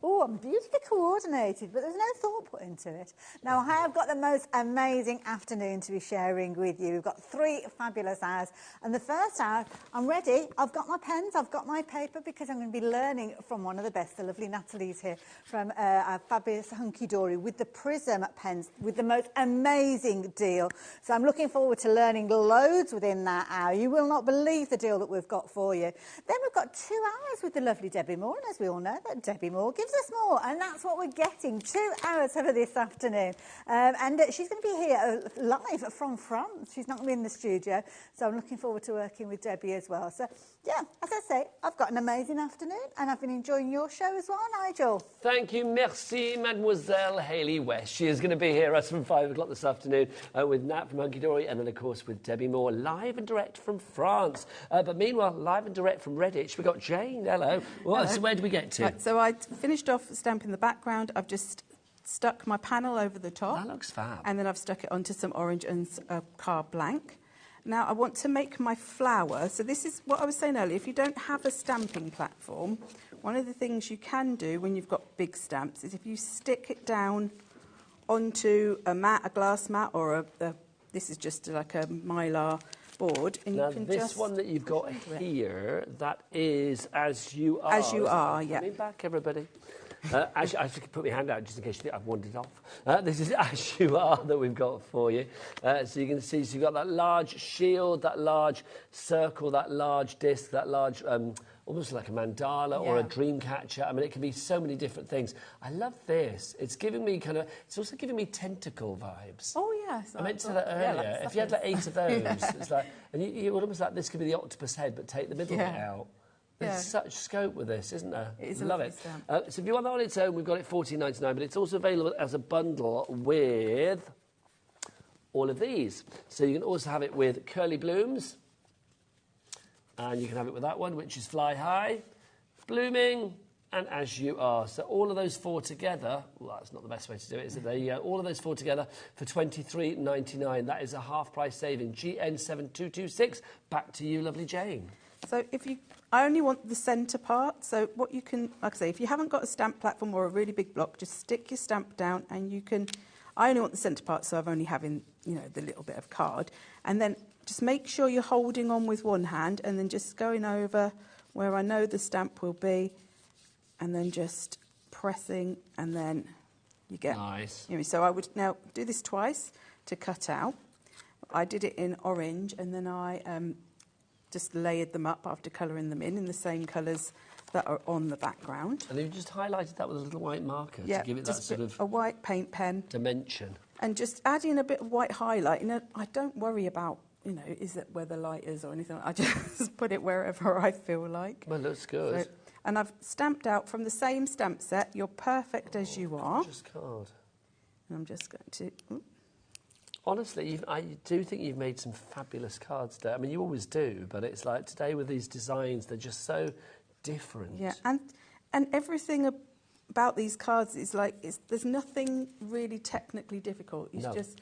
Oh, I'm beautifully coordinated, but there's no thought put into it. Now, I have got the most amazing afternoon to be sharing with you. We've got 3 fabulous hours. And the first hour, I'm ready. I've got my pens, I've got my paper, because I'm going to be learning from one of the best, the lovely Natalie's here, from our fabulous Hunky Dory with the Prism pens, with the most amazing deal. So I'm looking forward to learning loads within that hour. You will not believe the deal that we've got for you. Then we've got 2 hours with the lovely Debbie Moore, and as we all know, that Debbie Moore gives us more, and that's what we're getting. 2 hours for this afternoon, and she's going to be here live from France. She's not going to be in the studio, so I'm looking forward to working with Debbie as well. So yeah, as I say, I've got an amazing afternoon, and I've been enjoying your show as well, Nigel. Thank you, merci, Mademoiselle Hayley West. She is going to be here us from 5 o'clock this afternoon with Nat from Hunky Dory, and then of course with Debbie Moore, live and direct from France. But meanwhile, live and direct from Redditch, we've got Jane. Hello. Well, Hello. So where do we get to? Right, so I finished off stamping the background. I've just stuck my panel over the top. That looks fab. And then I've stuck it onto some orange and a card blank. Now I want to make my flower. So this is what I was saying earlier. If you don't have a stamping platform, one of the things you can do when you've got big stamps is if you stick it down onto a mat, a glass mat, or this is just like a mylar board, and now, you can this just one that you've got here, that is As You Are. As You Are, yeah. Coming back, everybody. I should put my hand out just in case you think I've wandered off. This is As You Are that we've got for you. So you can see, so you've got that large shield, that large circle, that large disc, that large, almost like a mandala or a dream catcher. I mean, it can be so many different things. I love this. It's giving me it's also giving me tentacle vibes. Oh, yes. I meant to say that earlier. If you had like 8 of those, it's like, and you almost like this could be the octopus head, but take the middle bit out. There's such scope with this, isn't there? It is. Love it. So if you want that on its own, we've got it $14.99, but it's also available as a bundle with all of these. So you can also have it with Curly Blooms, and you can have it with that one, which is Fly High, Blooming, and As You Are. So all of those 4 together, well, that's not the best way to do it, is it? There you go. All of those 4 together for $23.99. That is a half-price saving. GN7226. Back to you, lovely Jane. So I only want the centre part. So what you can, like I say, if you haven't got a stamp platform or a really big block, just stick your stamp down, and you can. I only want the centre part, so I'm only having, the little bit of card, and then just make sure you're holding on with one hand, and then just going over where I know the stamp will be, and then just pressing, and then you get. Nice. So I would now do this twice to cut out. I did it in orange, and then I just layered them up after colouring them in the same colours that are on the background. And you just highlighted that with a little white marker to give it that sort of a white paint pen dimension. And just adding a bit of white highlight. You know, I don't worry about, you know, is it where the light is or anything. I just put it wherever I feel like. Well, looks good. So, and I've stamped out from the same stamp set, You're Perfect As You Are. Gorgeous card. And I'm just going to... Ooh. Honestly, I do think you've made some fabulous cards today. I mean, you always do, but it's like today with these designs, they're just so different. Yeah, and everything about these cards is like, there's nothing really technically difficult. It's just,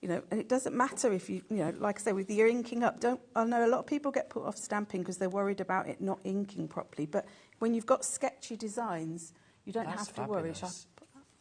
you know, and it doesn't matter if you know, like I say, with your inking up, I know a lot of people get put off stamping because they're worried about it not inking properly, but when you've got sketchy designs, you don't have to worry.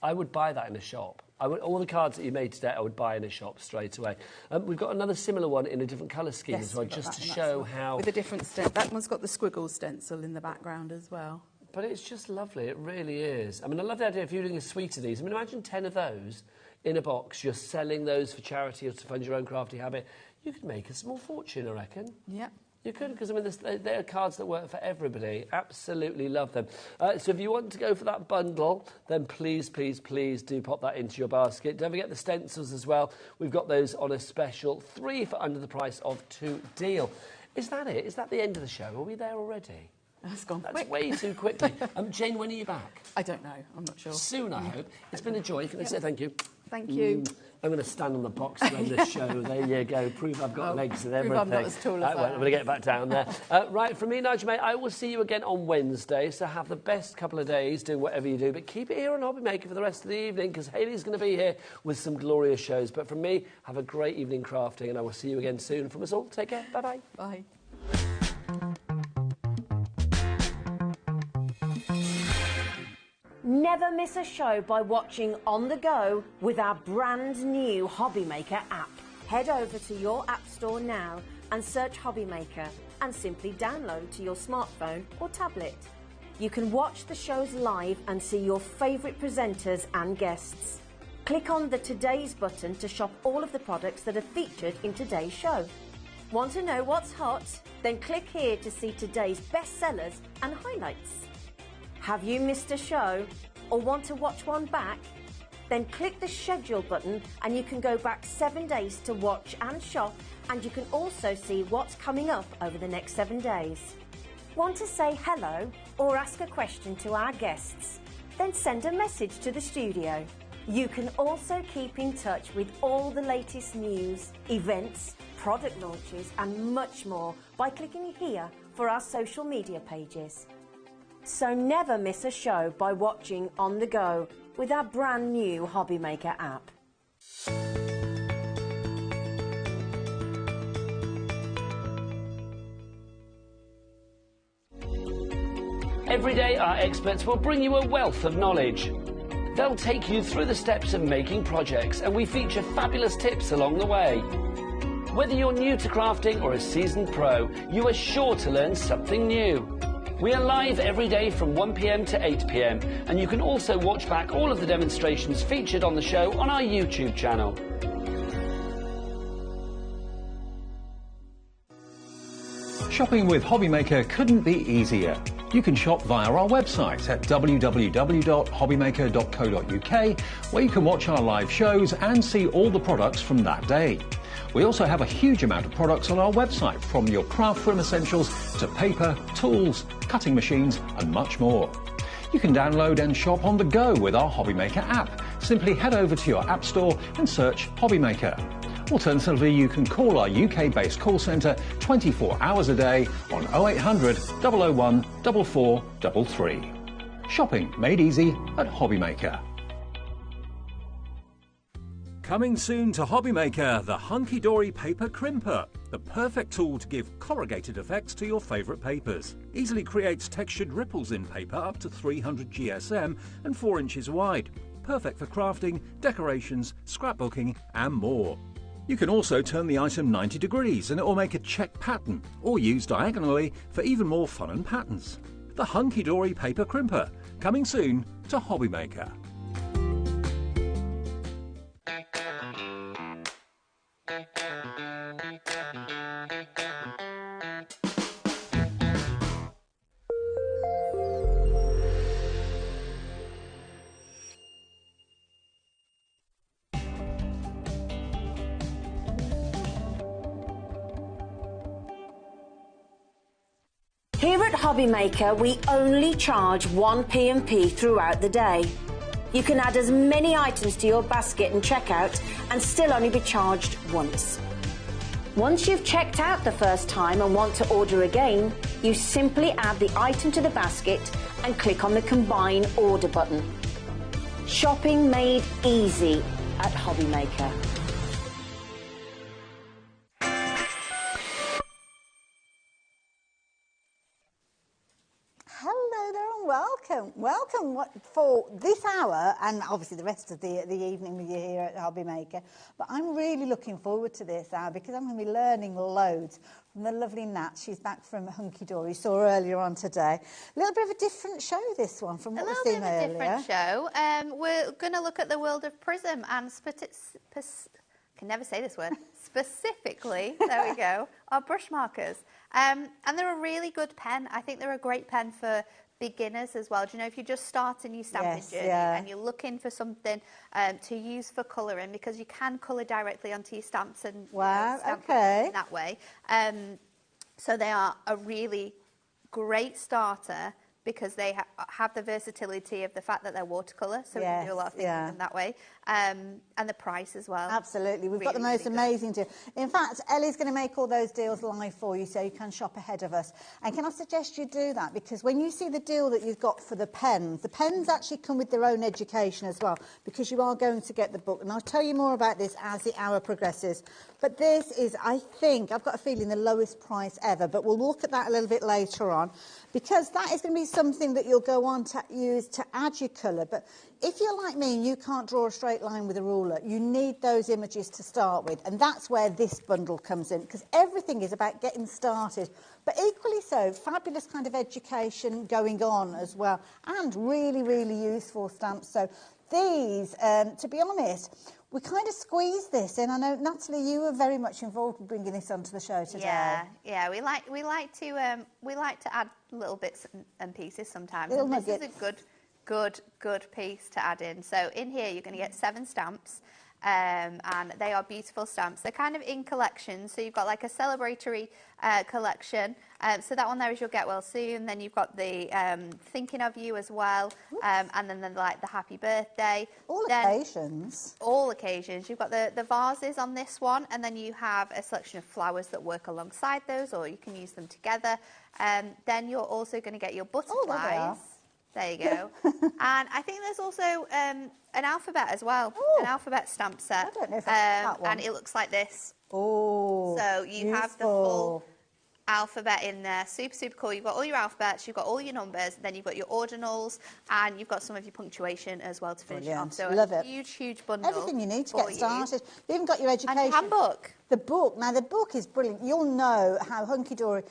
I would buy that in a shop. All the cards that you made today, I would buy in a shop straight away. We've got another similar one in a different colour scheme as well, just to show how... With a different stencil. That one's got the squiggle stencil in the background as well. But it's just lovely, it really is. I mean, I love the idea if you're doing a suite of these. I mean, imagine 10 of those in a box, you're selling those for charity or to fund your own crafty habit. You could make a small fortune, I reckon. Yeah. You could, because I mean, they're cards that work for everybody. Absolutely love them. So if you want to go for that bundle, then please, please, please do pop that into your basket. Don't forget the stencils as well. We've got those on a special 3 for under the price of 2 deal. Is that it? Is that the end of the show? Are we there already? That's gone That's quick. way too quickly. Jane, when are you back? I don't know. I'm not sure. Soon, I hope. It's been a joy. Can I say thank you? Thank you. I'm going to stand on the box to end this show. There you go. Prove I've got legs and everything. I'm not as tall as I'm going to get back down there. Right, from me, Nigel, mate, I will see you again on Wednesday. So have the best couple of days doing whatever you do. But keep it here on HobbyMaker for the rest of the evening because Hayley's going to be here with some glorious shows. But from me, have a great evening crafting and I will see you again soon. From us all, take care. Bye-bye. Bye. Never miss a show by watching On The Go with our brand new HobbyMaker app. Head over to your app store now and search HobbyMaker and simply download to your smartphone or tablet. You can watch the shows live and see your favourite presenters and guests. Click on the Today's button to shop all of the products that are featured in today's show. Want to know what's hot? Then click here to see today's bestsellers and highlights. Have you missed a show or want to watch one back? Then click the schedule button and you can go back 7 days to watch and shop, and you can also see what's coming up over the next 7 days. Want to say hello or ask a question to our guests? Then send a message to the studio. You can also keep in touch with all the latest news, events, product launches and much more by clicking here for our social media pages. So never miss a show by watching On The Go with our brand new HobbyMaker app. Every day, our experts will bring you a wealth of knowledge. They'll take you through the steps of making projects, and we feature fabulous tips along the way. Whether you're new to crafting or a seasoned pro, you are sure to learn something new. We are live every day from 1 p.m. to 8 p.m, and you can also watch back all of the demonstrations featured on the show on our YouTube channel. Shopping with HobbyMaker couldn't be easier. You can shop via our website at www.hobbymaker.co.uk, where you can watch our live shows and see all the products from that day. We also have a huge amount of products on our website, from your craft room essentials to paper, tools, cutting machines and much more. You can download and shop on the go with our HobbyMaker app. Simply head over to your app store and search HobbyMaker. Alternatively, you can call our UK-based call centre 24 hours a day on 0800 001 4433. Shopping made easy at HobbyMaker. Coming soon to HobbyMaker, the hunky-dory paper crimper, the perfect tool to give corrugated effects to your favourite papers. Easily creates textured ripples in paper up to 300 GSM and 4 inches wide. Perfect for crafting, decorations, scrapbooking and more. You can also turn the item 90 degrees and it will make a check pattern, or use diagonally for even more fun and patterns. The hunky-dory paper crimper, coming soon to HobbyMaker. Here at HobbyMaker, we only charge 1 P&P throughout the day. You can add as many items to your basket and checkout and still only be charged once. Once you've checked out the first time and want to order again, you simply add the item to the basket and click on the Combine Order button. Shopping made easy at HobbyMaker. Hello there and welcome. Welcome for this hour and obviously the rest of the evening with you here at HobbyMaker. But I'm really looking forward to this hour because I'm going to be learning loads from the lovely Nat. She's back from Hunky Dory. You saw her earlier on today. A little bit of a different show, this one, from what we've seen earlier. A little bit of a different show. We're going to look at the world of Prism and can never say this word. Specifically, there we go, our brush markers. And they're a really good pen. I think they're a great pen for beginners as well. Do you know, if you're just starting your stamping journey and you're looking for something to use for colouring, because you can colour directly onto your stamps and stamp in that way. So they are a really great starter because they have the versatility of the fact that they're watercolour, so we can do a lot of things with them that way, and the price as well. Absolutely, we've got the most amazing deal. In fact, Ellie's going to make all those deals live for you, so you can shop ahead of us. And can I suggest you do that, because when you see the deal that you've got for the pens actually come with their own education as well, because you are going to get the book, and I'll tell you more about this as the hour progresses. But this is, I think, I've got a feeling, the lowest price ever, but we'll look at that a little bit later on, because that is going to be something that you'll go on to use to add your colour. But if you're like me and you can't draw a straight line with a ruler, you need those images to start with, and that's where this bundle comes in, because everything is about getting started. But equally so, fabulous kind of education going on as well, and really, really useful stamps. So these, to be honest, we kind of squeezed this in. I know, Natalie, you were very much involved in bringing this onto the show today. Yeah, we like to add little bits and pieces sometimes. And this is a good piece to add in. So in here, you're going to get 7 stamps. And they are beautiful stamps. They're kind of in collections, so you've got like a celebratory collection. So that one there is You'll Get Well Soon. Then you've got the Thinking of You as well, and then like the Happy Birthday. All occasions. All occasions. You've got the vases on this one, and then you have a selection of flowers that work alongside those, or you can use them together. Then you're also going to get your butterflies. There you go. And I think there's also an alphabet as well, an alphabet stamp set. I don't know if that's that one. And it looks like this. Oh, so you have the full alphabet in there. Super, super cool. You've got all your alphabets, you've got all your numbers, then you've got your ordinals, and you've got some of your punctuation as well to finish it off. So love it. Huge, huge bundle. Everything you need to get started. You've even got your education. And handbook. The book. Now, the book is brilliant. You'll know how Hunky Dory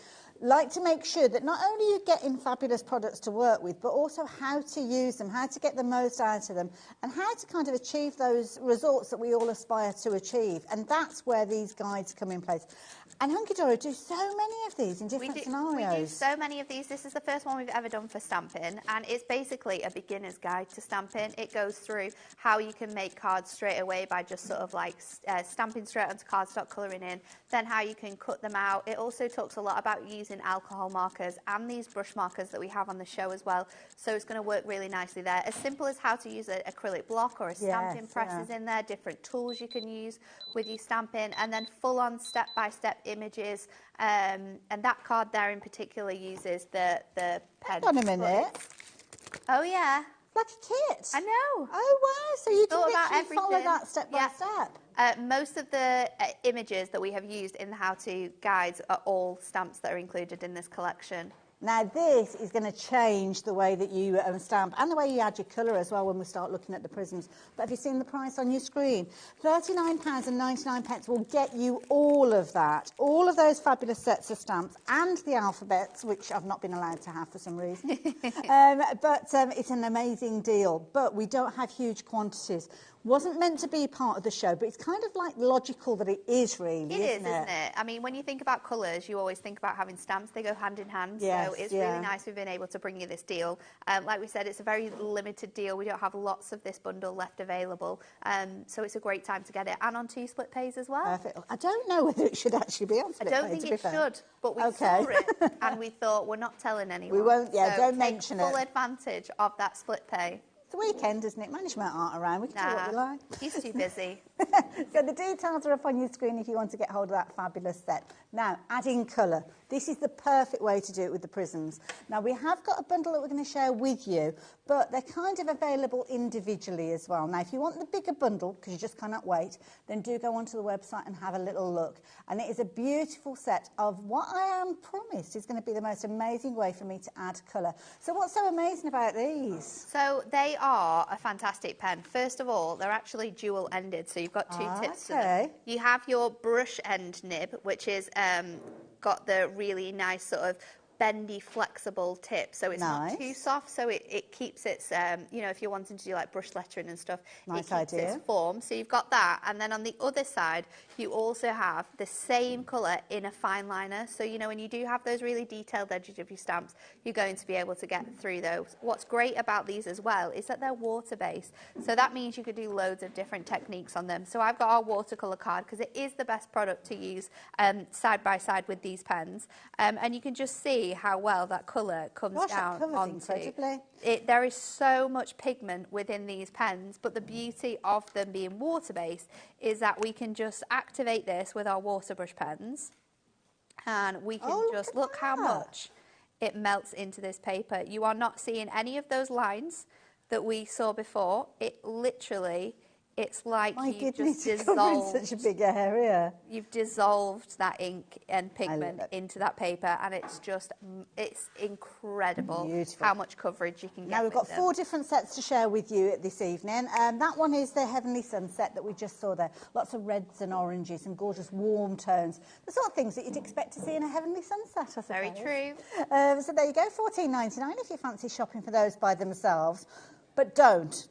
like to make sure that not only you're getting fabulous products to work with, but also how to use them, how to get the most out of them, and how to kind of achieve those results that we all aspire to achieve. And that's where these guides come in place. And Hunky Dory do so many of these in different scenarios. We do so many of these. This is the first one we've ever done for stamping, and it's basically a beginner's guide to stamping. It goes through how you can make cards straight away by just sort of like stamping straight onto cardstock, colouring in, then how you can cut them out. It also talks a lot about using alcohol markers and these brush markers that we have on the show as well. So it's going to work really nicely there. As simple as how to use an acrylic block or a stamping press is in there, different tools you can use with your stamping, and then full-on step-by-step images. And that card there in particular uses the pen. Hang on a minute. Oh, yeah. Like a kit. I know. Oh, wow. So you do literally follow that step by step. Most of the images that we have used in the how-to guides are all stamps that are included in this collection. Now, this is going to change the way that you stamp and the way you add your colour as well when we start looking at the prisms. But have you seen the price on your screen? £39.99 will get you all of that, all of those fabulous sets of stamps and the alphabets, which I've not been allowed to have for some reason. But it's an amazing deal. But we don't have huge quantities. wasn't meant to be part of the show, but it's kind of like logical that it is really, isn't it? I mean, when you think about colours, you always think about having stamps. They go hand in hand. Yes, so it's really nice we've been able to bring you this deal. Like we said, it's a very limited deal. We don't have lots of this bundle left available. So it's a great time to get it. And on 2 split pays as well. Perfect. I don't know whether it should actually be on split pay, I don't think it should, but we Okay. saw it and we thought we're not telling anyone. We won't, so don't mention it. Full advantage of that split pay. It's the weekend, isn't it? Management aren't around. We can do what we like. He's too busy. So the details are up on your screen if you want to get hold of that fabulous set. Now, adding colour. This is the perfect way to do it with the prisms. Now, we have got a bundle that we're going to share with you, but they're kind of available individually as well. Now, if you want the bigger bundle, because you just cannot wait, then do go onto the website and have a little look. And it is a beautiful set of what I am promised is going to be the most amazing way for me to add colour. So what's so amazing about these? So they are a fantastic pen. First of all, they're actually dual-ended, so you've got 2 tips to them. You have your brush end nib, which is got the really nice sort of bendy, flexible tip, so it's not too soft, so it keeps its, you know, if you're wanting to do like brush lettering and stuff, it keeps its form. So you've got that, and then on the other side, you also have the same colour in a fine liner. So, you know, when you do have those really detailed edges of your stamps, you're going to be able to get through those. What's great about these as well is that they're water-based, so that means you could do loads of different techniques on them. So I've got our watercolour card, because it is the best product to use side by side with these pens, and you can just see how well that colour comes down onto it. There is so much pigment within these pens, but the beauty of them being water-based is that we can just activate this with our water brush pens, and we can just look how much it melts into this paper. You are not seeing any of those lines that we saw before. It literally, it's like you just dissolved such a big area. You've dissolved that ink and pigment into that paper, and it's just, it's incredible how much coverage you can get. Now we've got 4 different sets to share with you this evening. That one is the Heavenly Sunset that we just saw there. Lots of reds and oranges and gorgeous warm tones. The sort of things that you'd expect to see in a Heavenly Sunset, I suppose. Very true. So there you go, $14.99 if you fancy shopping for those by themselves. But don't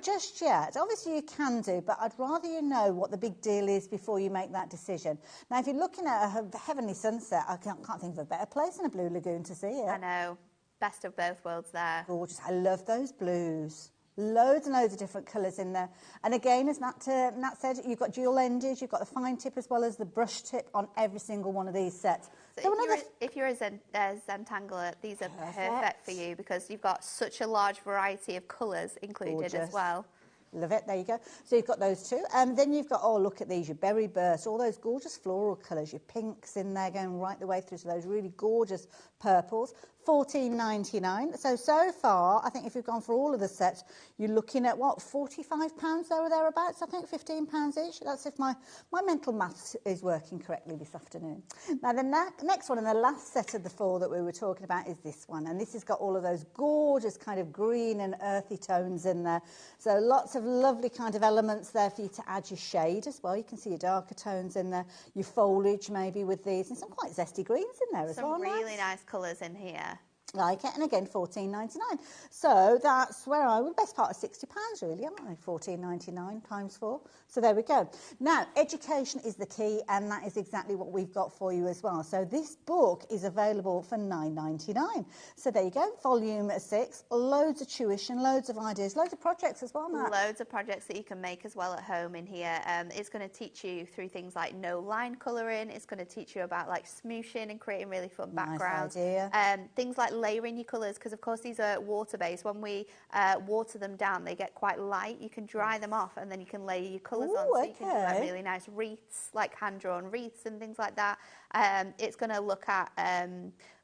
just yet. Obviously you can do, but I'd rather you know what the big deal is before you make that decision. Now, if you're looking at a Heavenly Sunset, I can't think of a better place than a Blue Lagoon to see it. I know. Best of both worlds there. Gorgeous. I love those blues. Loads and loads of different colours in there. And again, as Nat said, you've got dual ended, you've got the fine tip as well as the brush tip on every single one of these sets. So if you're a Zentangler, these are perfect for you, because you've got such a large variety of colours included as well. Love it. There you go. So you've got those 2. And then you've got, look at these, your berry burst, all those gorgeous floral colours, your pinks in there going right the way through to those really gorgeous purples. $14.99. So far, I think if you've gone for all of the sets, you're looking at, what, £45 there or thereabouts? I think £15 each. That's if my mental maths is working correctly this afternoon. Now, the next one and the last set of the 4 that we were talking about is this one. And this has got all of those gorgeous kind of green and earthy tones in there. So lots of lovely kind of elements there for you to add your shade as well. You can see your darker tones in there, your foliage maybe with these, and some quite zesty greens in there as well. Some really nice colours in here. Like it, and again $14.99. So that's where I would, best part of £60 really, aren't they? $14.99 times 4. So there we go. Now, education is the key, and that is exactly what we've got for you as well. So this book is available for $9.99. So there you go, volume 6, loads of tuition, loads of ideas, loads of projects as well, Matt. Loads of projects that you can make as well at home in here. It's going to teach you through things like no line colouring. It's going to teach you about like smooshing and creating really fun backgrounds. Nice idea. Things like layering your colours, because of course these are water-based. When we water them down, they get quite light. You can dry them off, and then you can layer your colours on, so you can do like really nice wreaths, like hand-drawn wreaths and things like that. It's going to look at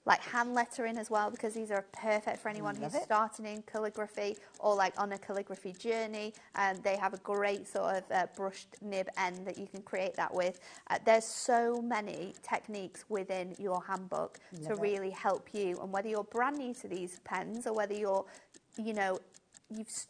like hand lettering as well, because these are perfect for anyone who's starting in calligraphy or like on a calligraphy journey. And they have a great sort of brushed nib end that you can create that with. There's so many techniques within your handbook to really help you. And whether you're brand new to these pens or whether you're, you know,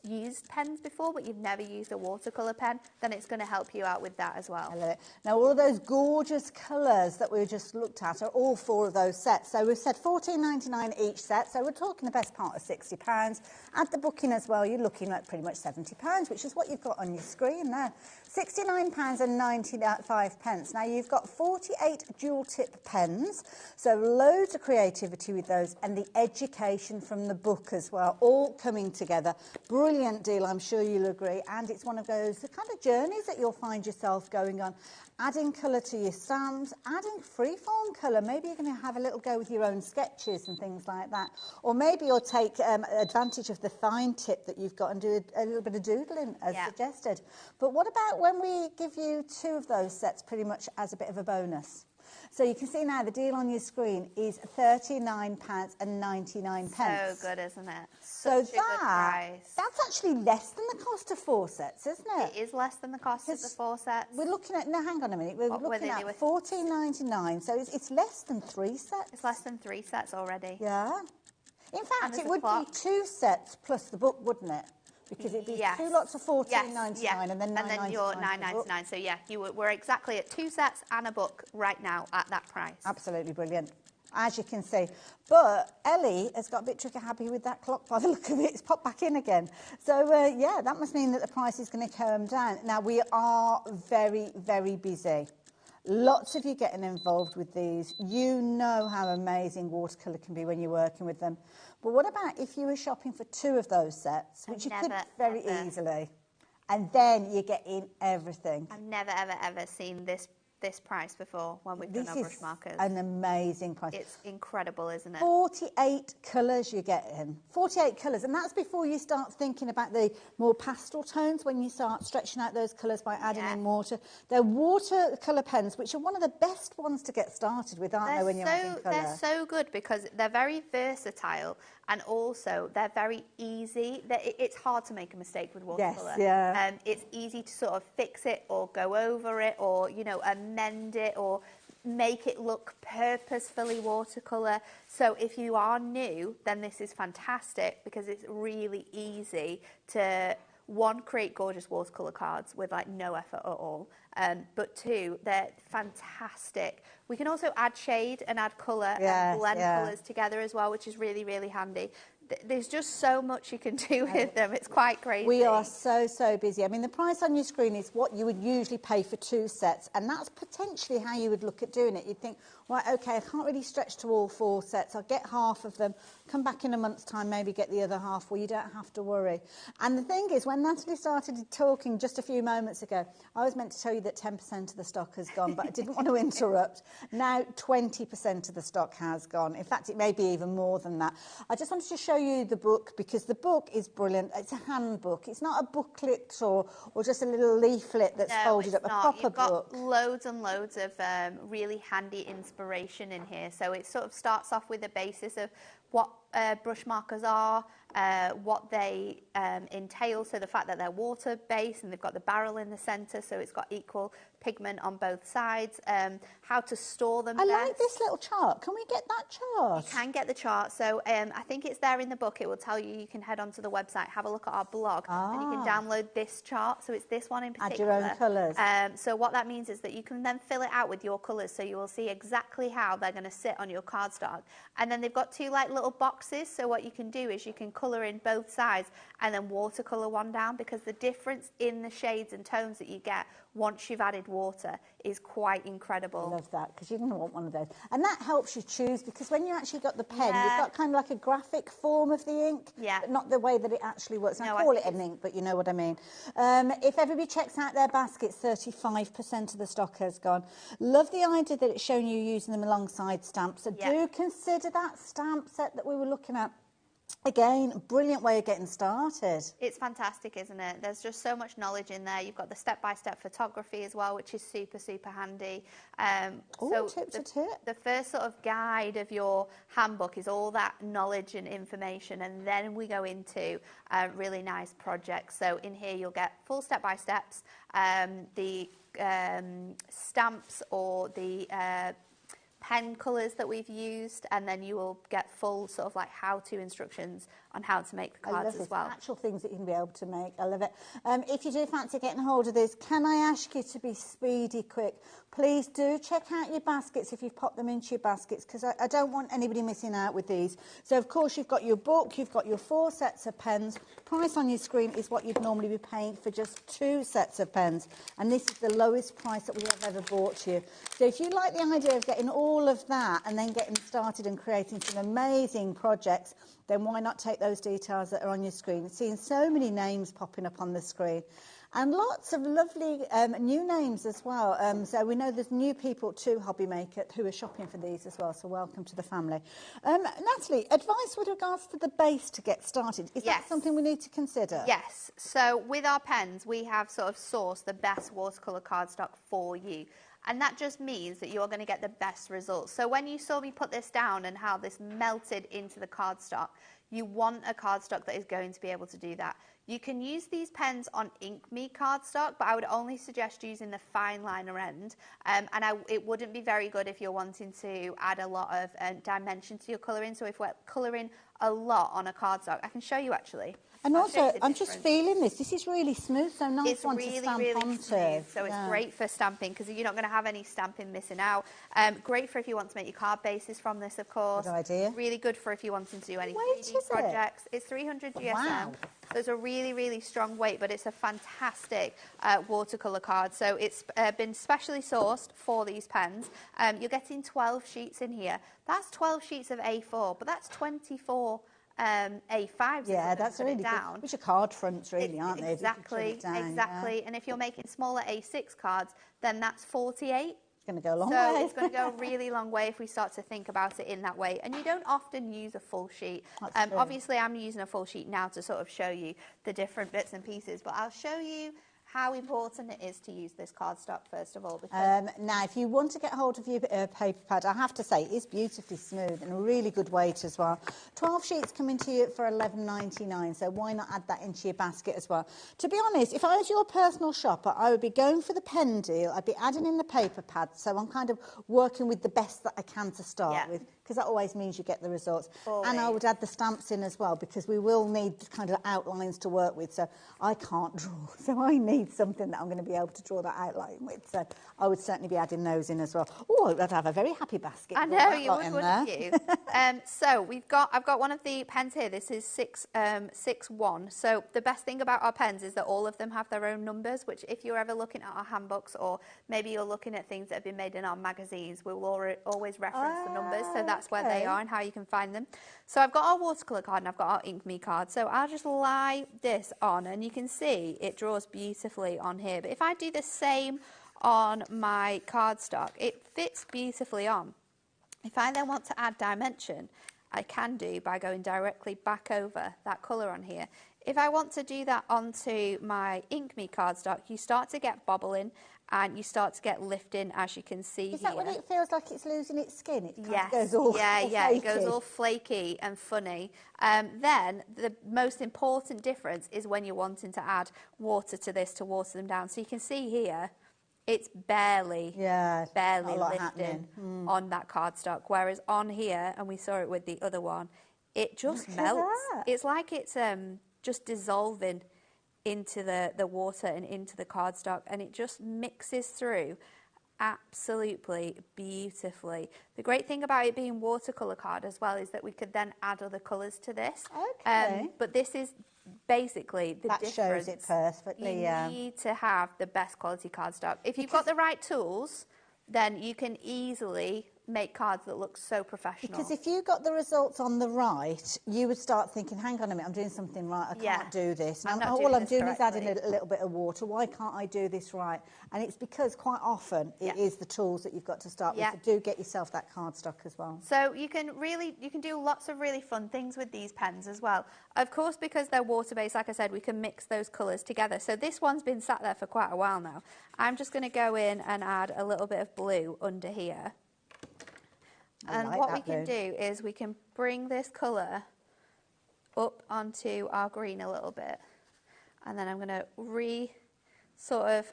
used pens before, but you've never used a watercolour pen, then it's going to help you out with that as well. I love it. Now, all of those gorgeous colours that we just looked at are all 4 of those sets. So we've said $14.99 each set, so we're talking the best part of £60. Add the book in as well, you're looking at pretty much £70, which is what you've got on your screen there. £69.95. Now, you've got 48 dual-tip pens, so loads of creativity with those, and the education from the book as well, all coming together. Brilliant deal, I'm sure you'll agree, and it's one of those kind of journeys that you'll find yourself going on. Adding colour to your stamps, adding freeform colour. Maybe you're going to have a little go with your own sketches and things like that. Or maybe you'll take advantage of the fine tip that you've got and do a little bit of doodling as suggested. But what about when we give you 2 of those sets pretty much as a bit of a bonus? So you can see now the deal on your screen is £39.99. So good, isn't it? So Such a good price. that's actually less than the cost of 4 sets, isn't it? It is less than the cost of the 4 sets. We're looking at, no, hang on a minute, we're looking at $14.99, so it's less than 3 sets. It's less than 3 sets already. Yeah. In fact, it would be 2 sets plus the book, wouldn't it? Because it'd be 2 lots of $14.99 and then $9.99. And then you're $9.99. So yeah, we're exactly at 2 sets and a book right now at that price. Absolutely brilliant, as you can see. But Ellie has got a bit trigger happy with that clock by the look of it. It's popped back in again. So yeah, that must mean that the price is going to come down. Now, we are very, very busy. Lots of you getting involved with these. You know how amazing watercolour can be when you're working with them. But what about if you were shopping for 2 of those sets, which you could very easily, and then you're getting everything? I've never, ever seen this price before when we've done our brush markers. This is an amazing price. It's incredible, isn't it? 48 colours you're getting. 48 colours, and that's before you start thinking about the more pastel tones, when you start stretching out those colours by adding in water. They're watercolour pens, which are one of the best ones to get started with, aren't they, when you're adding colour? They're so good because they're very versatile, and also they're very easy. It's hard to make a mistake with watercolour. Yes, it's easy to sort of fix it or go over it or, you know, amend it or make it look purposefully watercolour. So if you are new, then this is fantastic because it's really easy to, 1, create gorgeous watercolour cards with like no effort at all. But 2, they're fantastic. We can also add shade and add colour and blend colours together as well, which is really, really handy. There's just so much you can do with them. It's quite crazy. We are so, so busy. I mean, the price on your screen is what you would usually pay for 2 sets, and that's potentially how you would look at doing it. You'd think, right, OK, I can't really stretch to all 4 sets. I'll get half of them, come back in a month's time, maybe get the other half. Well, you don't have to worry. And the thing is, when Natalie started talking just a few moments ago, I was meant to tell you that 10% of the stock has gone, but I didn't want to interrupt. Now 20% of the stock has gone. In fact, it may be even more than that. I just wanted to show you the book because the book is brilliant. It's a handbook. It's not a booklet or just a little leaflet that's folded up. A proper book. You've got loads and loads of really handy inspiration in here. So it sort of starts off with the basis of what brush markers are, what they entail, so the fact that they're water-based and they've got the barrel in the centre, so it's got equal pigment on both sides, how to store them best. I like this little chart. Can we get that chart? You can get the chart. So I think it's there in the book. It will tell you. You can head onto the website, have a look at our blog, and you can download this chart. So it's this one in particular. Add your own colours. So what that means is that you can then fill it out with your colours, so you will see exactly how they're going to sit on your cardstock. And then they've got 2 like little boxes. So what you can do is you can colour in both sides and then watercolour one down, because the difference in the shades and tones that you get once you've added water is quite incredible. I love that, because you're going to want one of those. And that helps you choose, because when you actually got the pen, you've got kind of like a graphic form of the ink, but not the way that it actually works. And I call it an ink, but you know what I mean. If everybody checks out their baskets, 35% of the stock has gone. Love the idea that it's showing you using them alongside stamps. So do consider that stamp set that we were looking at. Again, brilliant way of getting started. It's fantastic, isn't it? There's just so much knowledge in there. You've got the step-by-step photography as well, which is super, super handy. The first sort of guide of your handbook is all that knowledge and information, and then we go into really nice projects. So in here you'll get full step-by-steps, the stamps or the pen colours that we've used, and then you will get full sort of like how-to instructions on how to make the cards as well. Actual things that you can be able to make. I love it. If you do fancy getting hold of this, can I ask you to be speedy, quick? Please do check out your baskets if you've popped them into your baskets, because I don't want anybody missing out with these. So, of course, you've got your book, you've got your 4 sets of pens. Price on your screen is what you'd normally be paying for just 2 sets of pens. And this is the lowest price that we have ever bought you. So if you like the idea of getting all of that and then getting started and creating some amazing projects, then why not take those details that are on your screen? Seeing so many names popping up on the screen. And lots of lovely new names as well. So we know there's new people to HobbyMaker who are shopping for these as well. So welcome to the family. Natalie, advice with regards to the base to get started. Is that something we need to consider? Yes. So with our pens, we have sort of sourced the best watercolour cardstock for you. And that just means that you're going to get the best results. So when you saw me put this down and how this melted into the cardstock, you want a cardstock that is going to be able to do that. You can use these pens on InkMe cardstock, but I would only suggest using the fine liner end. It wouldn't be very good if you're wanting to add a lot of dimension to your colouring. So if we're colouring a lot on a cardstock, I can show you actually. And also, I'm just feeling this. This is really smooth, so nice it's one really, to stamp really onto. Smooth, so it's great for stamping because you're not going to have any stamping missing out. Great for if you want to make your card bases from this, of course. Good idea. Really good for if you want to do any 3D projects. It's 300 GSM. Wow. So it's a really, really strong weight, but it's a fantastic watercolour card. So it's been specially sourced for these pens. You're getting 12 sheets in here. That's 12 sheets of A4, but that's 24 A5s. Yeah, that's really good. Which are card fronts, really, aren't they? Exactly, exactly. Yeah. And if you're making smaller A6 cards, then that's 48. It's going to go a long way. So it's going to go a really long way if we start to think about it in that way. And you don't often use a full sheet. Obviously, I'm using a full sheet now to sort of show you the different bits and pieces, but I'll show you how important it is to use this cardstock first of all. Now, if you want to get hold of your paper pad, I have to say it is beautifully smooth and a really good weight as well. 12 sheets coming to you for $11.99, so why not add that into your basket as well? To be honest, if I was your personal shopper, I would be going for the pen deal. I'd be adding in the paper pad, so I'm kind of working with the best that I can to start with, because that always means you get the results. Always. And I would add the stamps in as well, because we will need kind of outlines to work with, so I can't draw, so I need something that I'm going to be able to draw that outline with. So I would certainly be adding those in as well. Oh, I'd have a very happy basket. I know you would, wouldn't you? So I've got one of the pens here. This is 6.1. So the best thing about our pens is that all of them have their own numbers, which if you're ever looking at our handbooks or maybe you're looking at things that have been made in our magazines, we will always reference the numbers. So that's where they are and how you can find them. So I've got our watercolour card and I've got our InkMe card. So I'll just lie this on and you can see it draws beautifully on here. But if I do the same on my cardstock, it fits beautifully on. If I then want to add dimension, I can do by going directly back over that colour on here. If I want to do that onto my InkMe cardstock, you start to get bobbling and you start to get lifting, as you can see here. Is that when it feels like it's losing its skin? It kind of goes all flaky. It goes all flaky and funny. Then the most important difference is when you're wanting to add water to this to water them down. So you can see here, it's barely lifting on that cardstock. Whereas on here, and we saw it with the other one, it just melts. It's like it's just dissolving into the water and into the cardstock, and it just mixes through absolutely beautifully. The great thing about it being watercolour card as well is that we could then add other colours to this. Okay. But this is basically the difference. That shows it perfectly, You need to have the best quality cardstock. If you've got the right tools, then you can easily make cards that look so professional. Because if you got the results on the right, you would start thinking, hang on a minute, I'm doing something right, I can't do this. And all I'm doing is adding a little bit of water. Why can't I do this right? And it's because quite often it is the tools that you've got to start with. So do get yourself that cardstock as well. So you can do lots of really fun things with these pens as well. Of course, because they're water-based, like I said, we can mix those colours together. So this one's been sat there for quite a while now. I'm just going to go in and add a little bit of blue under here. And what we can do is we can bring this colour up onto our green a little bit. And then I'm going to sort of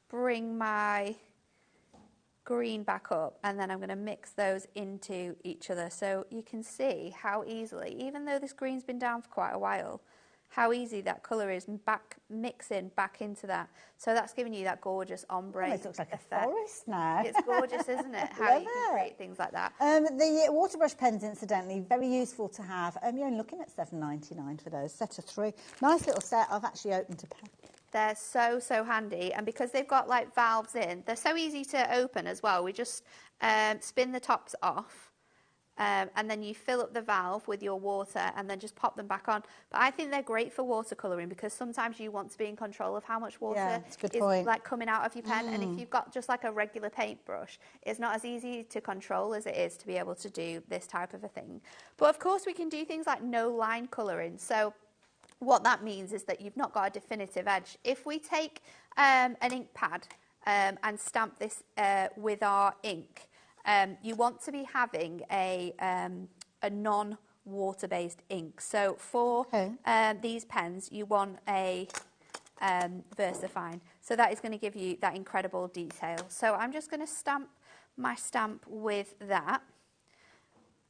bring my green back up, and then I'm going to mix those into each other. So you can see how easily, even though this green's been down for quite a while, how easy that colour is mixing back into that. So that's giving you that gorgeous ombre It looks like effect. a forest now. It's gorgeous, isn't it? How you can create things like that. The water brush pens, incidentally, very useful to have. You're only looking at $7.99 for those, set of 3. Nice little set. I've actually opened a pen. They're so, so handy. And because they've got like valves in, they're so easy to open as well. We just spin the tops off. And then you fill up the valve with your water and then just pop them back on. But I think they're great for watercolouring because sometimes you want to be in control of how much water is like coming out of your pen. And if you've got just like a regular paintbrush, it's not as easy to control as it is to be able to do this type of a thing. But of course we can do things like no line colouring. So what that means is that you've not got a definitive edge. If we take an ink pad and stamp this with our ink, you want to be having a non-water-based ink. So for these pens, you want a VersaFine. So that is going to give you that incredible detail. So I'm just going to stamp my stamp with that.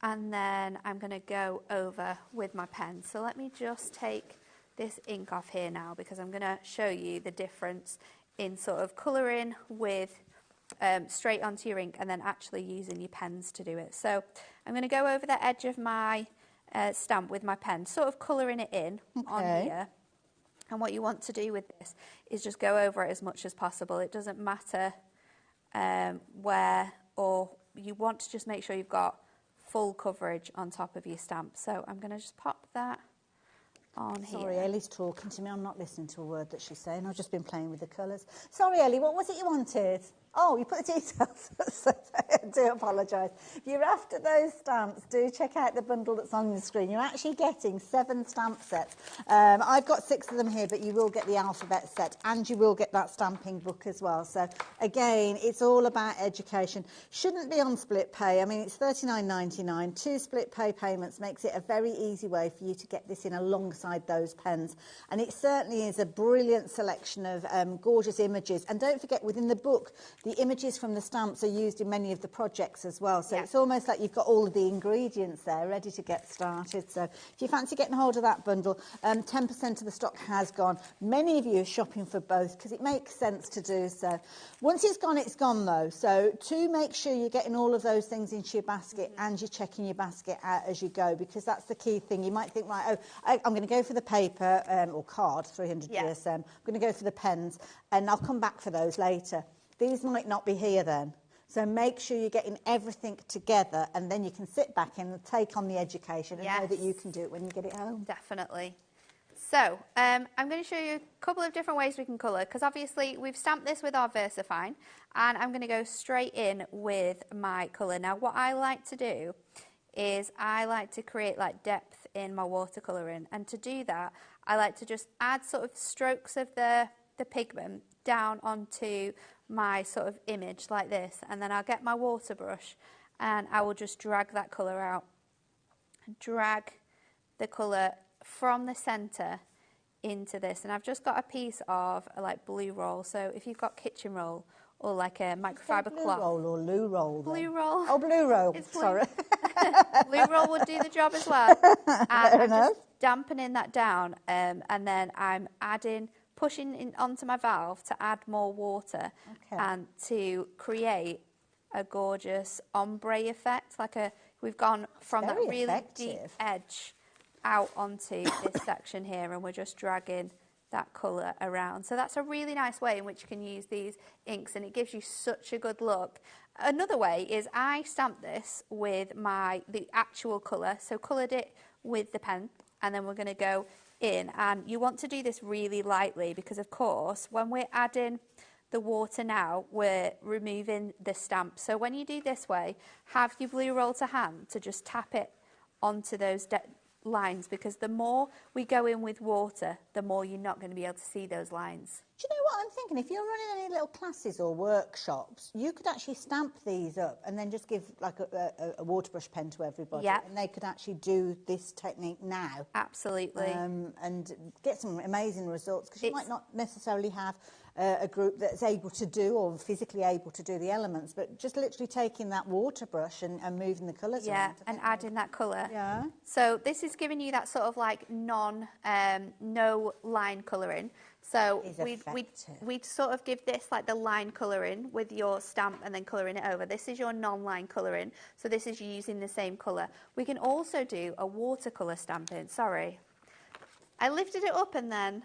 And then I'm going to go over with my pen. So let me just take this ink off here now because I'm going to show you the difference in sort of colouring with straight onto your ink and then actually using your pens to do it. So I'm going to go over the edge of my stamp with my pen, sort of colouring it in on here. And what you want to do with this is just go over it as much as possible. It doesn't matter where, or you want to just make sure you've got full coverage on top of your stamp. So I'm going to just pop that on here. Sorry, Ellie's talking to me. I'm not listening to a word that she's saying. I've just been playing with the colours. Sorry, Ellie, what was it you wanted? Oh, you put the details. I do apologise. If you're after those stamps, do check out the bundle that's on the screen. You're actually getting 7 stamp sets. I've got 6 of them here, but you will get the alphabet set and you will get that stamping book as well. So, again, it's all about education. Shouldn't be on split pay. I mean, it's $39.99. 2 split pay payments makes it a very easy way for you to get this in alongside those pens. And it certainly is a brilliant selection of gorgeous images. And don't forget, within the book, the images from the stamps are used in many of the projects as well. So it's almost like you've got all of the ingredients there ready to get started. So if you fancy getting hold of that bundle, 10% of the stock has gone. Many of you are shopping for both because it makes sense to do so. Once it's gone though. So to make sure you're getting all of those things into your basket and you're checking your basket out as you go, because that's the key thing. You might think, right, I'm going to go for the paper or card, 300 GSM. I'm going to go for the pens and I'll come back for those later. These might not be here then. So make sure you're getting everything together and then you can sit back and take on the education and know that you can do it when you get it home. Definitely. So I'm going to show you a couple of different ways we can colour because obviously we've stamped this with our VersaFine and I'm going to go straight in with my colour. Now what I like to do is I like to create like depth in my watercolouring, and to do that I like to just add sort of strokes of the pigment down onto my sort of image like this, and then I'll get my water brush and I will just drag that colour out, drag the colour from the centre into this. And I've just got a piece of like blue roll, so if you've got kitchen roll or like a microfiber cloth. Blue roll or loo roll? Blue roll. Oh, blue roll, sorry. Blue roll would do the job as well. And I'm just dampening that down and then I'm pushing in onto my valve to add more water and to create a gorgeous ombre effect. We've gone from that really deep edge out onto this section here, and we're just dragging that colour around. So that's a really nice way in which you can use these inks, and it gives you such a good look. Another way is I stamped this with the actual colour, so coloured it with the pen, and then we're going to go in, and you want to do this really lightly because of course when we're adding the water now we're removing the stamp. So when you do this way, have your blue roll to hand to just tap it onto those lines, because the more we go in with water the more you're not going to be able to see those lines. Do you know what I'm thinking? If you're running any little classes or workshops, you could actually stamp these up and then just give like a water brush pen to everybody. Yeah. And they could actually do this technique now. Absolutely. And get some amazing results, because you might not necessarily have a group that's able to do or physically able to do the elements, but just literally taking that water brush and moving the colours around. Yeah, and adding that colour. Yeah. So this is giving you that sort of like no line colouring. So we'd sort of give this like the line colouring with your stamp and then colouring it over. This is your non-line colouring, so this is using the same colour. We can also do a watercolour stamping. Sorry. I lifted it up and then,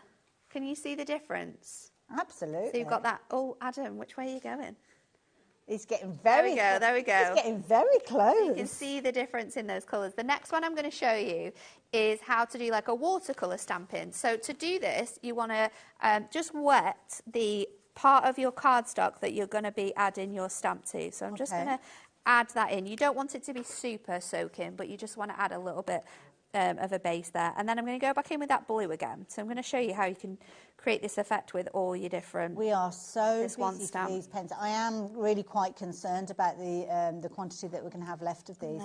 can you see the difference? Absolutely. So you've got that. Oh, Adam, which way are you going? He's getting very close. There we go. He's getting very close. So you can see the difference in those colours. The next one I'm going to show you is how to do like a watercolour stamping. So to do this, you want to just wet the part of your cardstock that you're going to be adding your stamp to. So I'm just going to add that in. You don't want it to be super soaking, but you just want to add a little bit of a base there. And then I'm going to go back in with that blue again. So I'm going to show you how you can create this effect with all your different... We are so busy for these pens. I am really quite concerned about the quantity that we're going to have left of these.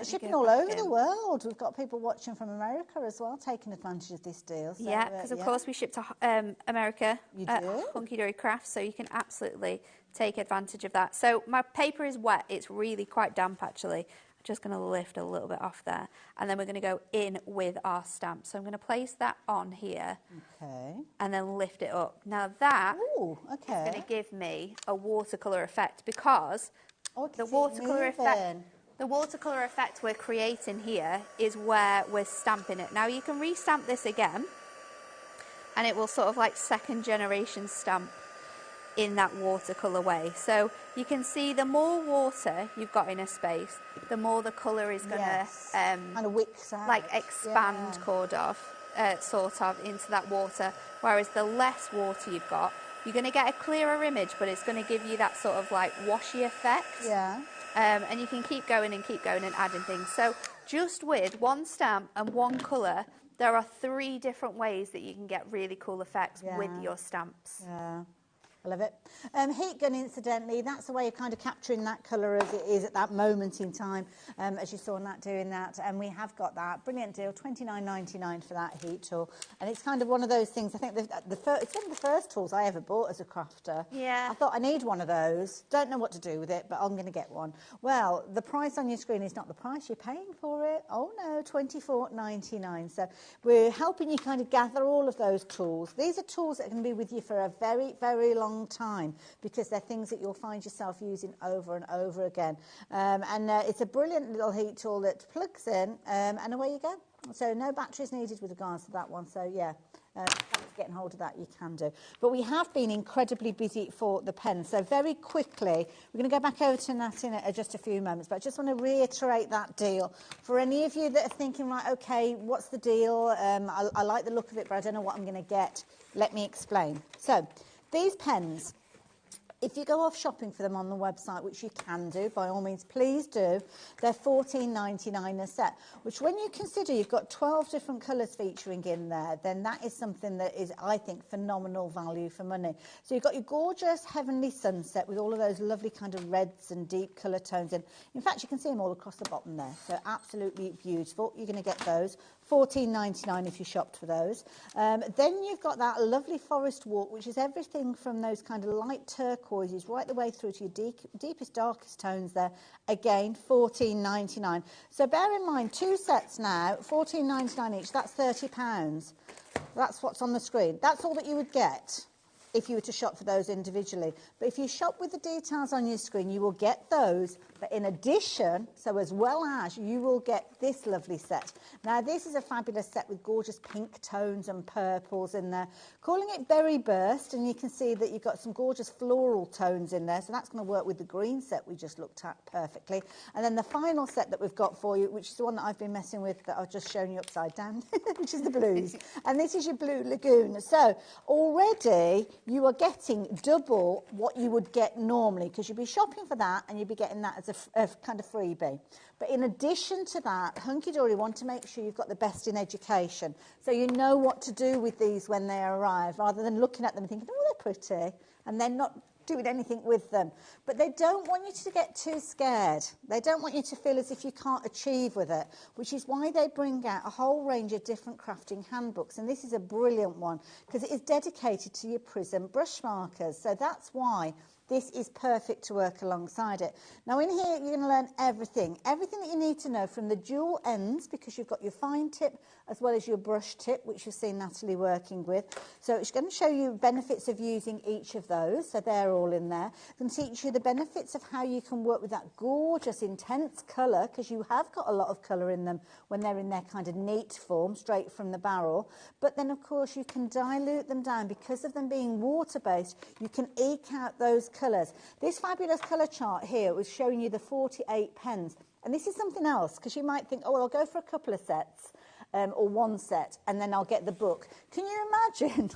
Shipping all over the world. We've got people watching from America as well, taking advantage of this deal. So, yeah, because of course we ship to America, you do? Hunky Dory Crafts, so you can absolutely take advantage of that. So my paper is wet. It's really quite damp actually. Just going to lift a little bit off there, and then we're going to go in with our stamp. So I'm going to place that on here, and then lift it up. Now that is going to give me a watercolour effect, because the watercolour effect we're creating here is where we're stamping it. Now you can re-stamp this again, and it will sort of like second generation stamp in that watercolour way. So you can see the more water you've got in a space, the more the colour is going to kind of wicks out, like expand sort of into that water. Whereas the less water you've got, you're going to get a clearer image, but it's going to give you that sort of like washy effect. Yeah. And you can keep going and adding things. So just with one stamp and one colour, there are 3 different ways that you can get really cool effects with your stamps. Yeah. I love it. Heat gun, incidentally, that's the way of kind of capturing that colour as it is at that moment in time, as you saw Nat doing that. And we have got that. Brilliant deal, $29.99 for that heat tool. And it's kind of one of those things, I think it's one of the first tools I ever bought as a crafter. Yeah. I thought I need one of those. Don't know what to do with it, but I'm going to get one. Well, the price on your screen is not the price you're paying for it. Oh no, $24.99. So we're helping you kind of gather all of those tools. These are tools that can be with you for a very, very long time, because they're things that you'll find yourself using over and over again. It's a brilliant little heat tool that plugs in, and away you go. So no batteries needed with regards to that one. So yeah, getting hold of that you can do. But we have been incredibly busy for the pen. So very quickly, we're going to go back over to Nat in just a few moments, but I just want to reiterate that deal. For any of you that are thinking, right, okay, what's the deal? I like the look of it, but I don't know what I'm going to get. Let me explain. So these pens, if you go off shopping for them on the website, which you can do, by all means, please do, they're $14.99 a set, which when you consider you've got 12 different colours featuring in there, then that is something that is, I think, phenomenal value for money. So you've got your gorgeous Heavenly Sunset with all of those lovely kind of reds and deep colour tones in. In fact, you can see them all across the bottom there. So absolutely beautiful. You're going to get those. $14.99 if you shopped for those. Then you've got that lovely Forest Walk, which is everything from those kind of light turquoises right the way through to your deepest, darkest tones there. Again, $14.99. So bear in mind, 2 sets now, $14.99 each. That's £30. That's what's on the screen. That's all that you would get if you were to shop for those individually. But if you shop with the details on your screen, you will get those. But in addition, so as well as, you will get this lovely set. Now, this is a fabulous set with gorgeous pink tones and purples in there. Calling it Berry Burst, and you can see that you've got some gorgeous floral tones in there. So that's going to work with the green set we just looked at perfectly. And then the final set that we've got for you, which is the one that I've been messing with that I've just shown you upside down, which is the blues. And this is your Blue Lagoon. So already you are getting double what you would get normally, because you'd be shopping for that and you'd be getting that as a kind of freebie. But in addition to that, Hunky Dory want to make sure you've got the best in education. So you know what to do with these when they arrive, rather than looking at them and thinking, oh, they're pretty, and then not doing anything with them. But they don't want you to get too scared. They don't want you to feel as if you can't achieve with it, which is why they bring out a whole range of different crafting handbooks. And this is a brilliant one because it is dedicated to your Prism brush markers. So that's why this is perfect to work alongside it. Now in here you're going to learn everything that you need to know, from the dual ends, because you've got your fine tip as well as your brush tip, which you've seen Natalie working with. So it's going to show you benefits of using each of those, so they're all in there. It's going to teach you the benefits of how you can work with that gorgeous intense colour, because you have got a lot of colour in them when they're in their kind of neat form straight from the barrel. But then of course you can dilute them down because of them being water based. You can eke out those colours. This fabulous colour chart here was showing you the 48 pens, and this is something else, because you might think, oh well, I'll go for a couple of sets or one set and then I'll get the book. Can you imagine?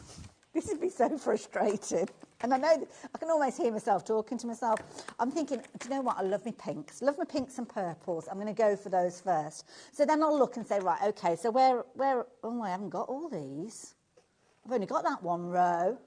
This would be so frustrating. And I know, I can almost hear myself talking to myself. I'm thinking, do you know what? I love my pinks. Love my pinks and purples. I'm going to go for those first. So then I'll look and say, right, okay, so where, oh, I haven't got all these. I've only got that one row.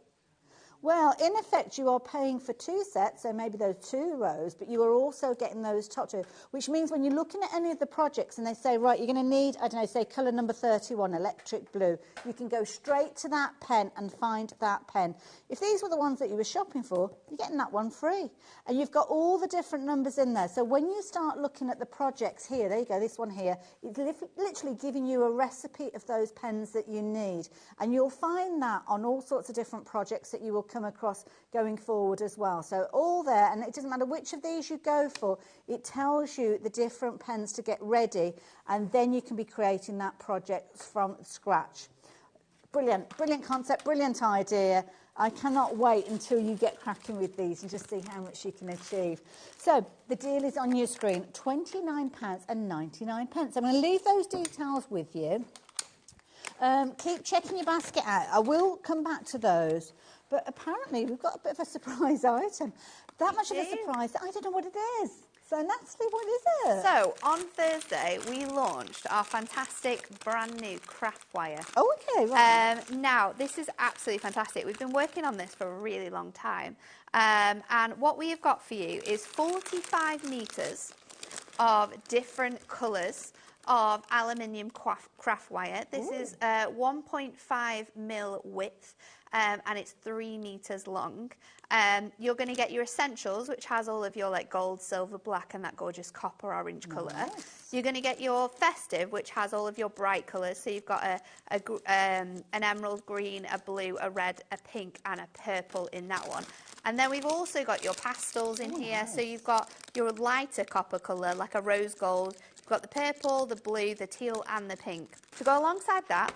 Well, in effect, you are paying for two sets, so maybe those two rows, but you are also getting those top two, which means when you're looking at any of the projects and they say, right, you're going to need, I don't know, say colour number 31, electric blue, you can go straight to that pen and find that pen. If these were the ones that you were shopping for, you're getting that one free. And you've got all the different numbers in there. So when you start looking at the projects here, there you go, this one here, it's literally giving you a recipe of those pens that you need. And you'll find that on all sorts of different projects that you will come across going forward as well. So all there, and it doesn't matter which of these you go for, it tells you the different pens to get ready, and then you can be creating that project from scratch. Brilliant, brilliant concept, brilliant idea. I cannot wait until you get cracking with these and just see how much you can achieve. So the deal is on your screen, £29.99. I'm going to leave those details with you. Keep checking your basket out. I will come back to those. But apparently we've got a bit of a surprise item. That much of a surprise that I don't know what it is. So Natalie, what is it? So on Thursday we launched our fantastic brand new craft wire. Oh, okay, right. Now this is absolutely fantastic. We've been working on this for a really long time. And what we have got for you is 45 metres of different colours of aluminium craft wire. This is 1.5 mil width. And it's 3 metres long. You're going to get your essentials, which has all of your like gold, silver, black, and that gorgeous copper orange colour. Nice. You're going to get your festive, which has all of your bright colours. So you've got an emerald green, a blue, a red, a pink, and a purple in that one. And then we've also got your pastels in here. Nice. So you've got your lighter copper colour, like a rose gold. You've got the purple, the blue, the teal, and the pink. To go alongside that,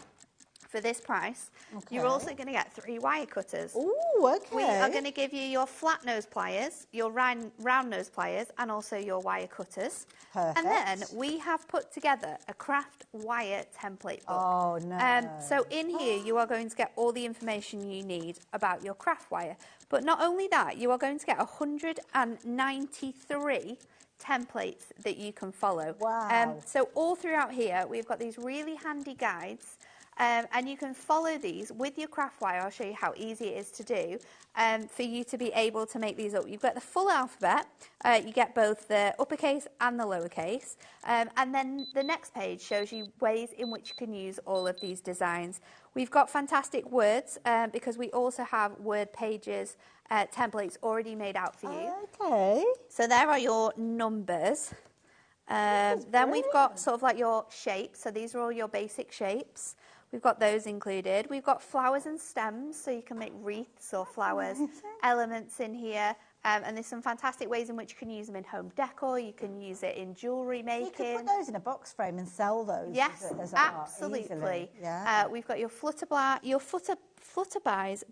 for this price, you're also going to get 3 wire cutters. Ooh, okay. We are going to give you your flat nose pliers, your round nose pliers, and also your wire cutters. Perfect. And then we have put together a craft wire template book. Oh, no. So in here, you are going to get all the information you need about your craft wire. But not only that, you are going to get 193 templates that you can follow. Wow. So all throughout here, we've got these really handy guides. And you can follow these with your craft wire. I'll show you how easy it is to do for you to be able to make these up. You've got the full alphabet. You get both the uppercase and the lowercase. And then the next page shows you ways in which you can use all of these designs. We've got fantastic words because we also have word pages, templates already made out for you. Okay. So there are your numbers. Then we've got sort of like your shapes. So these are all your basic shapes. We've got those included. We've got flowers and stems, so you can make wreaths or flowers, elements in here. And there's some fantastic ways in which you can use them in home decor. You can use it in jewellery making. You can put those in a box frame and sell those. Yes, as absolutely. Yeah. We've got your flutterbys,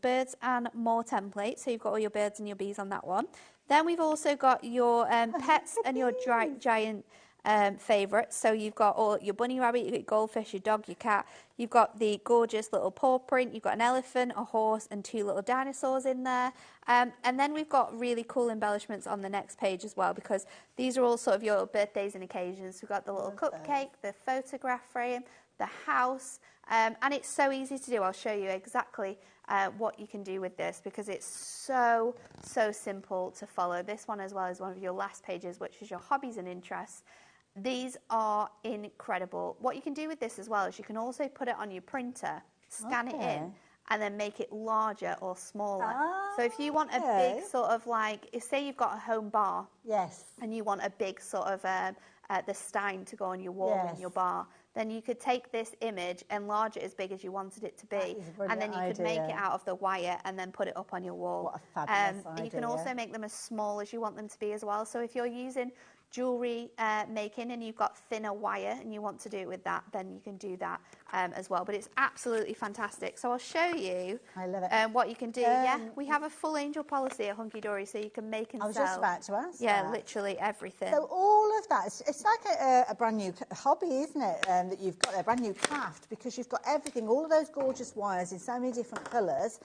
birds and more templates. So you've got all your birds and your bees on that one. Then we've also got your pets and your giant favourites. So you've got all your bunny rabbit, you've got your goldfish, your dog, your cat. You've got the gorgeous little paw print. You've got an elephant, a horse, and 2 little dinosaurs in there. And then we've got really cool embellishments on the next page as well, because these are all sort of your birthdays and occasions. We've got the little cupcake, the photograph frame, the house, and it's so easy to do. I'll show you exactly what you can do with this, because it's so simple to follow. This one as well is one of your last pages, which is your hobbies and interests. These are incredible. What you can do with this as well is you can also put it on your printer, scan it in, and then make it larger or smaller. So if you want a big sort of like, say you've got a home bar, and you want a big sort of the stein to go on your wall in your bar, then you could take this image, enlarge it as big as you wanted it to be, and then you could make it out of the wire and then put it up on your wall. What a fabulous idea. You can also make them as small as you want them to be as well. So if you're using jewellery making and you've got thinner wire and you want to do it with that, then you can do that as well. But it's absolutely fantastic. So I'll show you what you can do. We have a full angel policy at Hunky Dory, so you can make and sell. I was just about to ask that. Literally everything. So all of that, it's like a brand new hobby, isn't it, that you've got, a brand new craft, because you've got everything, all of those gorgeous wires in so many different colours.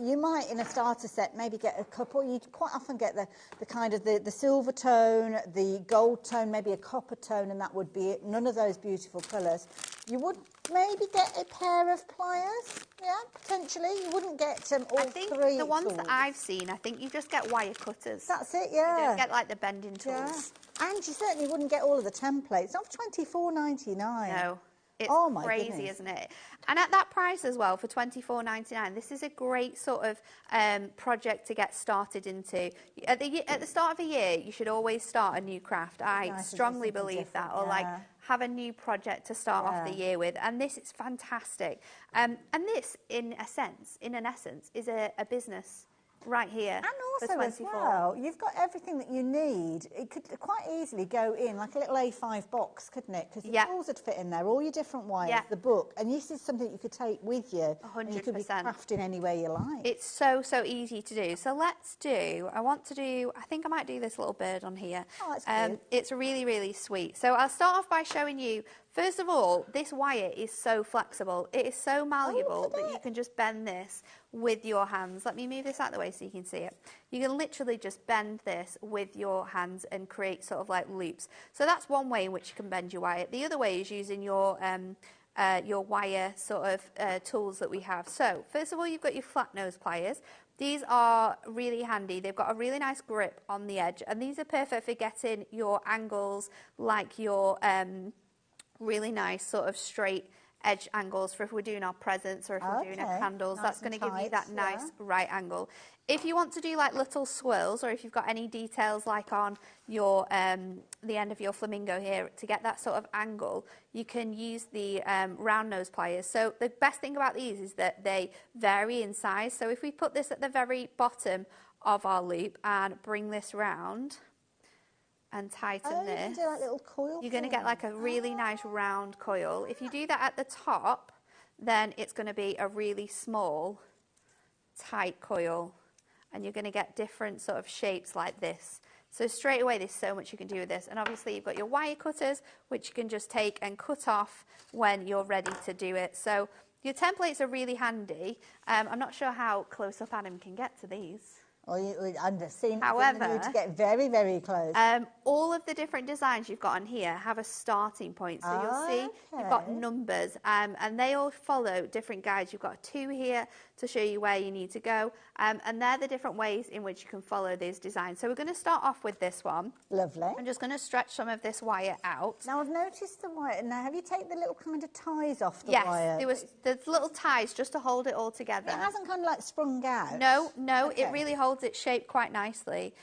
You might, in a starter set, maybe get a couple. You quite often get the kind of the silver tone, the gold tone, maybe a copper tone, and that would be it. None of those beautiful colours. You would maybe get a pair of pliers, potentially. You wouldn't get all I think three the ones tools. that I've seen, I think you just get wire cutters. That's it, You don't get like the bending tools. And you certainly wouldn't get all of the templates. Not for $24.99. No. It's crazy, goodness. isn't it? And at that price as well, for $24.99, this is a great sort of project to get started into. At the start of a year, you should always start a new craft. I strongly believe that. Or like have a new project to start off the year with. And this is fantastic. And this, in an essence, is a business right here. And also as well, you've got everything that you need. It could quite easily go in like a little A5 box, couldn't it? Because the tools would fit in there, all your different wires, the book, and this is something you could take with you. 100%. And you could be crafting anywhere you like. It's so easy to do. So I think I might do this little bird on here. Oh, that's cute. It's really sweet. So I'll start off by showing you, first of all, this wire is so flexible. It is so malleable that you can just bend this with your hands. Let me move this out of the way so you can see it. You can literally just bend this with your hands and create sort of like loops. So that's one way in which you can bend your wire. The other way is using your wire sort of tools that we have. So first of all, you've got your flat nose pliers. These are really handy. They've got a really nice grip on the edge, and these are perfect for getting your angles, like your really nice sort of straight edge angles for if we're doing our presents or if we're doing our candles. That's going to give you that nice right angle. If you want to do like little swirls, or if you've got any details like on your the end of your flamingo here to get that sort of angle, you can use the round nose pliers. So the best thing about these is that they vary in size. So if we put this at the very bottom of our loop and bring this round and tighten this, you can do like little coil you're going to get like a really nice round coil. If you do that at the top, then it's going to be a really small, tight coil, and you're going to get different sort of shapes like this. So straight away, there's so much you can do with this. And obviously, you've got your wire cutters, which you can just take and cut off when you're ready to do it. So your templates are really handy. I'm not sure how close up Adam can get to these. However, you need to get very, very close. All of the different designs you've got on here have a starting point. So you'll see you've got numbers, and they all follow different guides. You've got a 2 here to show you where you need to go, and they're the different ways in which you can follow these designs. So we're going to start off with this one. Lovely. I'm just going to stretch some of this wire out. Now, I've noticed the wire. Now, have you taken the little kind of ties off the wire? Yes, there's little ties just to hold it all together. It hasn't kind of like sprung out? No, it really holds its shape quite nicely.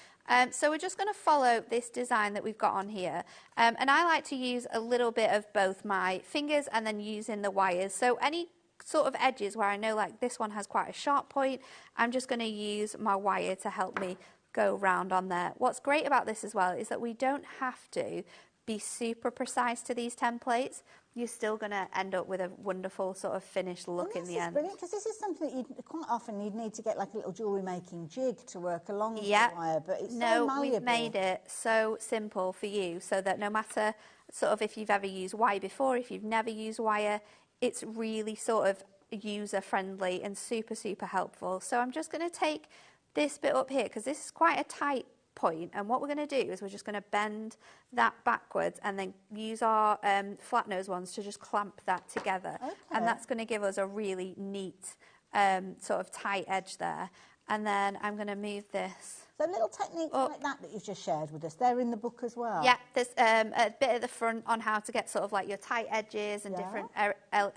So we're just going to follow this design that we've got on here. And I like to use a little bit of both my fingers and then using the wires. So any sort of edges where I know like this one has quite a sharp point, I'm just going to use my wire to help me go round on there. What's great about this as well is that we don't have to be super precise to these templates, you're still going to end up with a wonderful sort of finished look in the end. Brilliant, because this is something that quite often you'd need to get like a little jewellery making jig to work along the wire, but it's so malleable. We've made it so simple for you so that no matter sort of if you've ever used wire before, if you've never used wire, it's really sort of user friendly and super, super helpful. So I'm just going to take this bit up here because this is quite a tight point, and what we're going to do is we're just going to bend that backwards and then use our flat nose ones to just clamp that together. And that's going to give us a really neat sort of tight edge there. And then I'm going to move this. So little techniques like that you've just shared with us, they're in the book as well? Yeah, there's a bit at the front on how to get sort of like your tight edges and different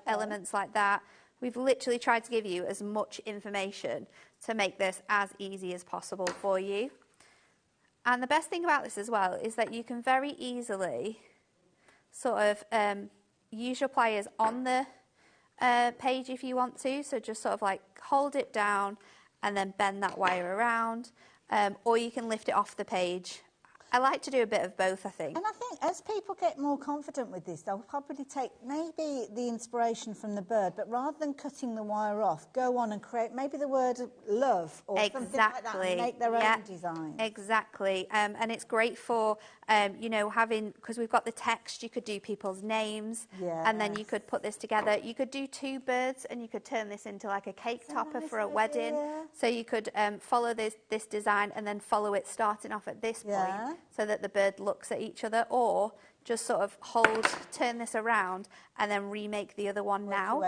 elements like that. We've literally tried to give you as much information to make this as easy as possible for you. And the best thing about this as well is that you can very easily sort of use your pliers on the page if you want to. So just sort of like hold it down and then bend that wire around. Or you can lift it off the page. I like to do a bit of both, I think. And I think as people get more confident with this, they'll probably take maybe the inspiration from the bird, but rather than cutting the wire off, go on and create maybe the word love or something like that and make their own design. Exactly. And it's great for, you know, having, because we've got the text, you could do people's names and then you could put this together. You could do two birds and you could turn this into like a cake topper for a wedding. So you could follow this design and then follow it starting off at this point. So that the bird looks at each other, or just sort of turn this around and then remake the other one now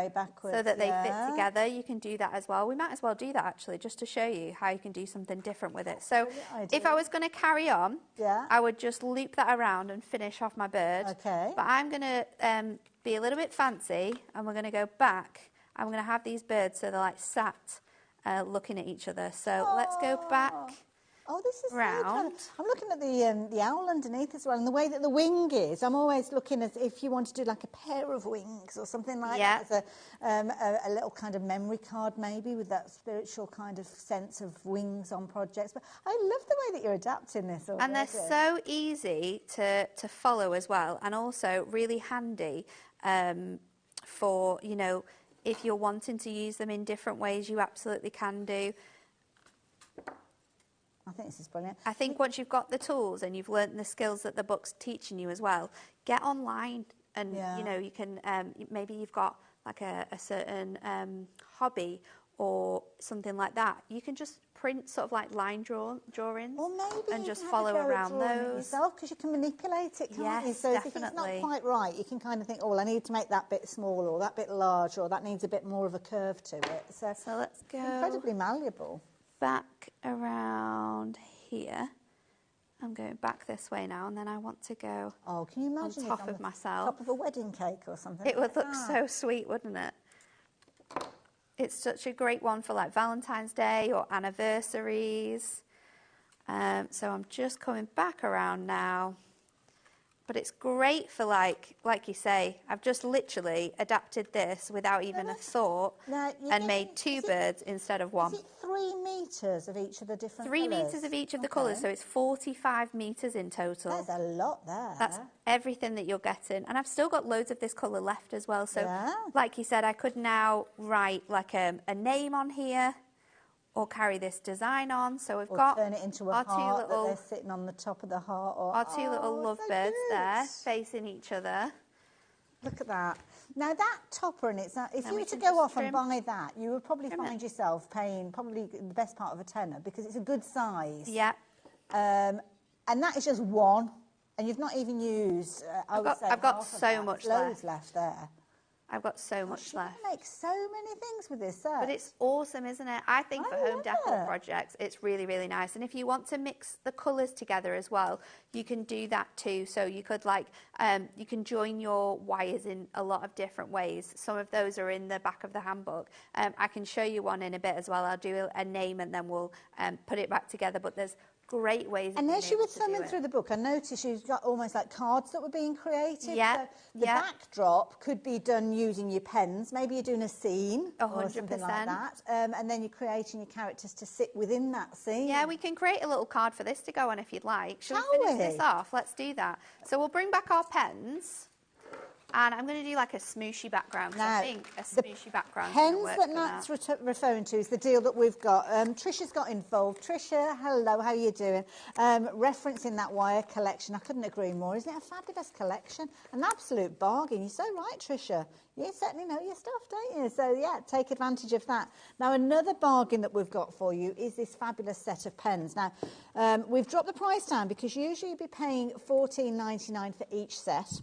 so that they fit together. You can do that as well. We might as well do that actually, just to show you how you can do something different with it. So if I was going to carry on, I would just loop that around and finish off my bird. But I'm going to be a little bit fancy, and we're going to go back. I'm going to have these birds so they're like sat looking at each other. So let's go back. Oh, this is round. I'm looking at the owl underneath as well, and the way that the wing is. I'm always looking as if you want to do like a pair of wings or something like that. As a little kind of memory card, maybe with that spiritual kind of sense of wings on projects. But I love the way that you're adapting this already. And they're so easy to follow as well, and also really handy for, you know, if you're wanting to use them in different ways, you absolutely can do. I think this is brilliant. I think once you've got the tools and you've learnt the skills that the book's teaching you as well, get online and, you know, you can, maybe you've got like a certain hobby or something like that. You can just print sort of like line drawings and just follow around those. Yourself, because you can manipulate it, can't you? So if it's not quite right, you can kind of think, oh, well, I need to make that bit smaller or that bit larger or that needs a bit more of a curve to it. So let's go. Incredibly malleable. Back around here. I'm going back this way now, and then I want to go can you imagine on top of myself. Top of a wedding cake or something. It would look so sweet, wouldn't it? It's such a great one for like Valentine's Day or anniversaries. So I'm just coming back around now. But it's great for like you say, I've just literally adapted this without even a thought and made two birds instead of one. Is it 3 metres of each of the different 3 colours? metres of each of the colours, so it's 45 metres in total. That's a lot there. That's everything that you're getting. And I've still got loads of this colour left as well. So like you said, I could now write like a name on here, or carry this design on. So we've got turn it into a our heart two little, that they're sitting on the top of the heart. Or, our two little lovebirds there facing each other. Look at that. Now that topper, and it's if you were to go off and buy that, you would probably find yourself paying probably the best part of a tenner, because it's a good size. Yeah. And that is just one, and you've not even used. I've got so much loads left there. I've got so much left. You can make so many things with this set. But it's awesome, isn't it? I think for home decor projects, it's really, really nice. And if you want to mix the colours together as well, you can do that too. So you could like, you can join your wires in a lot of different ways. Some of those are in the back of the handbook. I can show you one in a bit as well. I'll do a name and then we'll put it back together. But there's great ways of And being as you able were to do thumbing it. through the book, I noticed you've got almost like cards that were being created. Yeah, So the backdrop could be done using your pens. Maybe you're doing a scene or something like 100%. that. And then you're creating your characters to sit within that scene. Yeah, we can create a little card for this to go on if you'd like. Shall we finish this off? Let's do that. So we'll bring back our pens. And I'm going to do like a smooshy background, because I think a smooshy background is going to work for that. Pens that Nat's referring to is the deal that we've got. Trisha's got involved. Trisha, hello, how are you doing? Referencing that wire collection, I couldn't agree more. Isn't it a fabulous collection? An absolute bargain. You're so right, Trisha. You certainly know your stuff, don't you? So, yeah, take advantage of that. Now, another bargain that we've got for you is this fabulous set of pens. Now, we've dropped the price down because usually you'd be paying $14.99 for each set.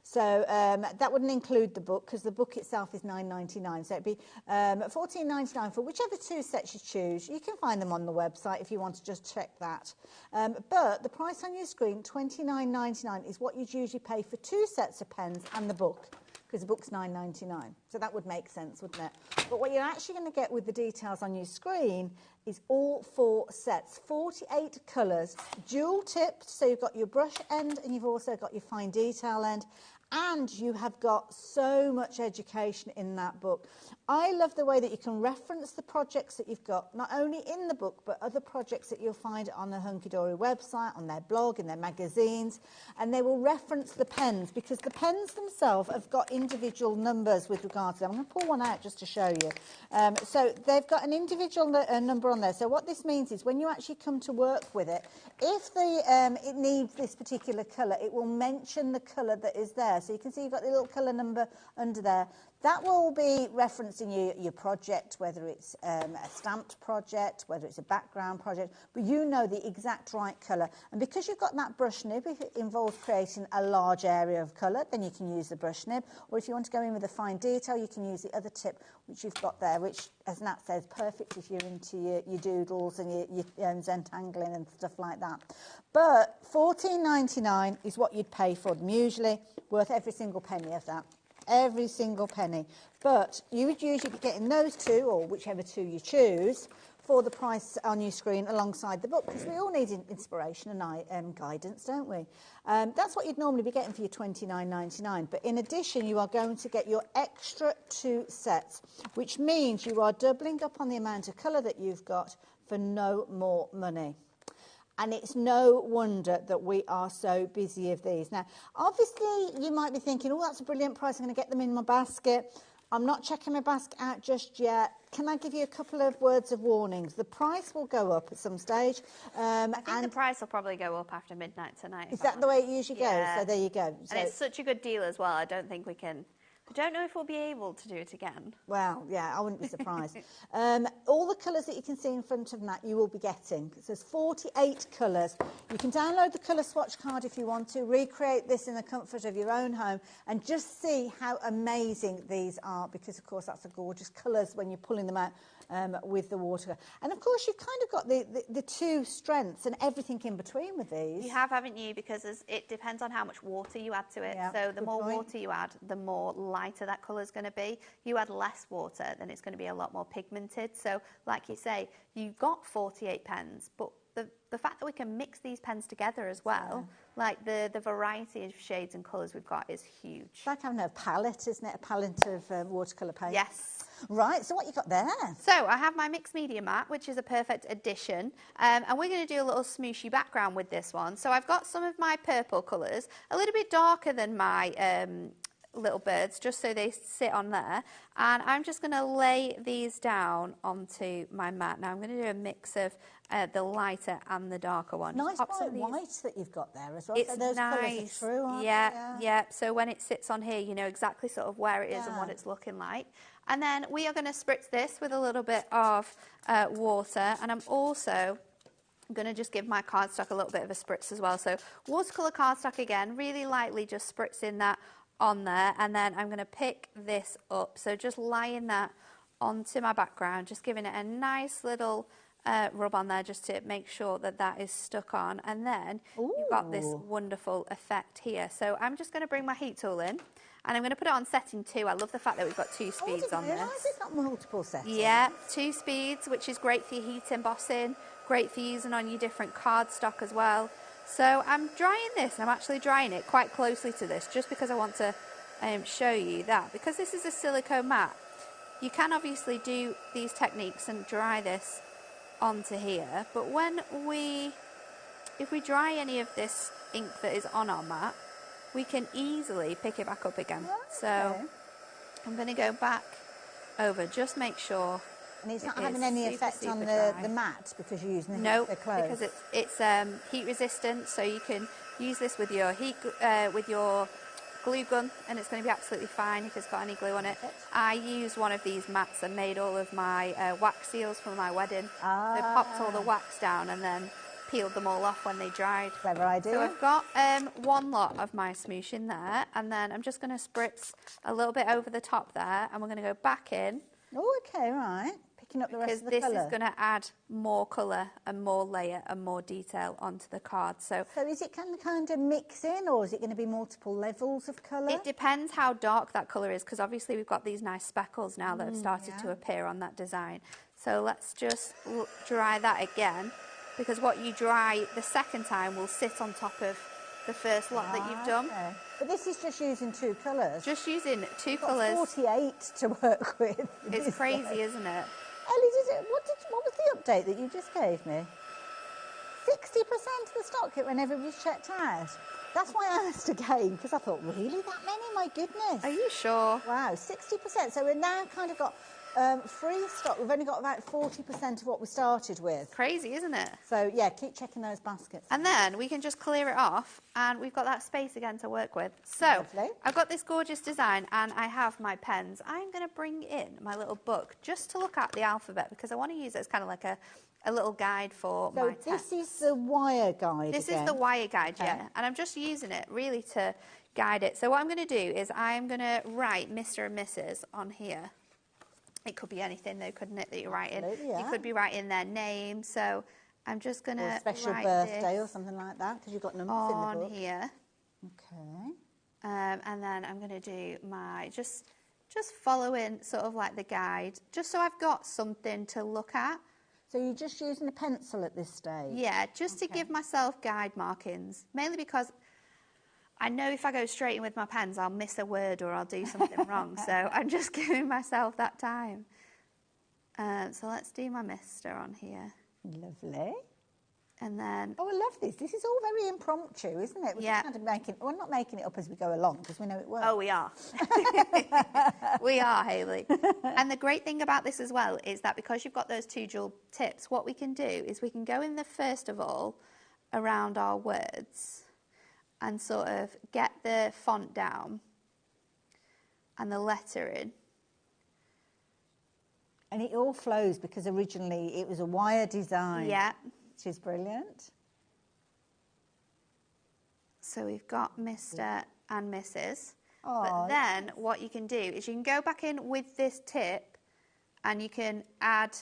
So that wouldn't include the book, because the book itself is $9.99. So it'd be $14.99 for whichever two sets you choose. You can find them on the website if you want to just check that. But the price on your screen, $29.99, is what you'd usually pay for two sets of pens and the book, because the book's $9.99. So that would make sense, wouldn't it? But what you're actually going to get with the details on your screen is all 4 sets, 48 colours, dual tipped, so you've got your brush end and you've also got your fine detail end. And you have got so much education in that book. I love the way that you can reference the projects that you've got, not only in the book, but other projects that you'll find on the Hunky Dory website, on their blog, in their magazines. And they will reference the pens, because the pens themselves have got individual numbers with regard to them. I'm going to pull one out just to show you. So they've got an individual number on there. So what this means is when you actually come to work with it, if it needs this particular colour, it will mention the colour that is there. So you can see you've got the little colour number under there. That will be referencing your project, whether it's a stamped project, whether it's a background project, but you know the exact right colour. And because you've got that brush nib, if it involves creating a large area of colour, then you can use the brush nib. Or if you want to go in with a fine detail, you can use the other tip, which you've got there, which, as Nat says, perfect if you're into your doodles and your Zentangling and stuff like that. But $14.99 is what you'd pay for them, usually worth every single penny of that. Every single penny. But you would usually be getting those two, or whichever two you choose, for the price on your screen alongside the book, because we all need inspiration and guidance, don't we? That's what you'd normally be getting for your $29.99. But in addition, you are going to get your extra 2 sets, which means you are doubling up on the amount of colour that you've got for no more money. And it's no wonder that we are so busy of these. Now, obviously, you might be thinking, oh, that's a brilliant price, I'm going to get them in my basket. I'm not checking my basket out just yet. Can I give you a couple of words of warnings? The price will go up at some stage. I think the price will probably go up after midnight tonight. Is that the way it usually goes? So there you go. So, and it's such a good deal as well. I don't think we can... I don't know if we'll be able to do it again. Well, yeah, I wouldn't be surprised. All the colours that you can see in front of that, you will be getting. So there's 48 colours. You can download the colour swatch card if you want to, recreate this in the comfort of your own home, and just see how amazing these are, because, of course, that's the gorgeous colours when you're pulling them out with the watercolor. And, of course, you've kind of got the 2 strengths and everything in between with these. You have, haven't you? Because it depends on how much water you add to it. Yeah, so the more water you add, the more lighter that colour is going to be. You add less water, then it's going to be a lot more pigmented. So, like you say, you've got 48 pens, but the fact that we can mix these pens together as well, like the variety of shades and colours we've got is huge. It's like having a palette, isn't it? A palette of watercolour paint. Yes. Right, so what you got there? So I have my mixed media mat, which is a perfect addition, and we're going to do a little smooshy background with this one. So I've got some of my purple colours, a little bit darker than my little birds, just so they sit on there, and I'm just going to lay these down onto my mat. Now I'm going to do a mix of the lighter and the darker one. Nice bright white that you've got there as well. It's so those nice. Colours are true, aren't they? Yeah. So when it sits on here, you know exactly sort of where it is and what it's looking like. And then we are going to spritz this with a little bit of water, and I'm also going to just give my cardstock a little bit of a spritz as well. So watercolour cardstock again, really lightly just spritzing that on there, and then I'm going to pick this up. So just laying that onto my background, just giving it a nice little rub on there just to make sure that that is stuck on, and then you've got this wonderful effect here. So I'm just going to bring my heat tool in, and I'm going to put it on setting 2. I love the fact that we've got 2 speeds on this. It's got multiple settings. Yeah, 2 speeds, which is great for your heat embossing, Great for using on your different cardstock as well. So I'm drying this, and I'm actually drying it quite closely to this just because I want to show you that. Because this is a silicone mat, you can obviously do these techniques and dry this onto here, but if we dry any of this ink that is on our mat, we can easily pick it back up again. Okay. So I'm going to go back over, just make sure. And it's not having any effect on the mat because you're using the clothes? No, because it's heat resistant, so you can use this with your glue gun, and it's going to be absolutely fine if it's got any glue on it. I used one of these mats and made all of my wax seals for my wedding. So I popped all the wax down and then peeled them all off when they dried. Clever idea. So I've got one lot of my smoosh in there, and then I'm just going to spritz a little bit over the top there, and we're going to go back in. Oh, okay, right. Picking up the rest of the colour. Because this is going to add more colour and more layer and more detail onto the card. So is it kind of mix in, or is it going to be multiple levels of colour? It depends how dark that colour is, because obviously we've got these nice speckles now that have started to appear on that design. So let's just dry that again, because what you dry the second time will sit on top of the first lot that you've done. Okay. But this is just using 2 colours. Just using 2 colours. 48 to work with. It's crazy, isn't it? Ellie, what was the update that you just gave me? 60% of the stock kit when everybody's checked out. That's why I asked again, because I thought, really, that many? My goodness. Are you sure? Wow, 60%. So we've now kind of got free stock. We've only got about 40% of what we started with. Crazy, isn't it? So, yeah, keep checking those baskets. And then we can just clear it off, and we've got that space again to work with. So, lovely. I've got this gorgeous design, and I have my pens. I'm going to bring in my little book just to look at the alphabet, because I want to use it as kind of like a little guide for my text. So this is the wire guide This again. is the wire guide, yeah. And I'm just using it really to guide it. So what I'm going to do is I'm going to write Mr. and Mrs. on here. It could be anything though, couldn't it, that you're writing? Yeah. You could be writing their name. So I'm just going to special write birthday or something like that, because you've got numbers in the book. on here. Okay. And then I'm going to do my, just following sort of like the guide, just so I've got something to look at. So you're just using a pencil at this stage? Yeah, just to give myself guide markings, mainly because I know if I go straight in with my pens, I'll miss a word or I'll do something wrong. So I'm just giving myself that time. So let's do my Mr. on here. Lovely. And then... Oh, I love this. This is all very impromptu, isn't it? We're just kind of we're not making it up as we go along, because we know it works. Oh, we are. We are, Hayley. And the great thing about this as well is that because you've got those 2 jewel tips, what we can do is we can go in the first of all around our words and sort of get the font down and the lettering. And it all flows, because originally it was a wire design. Yeah. Which is brilliant. So we've got Mr. and Mrs. Oh, but then what you can do is you can go back in with this tip and you can add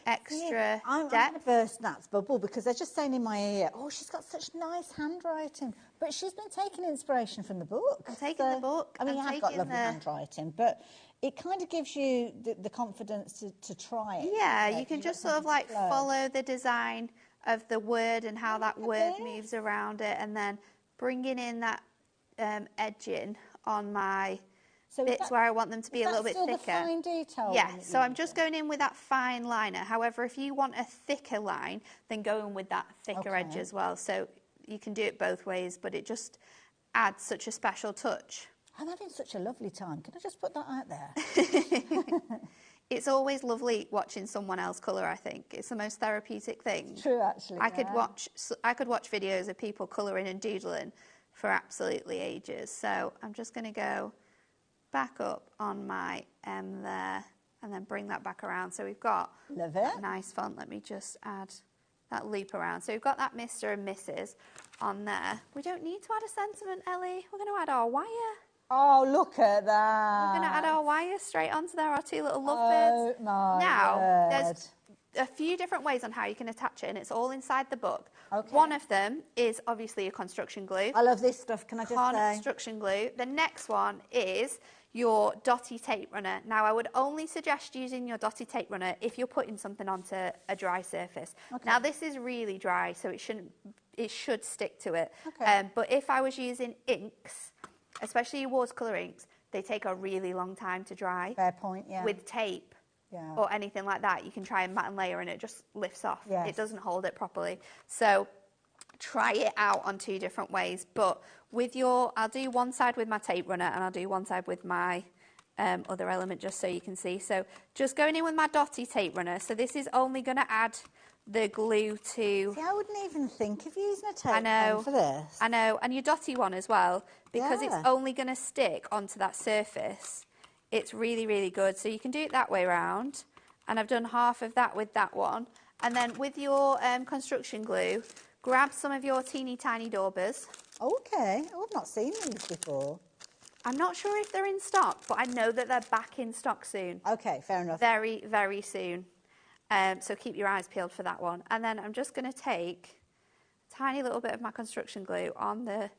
extra I'm going to burst Nat's bubble, because they're just saying in my ear, oh, she's got such nice handwriting. But she's been taking inspiration from the book. I'm taking the book. I mean, you have got lovely handwriting, but it kind of gives you the confidence to try it. Yeah, you can just sort of like follow the design of the word and how that word moves around it, and then bringing in that edging on my bits where I want them to be a little bit thicker. The fine detail? Yeah, so I'm just going in with that fine liner. However, if you want a thicker line, then go in with that thicker edge as well. So you can do it both ways, but it just adds such a special touch. I'm having such a lovely time. Can I just put that out there? It's always lovely watching someone else colour, I think. It's the most therapeutic thing. True, actually. I could watch videos of people colouring and doodling for absolutely ages. So I'm just going to go back up on my M there and then bring that back around. So we've got a nice font. Let me just add that loop around. So we've got that Mr. and Mrs. on there. We don't need to add a sentiment, Ellie. We're going to add our wire. Oh, look at that. We're going to add our wire straight onto there, our 2 little lovebirds. Oh, my word. There's a few different ways on how you can attach it, and it's all inside the book. Okay. One of them is obviously a construction glue. I love this stuff, can I just say? Construction glue. The next one is your dotty tape runner. Now, I would only suggest using your dotty tape runner if you're putting something onto a dry surface. Okay. Now, this is really dry, so it should stick to it. Okay. But if I was using inks, especially watercolor inks, they take a really long time to dry. Fair point, yeah. With tape Yeah. or anything like that, you can try and mat and layer and it just lifts off. Yes. It doesn't hold it properly. So try it out on 2 different ways. But with I'll do one side with my tape runner and I'll do one side with my other element just so you can see. So just going in with my dotty tape runner. So this is only going to add the glue to... See, I wouldn't even think of using a tape I know, pen for this. I know, and your dotty one as well, because Yeah. it's only going to stick onto that surface. It's really, really good. So you can do it that way around, and I've done half of that with that one. And then with your construction glue, grab some of your teeny tiny daubers. Okay. Oh, I've not seen these before. I'm not sure if they're in stock, but I know that they're back in stock soon. Okay, fair enough. Very, very soon. So keep your eyes peeled for that one. And then I'm just going to take a tiny little bit of my construction glue on the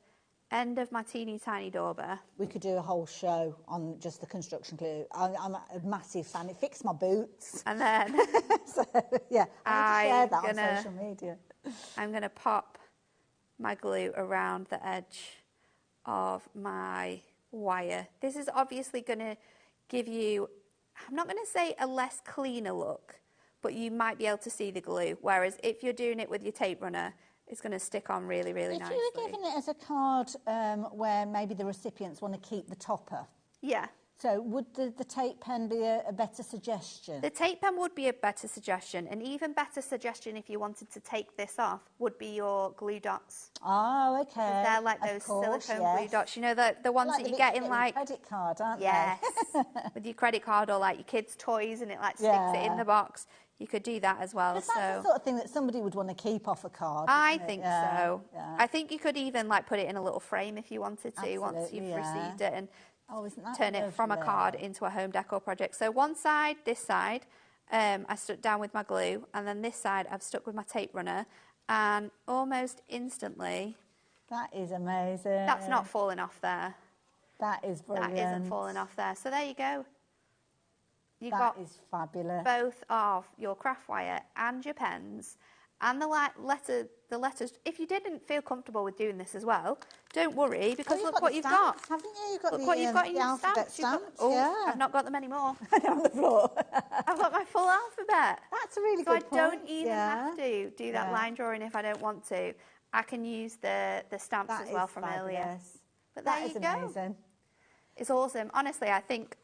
end of my teeny tiny dauber. We could do a whole show on just the construction glue. I'm a massive fan. It fixed my boots. And then So, yeah, I need to share that on social media. I'm going to pop my glue around the edge of my wire. This is obviously going to give you, I'm not going to say a less cleaner look, but you might be able to see the glue. Whereas if you're doing it with your tape runner, it's going to stick on really, really nicely. If you were giving it as a card where maybe the recipients want to keep the topper, Yeah. so would the tape pen be a better suggestion? The tape pen would be a better suggestion. An even better suggestion if you wanted to take this off would be your glue dots. Oh, okay. They're like Of those course, silicone glue yes. dots. You know, the ones Like that the you bits get you in with like... your credit card, aren't Yes. they? With your credit card or like your kids' toys and it like sticks it in Yeah. the box. You could do that as well. Because that's the sort of thing that somebody would want to keep off a card. I isn't it? think Yeah, so. yeah. I think you could even like put it in a little frame if you wanted to once Absolutely, you've yeah. received it and Oh, isn't that turn it from a lovely? card into a home decor project. So one side, this side, I stuck down with my glue, and then this side I've stuck with my tape runner, and almost instantly, That is amazing. that's not falling off there. That is brilliant. That isn't falling off there. So there you go. You've That got is fabulous. both of your craft wire and your pens and the letters. If you didn't feel comfortable with doing this as well, don't worry, because look what you've got. Haven't you? You've got Look the, what you've got in the your alphabet stamps. You've got- stamps. oh, Yeah. I've not got them anymore. on the floor. I've got my full alphabet. That's a really So I good don't point. even Yeah. have to do that Yeah. line drawing if I don't want to. I can use the stamps That as well is from earlier. fabulous. But there That you is go. amazing. It's awesome. Honestly, I think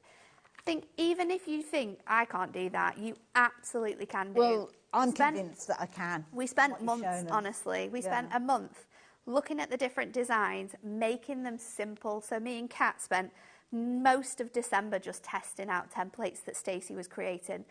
even if you think I can't do that, you absolutely can do. Well, I'm Spent- convinced that I can. We spent What you've months, shown us. honestly. We spent Yeah. a month looking at the different designs, making them simple. So me and Kat spent most of December just testing out templates that Stacey was creating,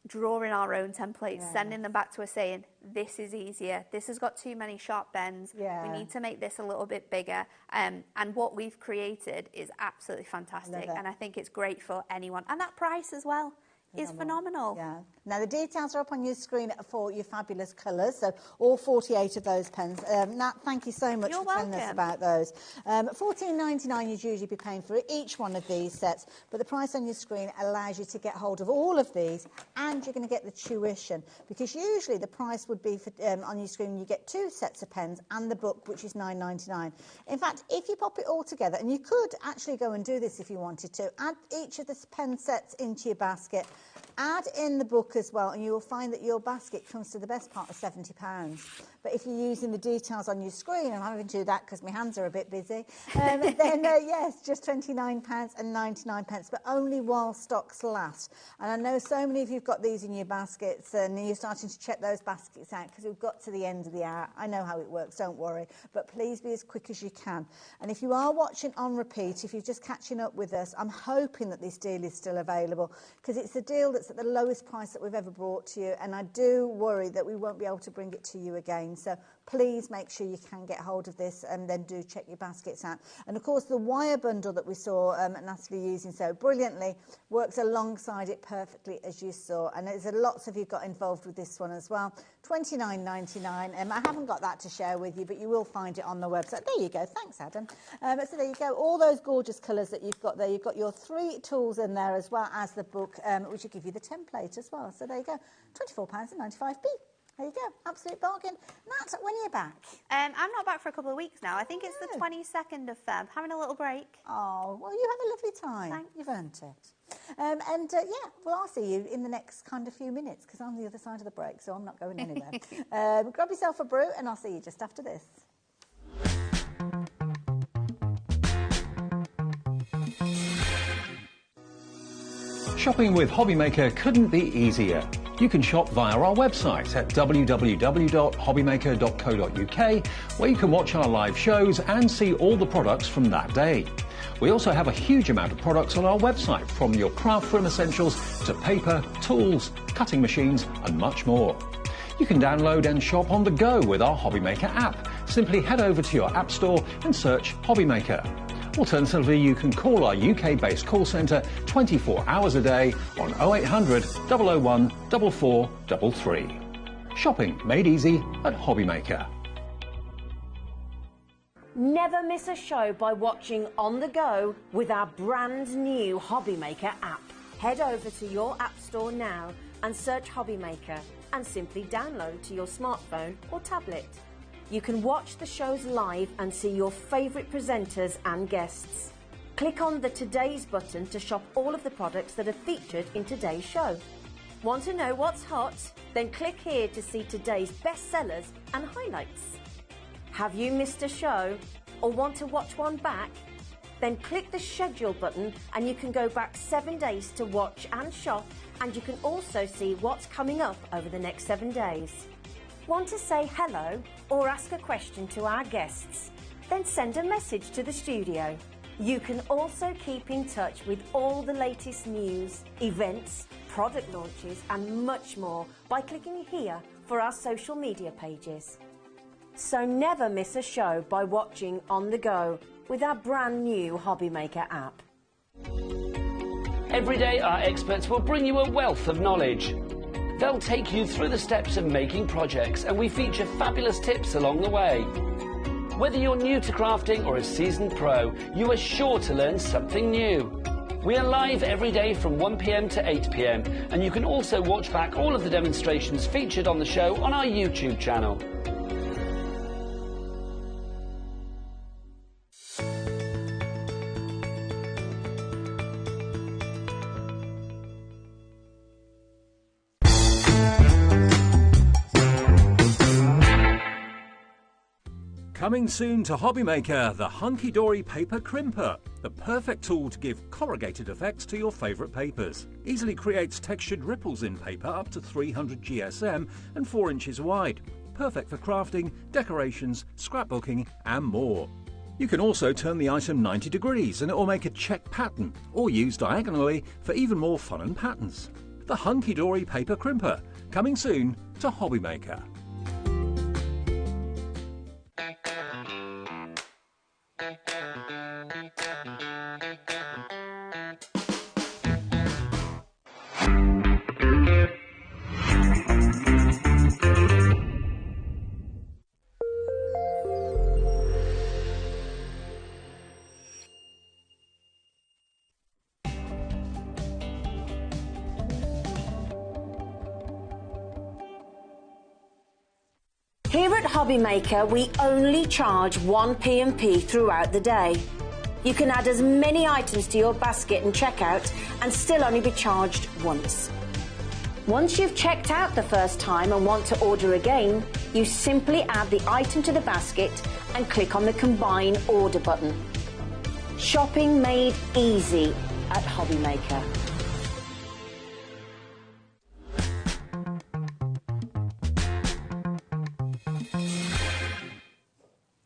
drawing our own templates, Yeah. sending them back to her saying, this is easier, this has got too many sharp bends, Yeah. we need to make this a little bit bigger. And what we've created is absolutely fantastic, it. and I think it's great for anyone. And that price as well is phenomenal. Yeah. Now, the details are up on your screen for your fabulous colours, so all 48 of those pens. Nat, thank you so much You're for telling us welcome. about those. $14.99 you'd usually be paying for each one of these sets, but the price on your screen allows you to get hold of all of these, and you're going to get the tuition, because usually the price would be for, on your screen, you get 2 sets of pens and the book, which is $9.99. In fact, if you pop it all together, and you could actually go and do this if you wanted to, add each of the pen sets into your basket, add in the book as well, and you will find that your basket comes to the best part of £70. But if you're using the details on your screen, and I'm having to do that because my hands are a bit busy, then yes, just £29.99, but only while stocks last. And I know so many of you have got these in your baskets, and you're starting to check those baskets out because we've got to the end of the hour. I know how it works, don't worry, but please be as quick as you can. And if you are watching on repeat, if you're just catching up with us, I'm hoping that this deal is still available, because it's a deal that's at the lowest price that we've ever brought to you, and I do worry that we won't be able to bring it to you again. afternoon. So please make sure you can get hold of this, and then do check your baskets out. And of course, the wire bundle that we saw Natalie using so brilliantly works alongside it perfectly, as you saw. And there's lots of you got involved with this one as well. $29.99. I haven't got that to share with you, but you will find it on the website. There you go. Thanks, Adam. So there you go. All those gorgeous colours that you've got there. You've got your 3 tools in there, as well as the book, which will give you the template as well. So there you go. £24.95p. There you go. Absolute bargain. Nat, when are you back? I'm not back for a couple of weeks now. I think it's the 22nd of Feb. Having a little break. Oh, well, you have a lovely time. Thanks. You've earned it. Yeah, well, I'll see you in the next kind of few minutes, because I'm the other side of the break, so I'm not going anywhere. Grab yourself a brew, and I'll see you just after this. Shopping with HobbyMaker couldn't be easier. You can shop via our website at www.hobbymaker.co.uk, where you can watch our live shows and see all the products from that day. We also have a huge amount of products on our website, from your craft room essentials to paper, tools, cutting machines and much more. You can download and shop on the go with our HobbyMaker app. Simply head over to your app store and search HobbyMaker. Alternatively, you can call our UK-based call centre 24 hours a day on 0800 001 4433. Shopping made easy at HobbyMaker. Never miss a show by watching on the go with our brand new HobbyMaker app. Head over to your app store now and search HobbyMaker, and simply download to your smartphone or tablet. You can watch the shows live and see your favourite presenters and guests. Click on the Today's button to shop all of the products that are featured in today's show. Want to know what's hot? Then click here to see today's bestsellers and highlights. Have you missed a show or want to watch one back? Then click the schedule button and you can go back 7 days to watch and shop, and you can also see what's coming up over the next 7 days. Want to say hello or ask a question to our guests? Then send a message to the studio. You can also keep in touch with all the latest news, events, product launches and much more by clicking here for our social media pages. So never miss a show by watching on the go with our brand new HobbyMaker app. Every day our experts will bring you a wealth of knowledge. They'll take you through the steps of making projects, and we feature fabulous tips along the way. Whether you're new to crafting or a seasoned pro, you are sure to learn something new. We are live every day from 1 PM to 8 PM, and you can also watch back all of the demonstrations featured on the show on our YouTube channel. Coming soon to HobbyMaker, the hunky-dory paper crimper, the perfect tool to give corrugated effects to your favourite papers. Easily creates textured ripples in paper up to 300 GSM and 4 inches wide. Perfect for crafting, decorations, scrapbooking and more. You can also turn the item 90 degrees and it will make a check pattern, or use diagonally for even more fun and patterns. The hunky-dory paper crimper, coming soon to HobbyMaker. Here at HobbyMaker, we only charge 1 P&P throughout the day. You can add as many items to your basket and checkout and still only be charged once. Once you've checked out the first time and want to order again, you simply add the item to the basket and click on the Combine Order button. Shopping made easy at HobbyMaker.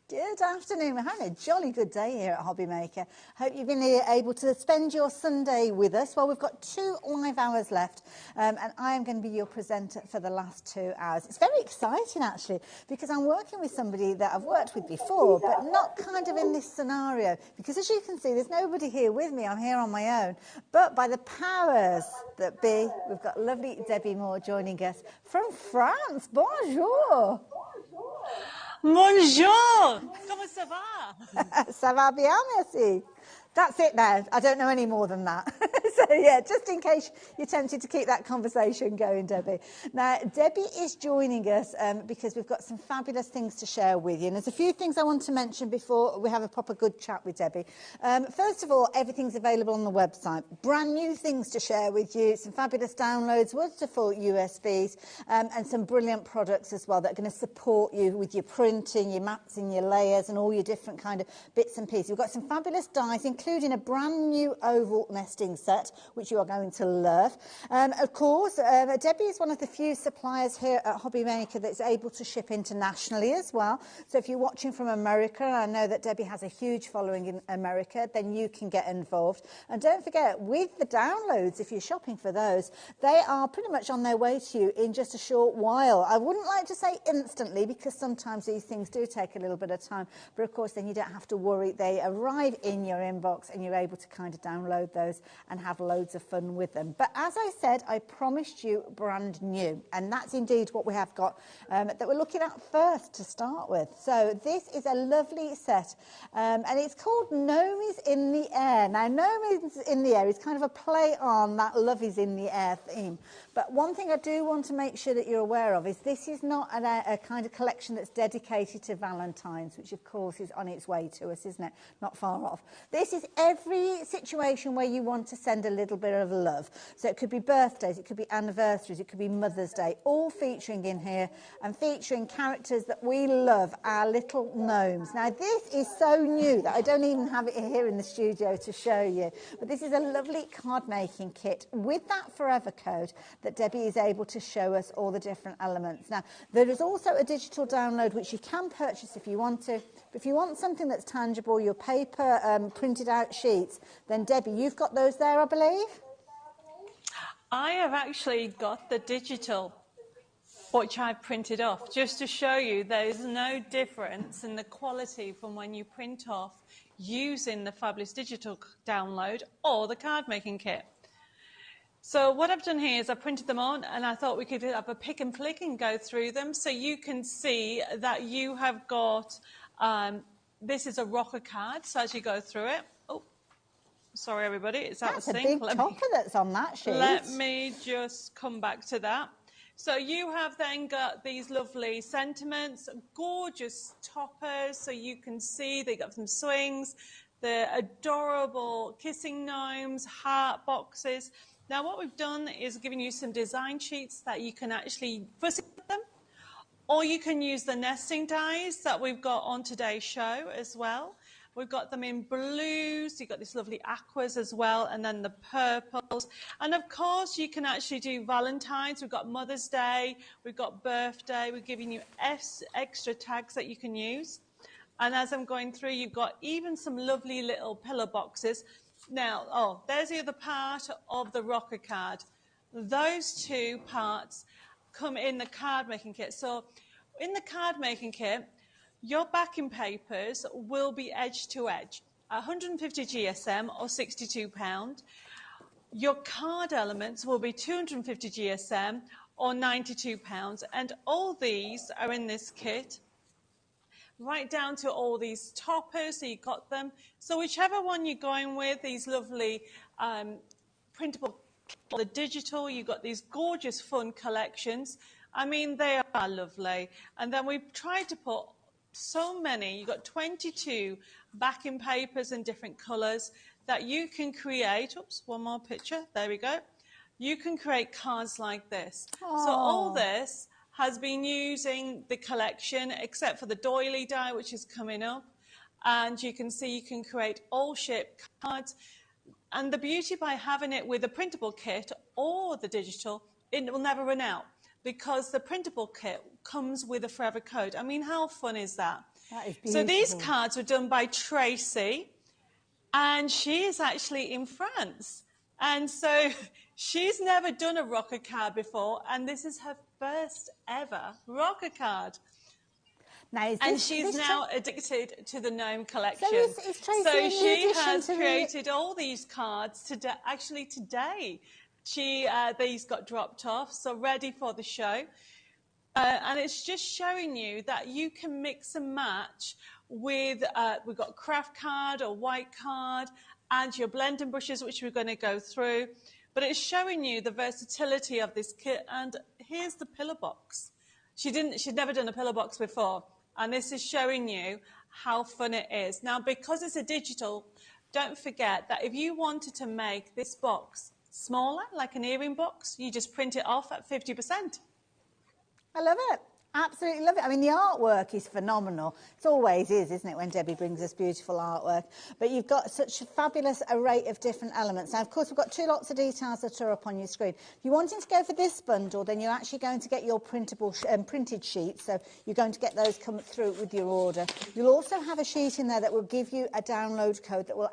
Good afternoon. We're having a jolly good day here at HobbyMaker. Hope you've been able to spend your Sunday with us. Well, we've got 2 live hours left, and I am going to be your presenter for the last 2 hours. It's very exciting, actually, because I'm working with somebody that I've worked with before, but not kind of in this scenario, because as you can see, there's nobody here with me. I'm here on my own. But by the powers that be, we've got lovely Debbie Moore joining us from France. Bonjour. Bonjour. Comment ça va? Ça va bien, merci. That's it now. I don't know any more than that. So, yeah, just in case you're tempted to keep that conversation going, Debbie. Now, Debbie is joining us because we've got some fabulous things to share with you. And there's a few things I want to mention before we have a proper good chat with Debbie. First of all, everything's available on the website. Brand new things to share with you, some fabulous downloads, wonderful USBs, and some brilliant products as well that are going to support you with your printing, your maps and your layers and all your different kind of bits and pieces. We've got some fabulous dies, including a brand new oval nesting set, which you are going to love. Of course, Debbie is one of the few suppliers here at HobbyMaker that's able to ship internationally as well. So if you're watching from America, I know that Debbie has a huge following in America, then you can get involved. And don't forget, with the downloads, if you're shopping for those, they are pretty much on their way to you in just a short while. I wouldn't like to say instantly, because sometimes these things do take a little bit of time. But of course, then you don't have to worry. They arrive in your inbox and you're able to kind of download those and have loads of fun with them. But as I said, I promised you brand new, and that's indeed what we have got that we're looking at first to start with. So this is a lovely set, and it's called Gnomes in the Air. Now, Gnomes in the Air is kind of a play on that love is in the air theme. But one thing I do want to make sure that you're aware of is this is not a kind of collection that's dedicated to Valentine's, which of course is on its way to us, isn't it? Not far off. This is every situation where you want to send a little bit of love. So it could be birthdays, it could be anniversaries, it could be Mother's Day, all featuring in here and featuring characters that we love, our little gnomes. Now, this is so new that I don't even have it here in the studio to show you. But this is a lovely card making kit with that forever code that Debbie is able to show us all the different elements. Now, there is also a digital download which you can purchase if you want to. But if you want something that's tangible, your paper printed out sheets, then Debbie, you've got those there, I believe? I have actually got the digital, which I've printed off, just to show you there's no difference in the quality from when you print off using the fabulous digital download or the card making kit. So what I've done here is I printed them on, and I thought we could have a pick and flick and go through them so you can see that you have got, this is a rocker card, so as you go through it, oh, sorry everybody, it's out of sync. That's a big topper that's on that sheet. Let me just come back to that. So you have then got these lovely sentiments, gorgeous toppers, so you can see they got some swings, the adorable kissing gnomes, heart boxes. Now what we've done is given you some design sheets that you can actually fuss with them, or you can use the nesting dies that we've got on today's show as well. We've got them in blues, you've got this lovely aquas as well, and then the purples. And of course, you can actually do Valentine's. We've got Mother's Day, we've got birthday. We're giving you extra tags that you can use. And as I'm going through, you've got even some lovely little pillow boxes. Now, oh, there's the other part of the rocker card. Those two parts come in the card making kit. So in the card making kit, your backing papers will be edge to edge, 150 GSM or £62. Your card elements will be 250 GSM or £92. And all these are in this kit, right down to all these toppers, so you got them. So whichever one you're going with, these lovely printable, the digital, you've got these gorgeous fun collections. I mean, they are lovely. And then we've tried to put so many, you've got 22 backing papers in different colours that you can create. Oops, one more picture. There we go. You can create cards like this. Aww. So all this has been using the collection, except for the doily die, which is coming up. And you can see you can create all shape cards. And the beauty by having it with a printable kit or the digital, it will never run out, because the printable kit comes with a forever code. I mean, how fun is that? That is beautiful. So these cards were done by Tracy, and she is actually in France. And so she's never done a rocker card before, and this is her first ever rocker card. Now, and she's now addicted to the Gnome collection. So, is Tracy so in she addition has to created all these cards today. Actually, today, these got dropped off, so ready for the show. And it's just showing you that you can mix and match with, we've got craft card or white card, and your blending brushes, which we're going to go through. But it's showing you the versatility of this kit. And here's the pillar box. She'd never done a pillar box before. And this is showing you how fun it is. Now, because it's a digital, don't forget that if you wanted to make this box smaller, like an earring box, you just print it off at 50%. I love it. Absolutely love it. I mean, the artwork is phenomenal. It always is, isn't it, when Debbie brings us beautiful artwork? But you've got such a fabulous array of different elements. Now, of course, we've got two lots of details that are up on your screen. If you're wanting to go for this bundle, then you're actually going to get your printable printed sheets. So you're going to get those come through with your order. You'll also have a sheet in there that will give you a download code that will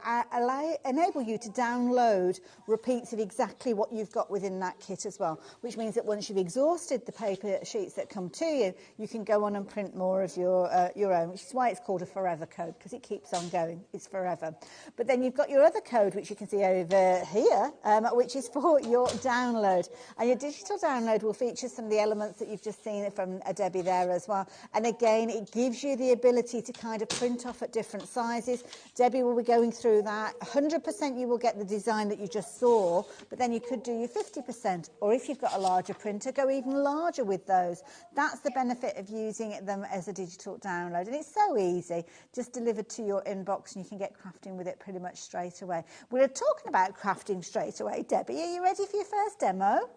enable you to download repeats of exactly what you've got within that kit as well, which means that once you've exhausted the paper sheets that come to you, you can go on and print more of your own, which is why it's called a forever code, because it keeps on going. It's forever. But then you've got your other code, which you can see over here, which is for your download. And your digital download will feature some of the elements that you've just seen from Debbie there as well. And again, it gives you the ability to kind of print off at different sizes. Debbie will be going through that. 100% you will get the design that you just saw, but then you could do your 50%. Or if you've got a larger printer, go even larger with those. That's the benefit of using them as a digital download, and it's so easy, just delivered to your inbox, and you can get crafting with it pretty much straight away. We're talking about crafting straight away. Debbie, are you ready for your first demo?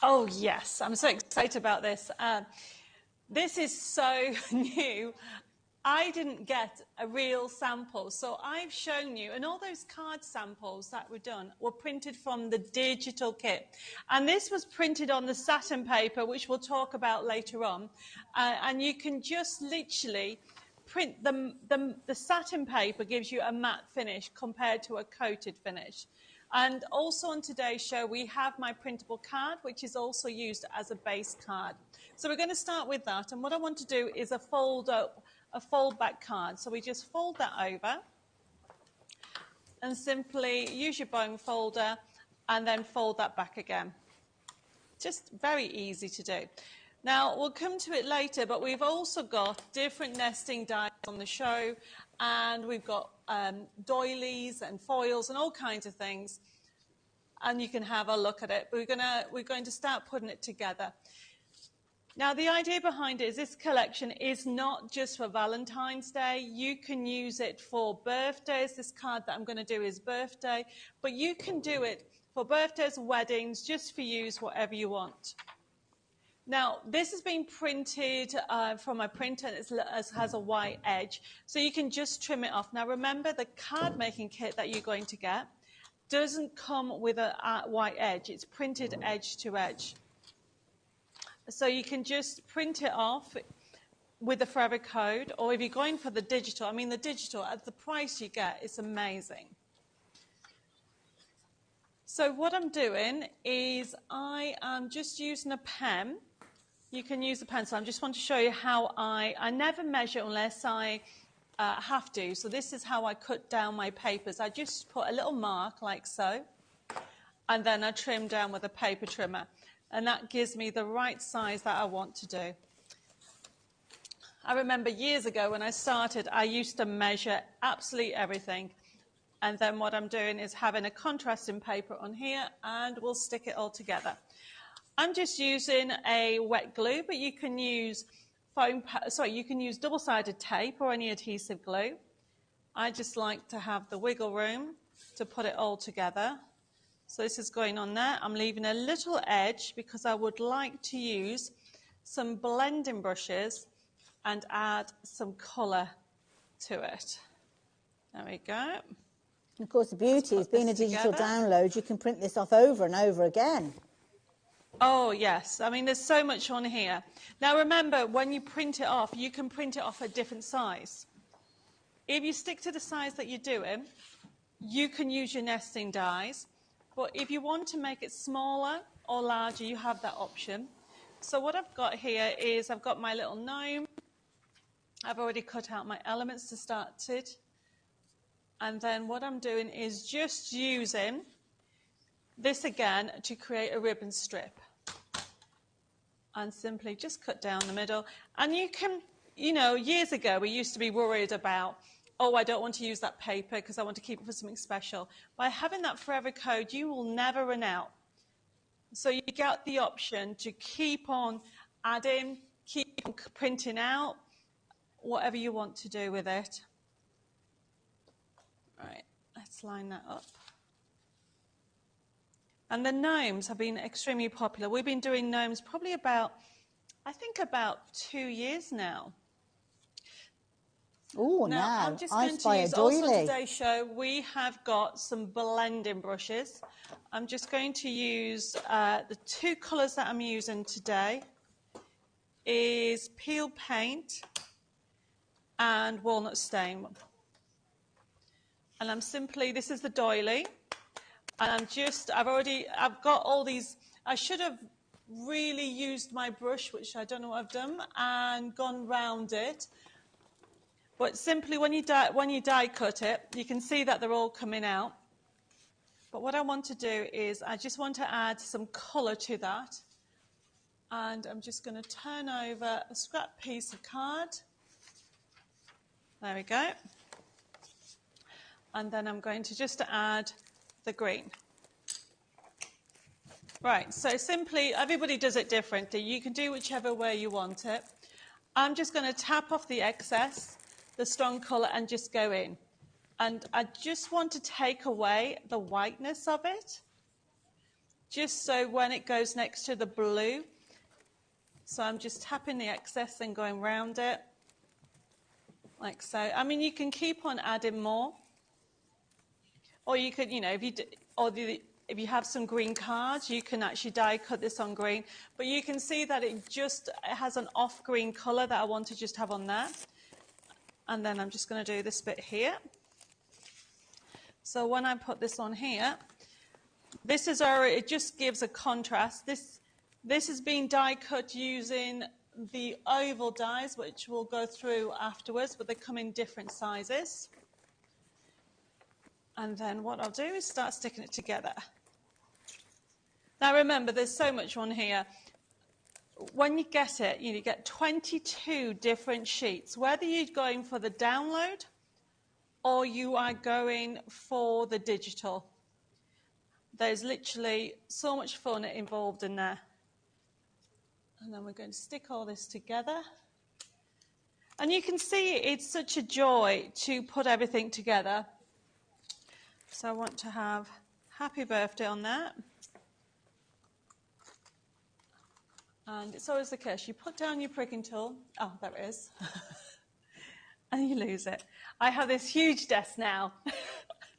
Oh yes, I'm so excited about this. This is so new. I didn't get a real sample, so I've shown you, and all those card samples that were done were printed from the digital kit. And this was printed on the satin paper, which we'll talk about later on. And you can just literally print the satin paper gives you a matte finish compared to a coated finish. And also on today's show, we have my printable card, which is also used as a base card. So we're going to start with that. And what I want to do is a fold back card. So we just fold that over and simply use your bone folder and then fold that back again. Just very easy to do. Now, we'll come to it later, but we've also got different nesting dies on the show, and we've got doilies and foils and all kinds of things, and you can have a look at it. We're going to start putting it together. Now, the idea behind it is this collection is not just for Valentine's Day. You can use it for birthdays. This card that I'm going to do is birthday. But you can do it for birthdays, weddings, just for use, whatever you want. Now, this has been printed from my printer, and it has a white edge. So you can just trim it off. Now, remember, the card making kit that you're going to get doesn't come with a white edge. It's printed edge to edge. So you can just print it off with the forever code, or if you're going for the digital, I mean the digital, at the price you get, it's amazing. So what I'm doing is I am just using a pen. You can use a pencil. I just want to show you how I never measure unless I have to. So this is how I cut down my papers. I just put a little mark like so, and then I trim down with a paper trimmer. And that gives me the right size that I want to do. I remember years ago when I started, I used to measure absolutely everything. And then what I'm doing is having a contrasting paper on here, and we'll stick it all together. I'm just using a wet glue, but you can use you can use double-sided tape or any adhesive glue. I just like to have the wiggle room to put it all together. So this is going on there. I'm leaving a little edge because I would like to use some blending brushes and add some colour to it. There we go. Of course, the beauty is being a digital download, you can print this off over and over again. Oh, yes. I mean, there's so much on here. Now, remember, when you print it off, you can print it off a different size. If you stick to the size that you're doing, you can use your nesting dies. But if you want to make it smaller or larger, you have that option. So what I've got here is I've got my little gnome. I've already cut out my elements to start it. And then what I'm doing is just using this again to create a ribbon strip. And simply just cut down the middle. And you can, you know, years ago we used to be worried about, oh, I don't want to use that paper because I want to keep it for something special. By having that forever code, you will never run out. So you get the option to keep on adding, keep on printing out, whatever you want to do with it. Right, let's line that up. And the gnomes have been extremely popular. We've been doing gnomes probably about, I think about 2 years now. Oh, now I'm just going to use, also on today's show, we have got some blending brushes. I'm just going to use the 2 colours that I'm using today is Peel Paint and Walnut Stain. And I'm simply, this is the doily. And I've got all these, I should have really used my brush, which I don't know what I've done, and gone round it. But simply when you die cut it, you can see that they're all coming out. But what I want to do is I just want to add some colour to that. And I'm just going to turn over a scrap piece of card. There we go. And then I'm going to just add the green. Right, so simply, everybody does it differently. You can do whichever way you want it. I'm just going to tap off the excess, the strong colour, and just go in. And I just want to take away the whiteness of it, just so when it goes next to the blue. So I'm just tapping the excess and going round it, like so. I mean, you can keep on adding more. Or you could, you know, if you have some green cards, you can actually die cut this on green. But you can see that it has an off green colour that I want to just have on there. And then I'm just going to do this bit here. So when I put this on here, this is it just gives a contrast. This is being die cut using the oval dies, which we'll go through afterwards, but they come in different sizes. And then what I'll do is start sticking it together. Now remember, there's so much on here. When you get it, you get 22 different sheets. Whether you're going for the download or you are going for the digital, there's literally so much fun involved in there. And then we're going to stick all this together. And you can see it's such a joy to put everything together. So I want to have happy birthday on that. And it's always the case. You put down your pricking tool. Oh, there it is. And you lose it. I have this huge desk now.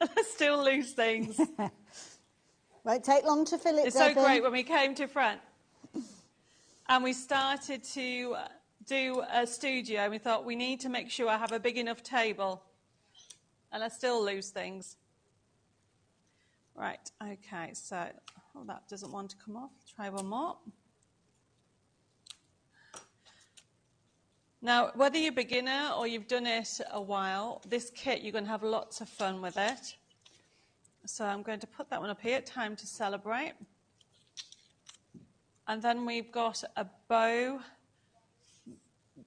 And I still lose things. Won't take long to fill it, It's Debbie. so great when we came to France. And we started to do a studio. And we thought, we need to make sure I have a big enough table. And I still lose things. Right, okay, so that doesn't want to come off. Try one more. Now, whether you're a beginner or you've done it a while, this kit, you're going to have lots of fun with it. So I'm going to put that one up here, time to celebrate. And then we've got a bow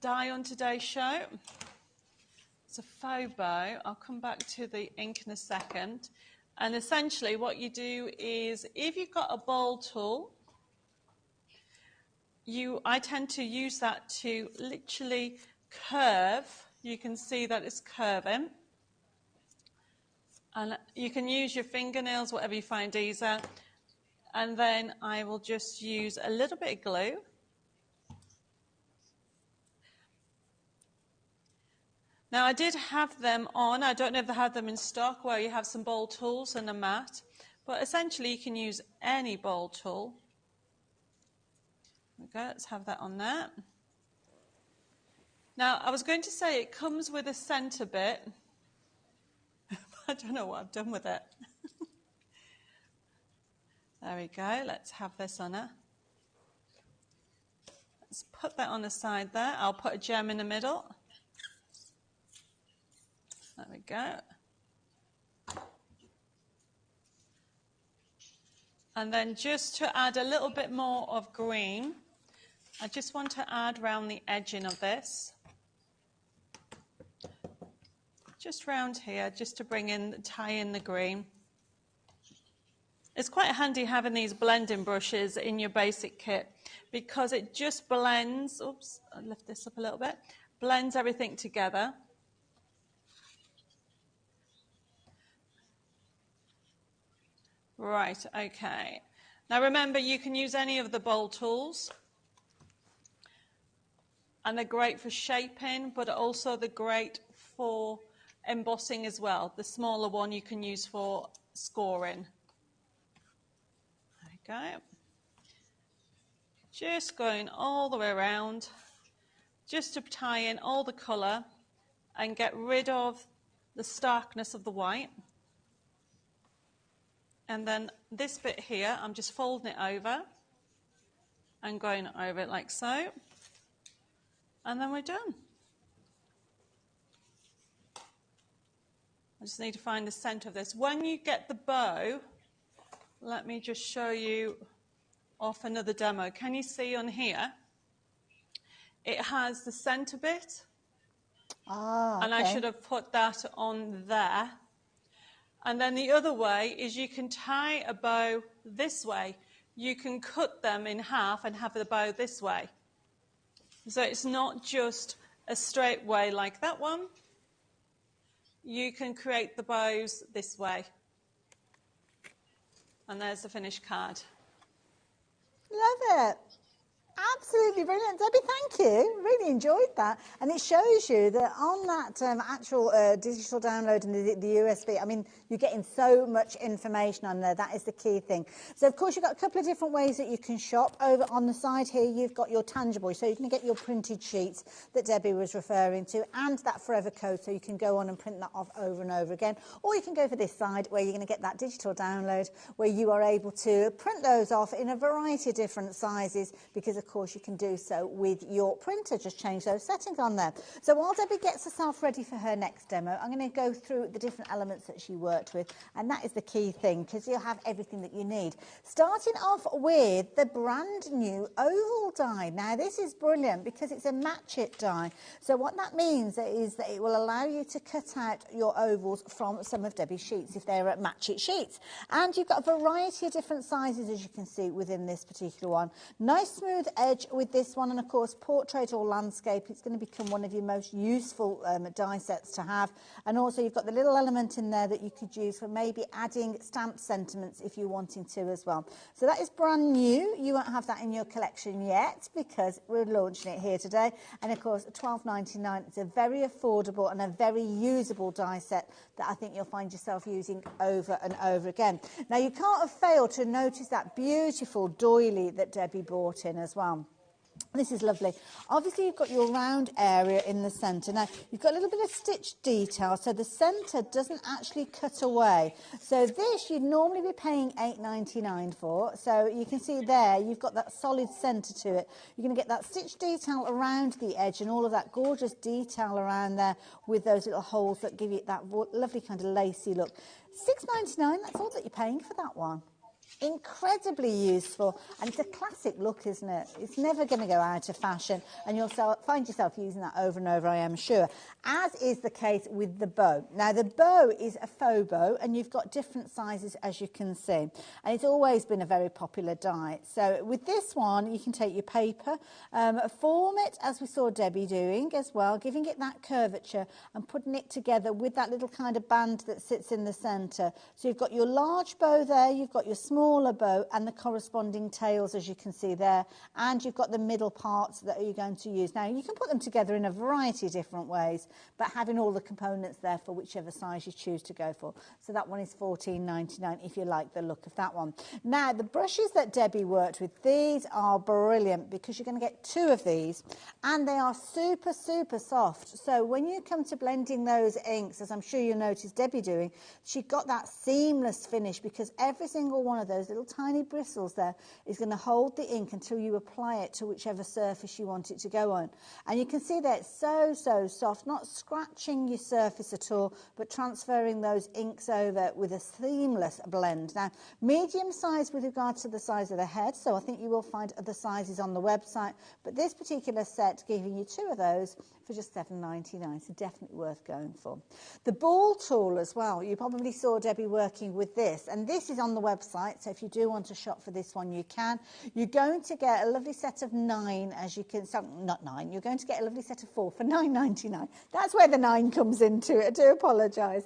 die on today's show. It's a faux bow. I'll come back to the ink in a second. And essentially what you do is, if you've got a bowl tool, I tend to use that to literally curve. You can see that it's curving. And you can use your fingernails, whatever you find easier. And then I will just use a little bit of glue. Now, I did have them on. I don't know if they have them in stock where you have some bowl tools and a mat. But essentially, you can use any bowl tool. Okay, let's have that on there. Now, I was going to say it comes with a centre bit. I don't know what I've done with it. There we go. Let's have this on it. Let's put that on the side there. I'll put a gem in the middle. There we go. And then just to add a little bit more of green, I just want to add around the edging of this. Just round here, just to tie in the green. It's quite handy having these blending brushes in your basic kit because it just blends, oops, I'll lift this up a little bit, blends everything together. Right, okay. Now remember, you can use any of the bowl tools. And they're great for shaping, but also they're great for embossing as well. The smaller one you can use for scoring. There we go. Just going all the way around, just to tie in all the colour and get rid of the starkness of the white. And then this bit here, I'm just folding it over and going over it like so. And then we're done. I just need to find the centre of this. When you get the bow, let me just show you off another demo. Can you see on here? It has the centre bit. Ah, okay. And I should have put that on there. And then the other way is you can tie a bow this way. You can cut them in half and have the bow this way. So it's not just a straight way like that one. You can create the bows this way. And there's the finished card. Love it. Absolutely brilliant. Debbie, thank you. Really enjoyed that. And it shows you that on that actual digital download and the USB, I mean, you're getting so much information on there. That is the key thing. So, of course, you've got a couple of different ways that you can shop. Over on the side here, you've got your tangible. So you can get your printed sheets that Debbie was referring to and that forever code. So you can go on and print that off over and over again. Or you can go for this side where you're going to get that digital download where you are able to print those off in a variety of different sizes because, of course, you can do so with your printer. Just change those settings on there. So while Debbie gets herself ready for her next demo, I'm going to go through the different elements that she worked with, and that is the key thing because you'll have everything that you need. Starting off with the brand new oval die. Now this is brilliant because it's a match it die. So what that means is that it will allow you to cut out your ovals from some of Debbie's sheets if they're match it sheets. And you've got a variety of different sizes, as you can see within this particular one. Nice smooth edge with this one, and of course portrait or landscape, it's going to become one of your most useful die sets to have. And also you've got the little element in there that you could use for maybe adding stamped sentiments if you're wanting to as well. So that is brand new. You won't have that in your collection yet because we're launching it here today. And of course $12.99. It's a very affordable and a very usable die set that I think you'll find yourself using over and over again. Now you can't have failed to notice that beautiful doily that Debbie brought in as well. This is lovely. Obviously, you've got your round area in the centre. Now, you've got a little bit of stitch detail, so the centre doesn't actually cut away. So this, you'd normally be paying $8.99 for. So you can see there, you've got that solid centre to it. You're going to get that stitch detail around the edge and all of that gorgeous detail around there with those little holes that give you that lovely kind of lacy look. $6.99, that's all that you're paying for that one. Incredibly useful, and it's a classic look, isn't it? It's never going to go out of fashion, and you'll find yourself using that over and over, I am sure, as is the case with the bow. Now the bow is a faux bow, and you've got different sizes, as you can see, and it's always been a very popular die. So with this one, you can take your paper, form it as we saw Debbie doing as well, giving it that curvature and putting it together with that little kind of band that sits in the centre. So you've got your large bow there, you've got your small smaller bow and the corresponding tails, as you can see there, and you've got the middle parts that you're going to use. Now, you can put them together in a variety of different ways, but having all the components there for whichever size you choose to go for. So that one is $14.99 if you like the look of that one. Now, the brushes that Debbie worked with, these are brilliant because you're going to get 2 of these, and they are super, super soft. So when you come to blending those inks, as I'm sure you'll notice Debbie doing, she got that seamless finish because every single one of those little tiny bristles there is going to hold the ink until you apply it to whichever surface you want it to go on. And you can see that it's so, so soft, not scratching your surface at all, but transferring those inks over with a seamless blend. Now, medium size with regard to the size of the head, so I think you will find other sizes on the website, but this particular set giving you 2 of those for just $7.99, so definitely worth going for. The ball tool as well, you probably saw Debbie working with this, and this is on the website, so if you do want to shop for this one, you can. You're going to get a lovely set of 9, as you can, so, not 9, you're going to get a lovely set of 4 for $9.99. That's where the 9 comes into it, I do apologise.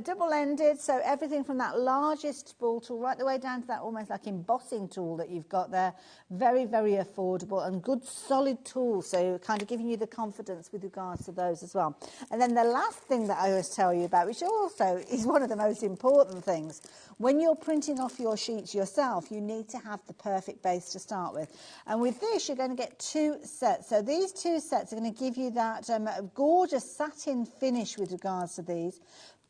Double-ended, so everything from that largest ball tool right the way down to that almost like embossing tool that you've got there. Very, very affordable and good solid tools, so kind of giving you the confidence with regards to those as well. And then the last thing that I always tell you about, which also is one of the most important things, when you're printing off your sheets yourself, you need to have the perfect base to start with. And with this, you're going to get 2 sets. So these 2 sets are going to give you that gorgeous satin finish with regards to these.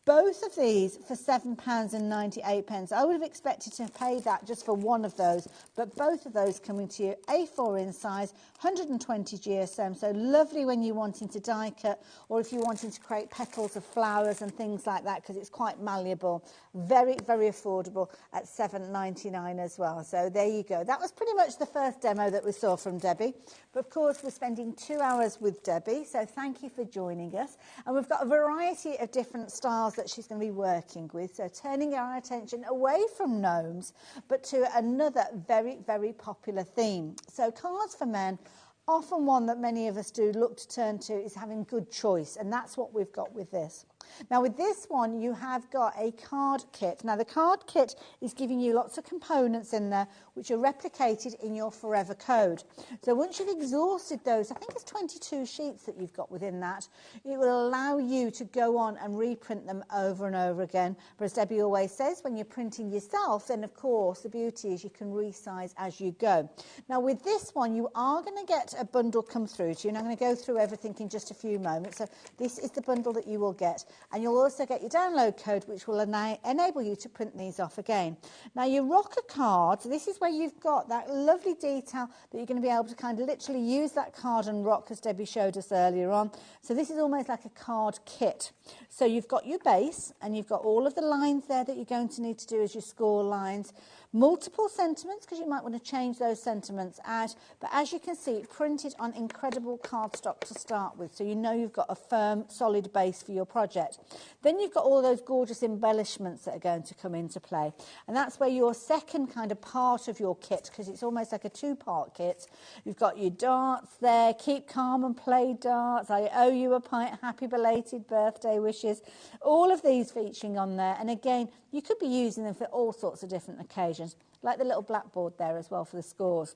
Both of these for £7.98. I would have expected to pay that just for one of those, but both of those coming to you A4 in size, 120 GSM, so lovely when you're wanting to die cut or if you're wanting to create petals of flowers and things like that, because it's quite malleable. Very, very affordable at $7.99 as well. So there you go. That was pretty much the first demo that we saw from Debbie. But of course, we're spending 2 hours with Debbie, so thank you for joining us. And we've got a variety of different styles that she's going to be working with, so turning our attention away from gnomes but to another very, very popular theme. So cards for men, often one that many of us do look to turn to, is having good choice, and that's what we've got with this. Now with this one you have got a card kit. Now the card kit is giving you lots of components in there which are replicated in your forever code. So once you've exhausted those, I think it's 22 sheets that you've got within that, it will allow you to go on and reprint them over and over again. But as Debbie always says, when you're printing yourself, then of course the beauty is you can resize as you go. Now with this one you are going to get a bundle come through to you, and I'm going to go through everything in just a few moments. So this is the bundle that you will get. And you'll also get your download code, which will enable you to print these off again. Now, your rocker cards, this is where you've got that lovely detail that you're going to be able to kind of literally use that card and rock, as Debbie showed us earlier on. So this is almost like a card kit. So you've got your base, and you've got all of the lines there that you're going to need to do as your score lines. Multiple sentiments, because you might want to change those sentiments out. But as you can see, printed on incredible cardstock to start with, so you know you've got a firm, solid base for your project. Then you've got all those gorgeous embellishments that are going to come into play. And that's where your second kind of part of your kit, because it's almost like a 2-part kit. You've got your darts there, keep calm and play darts, I owe you a pint, happy belated birthday wishes. All of these featuring on there. And again, you could be using them for all sorts of different occasions, like the little blackboard there as well for the scores.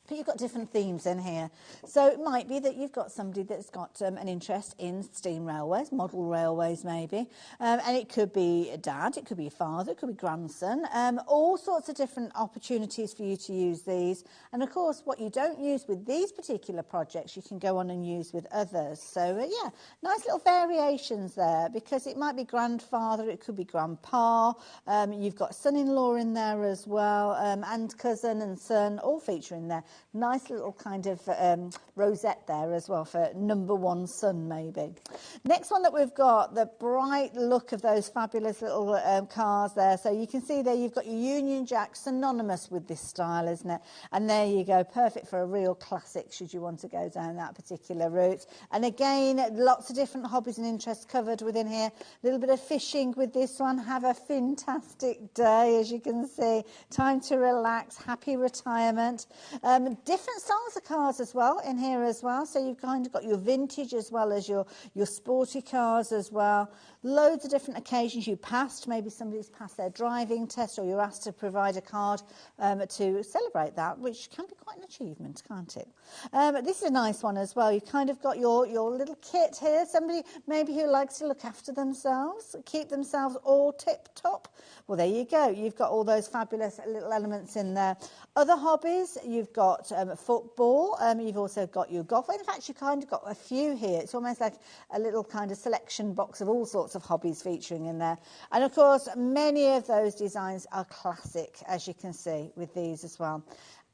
But you've got different themes in here. So it might be that you've got somebody that's got an interest in steam railways, model railways maybe, and it could be a dad, it could be a father, it could be grandson, all sorts of different opportunities for you to use these. And of course, what you don't use with these particular projects, you can go on and use with others. So yeah, nice little variations there, because it might be grandfather, it could be grandpa, you've got son-in-law in there as well, and cousin and son, all featuring there. Nice little kind of rosette there as well for number 1 son maybe. Next one that we've got, the bright look of those fabulous little cars there. So you can see there you've got your Union Jack, synonymous with this style, isn't it? And there you go, perfect for a real classic should you want to go down that particular route. And again, lots of different hobbies and interests covered within here. A little bit of fishing with this one. Have a fantastic day, as you can see. Time to relax, happy retirement. Different styles of cards as well in here as well. So you've kind of got your vintage as well as your sporty cards as well. Loads of different occasions you passed. Maybe somebody's passed their driving test, or you're asked to provide a card to celebrate that, which can be quite an achievement, can't it? This is a nice one as well. You've kind of got your little kit here. Somebody maybe who likes to look after themselves, keep themselves all tip-top. Well, there you go. You've got all those fabulous little elements in there. Other hobbies, you've got football. You've also got your golf. In fact, you've kind of got a few here. It's almost like a little kind of selection box of all sorts of hobbies featuring in there. And, of course, many of those designs are classic, as you can see, with these as well.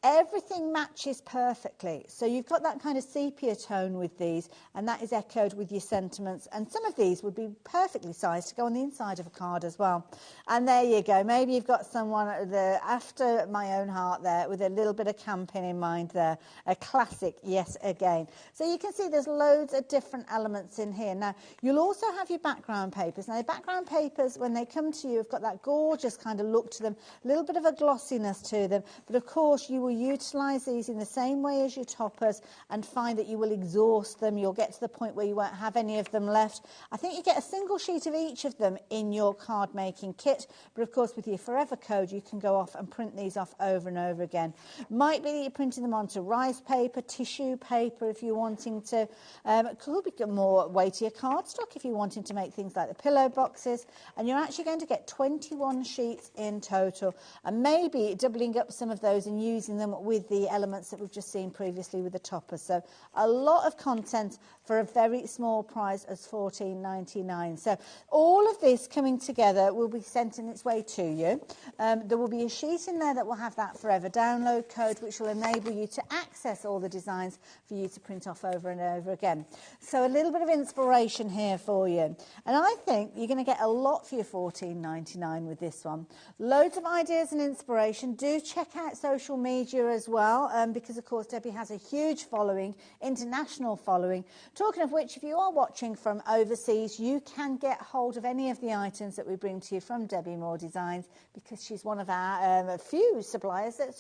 Everything matches perfectly. So you've got that kind of sepia tone with these, and that is echoed with your sentiments. And some of these would be perfectly sized to go on the inside of a card as well. And there you go. Maybe you've got someone after my own heart there with a little bit of camping in mind there. A classic, yes, again. So you can see there's loads of different elements in here. Now, you'll also have your background papers. Now, the background papers, when they come to you, have got that gorgeous kind of look to them, a little bit of a glossiness to them. But, of course, you will utilise these in the same way as your toppers and find that you will exhaust them. You'll get to the point where you won't have any of them left. I think you get a single sheet of each of them in your card making kit, but of course with your forever code you can go off and print these off over and over again. Might be that you're printing them onto rice paper, tissue paper if you're wanting to. It could be more weightier cardstock if you're wanting to make things like the pillow boxes, and you're actually going to get 21 sheets in total, and maybe doubling up some of those and using them with the elements that we've just seen previously with the toppers. So a lot of content for a very small price as $14.99. So all of this coming together will be sent in its way to you. There will be a sheet in there that will have that forever download code, which will enable you to access all the designs for you to print off over and over again. So a little bit of inspiration here for you. And I think you're going to get a lot for your $14.99 with this one. Loads of ideas and inspiration. Do check out social media as well, because of course Debbie has a huge following, international following. Talking of which, if you are watching from overseas, you can get hold of any of the items that we bring to you from Debbie Moore Designs, because she's one of our few suppliers that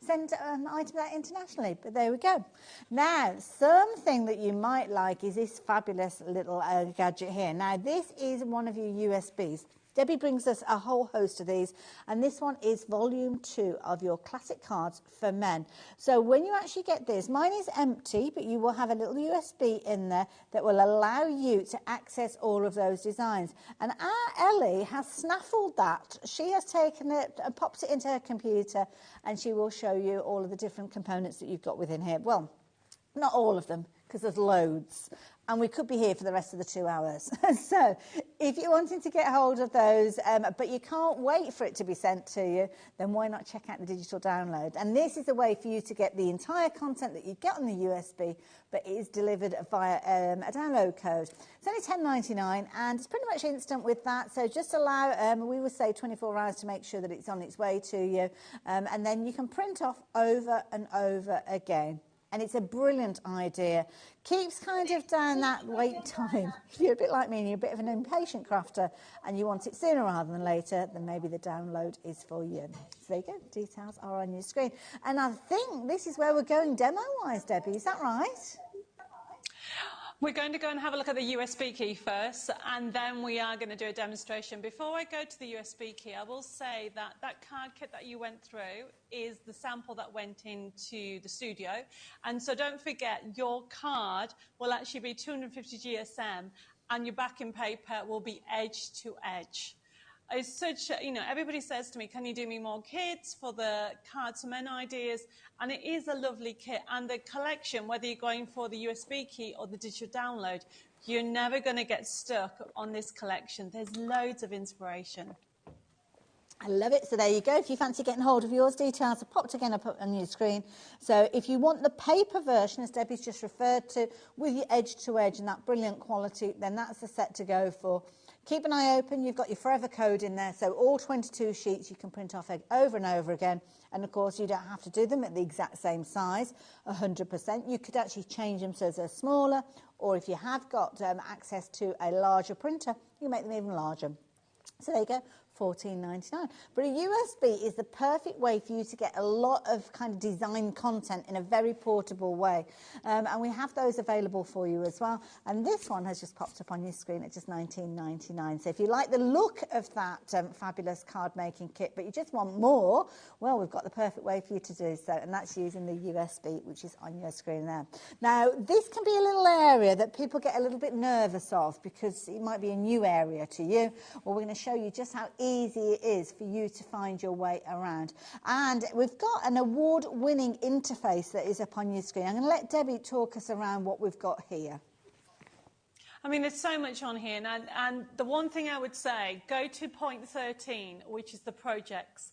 send items out internationally. But there we go. Now, something that you might like is this fabulous little gadget here. Now, this is one of your USBs. Debbie brings us a whole host of these, and this one is volume 2 of your classic cards for men. So when you actually get this, mine is empty, but you will have a little USB in there that will allow you to access all of those designs. And our Ellie has snaffled that. She has taken it and popped it into her computer, and she will show you all of the different components that you've got within here. Well, not all of them, because there's loads. And we could be here for the rest of the 2 hours. So if you're wanting to get hold of those, but you can't wait for it to be sent to you, then why not check out the digital download? And this is a way for you to get the entire content that you get on the USB, but it is delivered via a download code. It's only $10.99, and it's pretty much instant with that. So just allow, we would say 24 hours to make sure that it's on its way to you. And then you can print off over and over again. And it's a brilliant idea. Keeps kind of down that wait time. If you're a bit like me and you're a bit of an impatient crafter and you want it sooner rather than later, then maybe the download is for you. So there you go. Details are on your screen. And I think this is where we're going demo-wise, Debbie. Is that right? We're going to go and have a look at the USB key first, and then we are going to do a demonstration. Before I go to the USB key, I will say that that card kit that you went through is the sample that went into the studio. And so don't forget, your card will actually be 250 GSM, and your backing paper will be edge to edge. It's such, everybody says to me, can you do me more kits for the Cards for Men ideas? And it is a lovely kit. And the collection, whether you're going for the USB key or the digital download, you're never going to get stuck on this collection. There's loads of inspiration. I love it. So there you go. If you fancy getting hold of yours, details are popped again up on your screen. So if you want the paper version, as Debbie's just referred to, with your edge to edge and that brilliant quality, then that's the set to go for. Keep an eye open. You've got your forever code in there. So all 22 sheets you can print off over and over again. And of course, you don't have to do them at the exact same size, 100%. You could actually change them so they're smaller, or if you have got access to a larger printer, you make them even larger. So there you go. 14.99. But a USB is the perfect way for you to get a lot of kind of design content in a very portable way. And we have those available for you as well. And this one has just popped up on your screen at just $19.99. So if you like the look of that fabulous card making kit, but you just want more, well, we've got the perfect way for you to do so. And that's using the USB, which is on your screen there. Now, this can be a little area that people get a little bit nervous of because it might be a new area to you. Well, we're going to show you just how easy it is for you to find your way around. And we've got an award-winning interface that is up on your screen. I'm going to let Debbie talk us around what we've got here. I mean, there's so much on here. And the one thing I would say, go to point 13, which is the projects.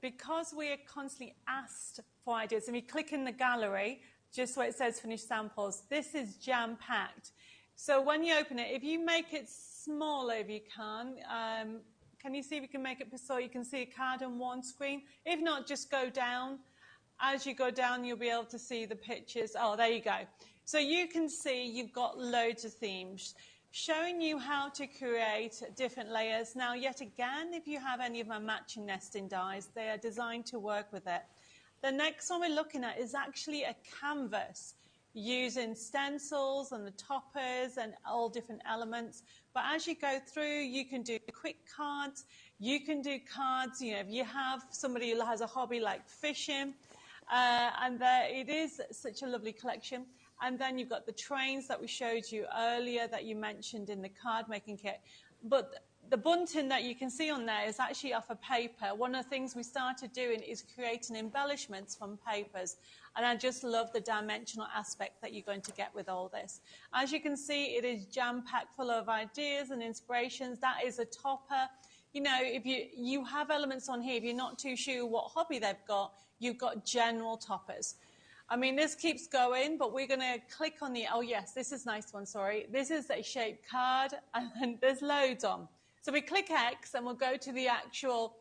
Because we are constantly asked for ideas, and we click in the gallery, just where it says finished samples, this is jam-packed. So when you open it, if you make it smaller if you can you see if you can make it so you can see a card on one screen? If not, just go down. As you go down, you'll be able to see the pictures. Oh, there you go. So you can see you've got loads of themes showing you how to create different layers. Now, yet again, if you have any of my matching nesting dies, they are designed to work with it. The next one we're looking at is actually a canvas using stencils and the toppers and all different elements. But as you go through, you can do quick cards. You can do cards, you know, if you have somebody who has a hobby like fishing, and there it is such a lovely collection. And then you've got the trains that we showed you earlier that you mentioned in the card making kit. But the bunting that you can see on there is actually off a paper. One of the things we started doing is creating embellishments from papers. And I just love the dimensional aspect that you're going to get with all this. As you can see, it is jam-packed full of ideas and inspirations. That is a topper. You know, if you have elements on here, if you're not too sure what hobby they've got, you've got general toppers. I mean, this keeps going, but we're going to click on the, oh yes, this is a nice one, sorry. This is a shaped card, and there's loads on. So we click X, and we'll go to the actual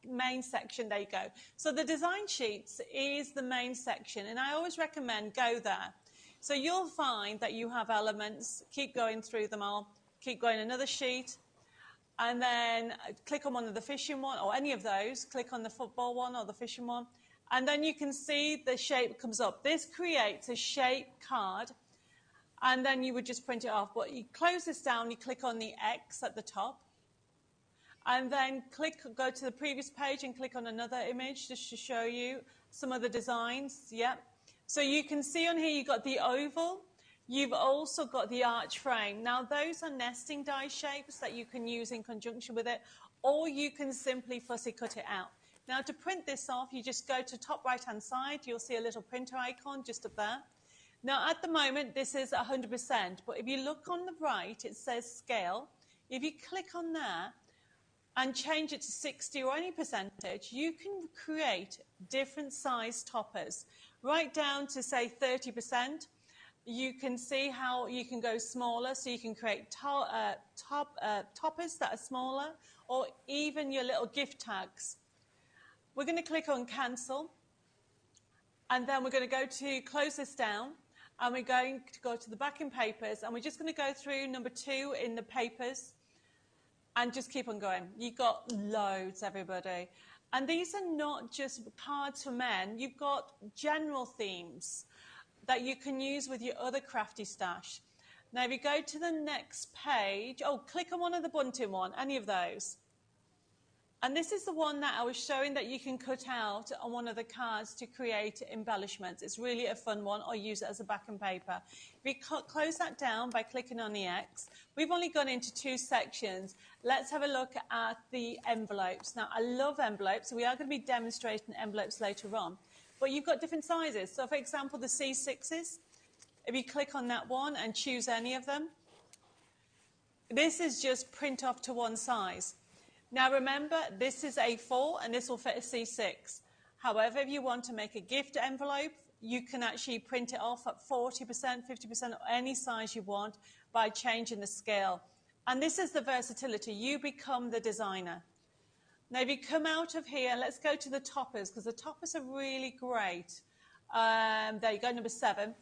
main section. There you go. So the design sheets is the main section, and I always recommend go there. So you'll find that you have elements, keep going through them all, keep going another sheet, and then click on one of the fishing one, or any of those, click on the football one or the fishing one, and then you can see the shape comes up. This creates a shape card, and then you would just print it off. But you close this down, you click on the X at the top, and then go to the previous page and click on another image just to show you some of the designs. Yep. So you can see on here you've got the oval. You've also got the arch frame. Now, those are nesting die shapes that you can use in conjunction with it, or you can simply fussy cut it out. Now, to print this off, you just go to top right-hand side. You'll see a little printer icon just up there. Now, at the moment, this is 100%, but if you look on the right, it says scale. If you click on there and change it to 60 or any percentage, you can create different size toppers, right down to, say, 30%. You can see how you can go smaller, so you can create toppers that are smaller, or even your little gift tags. We're going to click on cancel, and then we're going to go to close this down, and we're going to go to the backing papers, and we're just going to go through number 2 in the papers and just keep on going. You've got loads, everybody. And these are not just cards for men. You've got general themes that you can use with your other crafty stash. Now, if you go to the next page, click on one of the bunting one, any of those. And this is the one that I was showing that you can cut out on one of the cards to create embellishments. It's really a fun one, or use it as a backing paper. If you close that down by clicking on the X, we've only gone into 2 sections. Let's have a look at the envelopes. Now, I love envelopes, so we are going to be demonstrating envelopes later on. But you've got different sizes. So, for example, the C6s, if you click on that one and choose any of them, this is just print off to one size. Now, remember, this is A4, and this will fit a C6. However, if you want to make a gift envelope, you can actually print it off at 40%, 50%, or any size you want by changing the scale. And this is the versatility. You become the designer. Now, if you come out of here, let's go to the toppers, because the toppers are really great. There you go, number 7.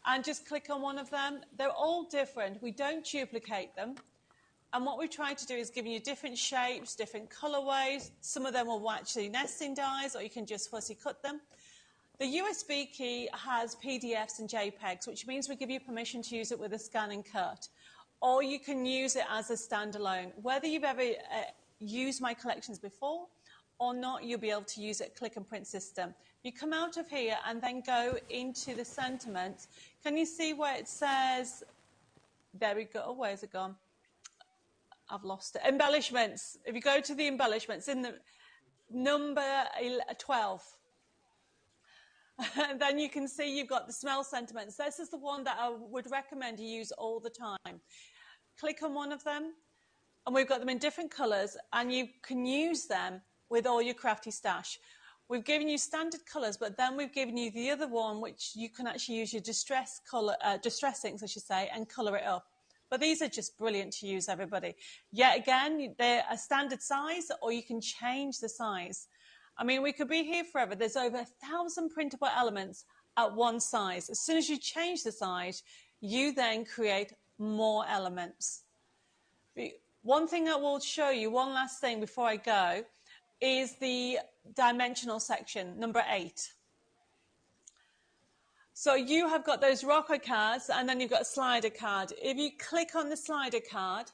And just click on one of them. They're all different. We don't duplicate them. And what we've tried to do is give you different shapes, different colorways. Some of them will actually nesting dies, or you can just fussy cut them. The USB key has PDFs and JPEGs, which means we give you permission to use it with a scan and cut. Or you can use it as a standalone. Whether you've ever used my collections before or not, you'll be able to use it click and print system. You come out of here and then go into the sentiment. Can you see where it says, there we go, oh, where's it gone? I've lost it. Embellishments. If you go to the embellishments in the number 12, and then you can see you've got the smell sentiments. This is the one that I would recommend you use all the time. Click on one of them, and we've got them in different colours, and you can use them with all your crafty stash. We've given you standard colours, but then we've given you the other one, which you can actually use your distress inks, I should say, and colour it up. But these are just brilliant to use, everybody. Yet again, they're a standard size, or you can change the size. I mean, we could be here forever. There's over 1,000 printable elements at one size. As soon as you change the size, you then create more elements. One thing I will show you, one last thing before I go, is the dimensional section, number 8. So you have got those Rocco cards, and then you've got a slider card. If you click on the slider card,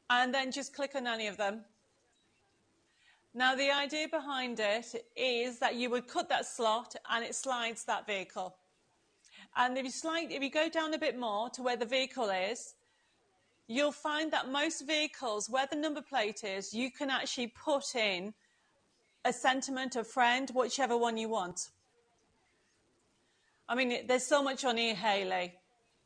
and then just click on any of them. Now, the idea behind it is that you would cut that slot, and it slides that vehicle. And if you go down a bit more to where the vehicle is, you'll find that most vehicles, where the number plate is, you can actually put in a sentiment, a friend, whichever one you want. I mean, there's so much on here, Hayley.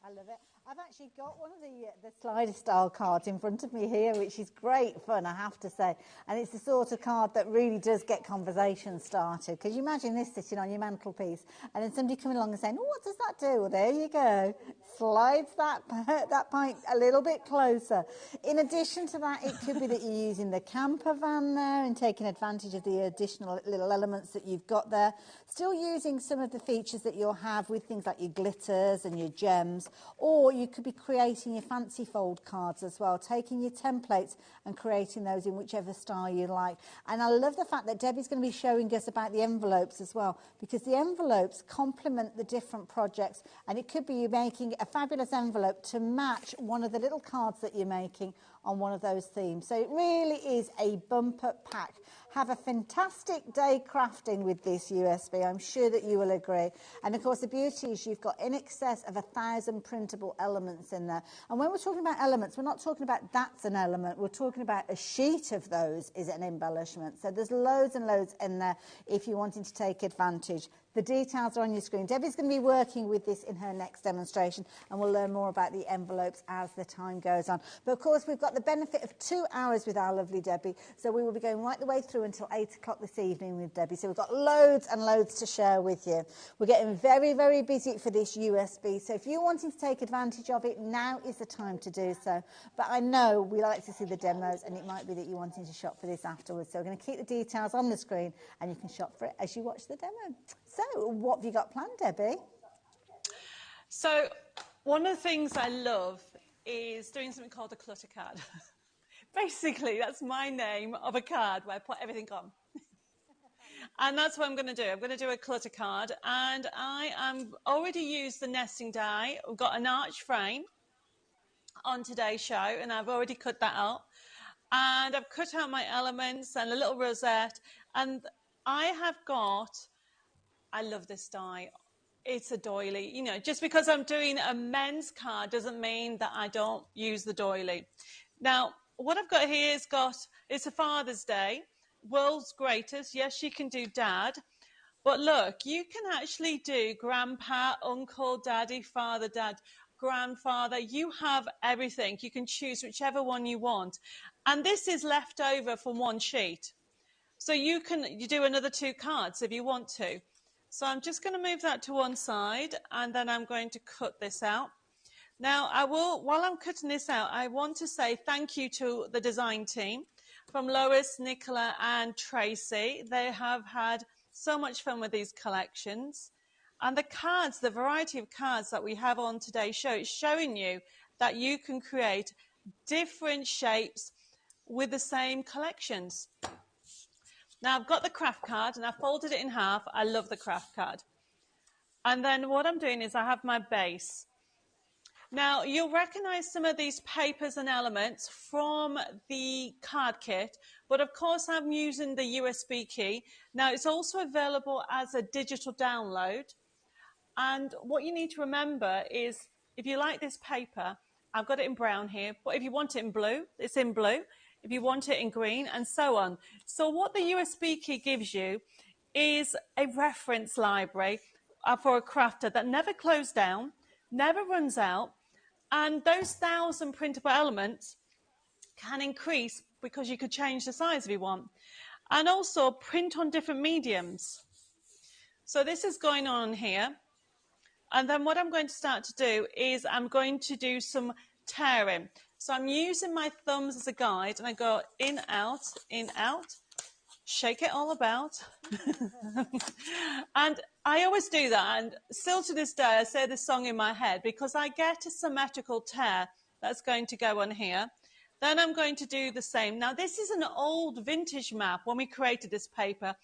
I love it. I've actually got one of the slider style cards in front of me here, which is great fun, I have to say. And it's the sort of card that really does get conversation started. Because you imagine this sitting on your mantelpiece and then somebody coming along and saying, oh, what does that do? Well, there you go. Slides that pint a little bit closer. In addition to that, it could be that you're using the camper van there and taking advantage of the additional little elements that you've got there. Still using some of the features that you'll have with things like your glitters and your gems, or you could be creating your fancy fold cards as well, taking your templates and creating those in whichever style you like. And I love the fact that Debbie's going to be showing us about the envelopes as well, because the envelopes complement the different projects, and it could be you making a fabulous envelope to match one of the little cards that you're making on one of those themes. So it really is a bumper pack. Have a fantastic day crafting with this USB. I'm sure that you will agree. And of course, the beauty is you've got in excess of 1,000 printable elements in there. And when we're talking about elements, we're not talking about that's an element. We're talking about a sheet of those is an embellishment. So there's loads and loads in there if you're wanting to take advantage. The details are on your screen. Debbie's going to be working with this in her next demonstration, and we'll learn more about the envelopes as the time goes on. But of course, we've got the benefit of 2 hours with our lovely Debbie, so we will be going right the way through until 8 o'clock this evening with Debbie. So we've got loads and loads to share with you. We're getting very, very busy for this USB, so if you're wanting to take advantage of it, now is the time to do so. But I know we like to see the demos, and it might be that you're wanting to shop for this afterwards. So we're going to keep the details on the screen, and you can shop for it as you watch the demo. So, what have you got planned, Debbie? So, one of the things I love is doing something called a clutter card. Basically, that's my name of a card where I put everything on. And that's what I'm going to do. I'm going to do a clutter card. And I am already used the nesting die. We've got an arch frame on today's show, and I've already cut that out. And I've cut out my elements and a little rosette. And I have got... I love this die. It's a doily. You know, just because I'm doing a men's card doesn't mean that I don't use the doily. Now, what I've got here is it's a Father's Day, world's greatest. Yes, you can do dad. But look, you can actually do grandpa, uncle, daddy, father, dad, grandfather. You have everything. You can choose whichever one you want. And this is left over from one sheet. So you do another 2 cards if you want to. So I'm just going to move that to one side, and then I'm going to cut this out. Now, while I'm cutting this out, I want to say thank you to the design team from Lois, Nicola, and Tracy. They have had so much fun with these collections. And the cards, the variety of cards that we have on today's show, is showing you that you can create different shapes with the same collections. Now I've got the craft card and I folded it in half. I love the craft card. And then what I'm doing is I have my base. Now you'll recognize some of these papers and elements from the card kit, but of course I'm using the USB key. Now it's also available as a digital download. And what you need to remember is if you like this paper, I've got it in brown here, but if you want it in blue, it's in blue. If you want it in green, and so on. So what the USB key gives you is a reference library for a crafter that never closes down, never runs out, and those 1,000 printable elements can increase because you could change the size if you want. And also print on different mediums. So this is going on here. And then what I'm going to start to do is I'm going to do some tearing. So I'm using my thumbs as a guide and I go in, out, shake it all about. And I always do that. And still to this day, I say this song in my head because I get a symmetrical tear that's going to go on here. Then I'm going to do the same. Now, this is an old vintage map when we created this paper.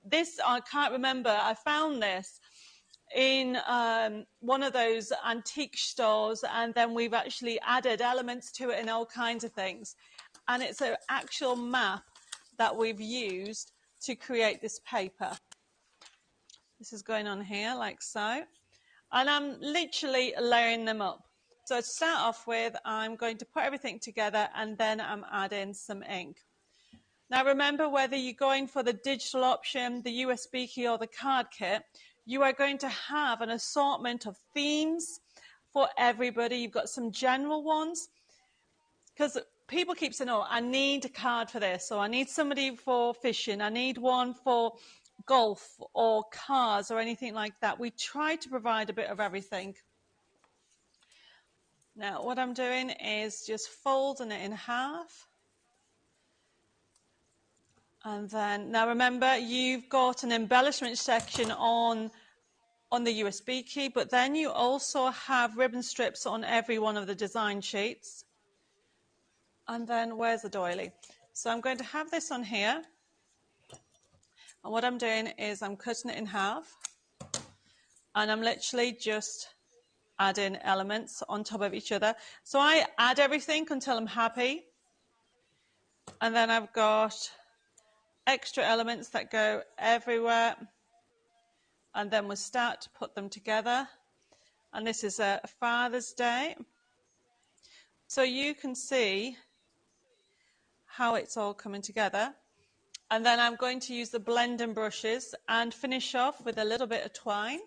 This, I can't remember, I found this in one of those antique stores, and then we've actually added elements to it and all kinds of things. And it's an actual map that we've used to create this paper. This is going on here like so. And I'm literally layering them up. So to start off with, I'm going to put everything together and then I'm adding some ink. Now remember, whether you're going for the digital option, the USB key or the card kit, you are going to have an assortment of themes for everybody. You've got some general ones because people keep saying, oh, I need a card for this, or I need somebody for fishing, I need one for golf or cars or anything like that. We try to provide a bit of everything. Now what I'm doing is just folding it in half. And then, now remember, you've got an embellishment section on the USB key, but then you also have ribbon strips on every one of the design sheets. And then where's the doily? So I'm going to have this on here. And what I'm doing is I'm cutting it in half. And I'm literally just adding elements on top of each other. So I add everything until I'm happy. And then I've got extra elements that go everywhere. And then we'll start to put them together. And this is a Father's Day. So you can see how it's all coming together. And then I'm going to use the blending brushes and finish off with a little bit of twine.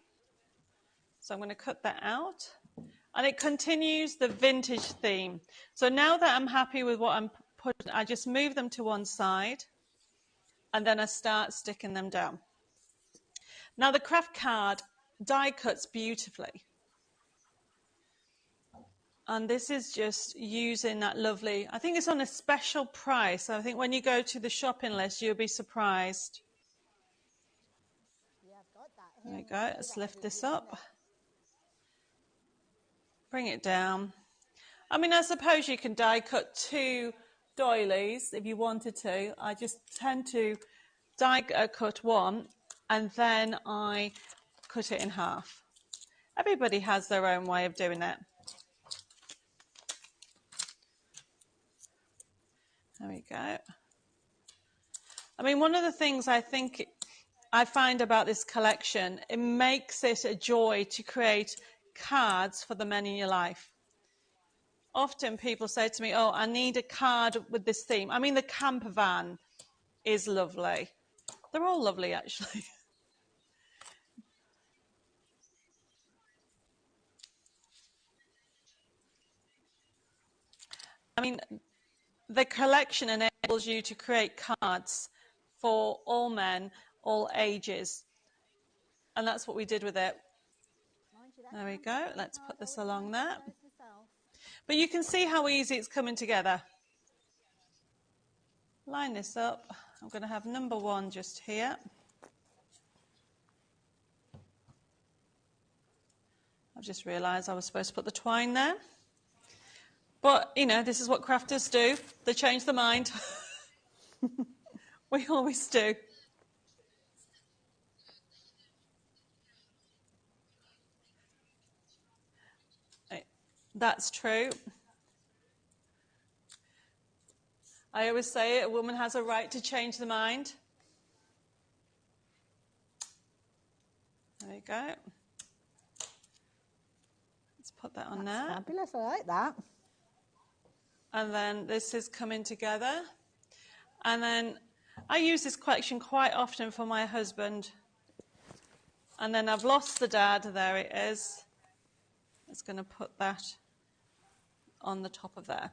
So I'm going to cut that out. And it continues the vintage theme. So now that I'm happy with what I'm putting, I just move them to one side. And then I start sticking them down. Now the craft card die cuts beautifully. And this is just using that lovely, I think it's on a special price. I think when you go to the shopping list, you'll be surprised. Yeah, I've got that. There we go. Let's lift this up. Bring it down. I mean, I suppose you can die cut 2 doilies if you wanted to. I just tend to die cut one and then I cut it in half. Everybody has their own way of doing it. There we go. I mean, one of the things I find about this collection, it makes it a joy to create cards for the men in your life. Often people say to me, oh, I need a card with this theme. I mean, the camper van is lovely. They're all lovely, actually. I mean, the collection enables you to create cards for all men, all ages. And that's what we did with it. There we go. Let's put this along there. But you can see how easy it's coming together. Line this up. I'm going to have number 1 just here. I've just realised I was supposed to put the twine there. But, you know, this is what crafters do. They change their mind. We always do. That's true. I always say a woman has a right to change the mind. There you go. Let's put that on there. Fabulous, I like that. And then this is coming together. And then I use this collection quite often for my husband. And then I've lost the dad. There it is. I'm just going to put that on the top of there.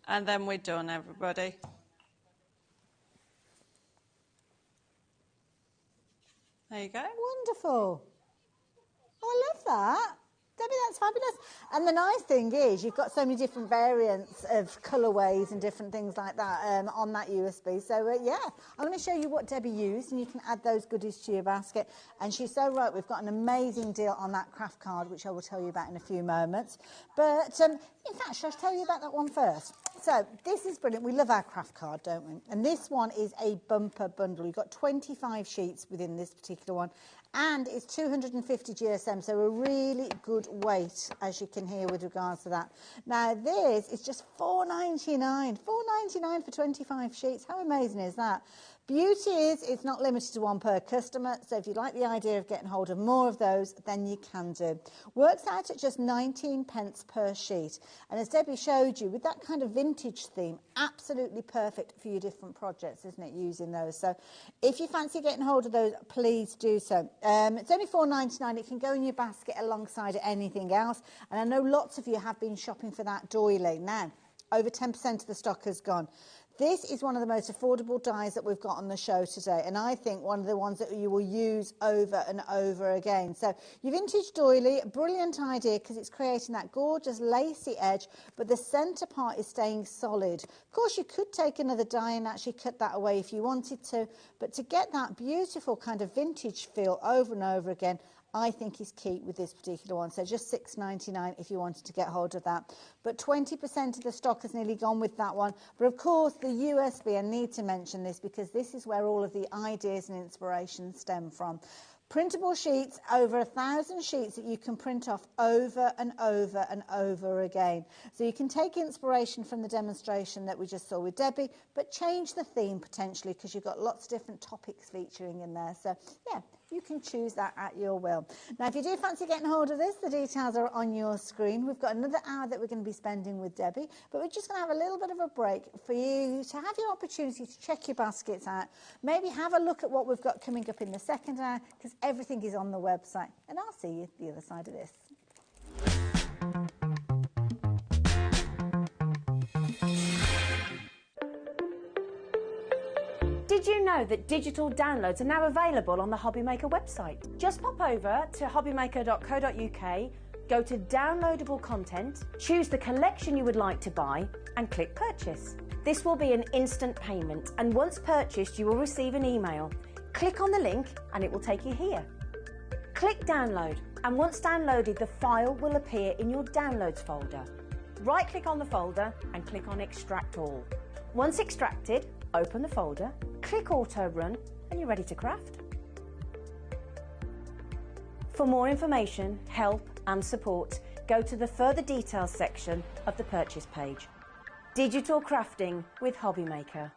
And then we're done, everybody. There you go. Wonderful. Oh, I love that. Debbie, that's fabulous. And the nice thing is you've got so many different variants of colourways and different things like that on that USB. So, yeah, I'm going to show you what Debbie used, and you can add those goodies to your basket. And she's so right, we've got an amazing deal on that craft card, which I will tell you about in a few moments. But, in fact, shall I tell you about that one first? So, this is brilliant. We love our craft card, don't we? And this one is a bumper bundle. You've got 25 sheets within this particular one. And it's 250 GSM, so a really good weight, as you can hear with regards to that. Now, this is just $4.99. $4.99 for 25 sheets. How amazing is that? Beauty is it's not limited to one per customer, so if you like the idea of getting hold of more of those, then you can do. Works out at just 19 pence per sheet. And as Debbie showed you, with that kind of vintage theme, absolutely perfect for your different projects, isn't it, using those? So if you fancy getting hold of those, please do so. It's only $4.99. It can go in your basket alongside anything else. And I know lots of you have been shopping for that doily. Now, over 10% of the stock has gone. This is one of the most affordable dies that we've got on the show today, and I think one of the ones that you will use over and over again. So your vintage doily, brilliant idea because it's creating that gorgeous lacy edge, but the centre part is staying solid. Of course, you could take another die and actually cut that away if you wanted to, but to get that beautiful kind of vintage feel over and over again, I think is key with this particular one. So just $6.99 if you wanted to get hold of that. But 20% of the stock has nearly gone with that one. But of course, the USB, I need to mention this because this is where all of the ideas and inspiration stem from. Printable sheets, over 1,000 sheets that you can print off over and over and over again. So you can take inspiration from the demonstration that we just saw with Debbie, but change the theme potentially because you've got lots of different topics featuring in there. So, yeah, you can choose that at your will. Now, if you do fancy getting hold of this, the details are on your screen. We've got another hour that we're going to be spending with Debbie, but we're just going to have a little bit of a break for you to have your opportunity to check your baskets out. Maybe have a look at what we've got coming up in the second hour because everything is on the website. And I'll see you the other side of this. Did you know that digital downloads are now available on the HobbyMaker website? Just pop over to hobbymaker.co.uk, go to downloadable content, choose the collection you would like to buy and click purchase. This will be an instant payment and once purchased you will receive an email. Click on the link and it will take you here. Click download and once downloaded the file will appear in your downloads folder. Right click on the folder and click on extract all. Once extracted, open the folder, click auto run and you're ready to craft. For more information, help and support, go to the further details section of the purchase page. Digital crafting with HobbyMaker.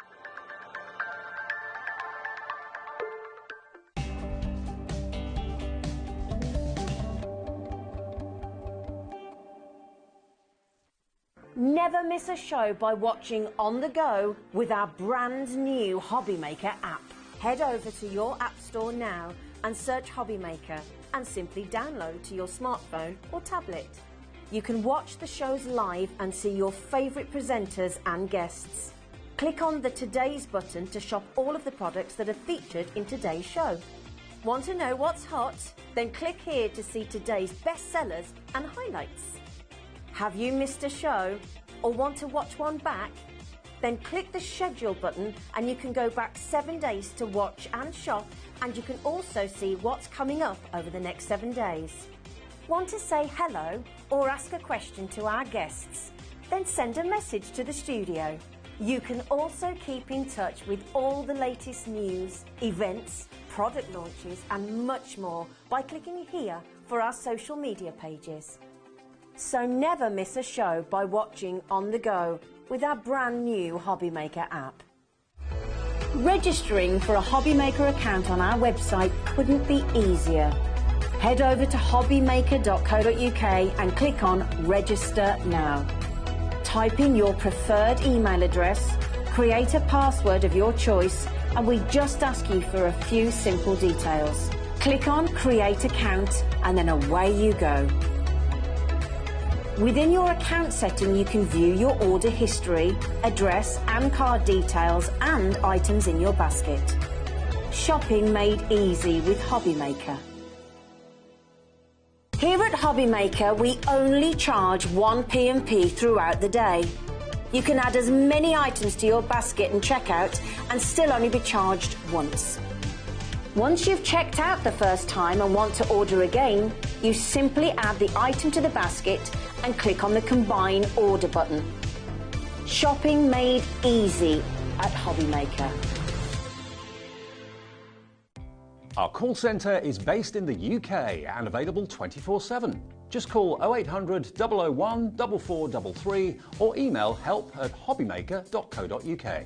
Never miss a show by watching on the go with our brand new HobbyMaker app. Head over to your app store now and search HobbyMaker and simply download to your smartphone or tablet. You can watch the shows live and see your favourite presenters and guests. Click on the Today's button to shop all of the products that are featured in today's show. Want to know what's hot? Then click here to see today's bestsellers and highlights. Have you missed a show or want to watch one back? Then click the schedule button and you can go back 7 days to watch and shop, and you can also see what's coming up over the next 7 days. Want to say hello or ask a question to our guests? then send a message to the studio. You can also keep in touch with all the latest news, events, product launches and much more by clicking here for our social media pages. So never miss a show by watching on the go with our brand new HobbyMaker app. Registering for a HobbyMaker account on our website couldn't be easier. Head over to hobbymaker.co.uk and click on Register Now. Type in your preferred email address, create a password of your choice, and we just ask you for a few simple details. Click on Create Account and then away you go. Within your account setting, you can view your order history, address and card details and items in your basket. Shopping made easy with HobbyMaker. Here at HobbyMaker, we only charge 1 P&P throughout the day. You can add as many items to your basket and checkout and still only be charged once. Once you've checked out the first time and want to order again, you simply add the item to the basket and click on the Combine Order button. Shopping made easy at HobbyMaker. Our call centre is based in the UK and available 24/7. Just call 0800 001 4433 or email help@hobbymaker.co.uk.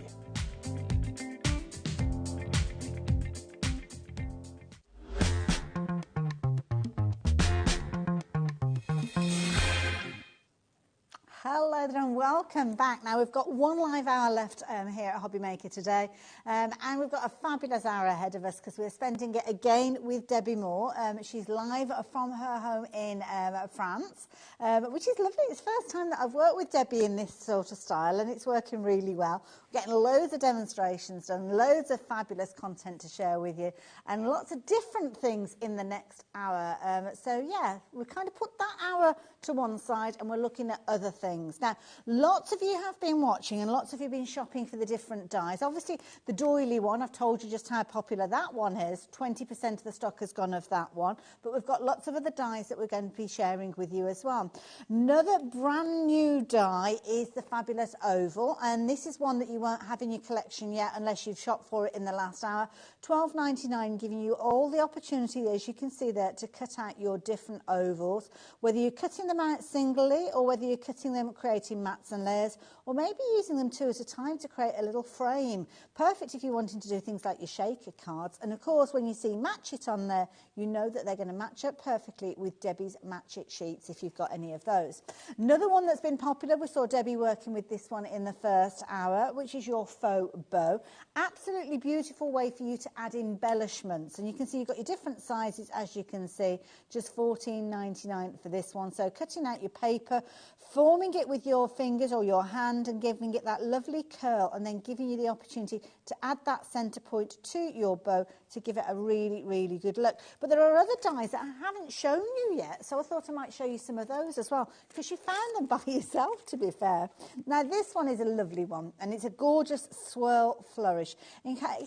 Hello there and welcome back. Now we've got one live hour left here at HobbyMaker today and we've got a fabulous hour ahead of us because we're spending it again with Debbie Moore. She's live from her home in France, which is lovely. It's the first time that I've worked with Debbie in this sort of style and it's working really well. We're getting loads of demonstrations done, loads of fabulous content to share with you and lots of different things in the next hour. So yeah, we kind of put that hour to one side and we're looking at other things. Now, lots of you have been watching and lots of you have been shopping for the different dies. Obviously, the doily one, I've told you just how popular that one is. 20% of the stock has gone of that one, but we've got lots of other dies that we're going to be sharing with you as well. Another brand new die is the fabulous oval, and this is one that you won't have in your collection yet unless you've shopped for it in the last hour. £12.99, giving you all the opportunity, as you can see there, to cut out your different ovals, whether you're cutting them out singly or whether you're cutting them, creating mats and layers, or maybe using them two at a time to create a little frame. Perfect if you're wanting to do things like your shaker cards. And of course, when you see Match It on there, you know that they're going to match up perfectly with Debbie's Match It sheets if you've got any of those. Another one that's been popular, we saw Debbie working with this one in the first hour, which is your faux bow. Absolutely beautiful way for you to add embellishments. And you can see you've got your different sizes, as you can see, just £14.99 for this one. So cutting out your paper, forming it with your fingers or your hand and giving it that lovely curl and then giving you the opportunity to add that centre point to your bow to give it a really, really good look. But there are other dies that I haven't shown you yet, so I thought I might show you some of those as well, because you found them by yourself, to be fair. Now, this one is a lovely one, and it's a gorgeous swirl flourish. In fact,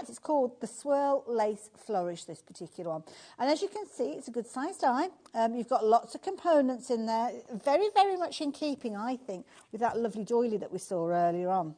it's called the Swirl Lace Flourish, this particular one. And as you can see, it's a good sized die. You've got lots of components in there, very, very much in keeping, I think, with that lovely doily that we saw earlier on.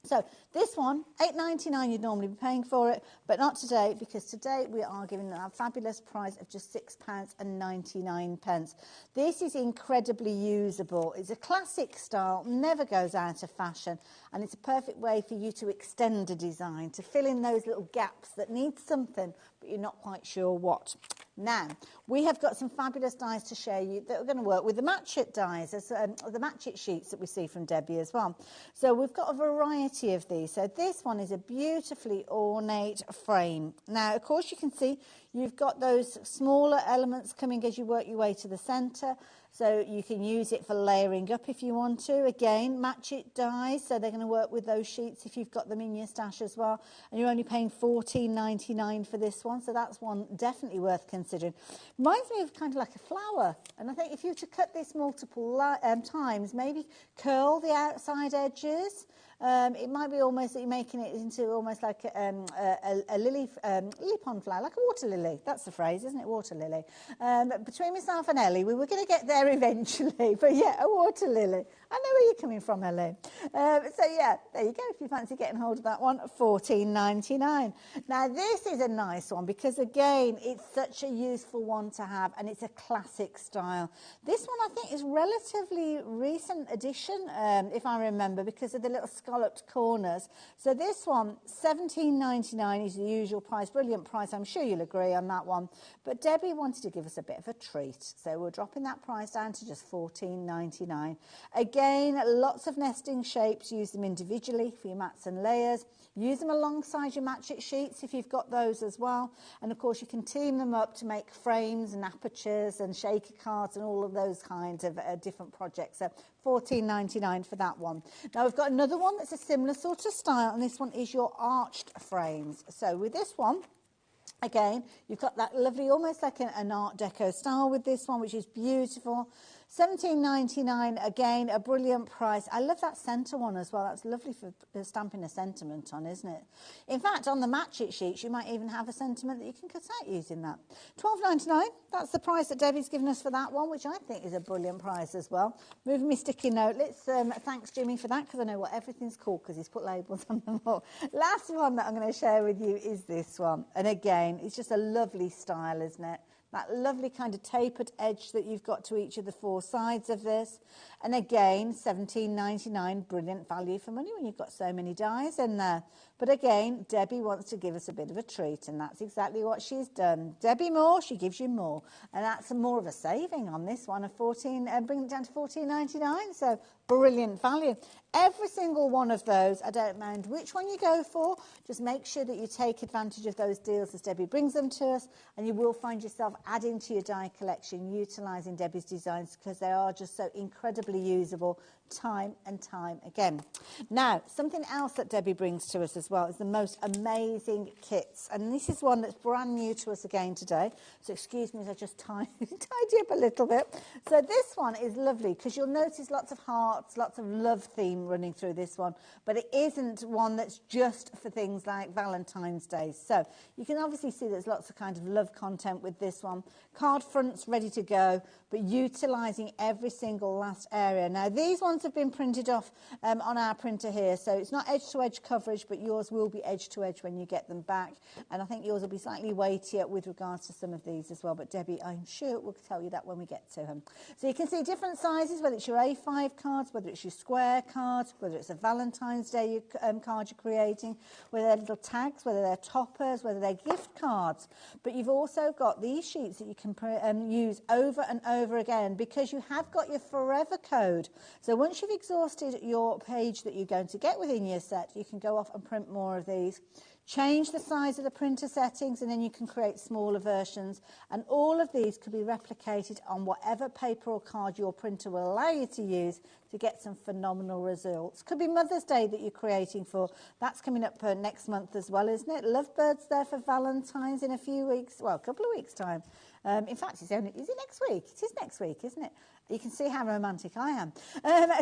So this one, £8.99 you'd normally be paying for it, but not today, because today we are giving a fabulous price of just £6.99. This is incredibly usable. It's a classic style, never goes out of fashion, and it's a perfect way for you to extend a design, to fill in those little gaps that need something, but you're not quite sure what. Now, we have got some fabulous dies to share you that are going to work with the Match It dies, the Match It sheets that we see from Debbie as well. So we've got a variety of these. So this one is a beautifully ornate frame. Now, of course, you can see you've got those smaller elements coming as you work your way to the centre. So you can use it for layering up if you want to. Again, Match It dies, so they're going to work with those sheets if you've got them in your stash as well. And you're only paying £14.99 for this one, so that's one definitely worth considering. Reminds me of kind of like a flower. And I think if you were to cut this multiple times, maybe curl the outside edges, It might be almost that you're making it into almost like a lily pond flower, like a water lily. That's the phrase, isn't it? Water lily. But between myself and Ellie, we were going to get there eventually. But yeah, a water lily. I know where you're coming from, Ellie. So yeah, there you go. If you fancy getting hold of that one, $14.99. Now this is a nice one because again, it's such a useful one to have, and it's a classic style. This one I think is relatively recent addition, if I remember, because of the little scalloped corners. So this one, $17.99 is the usual price. Brilliant price. I'm sure you'll agree on that one. But Debbie wanted to give us a bit of a treat, so we're dropping that price down to just $14.99. Again, lots of nesting shapes. Use them individually for your mats and layers. Use them alongside your match it sheets if you've got those as well. And of course you can team them up to make frames and apertures and shaker cards and all of those kinds of different projects. So $14.99 for that one. Now we've got another one that's a similar sort of style, and this one is your arched frames. So with this one, again, you've got that lovely, almost like an Art Deco style with this one, which is beautiful. $17.99, again, a brilliant price. I love that centre one as well. That's lovely for stamping a sentiment on, isn't it? In fact, on the match it sheets, you might even have a sentiment that you can cut out using that. $12.99, that's the price that Debbie's given us for that one, which I think is a brilliant price as well. Moving me sticky note. Let's thanks Jimmy for that, because I know what everything's called because he's put labels on them all. Last one that I'm going to share with you is this one. And again, it's just a lovely style, isn't it? That lovely kind of tapered edge that you've got to each of the four sides of this. And again, $17.99, brilliant value for money when you've got so many dies in there. But again, Debbie wants to give us a bit of a treat, and that's exactly what she's done. Debbie Moore, she gives you more. And that's more of a saving on this one, of bringing it down to $14.99. So brilliant value. Every single one of those, I don't mind which one you go for, just make sure that you take advantage of those deals as Debbie brings them to us, and you will find yourself adding to your die collection, utilising Debbie's designs, because they are just so incredibly usable time and time again. Now, something else that Debbie brings to us as well is the most amazing kits, and this is one that's brand new to us again today, so excuse me as I just tidy up a little bit. So this one is lovely because you'll notice lots of hearts, lots of love theme running through this one, but it isn't one that's just for things like Valentine's Day. So you can obviously see there's lots of kind of love content with this one. Card fronts ready to go, but utilising every single last area. Now these ones have been printed off on our printer here, so it's not edge-to-edge coverage, but yours will be edge-to-edge when you get them back, and I think yours will be slightly weightier with regards to some of these as well, but Debbie, I'm sure, will tell you that when we get to them. So you can see different sizes, whether it's your A5 cards, whether it's your square cards, whether it's a Valentine's Day card you're creating, whether they're little tags, whether they're toppers, whether they're gift cards, but you've also got these sheets that you can use over and over again, because you have got your forever code. So once you've exhausted your page that you're going to get within your set, you can go off and print more of these. Change the size of the printer settings, and then you can create smaller versions, and all of these could be replicated on whatever paper or card your printer will allow you to use to get some phenomenal results. Could be Mother's Day that you're creating for. That's coming up next month as well, isn't it? Lovebirds there for Valentine's in a few weeks, well, a couple of weeks' time. In fact, is it next week? It is next week, isn't it? You can see how romantic I am.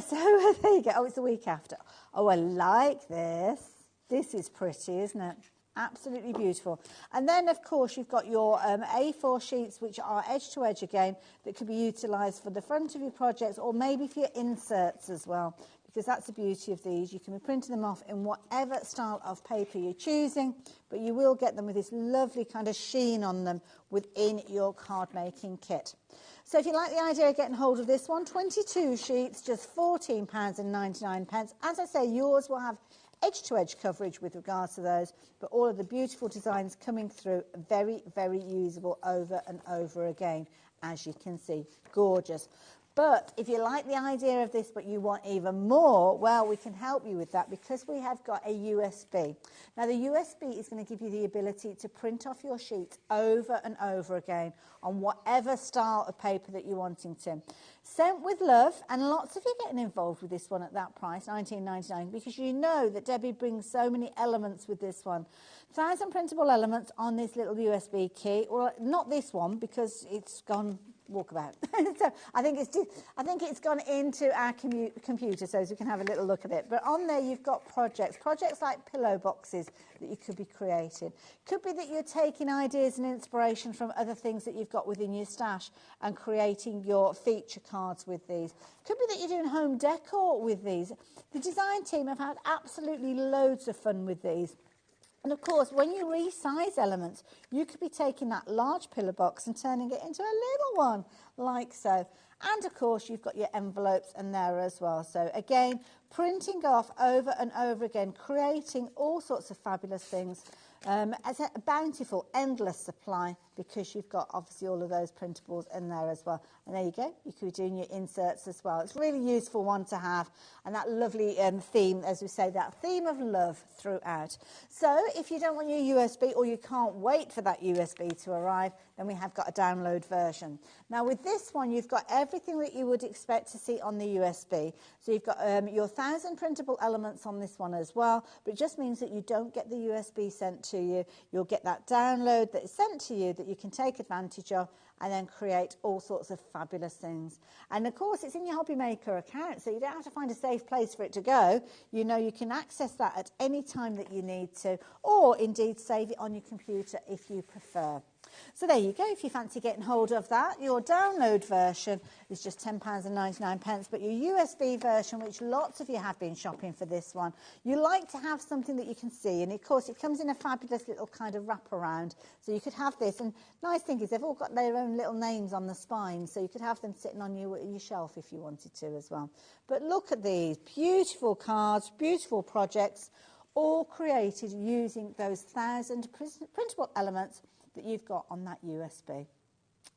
So there you go. Oh, it's the week after. Oh, I like this. This is pretty, isn't it? Absolutely beautiful. And then, of course, you've got your A4 sheets, which are edge-to-edge again, that could be utilised for the front of your projects, or maybe for your inserts as well, because that's the beauty of these. You can be printing them off in whatever style of paper you're choosing, but you will get them with this lovely kind of sheen on them within your card-making kit. So if you like the idea of getting hold of this one, 22 sheets, just £14.99. As I say, yours will have edge-to-edge coverage with regards to those, but all of the beautiful designs coming through, very, very usable over and over again, as you can see. Gorgeous. But if you like the idea of this, but you want even more, well, we can help you with that, because we have got a USB. Now, the USB is going to give you the ability to print off your sheets over and over again on whatever style of paper that you're wanting to. Sent with love, and lots of you getting involved with this one at that price, $19.99, because you know that Debbie brings so many elements with this one. 1,000 printable elements on this little USB key. Well, not this one, because it's gone walkabout. So I think it's gone into our computer so as we can have a little look at it. But on there you've got projects like pillow boxes that you could be creating. Could be that you're taking ideas and inspiration from other things that you've got within your stash and creating your feature cards with these. Could be that you're doing home decor with these. The design team have had absolutely loads of fun with these. And of course, when you resize elements, you could be taking that large pillar box and turning it into a little one, like so. And of course, you've got your envelopes in there as well. So again, printing off over and over again, creating all sorts of fabulous things. As a bountiful, endless supply, because you've got obviously all of those printables in there as well. And there you go, you could be doing your inserts as well. It's a really useful one to have, and that lovely theme, as we say, that theme of love throughout. So if you don't want your USB, or you can't wait for that USB to arrive, then we have got a download version. Now with this one, you've got everything that you would expect to see on the USB. So you've got your 1,000 printable elements on this one as well, but it just means that you don't get the USB sent to you. You'll get that download that is sent to you that you can take advantage of and then create all sorts of fabulous things. And of course, it's in your HobbyMaker account, so you don't have to find a safe place for it to go. You know, you can access that at any time that you need to, or indeed save it on your computer if you prefer. So there you go, if you fancy getting hold of that. Your download version is just £10.99, but your USB version, which lots of you have been shopping for this one, you like to have something that you can see, and of course it comes in a fabulous little kind of wraparound, so you could have this, and nice thing is they've all got their own little names on the spine, so you could have them sitting on your shelf if you wanted to as well. But look at these beautiful cards, beautiful projects, all created using those 1,000 printable elements that you've got on that USB.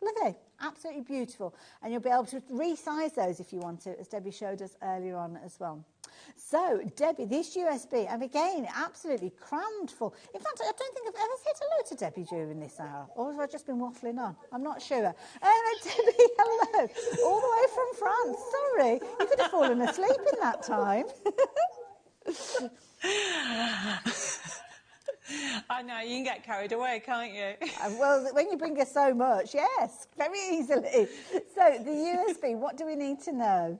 Lovely, absolutely beautiful. And you'll be able to resize those if you want to, as Debbie showed us earlier on as well. So, Debbie, this USB, and again, absolutely crammed full. In fact, I don't think I've ever said hello to Debbie during this hour, or have I just been waffling on? I'm not sure. Debbie, hello, all the way from France. Sorry, you could have fallen asleep in that time. I know, you can get carried away, can't you? Well, when you bring us so much, yes, very easily. So the USB, what do we need to know?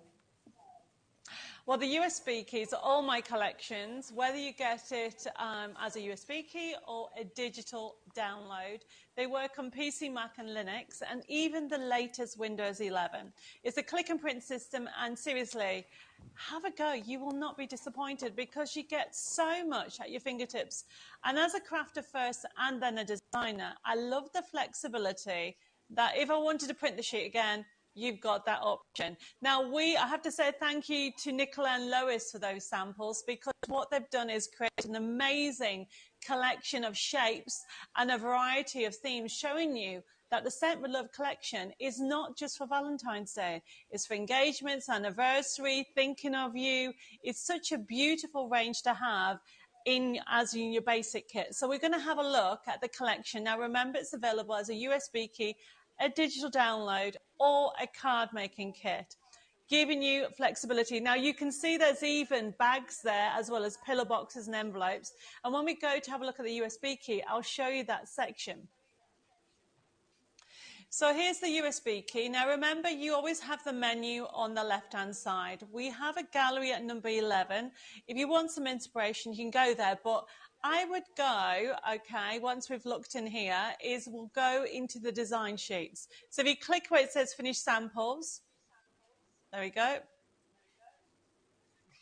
Well, the USB keys are all my collections, whether you get it as a USB key or a digital download. They work on PC, Mac and Linux, and even the latest Windows 11. It's a click and print system, and seriously, have a go. You will not be disappointed because you get so much at your fingertips. And as a crafter first and then a designer, I love the flexibility that if I wanted to print the sheet again, you've got that option. Now, I have to say thank you to Nicola and Lois for those samples, because what they've done is create an amazing collection of shapes and a variety of themes, showing you that the Scent with Love collection is not just for Valentine's Day. It's for engagements, anniversary, thinking of you. It's such a beautiful range to have in your basic kit. So we're going to have a look at the collection. Now, remember, it's available as a USB key, a digital download, or a card making kit, giving you flexibility. Now you can see there's even bags there, as well as pillow boxes and envelopes. And when we go to have a look at the USB key, I'll show you that section. So here's the USB key. Now remember, you always have the menu on the left-hand side. We have a gallery at number 11. If you want some inspiration, you can go there. But I would go, okay, once we've looked in here, we'll go into the design sheets. So if you click where it says Finish Samples, there we go.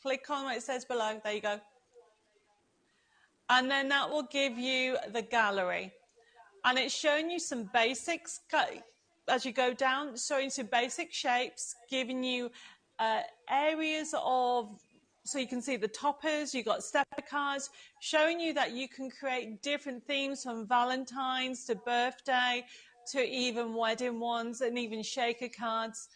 Click on where it says below, there you go. And then that will give you the gallery. And it's showing you some basics as you go down, showing some basic shapes, giving you areas of, so you can see the toppers, you've got stepper cards, showing you that you can create different themes from Valentine's to birthday to even wedding ones and even shaker cards.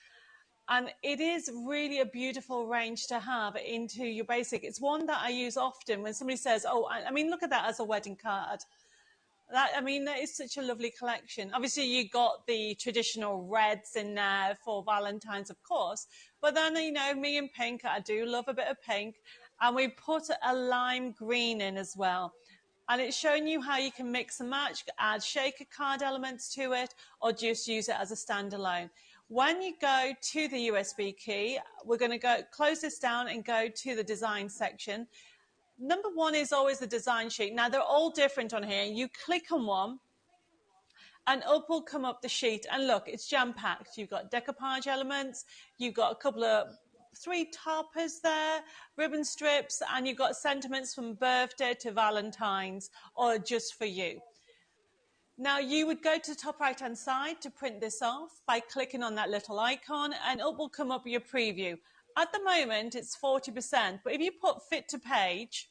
And it is really a beautiful range to have into your basic. It's one that I use often when somebody says, oh, I mean, look at that as a wedding card. That is such a lovely collection. Obviously, you got the traditional reds in there for Valentine's, of course. But then, you know, me and pink, I do love a bit of pink. And we put a lime green in as well. And it's showing you how you can mix and match, add shaker card elements to it, or just use it as a standalone. When you go to the USB key, we're going to go close this down and go to the design section. Number one is always the design sheet. Now, they're all different on here. You click on one, and up will come up the sheet. And look, it's jam-packed. You've got decoupage elements. You've got a couple of 3 toppers there, ribbon strips, and you've got sentiments from birthday to Valentine's or just for you. Now, you would go to the top right-hand side to print this off by clicking on that little icon, and up will come up your preview. At the moment, it's 40%, but if you put fit to page,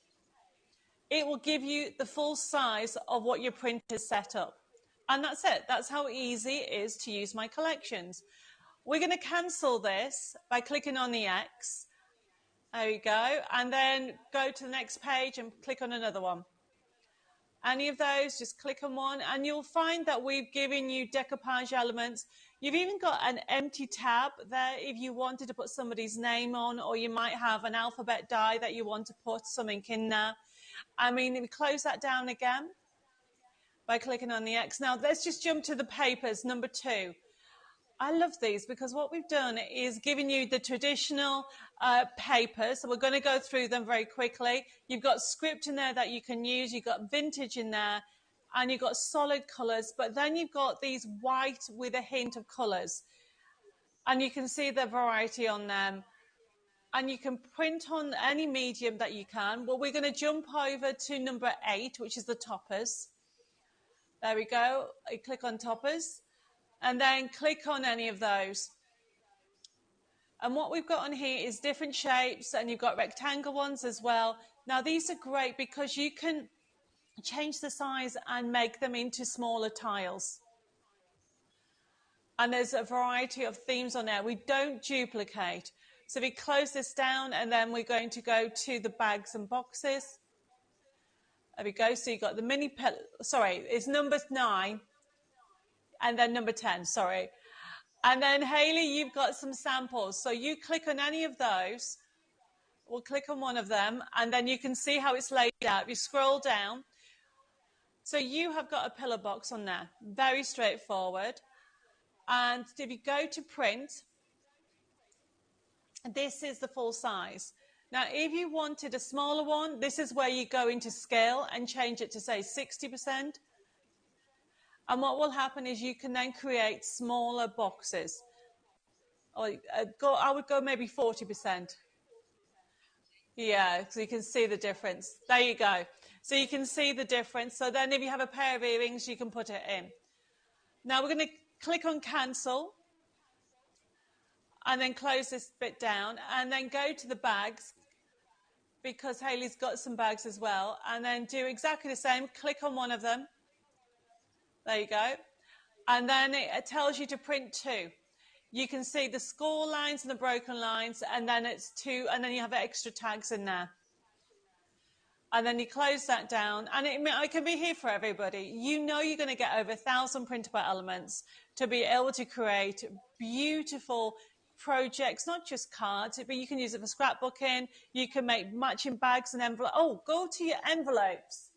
it will give you the full size of what your print is set up. And that's it. That's how easy it is to use my collections. We're going to cancel this by clicking on the X. There we go. And then go to the next page and click on another one. Any of those, just click on one, and you'll find that we've given you decoupage elements. You've even got an empty tab there if you wanted to put somebody's name on, or you might have an alphabet die that you want to put something in there. I mean, if we close that down again by clicking on the X. Now, let's just jump to the papers, number 2. I love these because what we've done is given you the traditional papers. So we're going to go through them very quickly. You've got script in there that you can use. You've got vintage in there, and you've got solid colours. But then you've got these white with a hint of colours. And you can see the variety on them. And you can print on any medium that you can. Well, we're going to jump over to number 8, which is the toppers. There we go. I click on toppers. And then click on any of those. And what we've got on here is different shapes, and you've got rectangle ones as well. Now, these are great because you can change the size and make them into smaller tiles. And there's a variety of themes on there. We don't duplicate. So we close this down, and then we're going to go to the bags and boxes. There we go. So you've got the mini, sorry, it's number 9. And then number 10, sorry. And then, Hayley, you've got some samples. So you click on any of those. We'll click on one of them, and then you can see how it's laid out. If you scroll down. So you have got a pillar box on there. Very straightforward. And if you go to print, this is the full size. Now, if you wanted a smaller one, this is where you go into scale and change it to, say, 60%. And what will happen is you can then create smaller boxes. Or I would go maybe 40%. Yeah, so you can see the difference. There you go. So you can see the difference. So then if you have a pair of earrings, you can put it in. Now we're going to click on cancel. And then close this bit down. And then go to the bags, because Hayley's got some bags as well. And then do exactly the same. Click on one of them. There you go. And then it tells you to print 2. You can see the score lines and the broken lines, and then it's 2, and then you have extra tags in there. And then you close that down, and it can be here for everybody. You know you're going to get over 1,000 printable elements to be able to create beautiful projects, not just cards, but you can use it for scrapbooking. You can make matching bags and envelopes. Oh, go to your envelopes.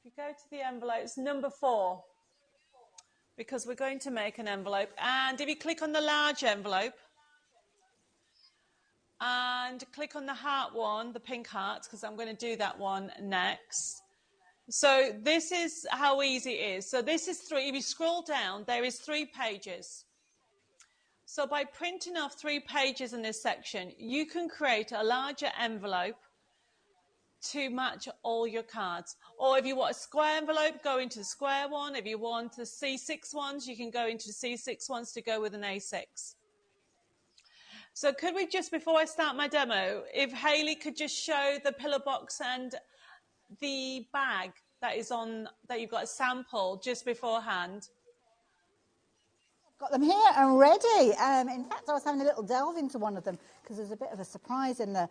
If you go to the envelopes, number 4, because we're going to make an envelope. And if you click on the large envelope and click on the heart one, the pink hearts, because I'm going to do that one next. So this is how easy it is. So this is 3. If you scroll down, there is 3 pages. So by printing off 3 pages in this section, you can create a larger envelope to match all your cards. Or if you want a square envelope, go into the square one. If you want the C6 ones, you can go into the C6 ones to go with an A6. So could we just, before I start my demo, if Hayley could just show the pillar box and the bag that is on, that you've got a sample just beforehand. Got them here and ready. In fact, I was having a little delve into one of them because there's a bit of a surprise in there.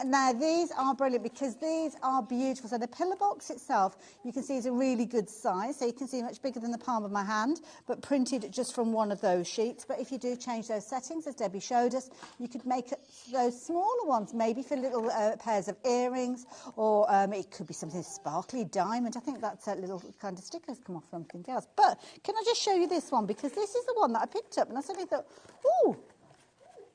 Now, these are brilliant because these are beautiful. So the pillar box itself, you can see is a really good size. So you can see much bigger than the palm of my hand, but printed just from one of those sheets. But if you do change those settings, as Debbie showed us, you could make those smaller ones, maybe for little pairs of earrings, or it could be something sparkly, diamond. I think that's a little kind of stickers come off something else. But can I just show you this one? Because this is the one that I picked up, and I suddenly thought, ooh,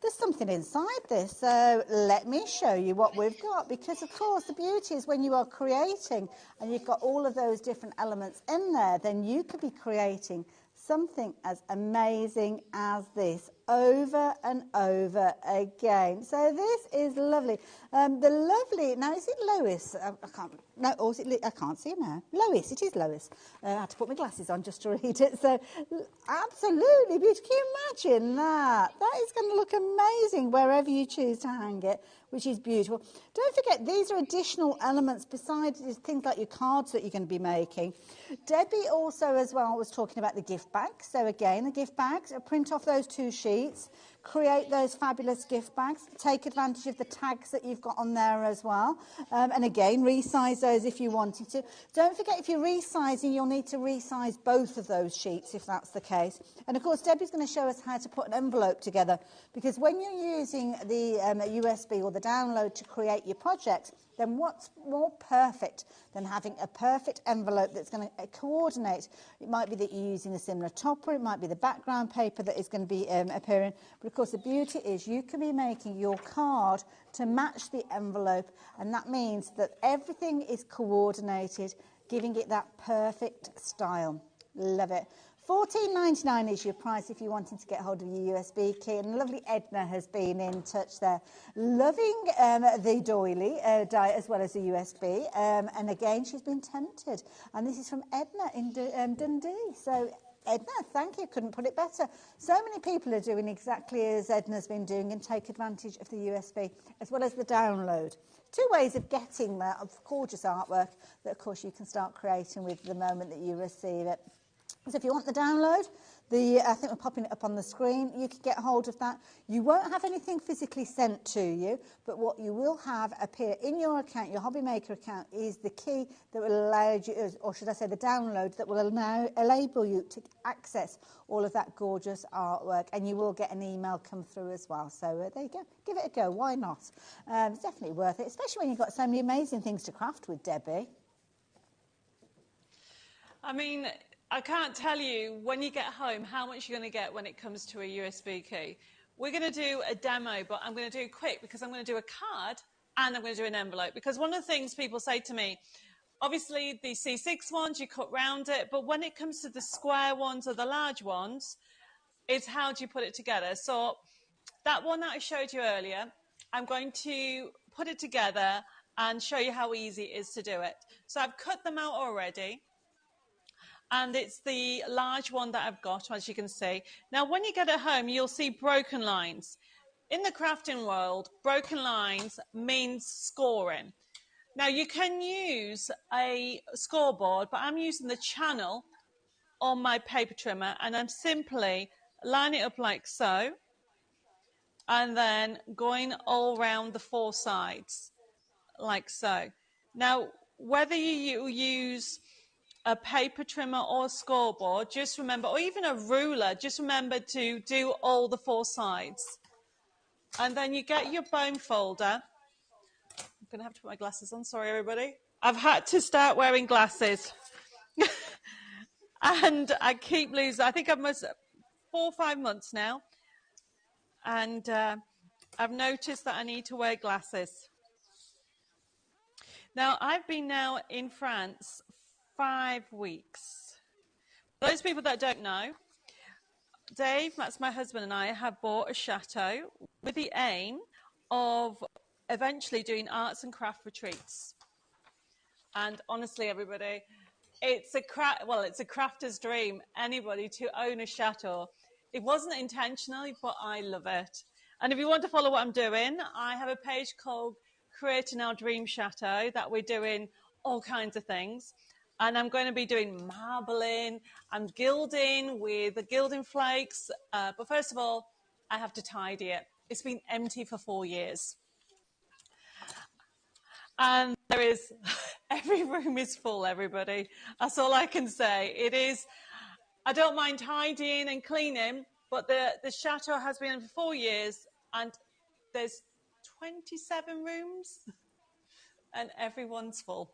there's something inside this. So let me show you what we've got, because of course the beauty is when you are creating and you've got all of those different elements in there, then you could be creating something as amazing as this over and over again. So this is lovely. The lovely, now is it Lois? I can't, no, or is it, I can't see it now. Lois, it is Lois. I had to put my glasses on just to read it. So absolutely beautiful. Can you imagine that? That is going to look amazing wherever you choose to hang it, which is beautiful. Don't forget, these are additional elements besides things like your cards that you're going to be making. Debbie also as well was talking about the gift bags. So again, the gift bags, print off those 2 sheets, create those fabulous gift bags, take advantage of the tags that you've got on there as well, and again, resize those if you wanted to. Don't forget, if you're resizing, you'll need to resize both of those sheets if that's the case. And of course, Debbie's going to show us how to put an envelope together, because when you're using the USB or the download to create your projects, then what's more perfect than having a perfect envelope that's going to coordinate? It might be that you're using a similar topper, it might be the background paper that is going to be appearing, but of course the beauty is you can be making your card to match the envelope, and that means that everything is coordinated, giving it that perfect style. Love it. $14.99 is your price if you're wanting to get hold of your USB key. And lovely Edna has been in touch there, loving the doily die as well as the USB. And again, she's been tempted. And this is from Edna in Dundee. So Edna, thank you. Couldn't put it better. So many people are doing exactly as Edna's been doing and take advantage of the USB as well as the download. 2 ways of getting that of gorgeous artwork that, of course, you can start creating with the moment that you receive it. So if you want the download, I think we're popping it up on the screen. You can get hold of that. You won't have anything physically sent to you, but what you will have appear in your account, your HobbyMaker account, is the key that will allow you, or should I say the download, that will enable you to access all of that gorgeous artwork, and you will get an email come through as well. So there you go. Give it a go. Why not? It's definitely worth it, especially when you've got so many amazing things to craft with, Debbie. I mean, I can't tell you when you get home how much you're going to get when it comes to a USB key. We're going to do a demo, but I'm going to do it quick because I'm going to do a card and I'm going to do an envelope. Because one of the things people say to me, obviously the C6 ones, you cut round it, but when it comes to the square ones or the large ones, it's how do you put it together. So that one that I showed you earlier, I'm going to put it together and show you how easy it is to do it. So I've cut them out already. And it's the large one that I've got, as you can see. Now, when you get it home, you'll see broken lines. In the crafting world, broken lines means scoring. Now, you can use a scoreboard, but I'm using the channel on my paper trimmer, and I'm simply lining it up like so, and then going all around the 4 sides, like so. Now, whether you use a paper trimmer or a scoreboard, just remember, or even a ruler, just remember to do all the 4 sides. And then you get your bone folder. I'm going to have to put my glasses on, sorry everybody. I've had to start wearing glasses. And I keep losing, I think I've must 4 or 5 months now. And I've noticed that I need to wear glasses. Now, I've been now in France 5 weeks. For those people that don't know, Dave, that's my husband, and I have bought a chateau with the aim of eventually doing arts and craft retreats. And honestly, everybody, it's a crafter's dream, anybody to own a chateau. It wasn't intentional, but I love it. And if you want to follow what I'm doing, I have a page called Creating Our Dream Chateau that we're doing all kinds of things. And I'm going to be doing marbling and gilding with the gilding flakes. But first of all, I have to tidy it. It's been empty for 4 years. And there is, every room is full, everybody. That's all I can say. It is, I don't mind tidying and cleaning, but the chateau has been in for 4 years, and there's 27 rooms, and everyone's full,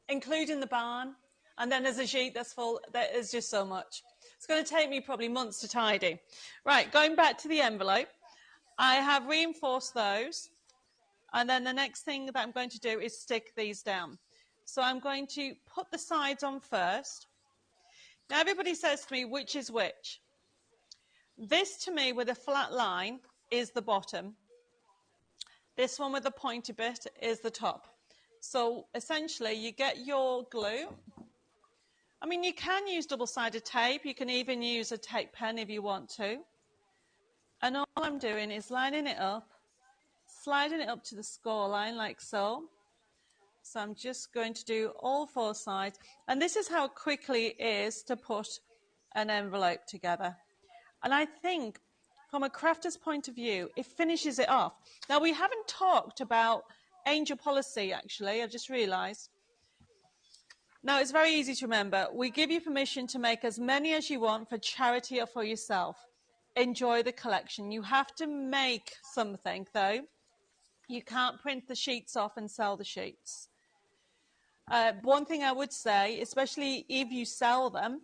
including the barn. And then there's a gîte that's full. There is just so much. It's going to take me probably months to tidy. Right, going back to the envelope, I have reinforced those. And then the next thing that I'm going to do is stick these down. So I'm going to put the sides on first. Now everybody says to me, which is which? This to me with a flat line is the bottom. This one with the pointy bit is the top. So essentially you get your glue. I mean, you can use double-sided tape. You can even use a tape pen if you want to. And all I'm doing is lining it up, sliding it up to the score line like so. So I'm just going to do all 4 sides. And this is how quickly it is to put an envelope together. And I think from a crafter's point of view, it finishes it off. Now, we haven't talked about angel policy, actually. I just realised. Now, it's very easy to remember. We give you permission to make as many as you want for charity or for yourself. Enjoy the collection. You have to make something, though. You can't print the sheets off and sell the sheets. One thing I would say, especially if you sell them,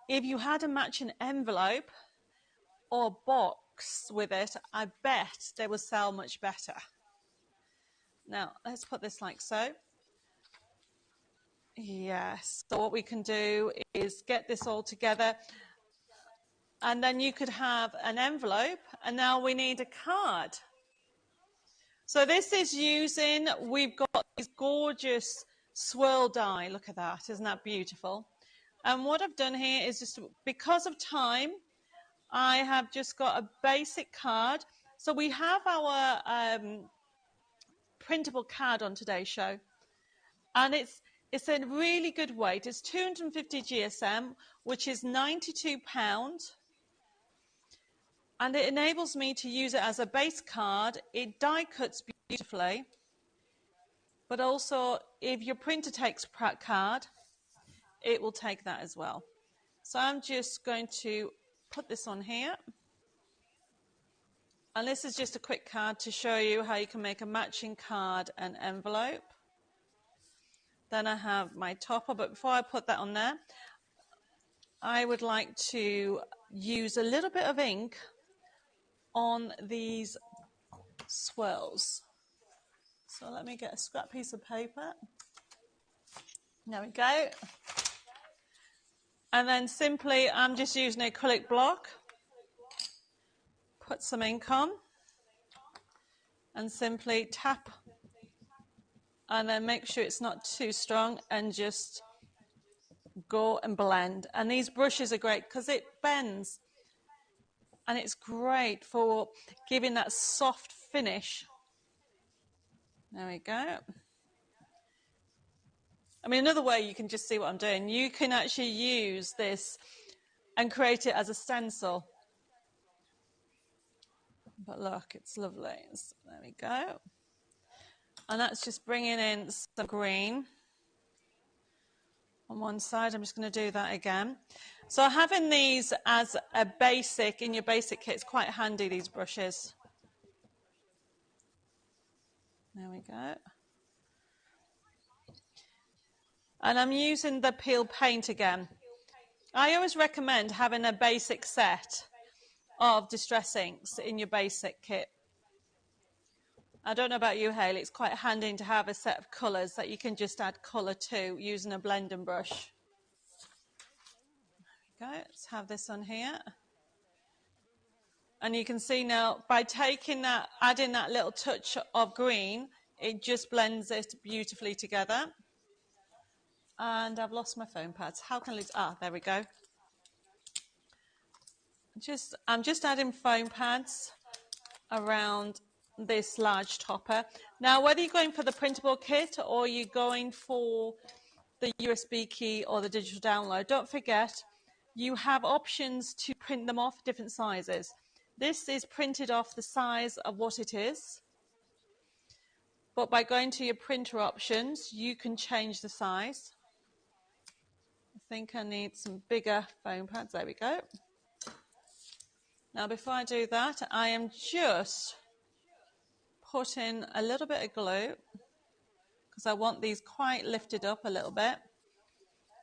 if you had a matching envelope or box with it, I bet they will sell much better. Now, let's put this like so. Yes, so what we can do is get this all together, and then you could have an envelope, and now we need a card. So this is using, we've got these gorgeous swirl die. Look at that, isn't that beautiful? And what I've done here is just, because of time, I have just got a basic card. So we have our printable card on today's show. And it's a really good weight. It's 250 GSM, which is £92. And it enables me to use it as a base card. It die cuts beautifully. But also, if your printer takes a card, it will take that as well. So I'm just going to put this on here. And this is just a quick card to show you how you can make a matching card and envelope. Then I have my topper, but before I put that on there, I would like to use a little bit of ink on these swirls. So let me get a scrap piece of paper. There we go. And then simply, I'm just using an acrylic block. Put some ink on. And simply tap. And then make sure it's not too strong, and just go and blend. And these brushes are great because it bends. And it's great for giving that soft finish. There we go. I mean, another way you can just see what I'm doing. You can actually use this and create it as a stencil. But look, it's lovely. So there we go. And that's just bringing in some green on one side. I'm just going to do that again. So having these as a basic, in your basic kit, is quite handy, these brushes. There we go. And I'm using the peel paint again. I always recommend having a basic set of distress inks in your basic kit. I don't know about you, Hayley, it's quite handy to have a set of colours that you can just add colour to using a blending brush. There we go, let's have this on here. And you can see now, by taking that, adding that little touch of green, it just blends it beautifully together. And I've lost my foam pads. How can I lose? Ah, there we go. I'm just adding foam pads around this large topper. Now, whether you're going for the printable kit or you're going for the USB key or the digital download, don't forget you have options to print them off different sizes. This is printed off the size of what it is. But by going to your printer options, you can change the size. I think I need some bigger foam pads. There we go. Now, before I do that, I am just putting a little bit of glue because I want these quite lifted up a little bit.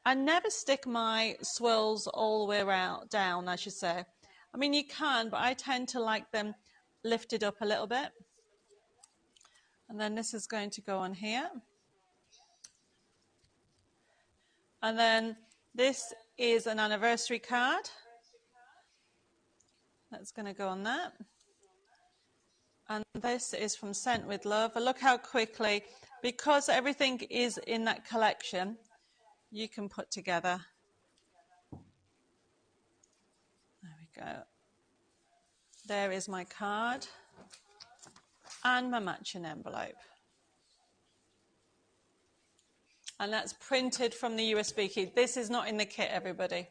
I never stick my swirls all the way down, I should say. I mean, you can, but I tend to like them lifted up a little bit. And then this is going to go on here. And then this is an anniversary card. That's going to go on that. And this is from Scent with Love. And look how quickly, because everything is in that collection, you can put together. There we go. There is my card and my matching envelope. And that's printed from the USB key. This is not in the kit, everybody.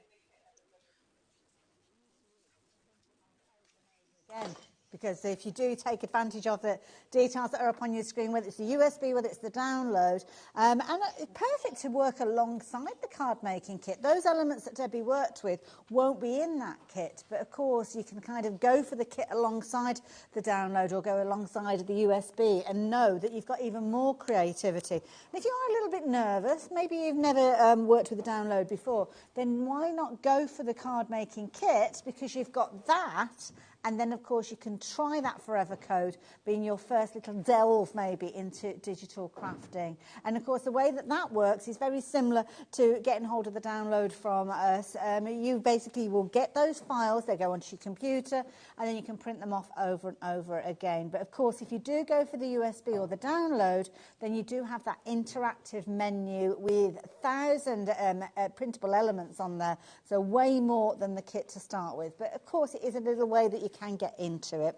Again, because if you do take advantage of the details that are up on your screen, whether it's the USB, whether it's the download, and it's perfect to work alongside the card making kit. Those elements that Debbie worked with won't be in that kit, but of course you can kind of go for the kit alongside the download or go alongside the USB and know that you've got even more creativity. And if you are a little bit nervous, maybe you've never worked with the download before, then why not go for the card making kit, because you've got that. And then, of course, you can try that Forever Code, being your first little delve, maybe, into digital crafting. And, of course, the way that that works is very similar to getting hold of the download from us. You basically will get those files, they go onto your computer, and then you can print them off over and over again. But, of course, if you do go for the USB or the download, then you do have that interactive menu with 1,000 printable elements on there, so way more than the kit to start with. But, of course, it is a little way that you can get into it.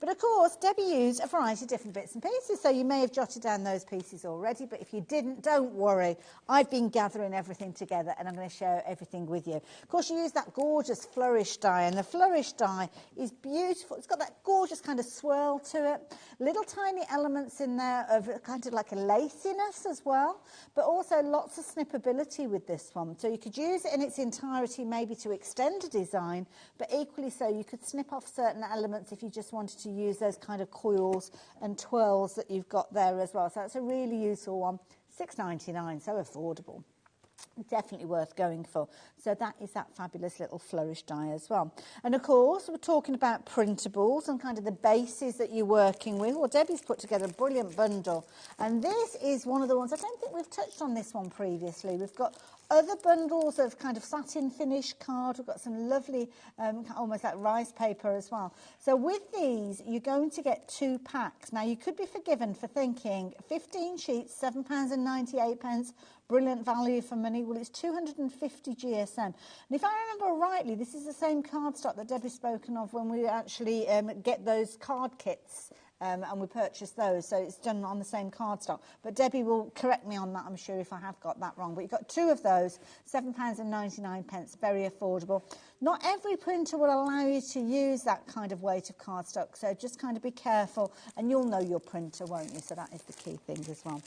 But of course, Debbie used a variety of different bits and pieces, so you may have jotted down those pieces already, but if you didn't, don't worry. I've been gathering everything together and I'm going to share everything with you. Of course, you use that gorgeous flourish die, and the flourish die is beautiful. It's got that gorgeous kind of swirl to it. Little tiny elements in there of kind of like a laciness as well, but also lots of snippability with this one. So you could use it in its entirety maybe to extend a design, but equally so you could snip off certain elements if you just wanted to use those kind of coils and twirls that you've got there as well. So that's a really useful one. $6.99, so affordable. Definitely worth going for. So that is that fabulous little flourish die as well. And of course, we're talking about printables and kind of the bases that you're working with. Well, Debbie's put together a brilliant bundle. And this is one of the ones, I don't think we've touched on this one previously. We've got other bundles of kind of satin finish card. We've got some lovely, almost like rice paper as well. So with these, you're going to get 2 packs. Now, you could be forgiven for thinking 15 sheets, £7.98, brilliant value for money. Well, it's 250 GSM. And if I remember rightly, this is the same cardstock that Debbie's spoken of when we actually get those card kits. And we purchased those, so it's done on the same cardstock. But Debbie will correct me on that, I'm sure, if I have got that wrong. But you've got 2 of those, £7.99, very affordable. Not every printer will allow you to use that kind of weight of cardstock, so just kind of be careful, and you'll know your printer, won't you? So that is the key thing as well.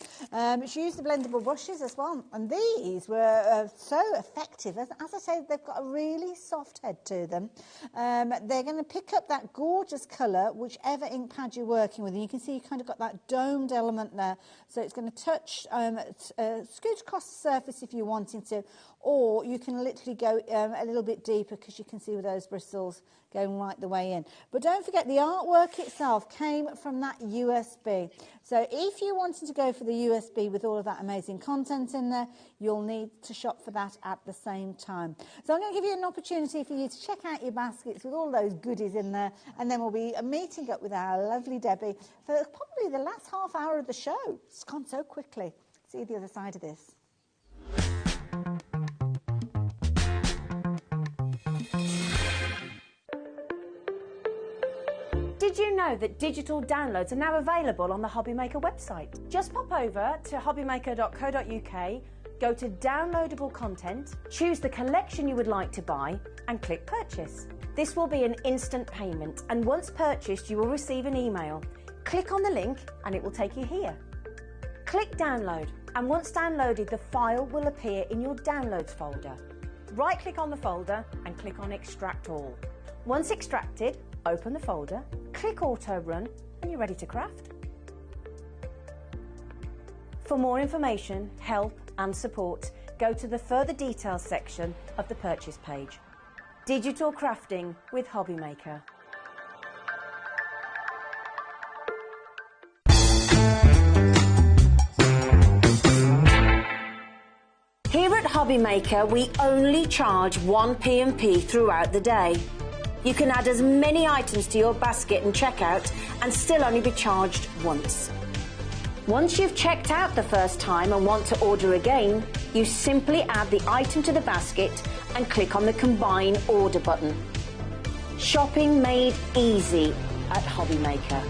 She used the blendable brushes as well, and these were so effective. As I say, they've got a really soft head to them. They're going to pick up that gorgeous colour, whichever ink pad you're working with, and you can see you kind of got that domed element there, so it's going to touch, scooch across the surface if you're wanting to, or you can literally go a little bit deeper because you can see with those bristles going right the way in. But don't forget, the artwork itself came from that USB. So if you wanted to go for the USB with all of that amazing content in there, you'll need to shop for that at the same time. So I'm going to give you an opportunity for you to check out your baskets with all those goodies in there, and then we'll be meeting up with our lovely Debbie for probably the last half hour of the show. It's gone so quickly. See you the other side of this. Did you know that digital downloads are now available on the HobbyMaker website? Just pop over to hobbymaker.co.uk, go to downloadable content, choose the collection you would like to buy and click purchase. This will be an instant payment, and once purchased you will receive an email. Click on the link and it will take you here. Click download, and once downloaded the file will appear in your downloads folder. Right click on the folder and click on extract all. Once extracted, open the folder, click auto run and you're ready to craft. For more information, help and support, go to the further details section of the purchase page. Digital crafting with HobbyMaker. Here at HobbyMaker, we only charge 1 P&P throughout the day. You can add as many items to your basket and checkout and still only be charged once. Once you've checked out the first time and want to order again, you simply add the item to the basket and click on the Combine Order button. Shopping made easy at HobbyMaker.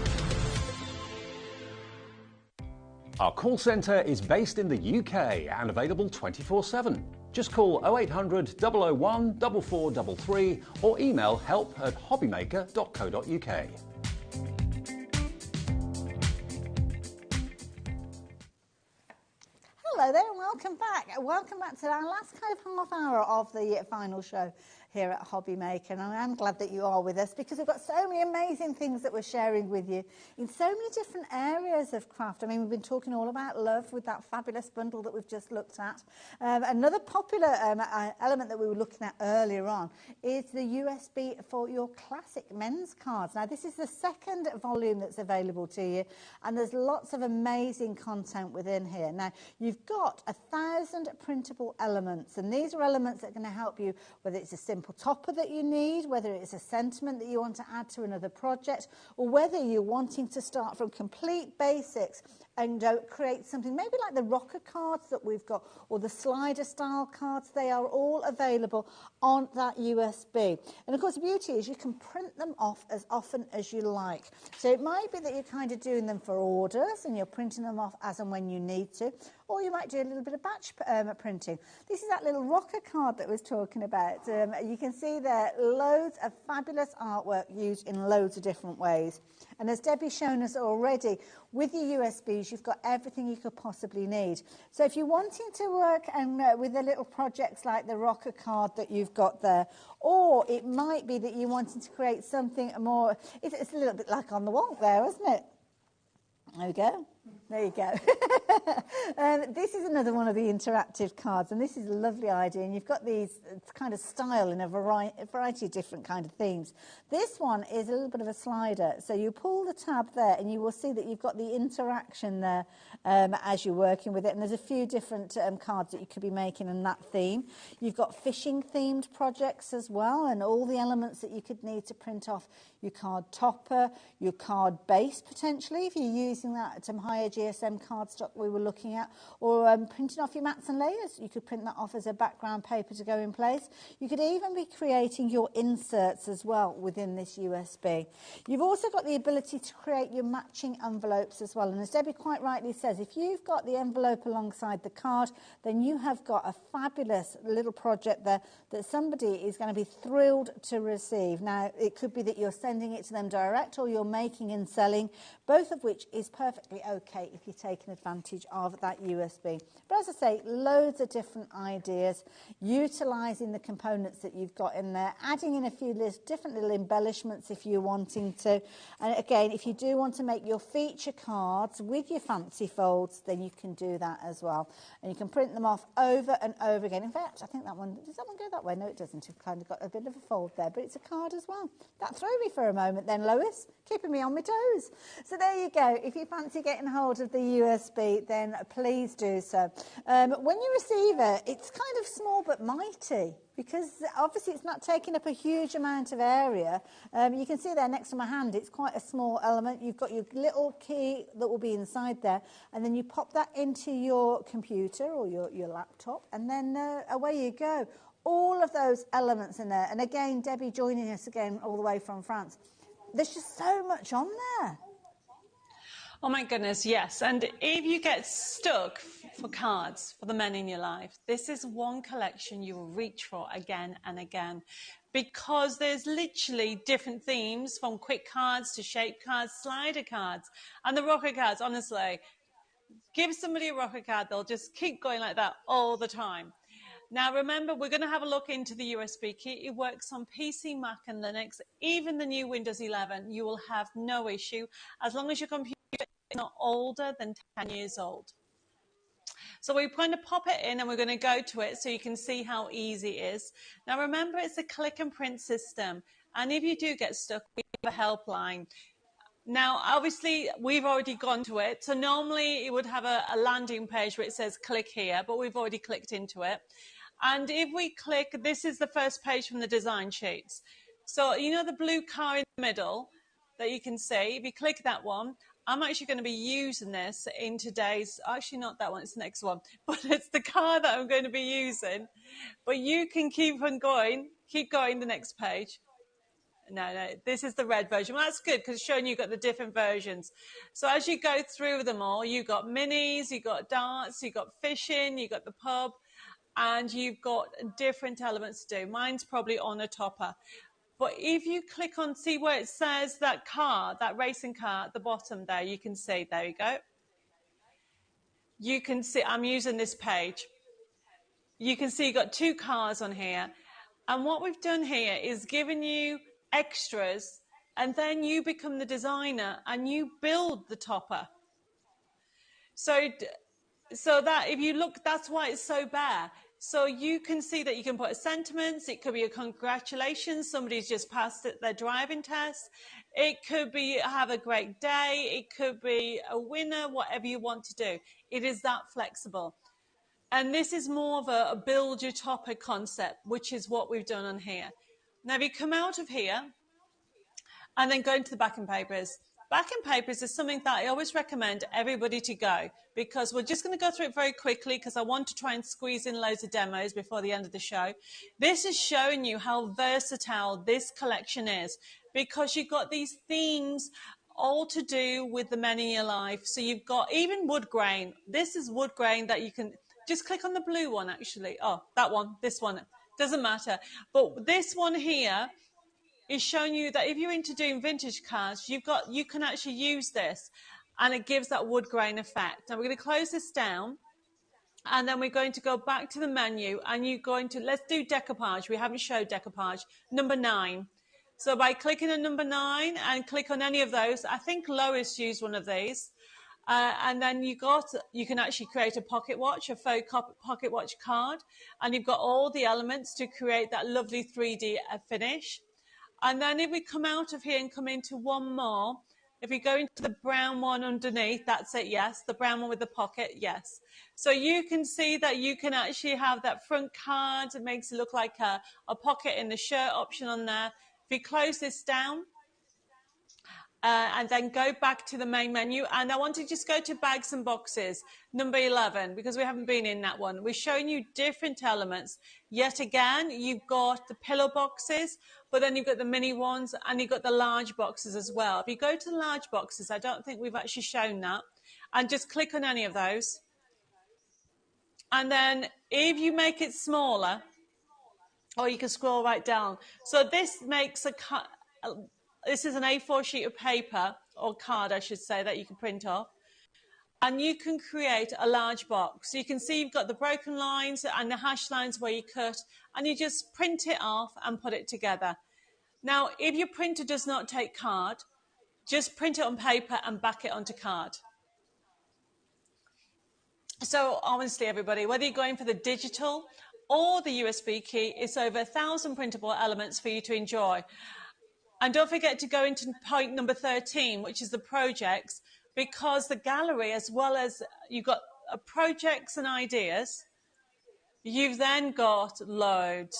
Our call centre is based in the UK and available 24/7. Just call 0800 001 4433 or email help@hobbymaker.co.uk. Hello there and welcome back. Welcome back to our last kind of half hour of the final show here at HobbyMaker, and I am glad that you are with us because we've got so many amazing things that we're sharing with you in so many different areas of craft. I mean, we've been talking all about love with that fabulous bundle that we've just looked at. Another popular element that we were looking at earlier on is the USB for your classic men's cards. Now, this is the second volume that's available to you, and there's lots of amazing content within here. Now, you've got 1,000 printable elements, and these are elements that are going to help you, whether it's a simple topper that you need, whether it's a sentiment that you want to add to another project, or whether you're wanting to start from complete basics and create something maybe like the rocker cards that we've got or the slider style cards. They are all available on that USB. And of course the beauty is you can print them off as often as you like. So it might be that you're kind of doing them for orders and you're printing them off as and when you need to, or you might do a little bit of batch printing. This is that little rocker card that I was talking about. You can see there loads of fabulous artwork used in loads of different ways. And as Debbie's shown us already, with your USBs, you've got everything you could possibly need. So if you're wanting to work with the little projects like the rocker card that you've got there, or it might be that you're wanting to create something more, it's a little bit like on the wall there, isn't it? There we go. There you go. This is another one of the interactive cards, and this is a lovely idea, and you've got these kind of style in a variety of different kind of themes. This one is a little bit of a slider, so you pull the tab there and you will see that you've got the interaction there as you're working with it, and there's a few different cards that you could be making in that theme. You've got fishing themed projects as well, and all the elements that you could need to print off your card topper, your card base potentially, if you're using that to higher GSM cardstock we were looking at, or printing off your mats and layers. You could print that off as a background paper to go in place. You could even be creating your inserts as well within this USB. You've also got the ability to create your matching envelopes as well, and as Debbie quite rightly says, if you've got the envelope alongside the card, then you have got a fabulous little project there that somebody is going to be thrilled to receive. Now, it could be that you're sending it to them direct or you're making and selling, both of which is perfectly okay if you're taking advantage of that USB. But as I say, loads of different ideas, utilising the components that you've got in there, adding in a few different little embellishments if you're wanting to. And again, if you do want to make your feature cards with your fancy folds, then you can do that as well. And you can print them off over and over again. In fact, I think that one, does that one go that way? No, it doesn't. You've kind of got a bit of a fold there, but it's a card as well. That threw me for a moment then, Lois, keeping me on my toes. So there you go. If you fancy getting hold of the USB, then please do so. When you receive it, it's kind of small but mighty, because obviously it's not taking up a huge amount of area. You can see there next to my hand, it's quite a small element. You've got your little key that will be inside there, and then you pop that into your computer or your laptop, and then away you go. All of those elements in there. And again, Debbie joining us again all the way from France. There's just so much on there. Oh my goodness, yes. And if you get stuck for cards for the men in your life, this is one collection you will reach for again and again, because there's literally different themes from quick cards to shape cards, slider cards, and the rocker cards. Honestly, give somebody a rocker card, they'll just keep going like that all the time. Now remember, we're going to have a look into the USB key. It works on PC, Mac and Linux. Even the new Windows 11, you will have no issue as long as your computer is not older than 10 years old. So we're going to pop it in and we're going to go to it so you can see how easy it is. Now remember, it's a click and print system. And if you do get stuck, we have a helpline. Now, obviously, we've already gone to it. So normally it would have a landing page where it says click here, but we've already clicked into it. And if we click, this is the first page from the design sheets. So, you know the blue car in the middle that you can see? If you click that one, I'm actually going to be using this in today's, actually not that one, it's the next one, but it's the car that I'm going to be using. But you can keep going the next page. No, this is the red version. Well, that's good because it's showing you've got the different versions. So as you go through them all, you've got minis, you've got darts, you've got fishing, you've got the pub, and you've got different elements to do. Mine's probably on a topper. But if you click on, see where it says that car, that racing car at the bottom there, you can see, there you go. You can see, I'm using this page. You can see you've got two cars on here. And what we've done here is given you extras, and then you become the designer and you build the topper. So that if you look, that's why it's so bare. So you can see that you can put a sentiments, it could be a congratulations, somebody's just passed their driving test, it could be have a great day, it could be a winner, whatever you want to do. It is that flexible. And this is more of a build your topper concept, which is what we've done on here. Now if you come out of here and then go into the backing papers. Backing papers is something that I always recommend everybody to go, because we're just going to go through it very quickly because I want to try and squeeze in loads of demos before the end of the show. This is showing you how versatile this collection is, because you've got these themes all to do with the men in your life. So you've got even wood grain. This is wood grain that you can just click on the blue one actually. Oh, that one, this one, doesn't matter. But this one here is showing you that if you're into doing vintage cards, you can actually use this and it gives that wood grain effect. Now we're going to close this down and then we're going to go back to the menu and you're going to, let's do decoupage. We haven't showed decoupage. Number 9. So by clicking on number 9 and click on any of those, I think Lois used one of these. And then you can actually create a pocket watch, a faux pocket watch card, and you've got all the elements to create that lovely 3D finish. And then if we come out of here and come into one more, if we go into the brown one underneath, that's it, yes. The brown one with the pocket, yes. So you can see that you can actually have that front card. It makes it look like a pocket in the shirt option on there. If we close this down, and then go back to the main menu. And I want to just go to bags and boxes, number 11, because we haven't been in that one. We're showing you different elements. Yet again, you've got the pillow boxes, but then you've got the mini ones and you've got the large boxes as well. If you go to the large boxes, I don't think we've actually shown that. And just click on any of those. And then if you make it smaller, or you can scroll right down. So this makes this is an A4 sheet of paper, or card, I should say, that you can print off. And you can create a large box. So you can see you've got the broken lines and the hash lines where you cut, and you just print it off and put it together. Now, if your printer does not take card, just print it on paper and back it onto card. So honestly, everybody, whether you're going for the digital or the USB key, it's over 1,000 printable elements for you to enjoy. And don't forget to go into point number 13, which is the projects, because the gallery, as well as you've got projects and ideas, you've then got loads.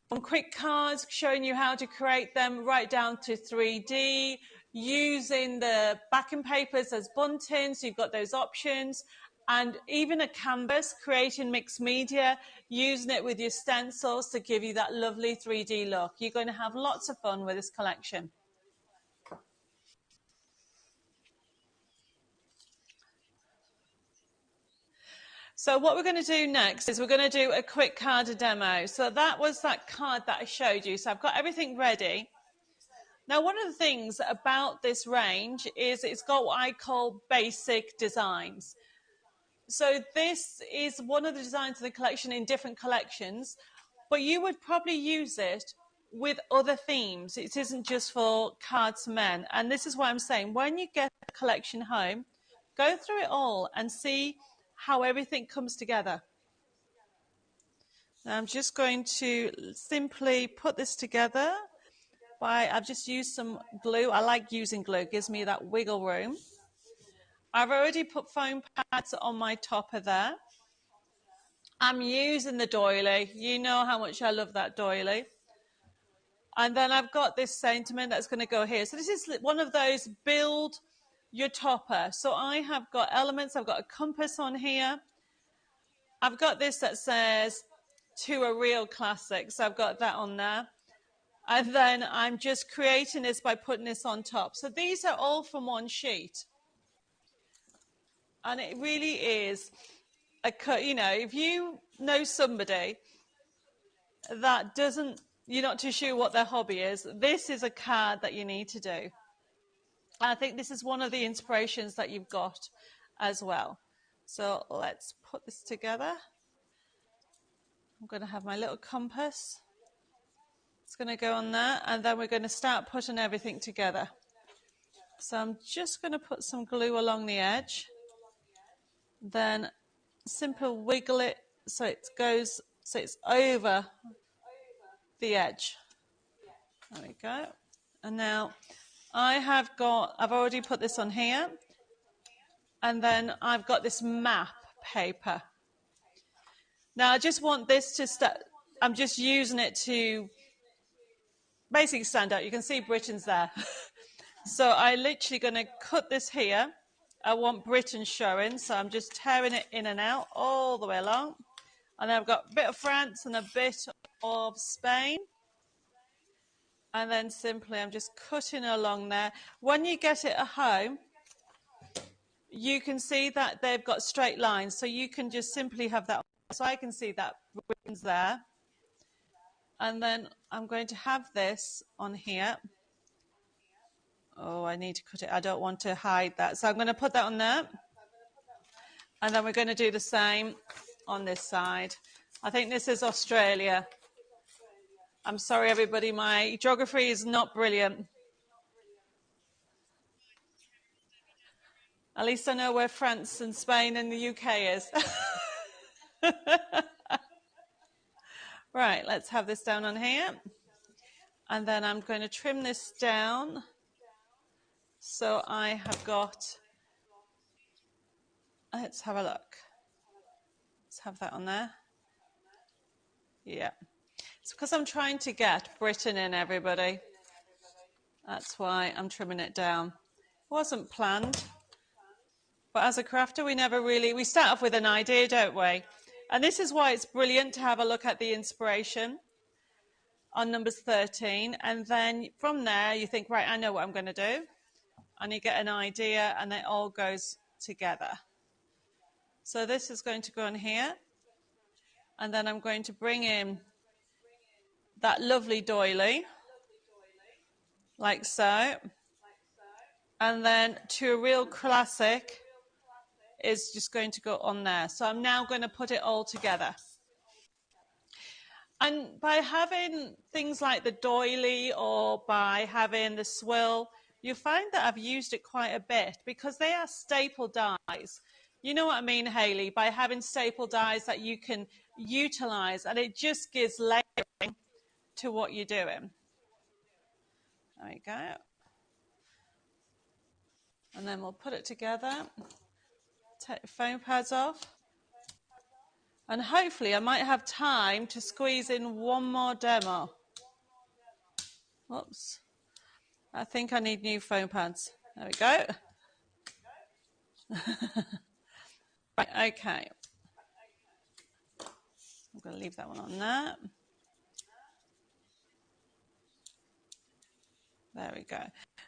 From quick cards, showing you how to create them, right down to 3D, using the backing papers as buntings, you've got those options. And even a canvas, creating mixed media, using it with your stencils to give you that lovely 3D look. You're going to have lots of fun with this collection. So what we're going to do next is we're going to do a quick card demo. So that was that card that I showed you. So I've got everything ready. Now, one of the things about this range is it's got what I call basic designs. So this is one of the designs of the collection in different collections, but you would probably use it with other themes. It isn't just for cards for men. And this is what I'm saying. When you get the collection home, go through it all and see how everything comes together. Now I'm just going to simply put this together I've just used some glue. I like using glue. It gives me that wiggle room. I've already put foam pads on my topper there. I'm using the doily. You know how much I love that doily. And then I've got this sentiment that's going to go here. So this is one of those build your topper. So I have got elements. I've got a compass on here. I've got this that says to a real classic. So I've got that on there. And then I'm just creating this by putting this on top. So these are all from one sheet. And it really is you know, if you know somebody that you're not too sure what their hobby is, this is a card that you need to do. And I think this is one of the inspirations that you've got as well. So let's put this together. I'm going to have my little compass. It's going to go on there, and then we're going to start putting everything together. So I'm just going to put some glue along the edge. Then simple wiggle it so it's over the edge. There we go. And now I've already put this on here, and then I've got this map paper. Now I just want this to start. I'm just using it to basically stand out. You can see Britain's there. So I'm literally going to cut this here. I want Britain showing, so I'm just tearing it in and out all the way along. And then I've got a bit of France and a bit of Spain. And then simply I'm just cutting along there. When you get it at home, you can see that they've got straight lines. So you can just simply have that. So I can see that Britain's there. And then I'm going to have this on here. Oh, I need to cut it. I don't want to hide that. So I'm going to put that on there. And then we're going to do the same on this side. I think this is Australia. I'm sorry, everybody. My geography is not brilliant. At least I know where France and Spain and the UK is. Right, let's have this down on here. And then I'm going to trim this down. So I have got, let's have a look. Let's have that on there. Yeah. It's because I'm trying to get Britain in, everybody. That's why I'm trimming it down. It wasn't planned. But as a crafter, we start off with an idea, don't we? And this is why it's brilliant to have a look at the inspiration on numbers 13. And then from there, you think, right, I know what I'm going to do. And you get an idea, and it all goes together. So this is going to go on here. And then I'm going to bring in that lovely doily, like so. And then to a real classic is just going to go on there. So I'm now going to put it all together. And by having things like the doily or by having the swill, you find that I've used it quite a bit because they are staple dies. You know what I mean, Hayley? By having staple dies that you can utilize, and it just gives layering to what you're doing. There we go. And then we'll put it together. Take the foam pads off. And hopefully I might have time to squeeze in one more demo. Whoops. I think I need new foam pads. There we go. Right, okay. I'm going to leave that one on there. There we go.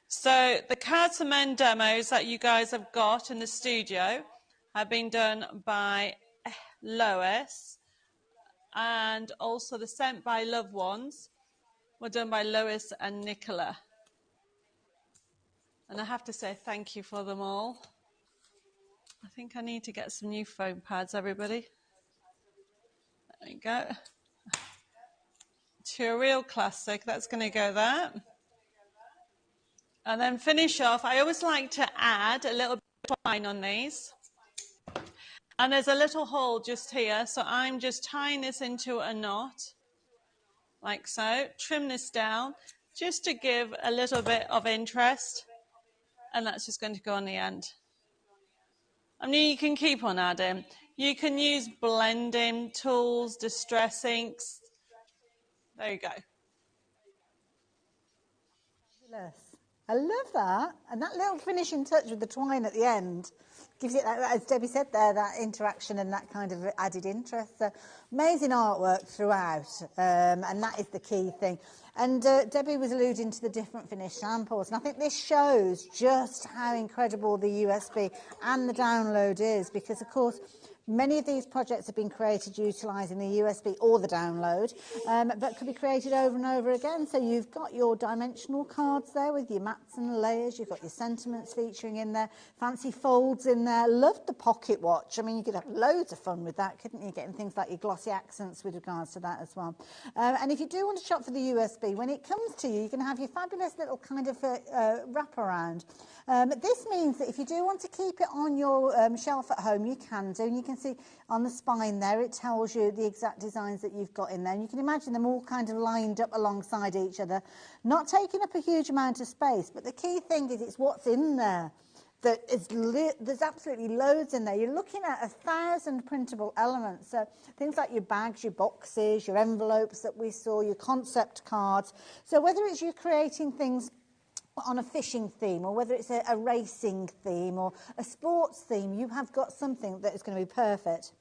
So the Cards for Men demos that you guys have got in the studio have been done by Lois, and also the Sent by Loved Ones were done by Lois and Nicola. And I have to say thank you for them all. I think I need to get some new foam pads, everybody. There we go. To a real classic, that's going to go there. And then finish off, I always like to add a little bit of twine on these. And there's a little hole just here, so I'm just tying this into a knot, like so. Trim this down, just to give a little bit of interest. And that's just going to go on the end. I mean, you can keep on adding. You can use blending tools, distress inks. There you go. Fabulous. I love that. And that little finishing touch with the twine at the end gives it, as Debbie said there, that interaction and that kind of added interest. So amazing artwork throughout, and that is the key thing. And Debbie was alluding to the different finished samples, and I think this shows just how incredible the USB and the download is, because of course many of these projects have been created utilising the USB or the download, but could be created over and over again. So you've got your dimensional cards there with your mats and layers. You've got your sentiments featuring in there, fancy folds in there. Loved the pocket watch. I mean, you could have loads of fun with that, couldn't you? Getting things like your glossy accents with regards to that as well. And if you do want to shop for the USB, when it comes to you, you can have your fabulous little kind of wraparound. This means that if you do want to keep it on your shelf at home, you can do, and you can see on the spine there it tells you the exact designs that you've got in there, and you can imagine them all kind of lined up alongside each other, not taking up a huge amount of space, but the key thing is it's what's in there. That is there's absolutely loads in there. You're looking at 1,000 printable elements, so things like your bags, your boxes, your envelopes that we saw, your concept cards. So whether it's you creating things on a fishing theme, or whether it's a racing theme or a sports theme, you have got something that is going to be perfect.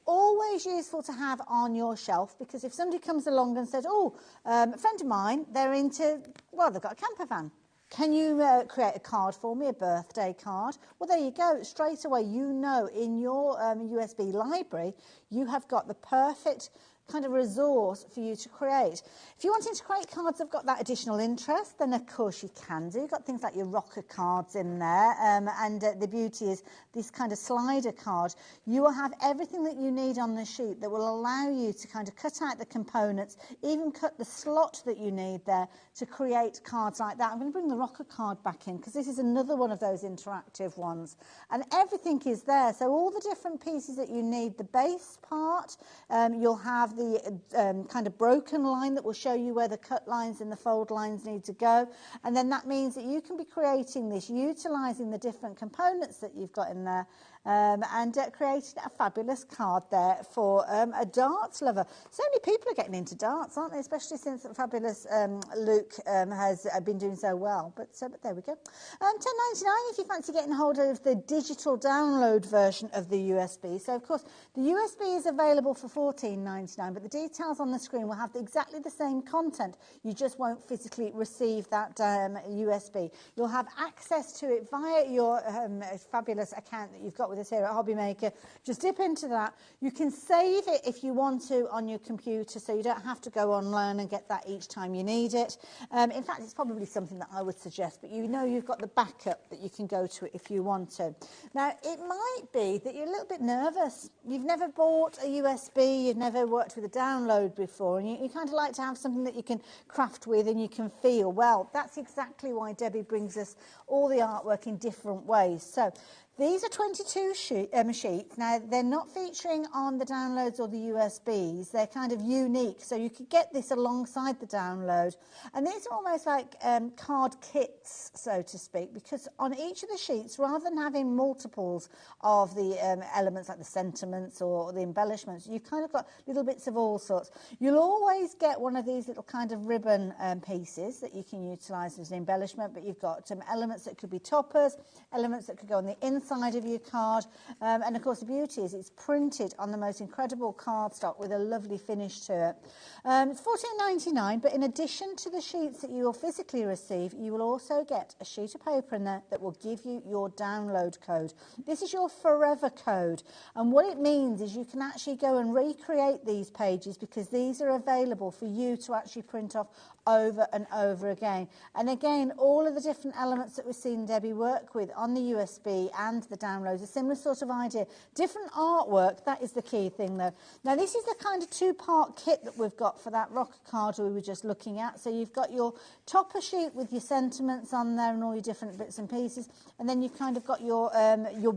Always useful to have on your shelf, because if somebody comes along and says, oh, a friend of mine, they're into, well, they've got a camper van. Can you create a card for me, a birthday card? Well, there you go. Straight away, you know in your USB library, you have got the perfect kind of resource for you to create. If you're wanting to create cards that have got that additional interest, then of course you can do. You've got things like your rocker cards in there, and the beauty is this kind of slider card. You will have everything that you need on the sheet that will allow you to kind of cut out the components, even cut the slot that you need there to create cards like that. I'm going to bring the rocker card back in, because this is another one of those interactive ones. And everything is there. So all the different pieces that you need, the base part, you'll have the kind of broken line that will show you where the cut lines and the fold lines need to go, and then that means that you can be creating this utilising the different components that you've got in there, and creating a fabulous card there for a darts lover. So many people are getting into darts, aren't they? Especially since the fabulous Luke has been doing so well. But there we go. $10.99 if you fancy getting hold of the digital download version of the USB. So of course the USB is available for $14.99, but the details on the screen will have exactly the same content. You just won't physically receive that USB. You'll have access to it via your fabulous account that you've got with us here at HobbyMaker. Just dip into that. You can save it if you want to on your computer, so you don't have to go online and get that each time you need it. In fact, it's probably something that I would suggest, but you know you've got the backup that you can go to it if you want to. Now, it might be that you're a little bit nervous. You've never bought a USB, you've never worked with a download before, and you kind of like to have something that you can craft with and you can feel. Well, that's exactly why Debbie brings us all the artwork in different ways. So these are 22 sheets. Now, they're not featuring on the downloads or the USBs. They're kind of unique, so you could get this alongside the download. And these are almost like card kits, so to speak, because on each of the sheets, rather than having multiples of the elements like the sentiments or the embellishments, you've kind of got little bits of all sorts. You'll always get one of these little kind of ribbon pieces that you can utilise as an embellishment, but you've got some elements that could be toppers, elements that could go on the inside inside of your card. And of course the beauty is it's printed on the most incredible cardstock with a lovely finish to it. It's $14.99, but in addition to the sheets that you will physically receive, you will also get a sheet of paper in there that will give you your download code. This is your forever code, and what it means is you can actually go and recreate these pages, because these are available for you to actually print off over and over again. And again, all of the different elements that we've seen Debbie work with on the USB and the downloads, a similar sort of idea. Different artwork, that is the key thing though. Now this is the kind of two-part kit that we've got for that rocker card we were just looking at. So you've got your topper sheet with your sentiments on there and all your different bits and pieces, and then you've kind of got your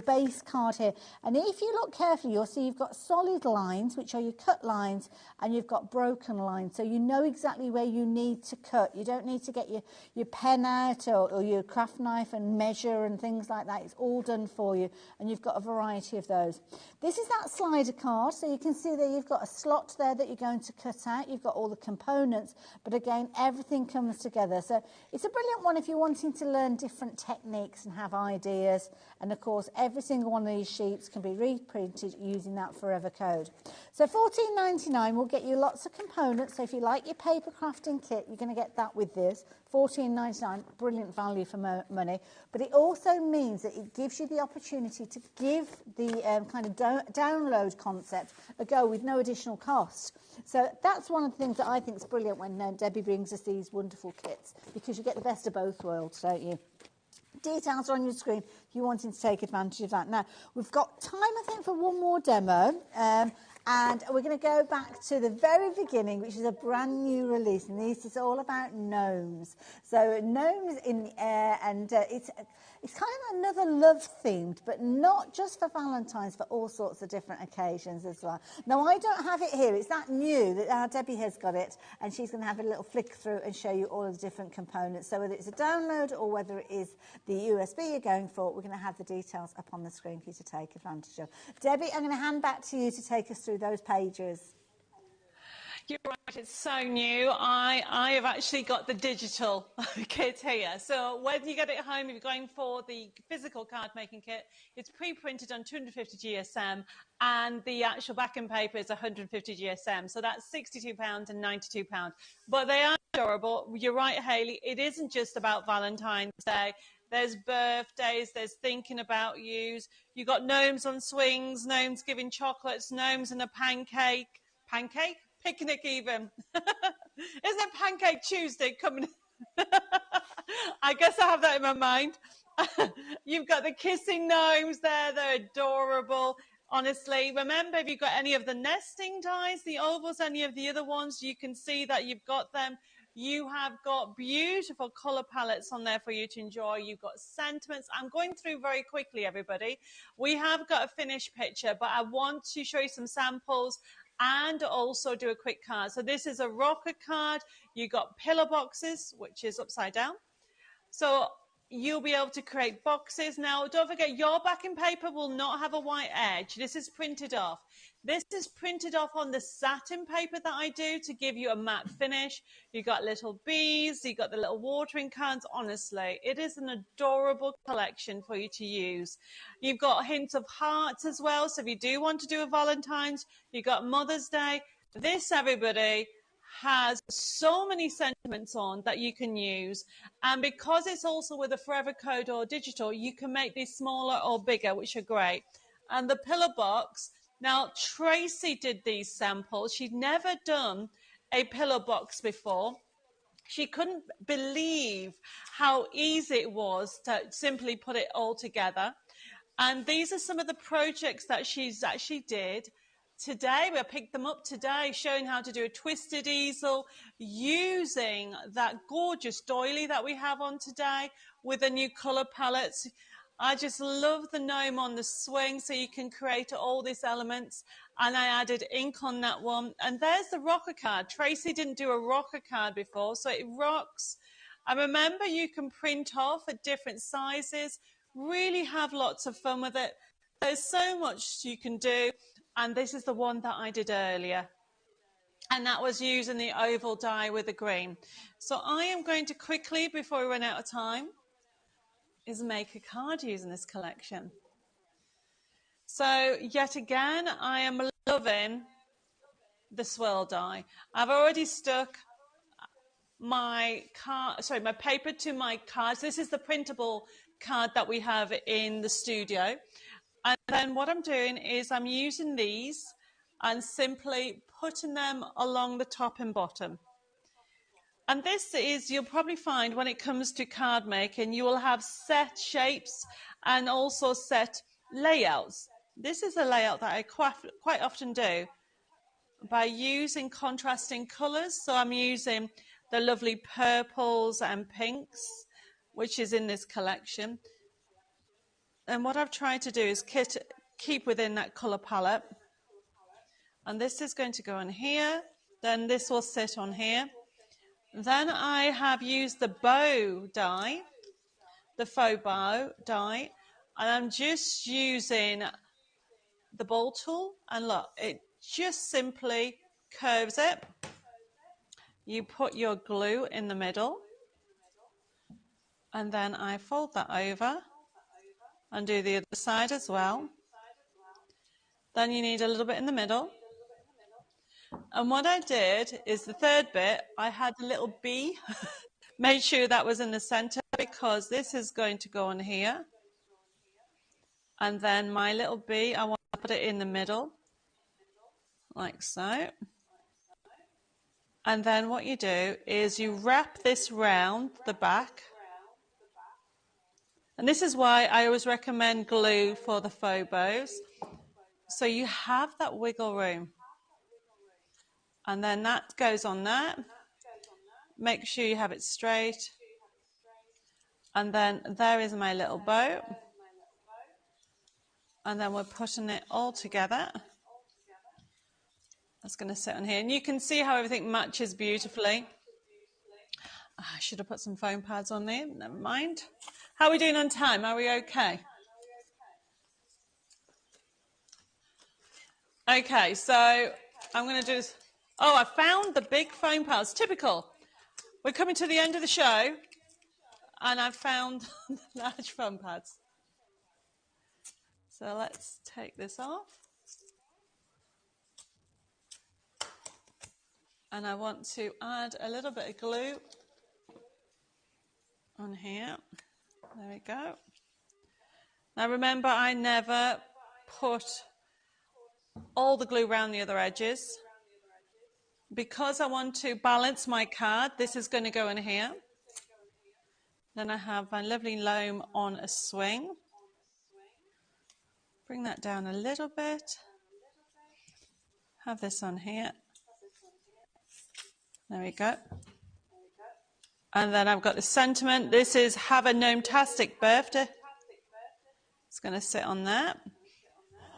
base card here. And if you look carefully, you'll see you've got solid lines, which are your cut lines, and you've got broken lines, so you know exactly where you need to cut. You don't need to get your pen out or your craft knife and measure and things like that. It's all done for you, and you've got a variety of those. This is that slider card, so you can see there you've got a slot there that you're going to cut out. You've got all the components, but again, everything comes together. So it's a brilliant one if you're wanting to learn different techniques and have ideas. And of course, every single one of these sheets can be reprinted using that forever code. So $14.99 will get you lots of components. So if you like your paper crafting kit, you're going to get that with this. $14.99, brilliant value for money. But it also means that it gives you the opportunity to give the kind of download concept a go with no additional cost. So that's one of the things that I think is brilliant when Debbie brings us these wonderful kits, because you get the best of both worlds, don't you? Details are on your screen if you're wanting to take advantage of that. Now, we've got time, I think, for one more demo. And we're going to go back to the very beginning, which is a brand new release. And this is all about gnomes. So gnomes in the air, and it's kind of another love themed, but not just for Valentine's, for all sorts of different occasions as well. Now, I don't have it here. It's that new that Debbie has got it, and she's going to have a little flick through and show you all of the different components. So whether it's a download or whether it is the USB you're going for, we're going to have the details up on the screen for you to take advantage of. Debbie, I'm going to hand back to you to take us through those pages. You're right, it's so new. I have actually got the digital kit here. So when you get it home, if you're going for the physical card making kit, it's pre-printed on 250 GSM, and the actual backing paper is 150 GSM. So that's £62 and £92. But they are adorable. You're right, Hayley. It isn't just about Valentine's Day. There's birthdays, there's thinking about yous. You've got gnomes on swings, gnomes giving chocolates, gnomes in a pancake. Pancake? Picnic even. Isn't it Pancake Tuesday coming? I guess I have that in my mind. You've got the kissing gnomes there. They're adorable. Honestly, remember, if you've got any of the nesting dies, the ovals, any of the other ones, you can see that you've got them. You have got beautiful colour palettes on there for you to enjoy. You've got sentiments. I'm going through very quickly, everybody. We have got a finished picture, but I want to show you some samples and also do a quick card. So this is a rocker card. You got pillar boxes, which is upside down. So you'll be able to create boxes. Now, don't forget, your backing paper will not have a white edge. This is printed off. This is printed off on the satin paper that I do to give you a matte finish. You got little bees, you got the little watering cans. Honestly, it is an adorable collection for you to use. You've got hints of hearts as well. So if you do want to do a Valentine's, you got Mother's Day. This, everybody, has so many sentiments on that you can use, and because it's also with a forever code or digital, you can make these smaller or bigger, which are great. And the pillar box, now Tracy did these samples. She'd never done a pillar box before. She couldn't believe how easy it was to simply put it all together. And these are some of the projects that she's actually did. Today, we picked them up today, showing how to do a twisted easel using that gorgeous doily that we have on today with the new colour palettes. I just love the gnome on the swing, so you can create all these elements. And I added ink on that one. And there's the rocker card. Tracy didn't do a rocker card before, so it rocks. And remember, you can print off at different sizes, really have lots of fun with it. There's so much you can do. And this is the one that I did earlier. And that was using the oval die with the green. So I am going to quickly, before we run out of time, is make a card using this collection. So yet again, I am loving the swirl die. I've already stuck my paper to my cards. This is the printable card that we have in the studio. And then what I'm doing is I'm using these and simply putting them along the top and bottom. And this is, you'll probably find when it comes to card making, you will have set shapes and also set layouts. This is a layout that I quite often do by using contrasting colours. So I'm using the lovely purples and pinks, which is in this collection. And what I've tried to do is keep within that colour palette. And this is going to go on here. Then this will sit on here. Then I have used the bow die, the faux bow die, and I'm just using the ball tool, and look, it just simply curves it. You put your glue in the middle, and then I fold that over and do the other side as well. Then you need a little bit in the middle. And what I did is the third bit, I had a little bee. Made sure that was in the center because this is going to go on here. And then my little bee, I want to put it in the middle, like so. And then what you do is you wrap this round the back. And this is why I always recommend glue for the faux bows. So you have that wiggle room. And then that goes on that. Make sure you have it straight. And then there is my little bow. And then we're putting it all together. That's going to sit on here. And you can see how everything matches beautifully. I should have put some foam pads on there. Never mind. How are we doing on time? Are we okay? Okay, so I'm going to do this. Oh, I found the big foam pads. Typical. We're coming to the end of the show, and I've found large foam pads. So let's take this off. And I want to add a little bit of glue on here. There we go. Now remember, I never put all the glue around the other edges. Because I want to balance my card, this is going to go in here. Then I have my lovely loam on a swing. Bring that down a little bit. Have this on here. There we go. And then I've got the sentiment. This is have a gnome-tastic birthday. It's going to sit on there.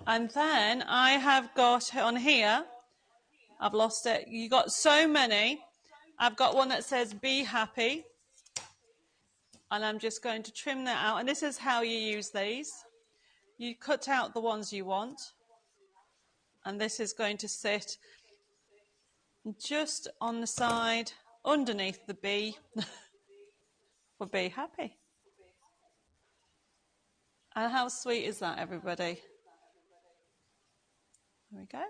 And then I have got on here, I've lost it. You got so many. I've got one that says be happy. And I'm just going to trim that out. And this is how you use these. You cut out the ones you want. And this is going to sit just on the side, underneath the bee, for be happy. And how sweet is that, everybody? There we go.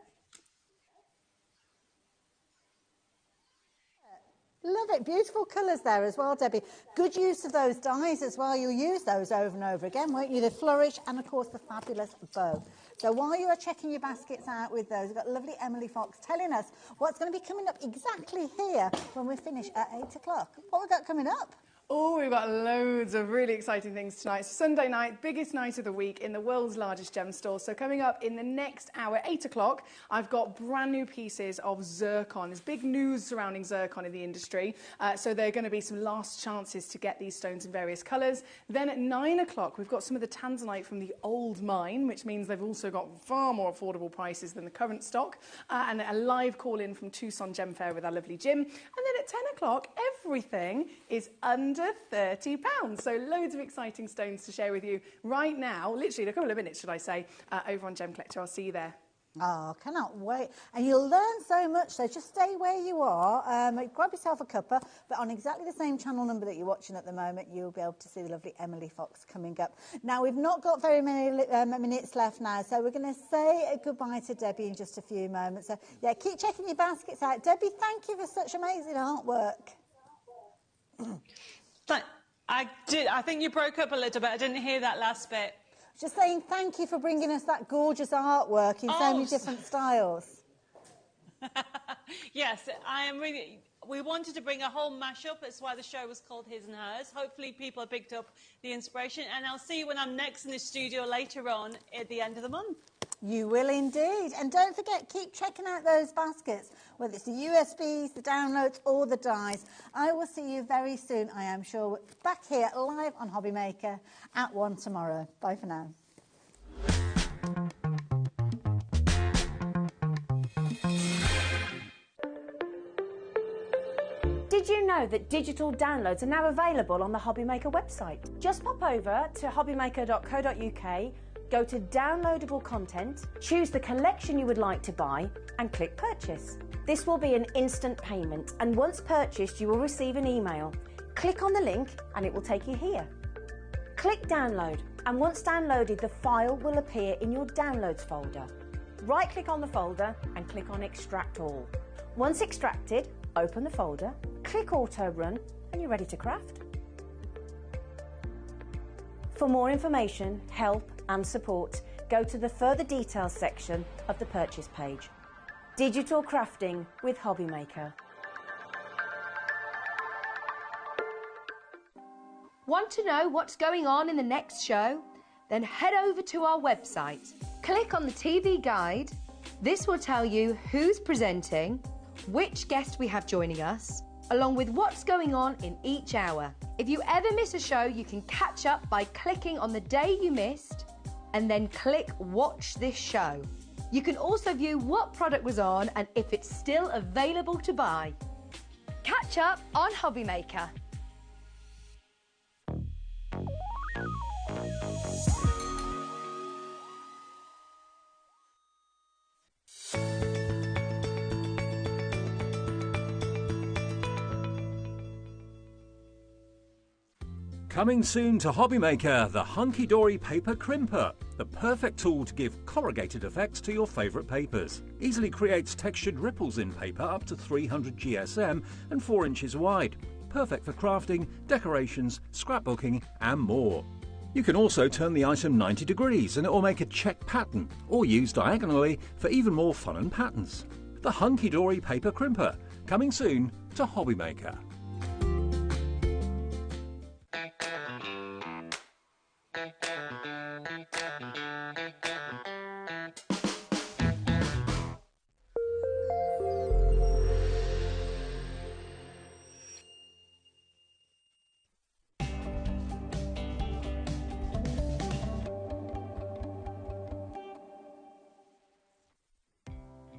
Love it. Beautiful colours there as well, Debbie. Good use of those dies as well. You'll use those over and over again, won't you? The flourish and, of course, the fabulous bow. So while you are checking your baskets out with those, we've got lovely Emily Fox telling us what's going to be coming up exactly here when we finish at 8 o'clock. What we got coming up? Oh, we've got loads of really exciting things tonight. Sunday night, biggest night of the week in the world's largest gem store. So coming up in the next hour, 8 o'clock, I've got brand new pieces of zircon. There's big news surrounding zircon in the industry. So there are going to be some last chances to get these stones in various colours. Then at 9 o'clock, we've got some of the tanzanite from the old mine, which means they've also got far more affordable prices than the current stock. And a live call-in from Tucson Gem Fair with our lovely Jim. And then at 10 o'clock, everything is under £30. So loads of exciting stones to share with you right now, literally in a couple of minutes, should I say, over on Gem Collector. I'll see you there. Oh, cannot wait. And you'll learn so much, so just stay where you are. Grab yourself a cuppa, but on exactly the same channel number that you're watching at the moment, you'll be able to see the lovely Emily Fox coming up. Now, we've not got very many minutes left now, so we're going to say goodbye to Debbie in just a few moments. So, yeah, keep checking your baskets out. Debbie, thank you for such amazing artwork. I think you broke up a little bit. I didn't hear that last bit. Just saying thank you for bringing us that gorgeous artwork in so many different styles. Yes, I am really... We wanted to bring a whole mashup. That's why the show was called His and Hers. Hopefully people have picked up the inspiration. And I'll see you when I'm next in the studio later on at the end of the month. You will indeed. And don't forget, keep checking out those baskets, whether it's the USBs, the downloads or the dies. I will see you very soon, I am sure, back here live on HobbyMaker at 1 tomorrow. Bye for now. Did you know that digital downloads are now available on the HobbyMaker website? Just pop over to hobbymaker.co.uk, go to downloadable content, choose the collection you would like to buy and click purchase. This will be an instant payment, and once purchased you will receive an email. Click on the link and it will take you here. Click download, and once downloaded the file will appear in your downloads folder. Right click on the folder and click on extract all. Once extracted, open the folder, click auto run and you're ready to craft. For more information, help and support, go to the further details section of the purchase page. Digital crafting with HobbyMaker. Want to know what's going on in the next show? Then head over to our website. Click on the TV guide. This will tell you who's presenting, which guest we have joining us, along with what's going on in each hour. If you ever miss a show, you can catch up by clicking on the day you missed and then click Watch This Show. You can also view what product was on and if it's still available to buy. Catch up on HobbyMaker. Coming soon to HobbyMaker, the hunky-dory paper crimper, the perfect tool to give corrugated effects to your favourite papers. Easily creates textured ripples in paper up to 300 GSM and 4 inches wide. Perfect for crafting, decorations, scrapbooking and more. You can also turn the item 90 degrees and it will make a check pattern, or use diagonally for even more fun and patterns. The hunky-dory paper crimper, coming soon to HobbyMaker.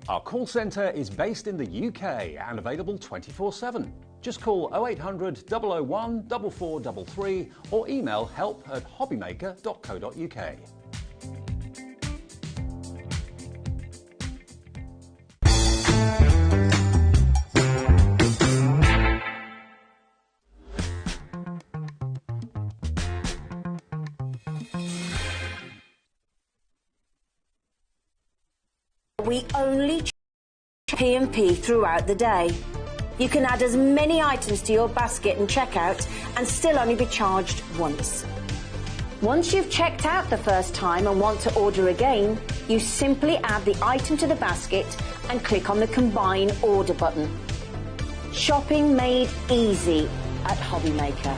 Our call centre is based in the UK and available 24/7. Just call 0800 001 4433 or email help@hobbymaker.co.uk. We only P&P throughout the day. You can add as many items to your basket and checkout and still only be charged once. Once you've checked out the first time and want to order again, you simply add the item to the basket and click on the Combine Order button. Shopping made easy at HobbyMaker.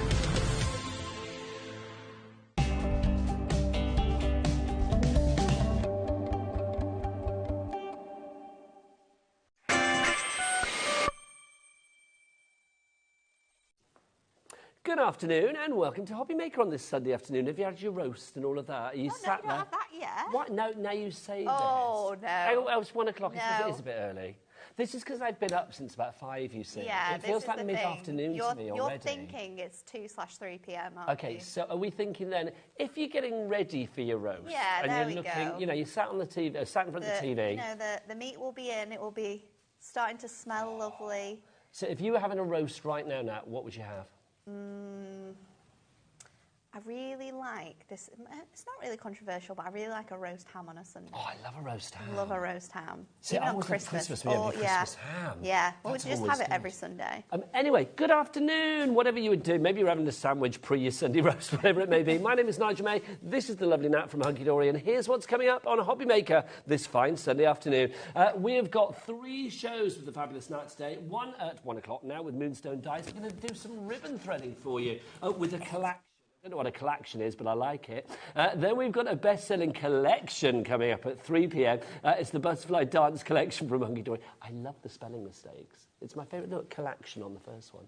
Good afternoon and welcome to HobbyMaker on this Sunday afternoon. Have you had your roast and all of that? Are you sat no, you there? don't have that yet. What? No, now you say Oh, this. no. Oh, it's 1 o'clock. No. It is a bit early. This is because I've been up since about 5, you see. Yeah, it feels this is like the mid-afternoon to me You're already. thinking it's 2/3 p.m. aren't Okay, you? so are we thinking then, if you're getting ready for your roast, Yeah, and there you're we looking, go. you know, you sat on the TV, sat in front of the TV. You know, the meat will be in. It will be starting to smell lovely. So if you were having a roast right now, Nat, what would you have? I really like this. It's not really controversial, but I really like a roast ham on a Sunday. Oh, I love a roast ham. Love a roast ham. See, Even I on always love Christmas. we have Oh, your Christmas ham. Yeah, well, we That's just always have it good. every Sunday. Anyway, good afternoon, whatever you would do. Maybe you're having a sandwich pre your Sunday roast, whatever it may be. My name is Nigel May. This is the lovely Nat from Hunky Dory, and here's what's coming up on HobbyMaker this fine Sunday afternoon. We have got 3 shows with the fabulous Nat today. One at 1 o'clock now with Moonstone Dice. We're going to do some ribbon threading for you with a collection. I don't know what a collection is, but I like it. Then we've got a best-selling collection coming up at 3 p.m. It's the Butterfly Dance Collection from Hunky Dory. I love the spelling mistakes. It's my favourite. Look, collection on the first one.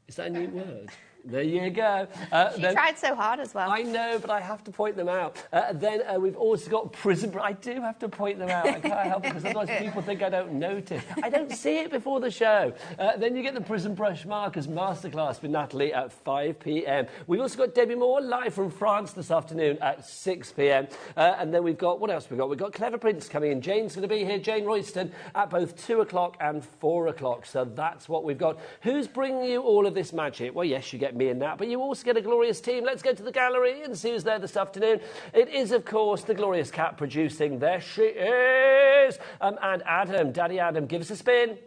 Is that a new word? There you go. She tried so hard as well. I know, but I have to point them out. Then we've also got Prism. I do have to point them out. I can't help it because otherwise people think I don't notice. I don't see it before the show. Then you get the Prism Brush Markers Masterclass with Natalie at 5 p.m. We've also got Debbie Moore live from France this afternoon at 6 p.m. And then we've got, what else we've got? We've got Clever Prince coming in. Jane's going to be here, Jane Royston, at both 2 o'clock and 4 o'clock. So that's what we've got. Who's bringing you all of this magic? Well, yes, you get me and that, but you also get a glorious team. Let's go to the gallery and see who's there this afternoon. It is, of course, the glorious cat producing. There she is. And Adam, Daddy Adam, give us a spin.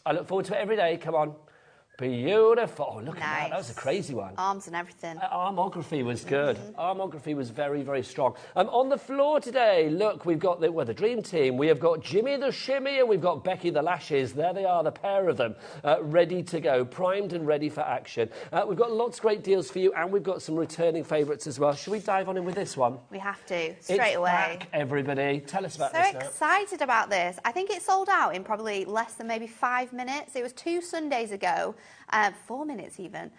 I look forward to it every day. Come on. Beautiful. Oh, look at that. That was a crazy one. Arms and everything. Armography was good. Armography was very, very strong. On the floor today, look, we've got the Dream Team. We have got Jimmy the Shimmy and we've got Becky the Lashes. There they are, the pair of them, ready to go, primed and ready for action. We've got lots of great deals for you and we've got some returning favourites as well. Should we dive on in with this one? We have to, straight away. Back, everybody. Tell us about so this now. Excited about this. I think it sold out in probably less than maybe 5 minutes. It was 2 Sundays ago. 4 minutes even,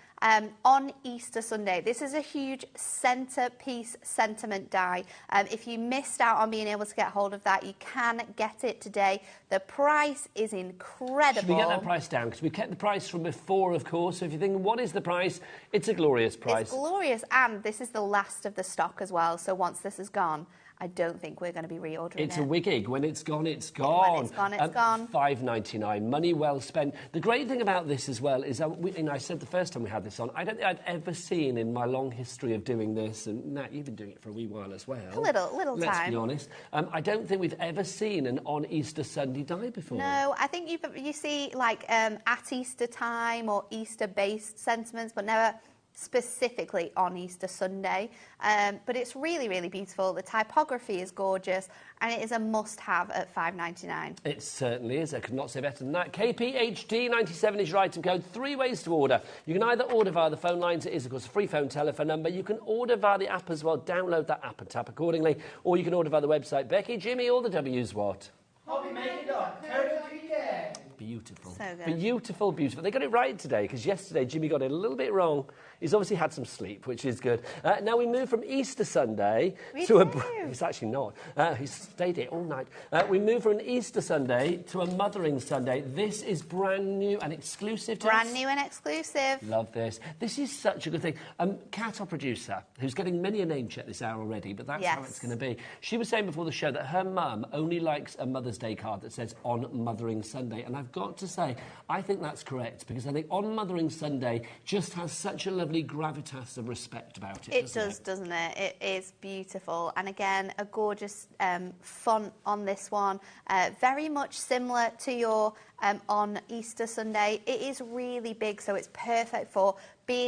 on Easter Sunday. This is a huge centerpiece sentiment die. If you missed out on being able to get hold of that, you can get it today. The price is incredible. Should we get that price down? Because we kept the price from before, of course. So if you're thinking, what is the price? It's a glorious price. It's glorious, and this is the last of the stock as well. So once this is gone, I don't think we're going to be reordering it. It's a wig. When it's gone, it's gone. When it's gone, it's gone. $5.99. Money well spent. The great thing about this as well is, I said the first time we had this on, I don't think I'd ever seen in my long history of doing this, and Nat, you've been doing it for a wee while as well. A little time. Let's be honest. I don't think we've ever seen an on Easter Sunday die before. No, I think you see like at Easter time or Easter-based sentiments, but never specifically on Easter Sunday. But it's really, really beautiful. The typography is gorgeous, and it is a must-have at $5.99. It certainly is. I could not say better than that. KPHD97 is your item code. 3 ways to order. You can either order via the phone lines. It is, of course, a free phone telephone number. You can order via the app as well. Download that app and tap accordingly. Or you can order via the website. Becky, Jimmy, all the W's what? HobbyMaker.co.uk. Beautiful. So good. Beautiful, beautiful. They got it right today, because yesterday Jimmy got it a little bit wrong. He's obviously had some sleep, which is good. Now we move from Easter Sunday to He's actually not. He's stayed here all night. We move from an Easter Sunday to a Mothering Sunday. This is brand new and exclusive to us. Brand new and exclusive. Love this. This is such a good thing. Kat, our producer, who's getting many a name check this hour already, but that's how it's going to be. She was saying before the show that her mum only likes a Mother's Day card that says on Mothering Sunday. And I've got to say, I think that's correct, because I think on Mothering Sunday just has such a lovely gravitas of respect about it. It does, doesn't it? It is beautiful. And again, a gorgeous font on this one. Very much similar to your on Easter Sunday. It is really big, so it's perfect for being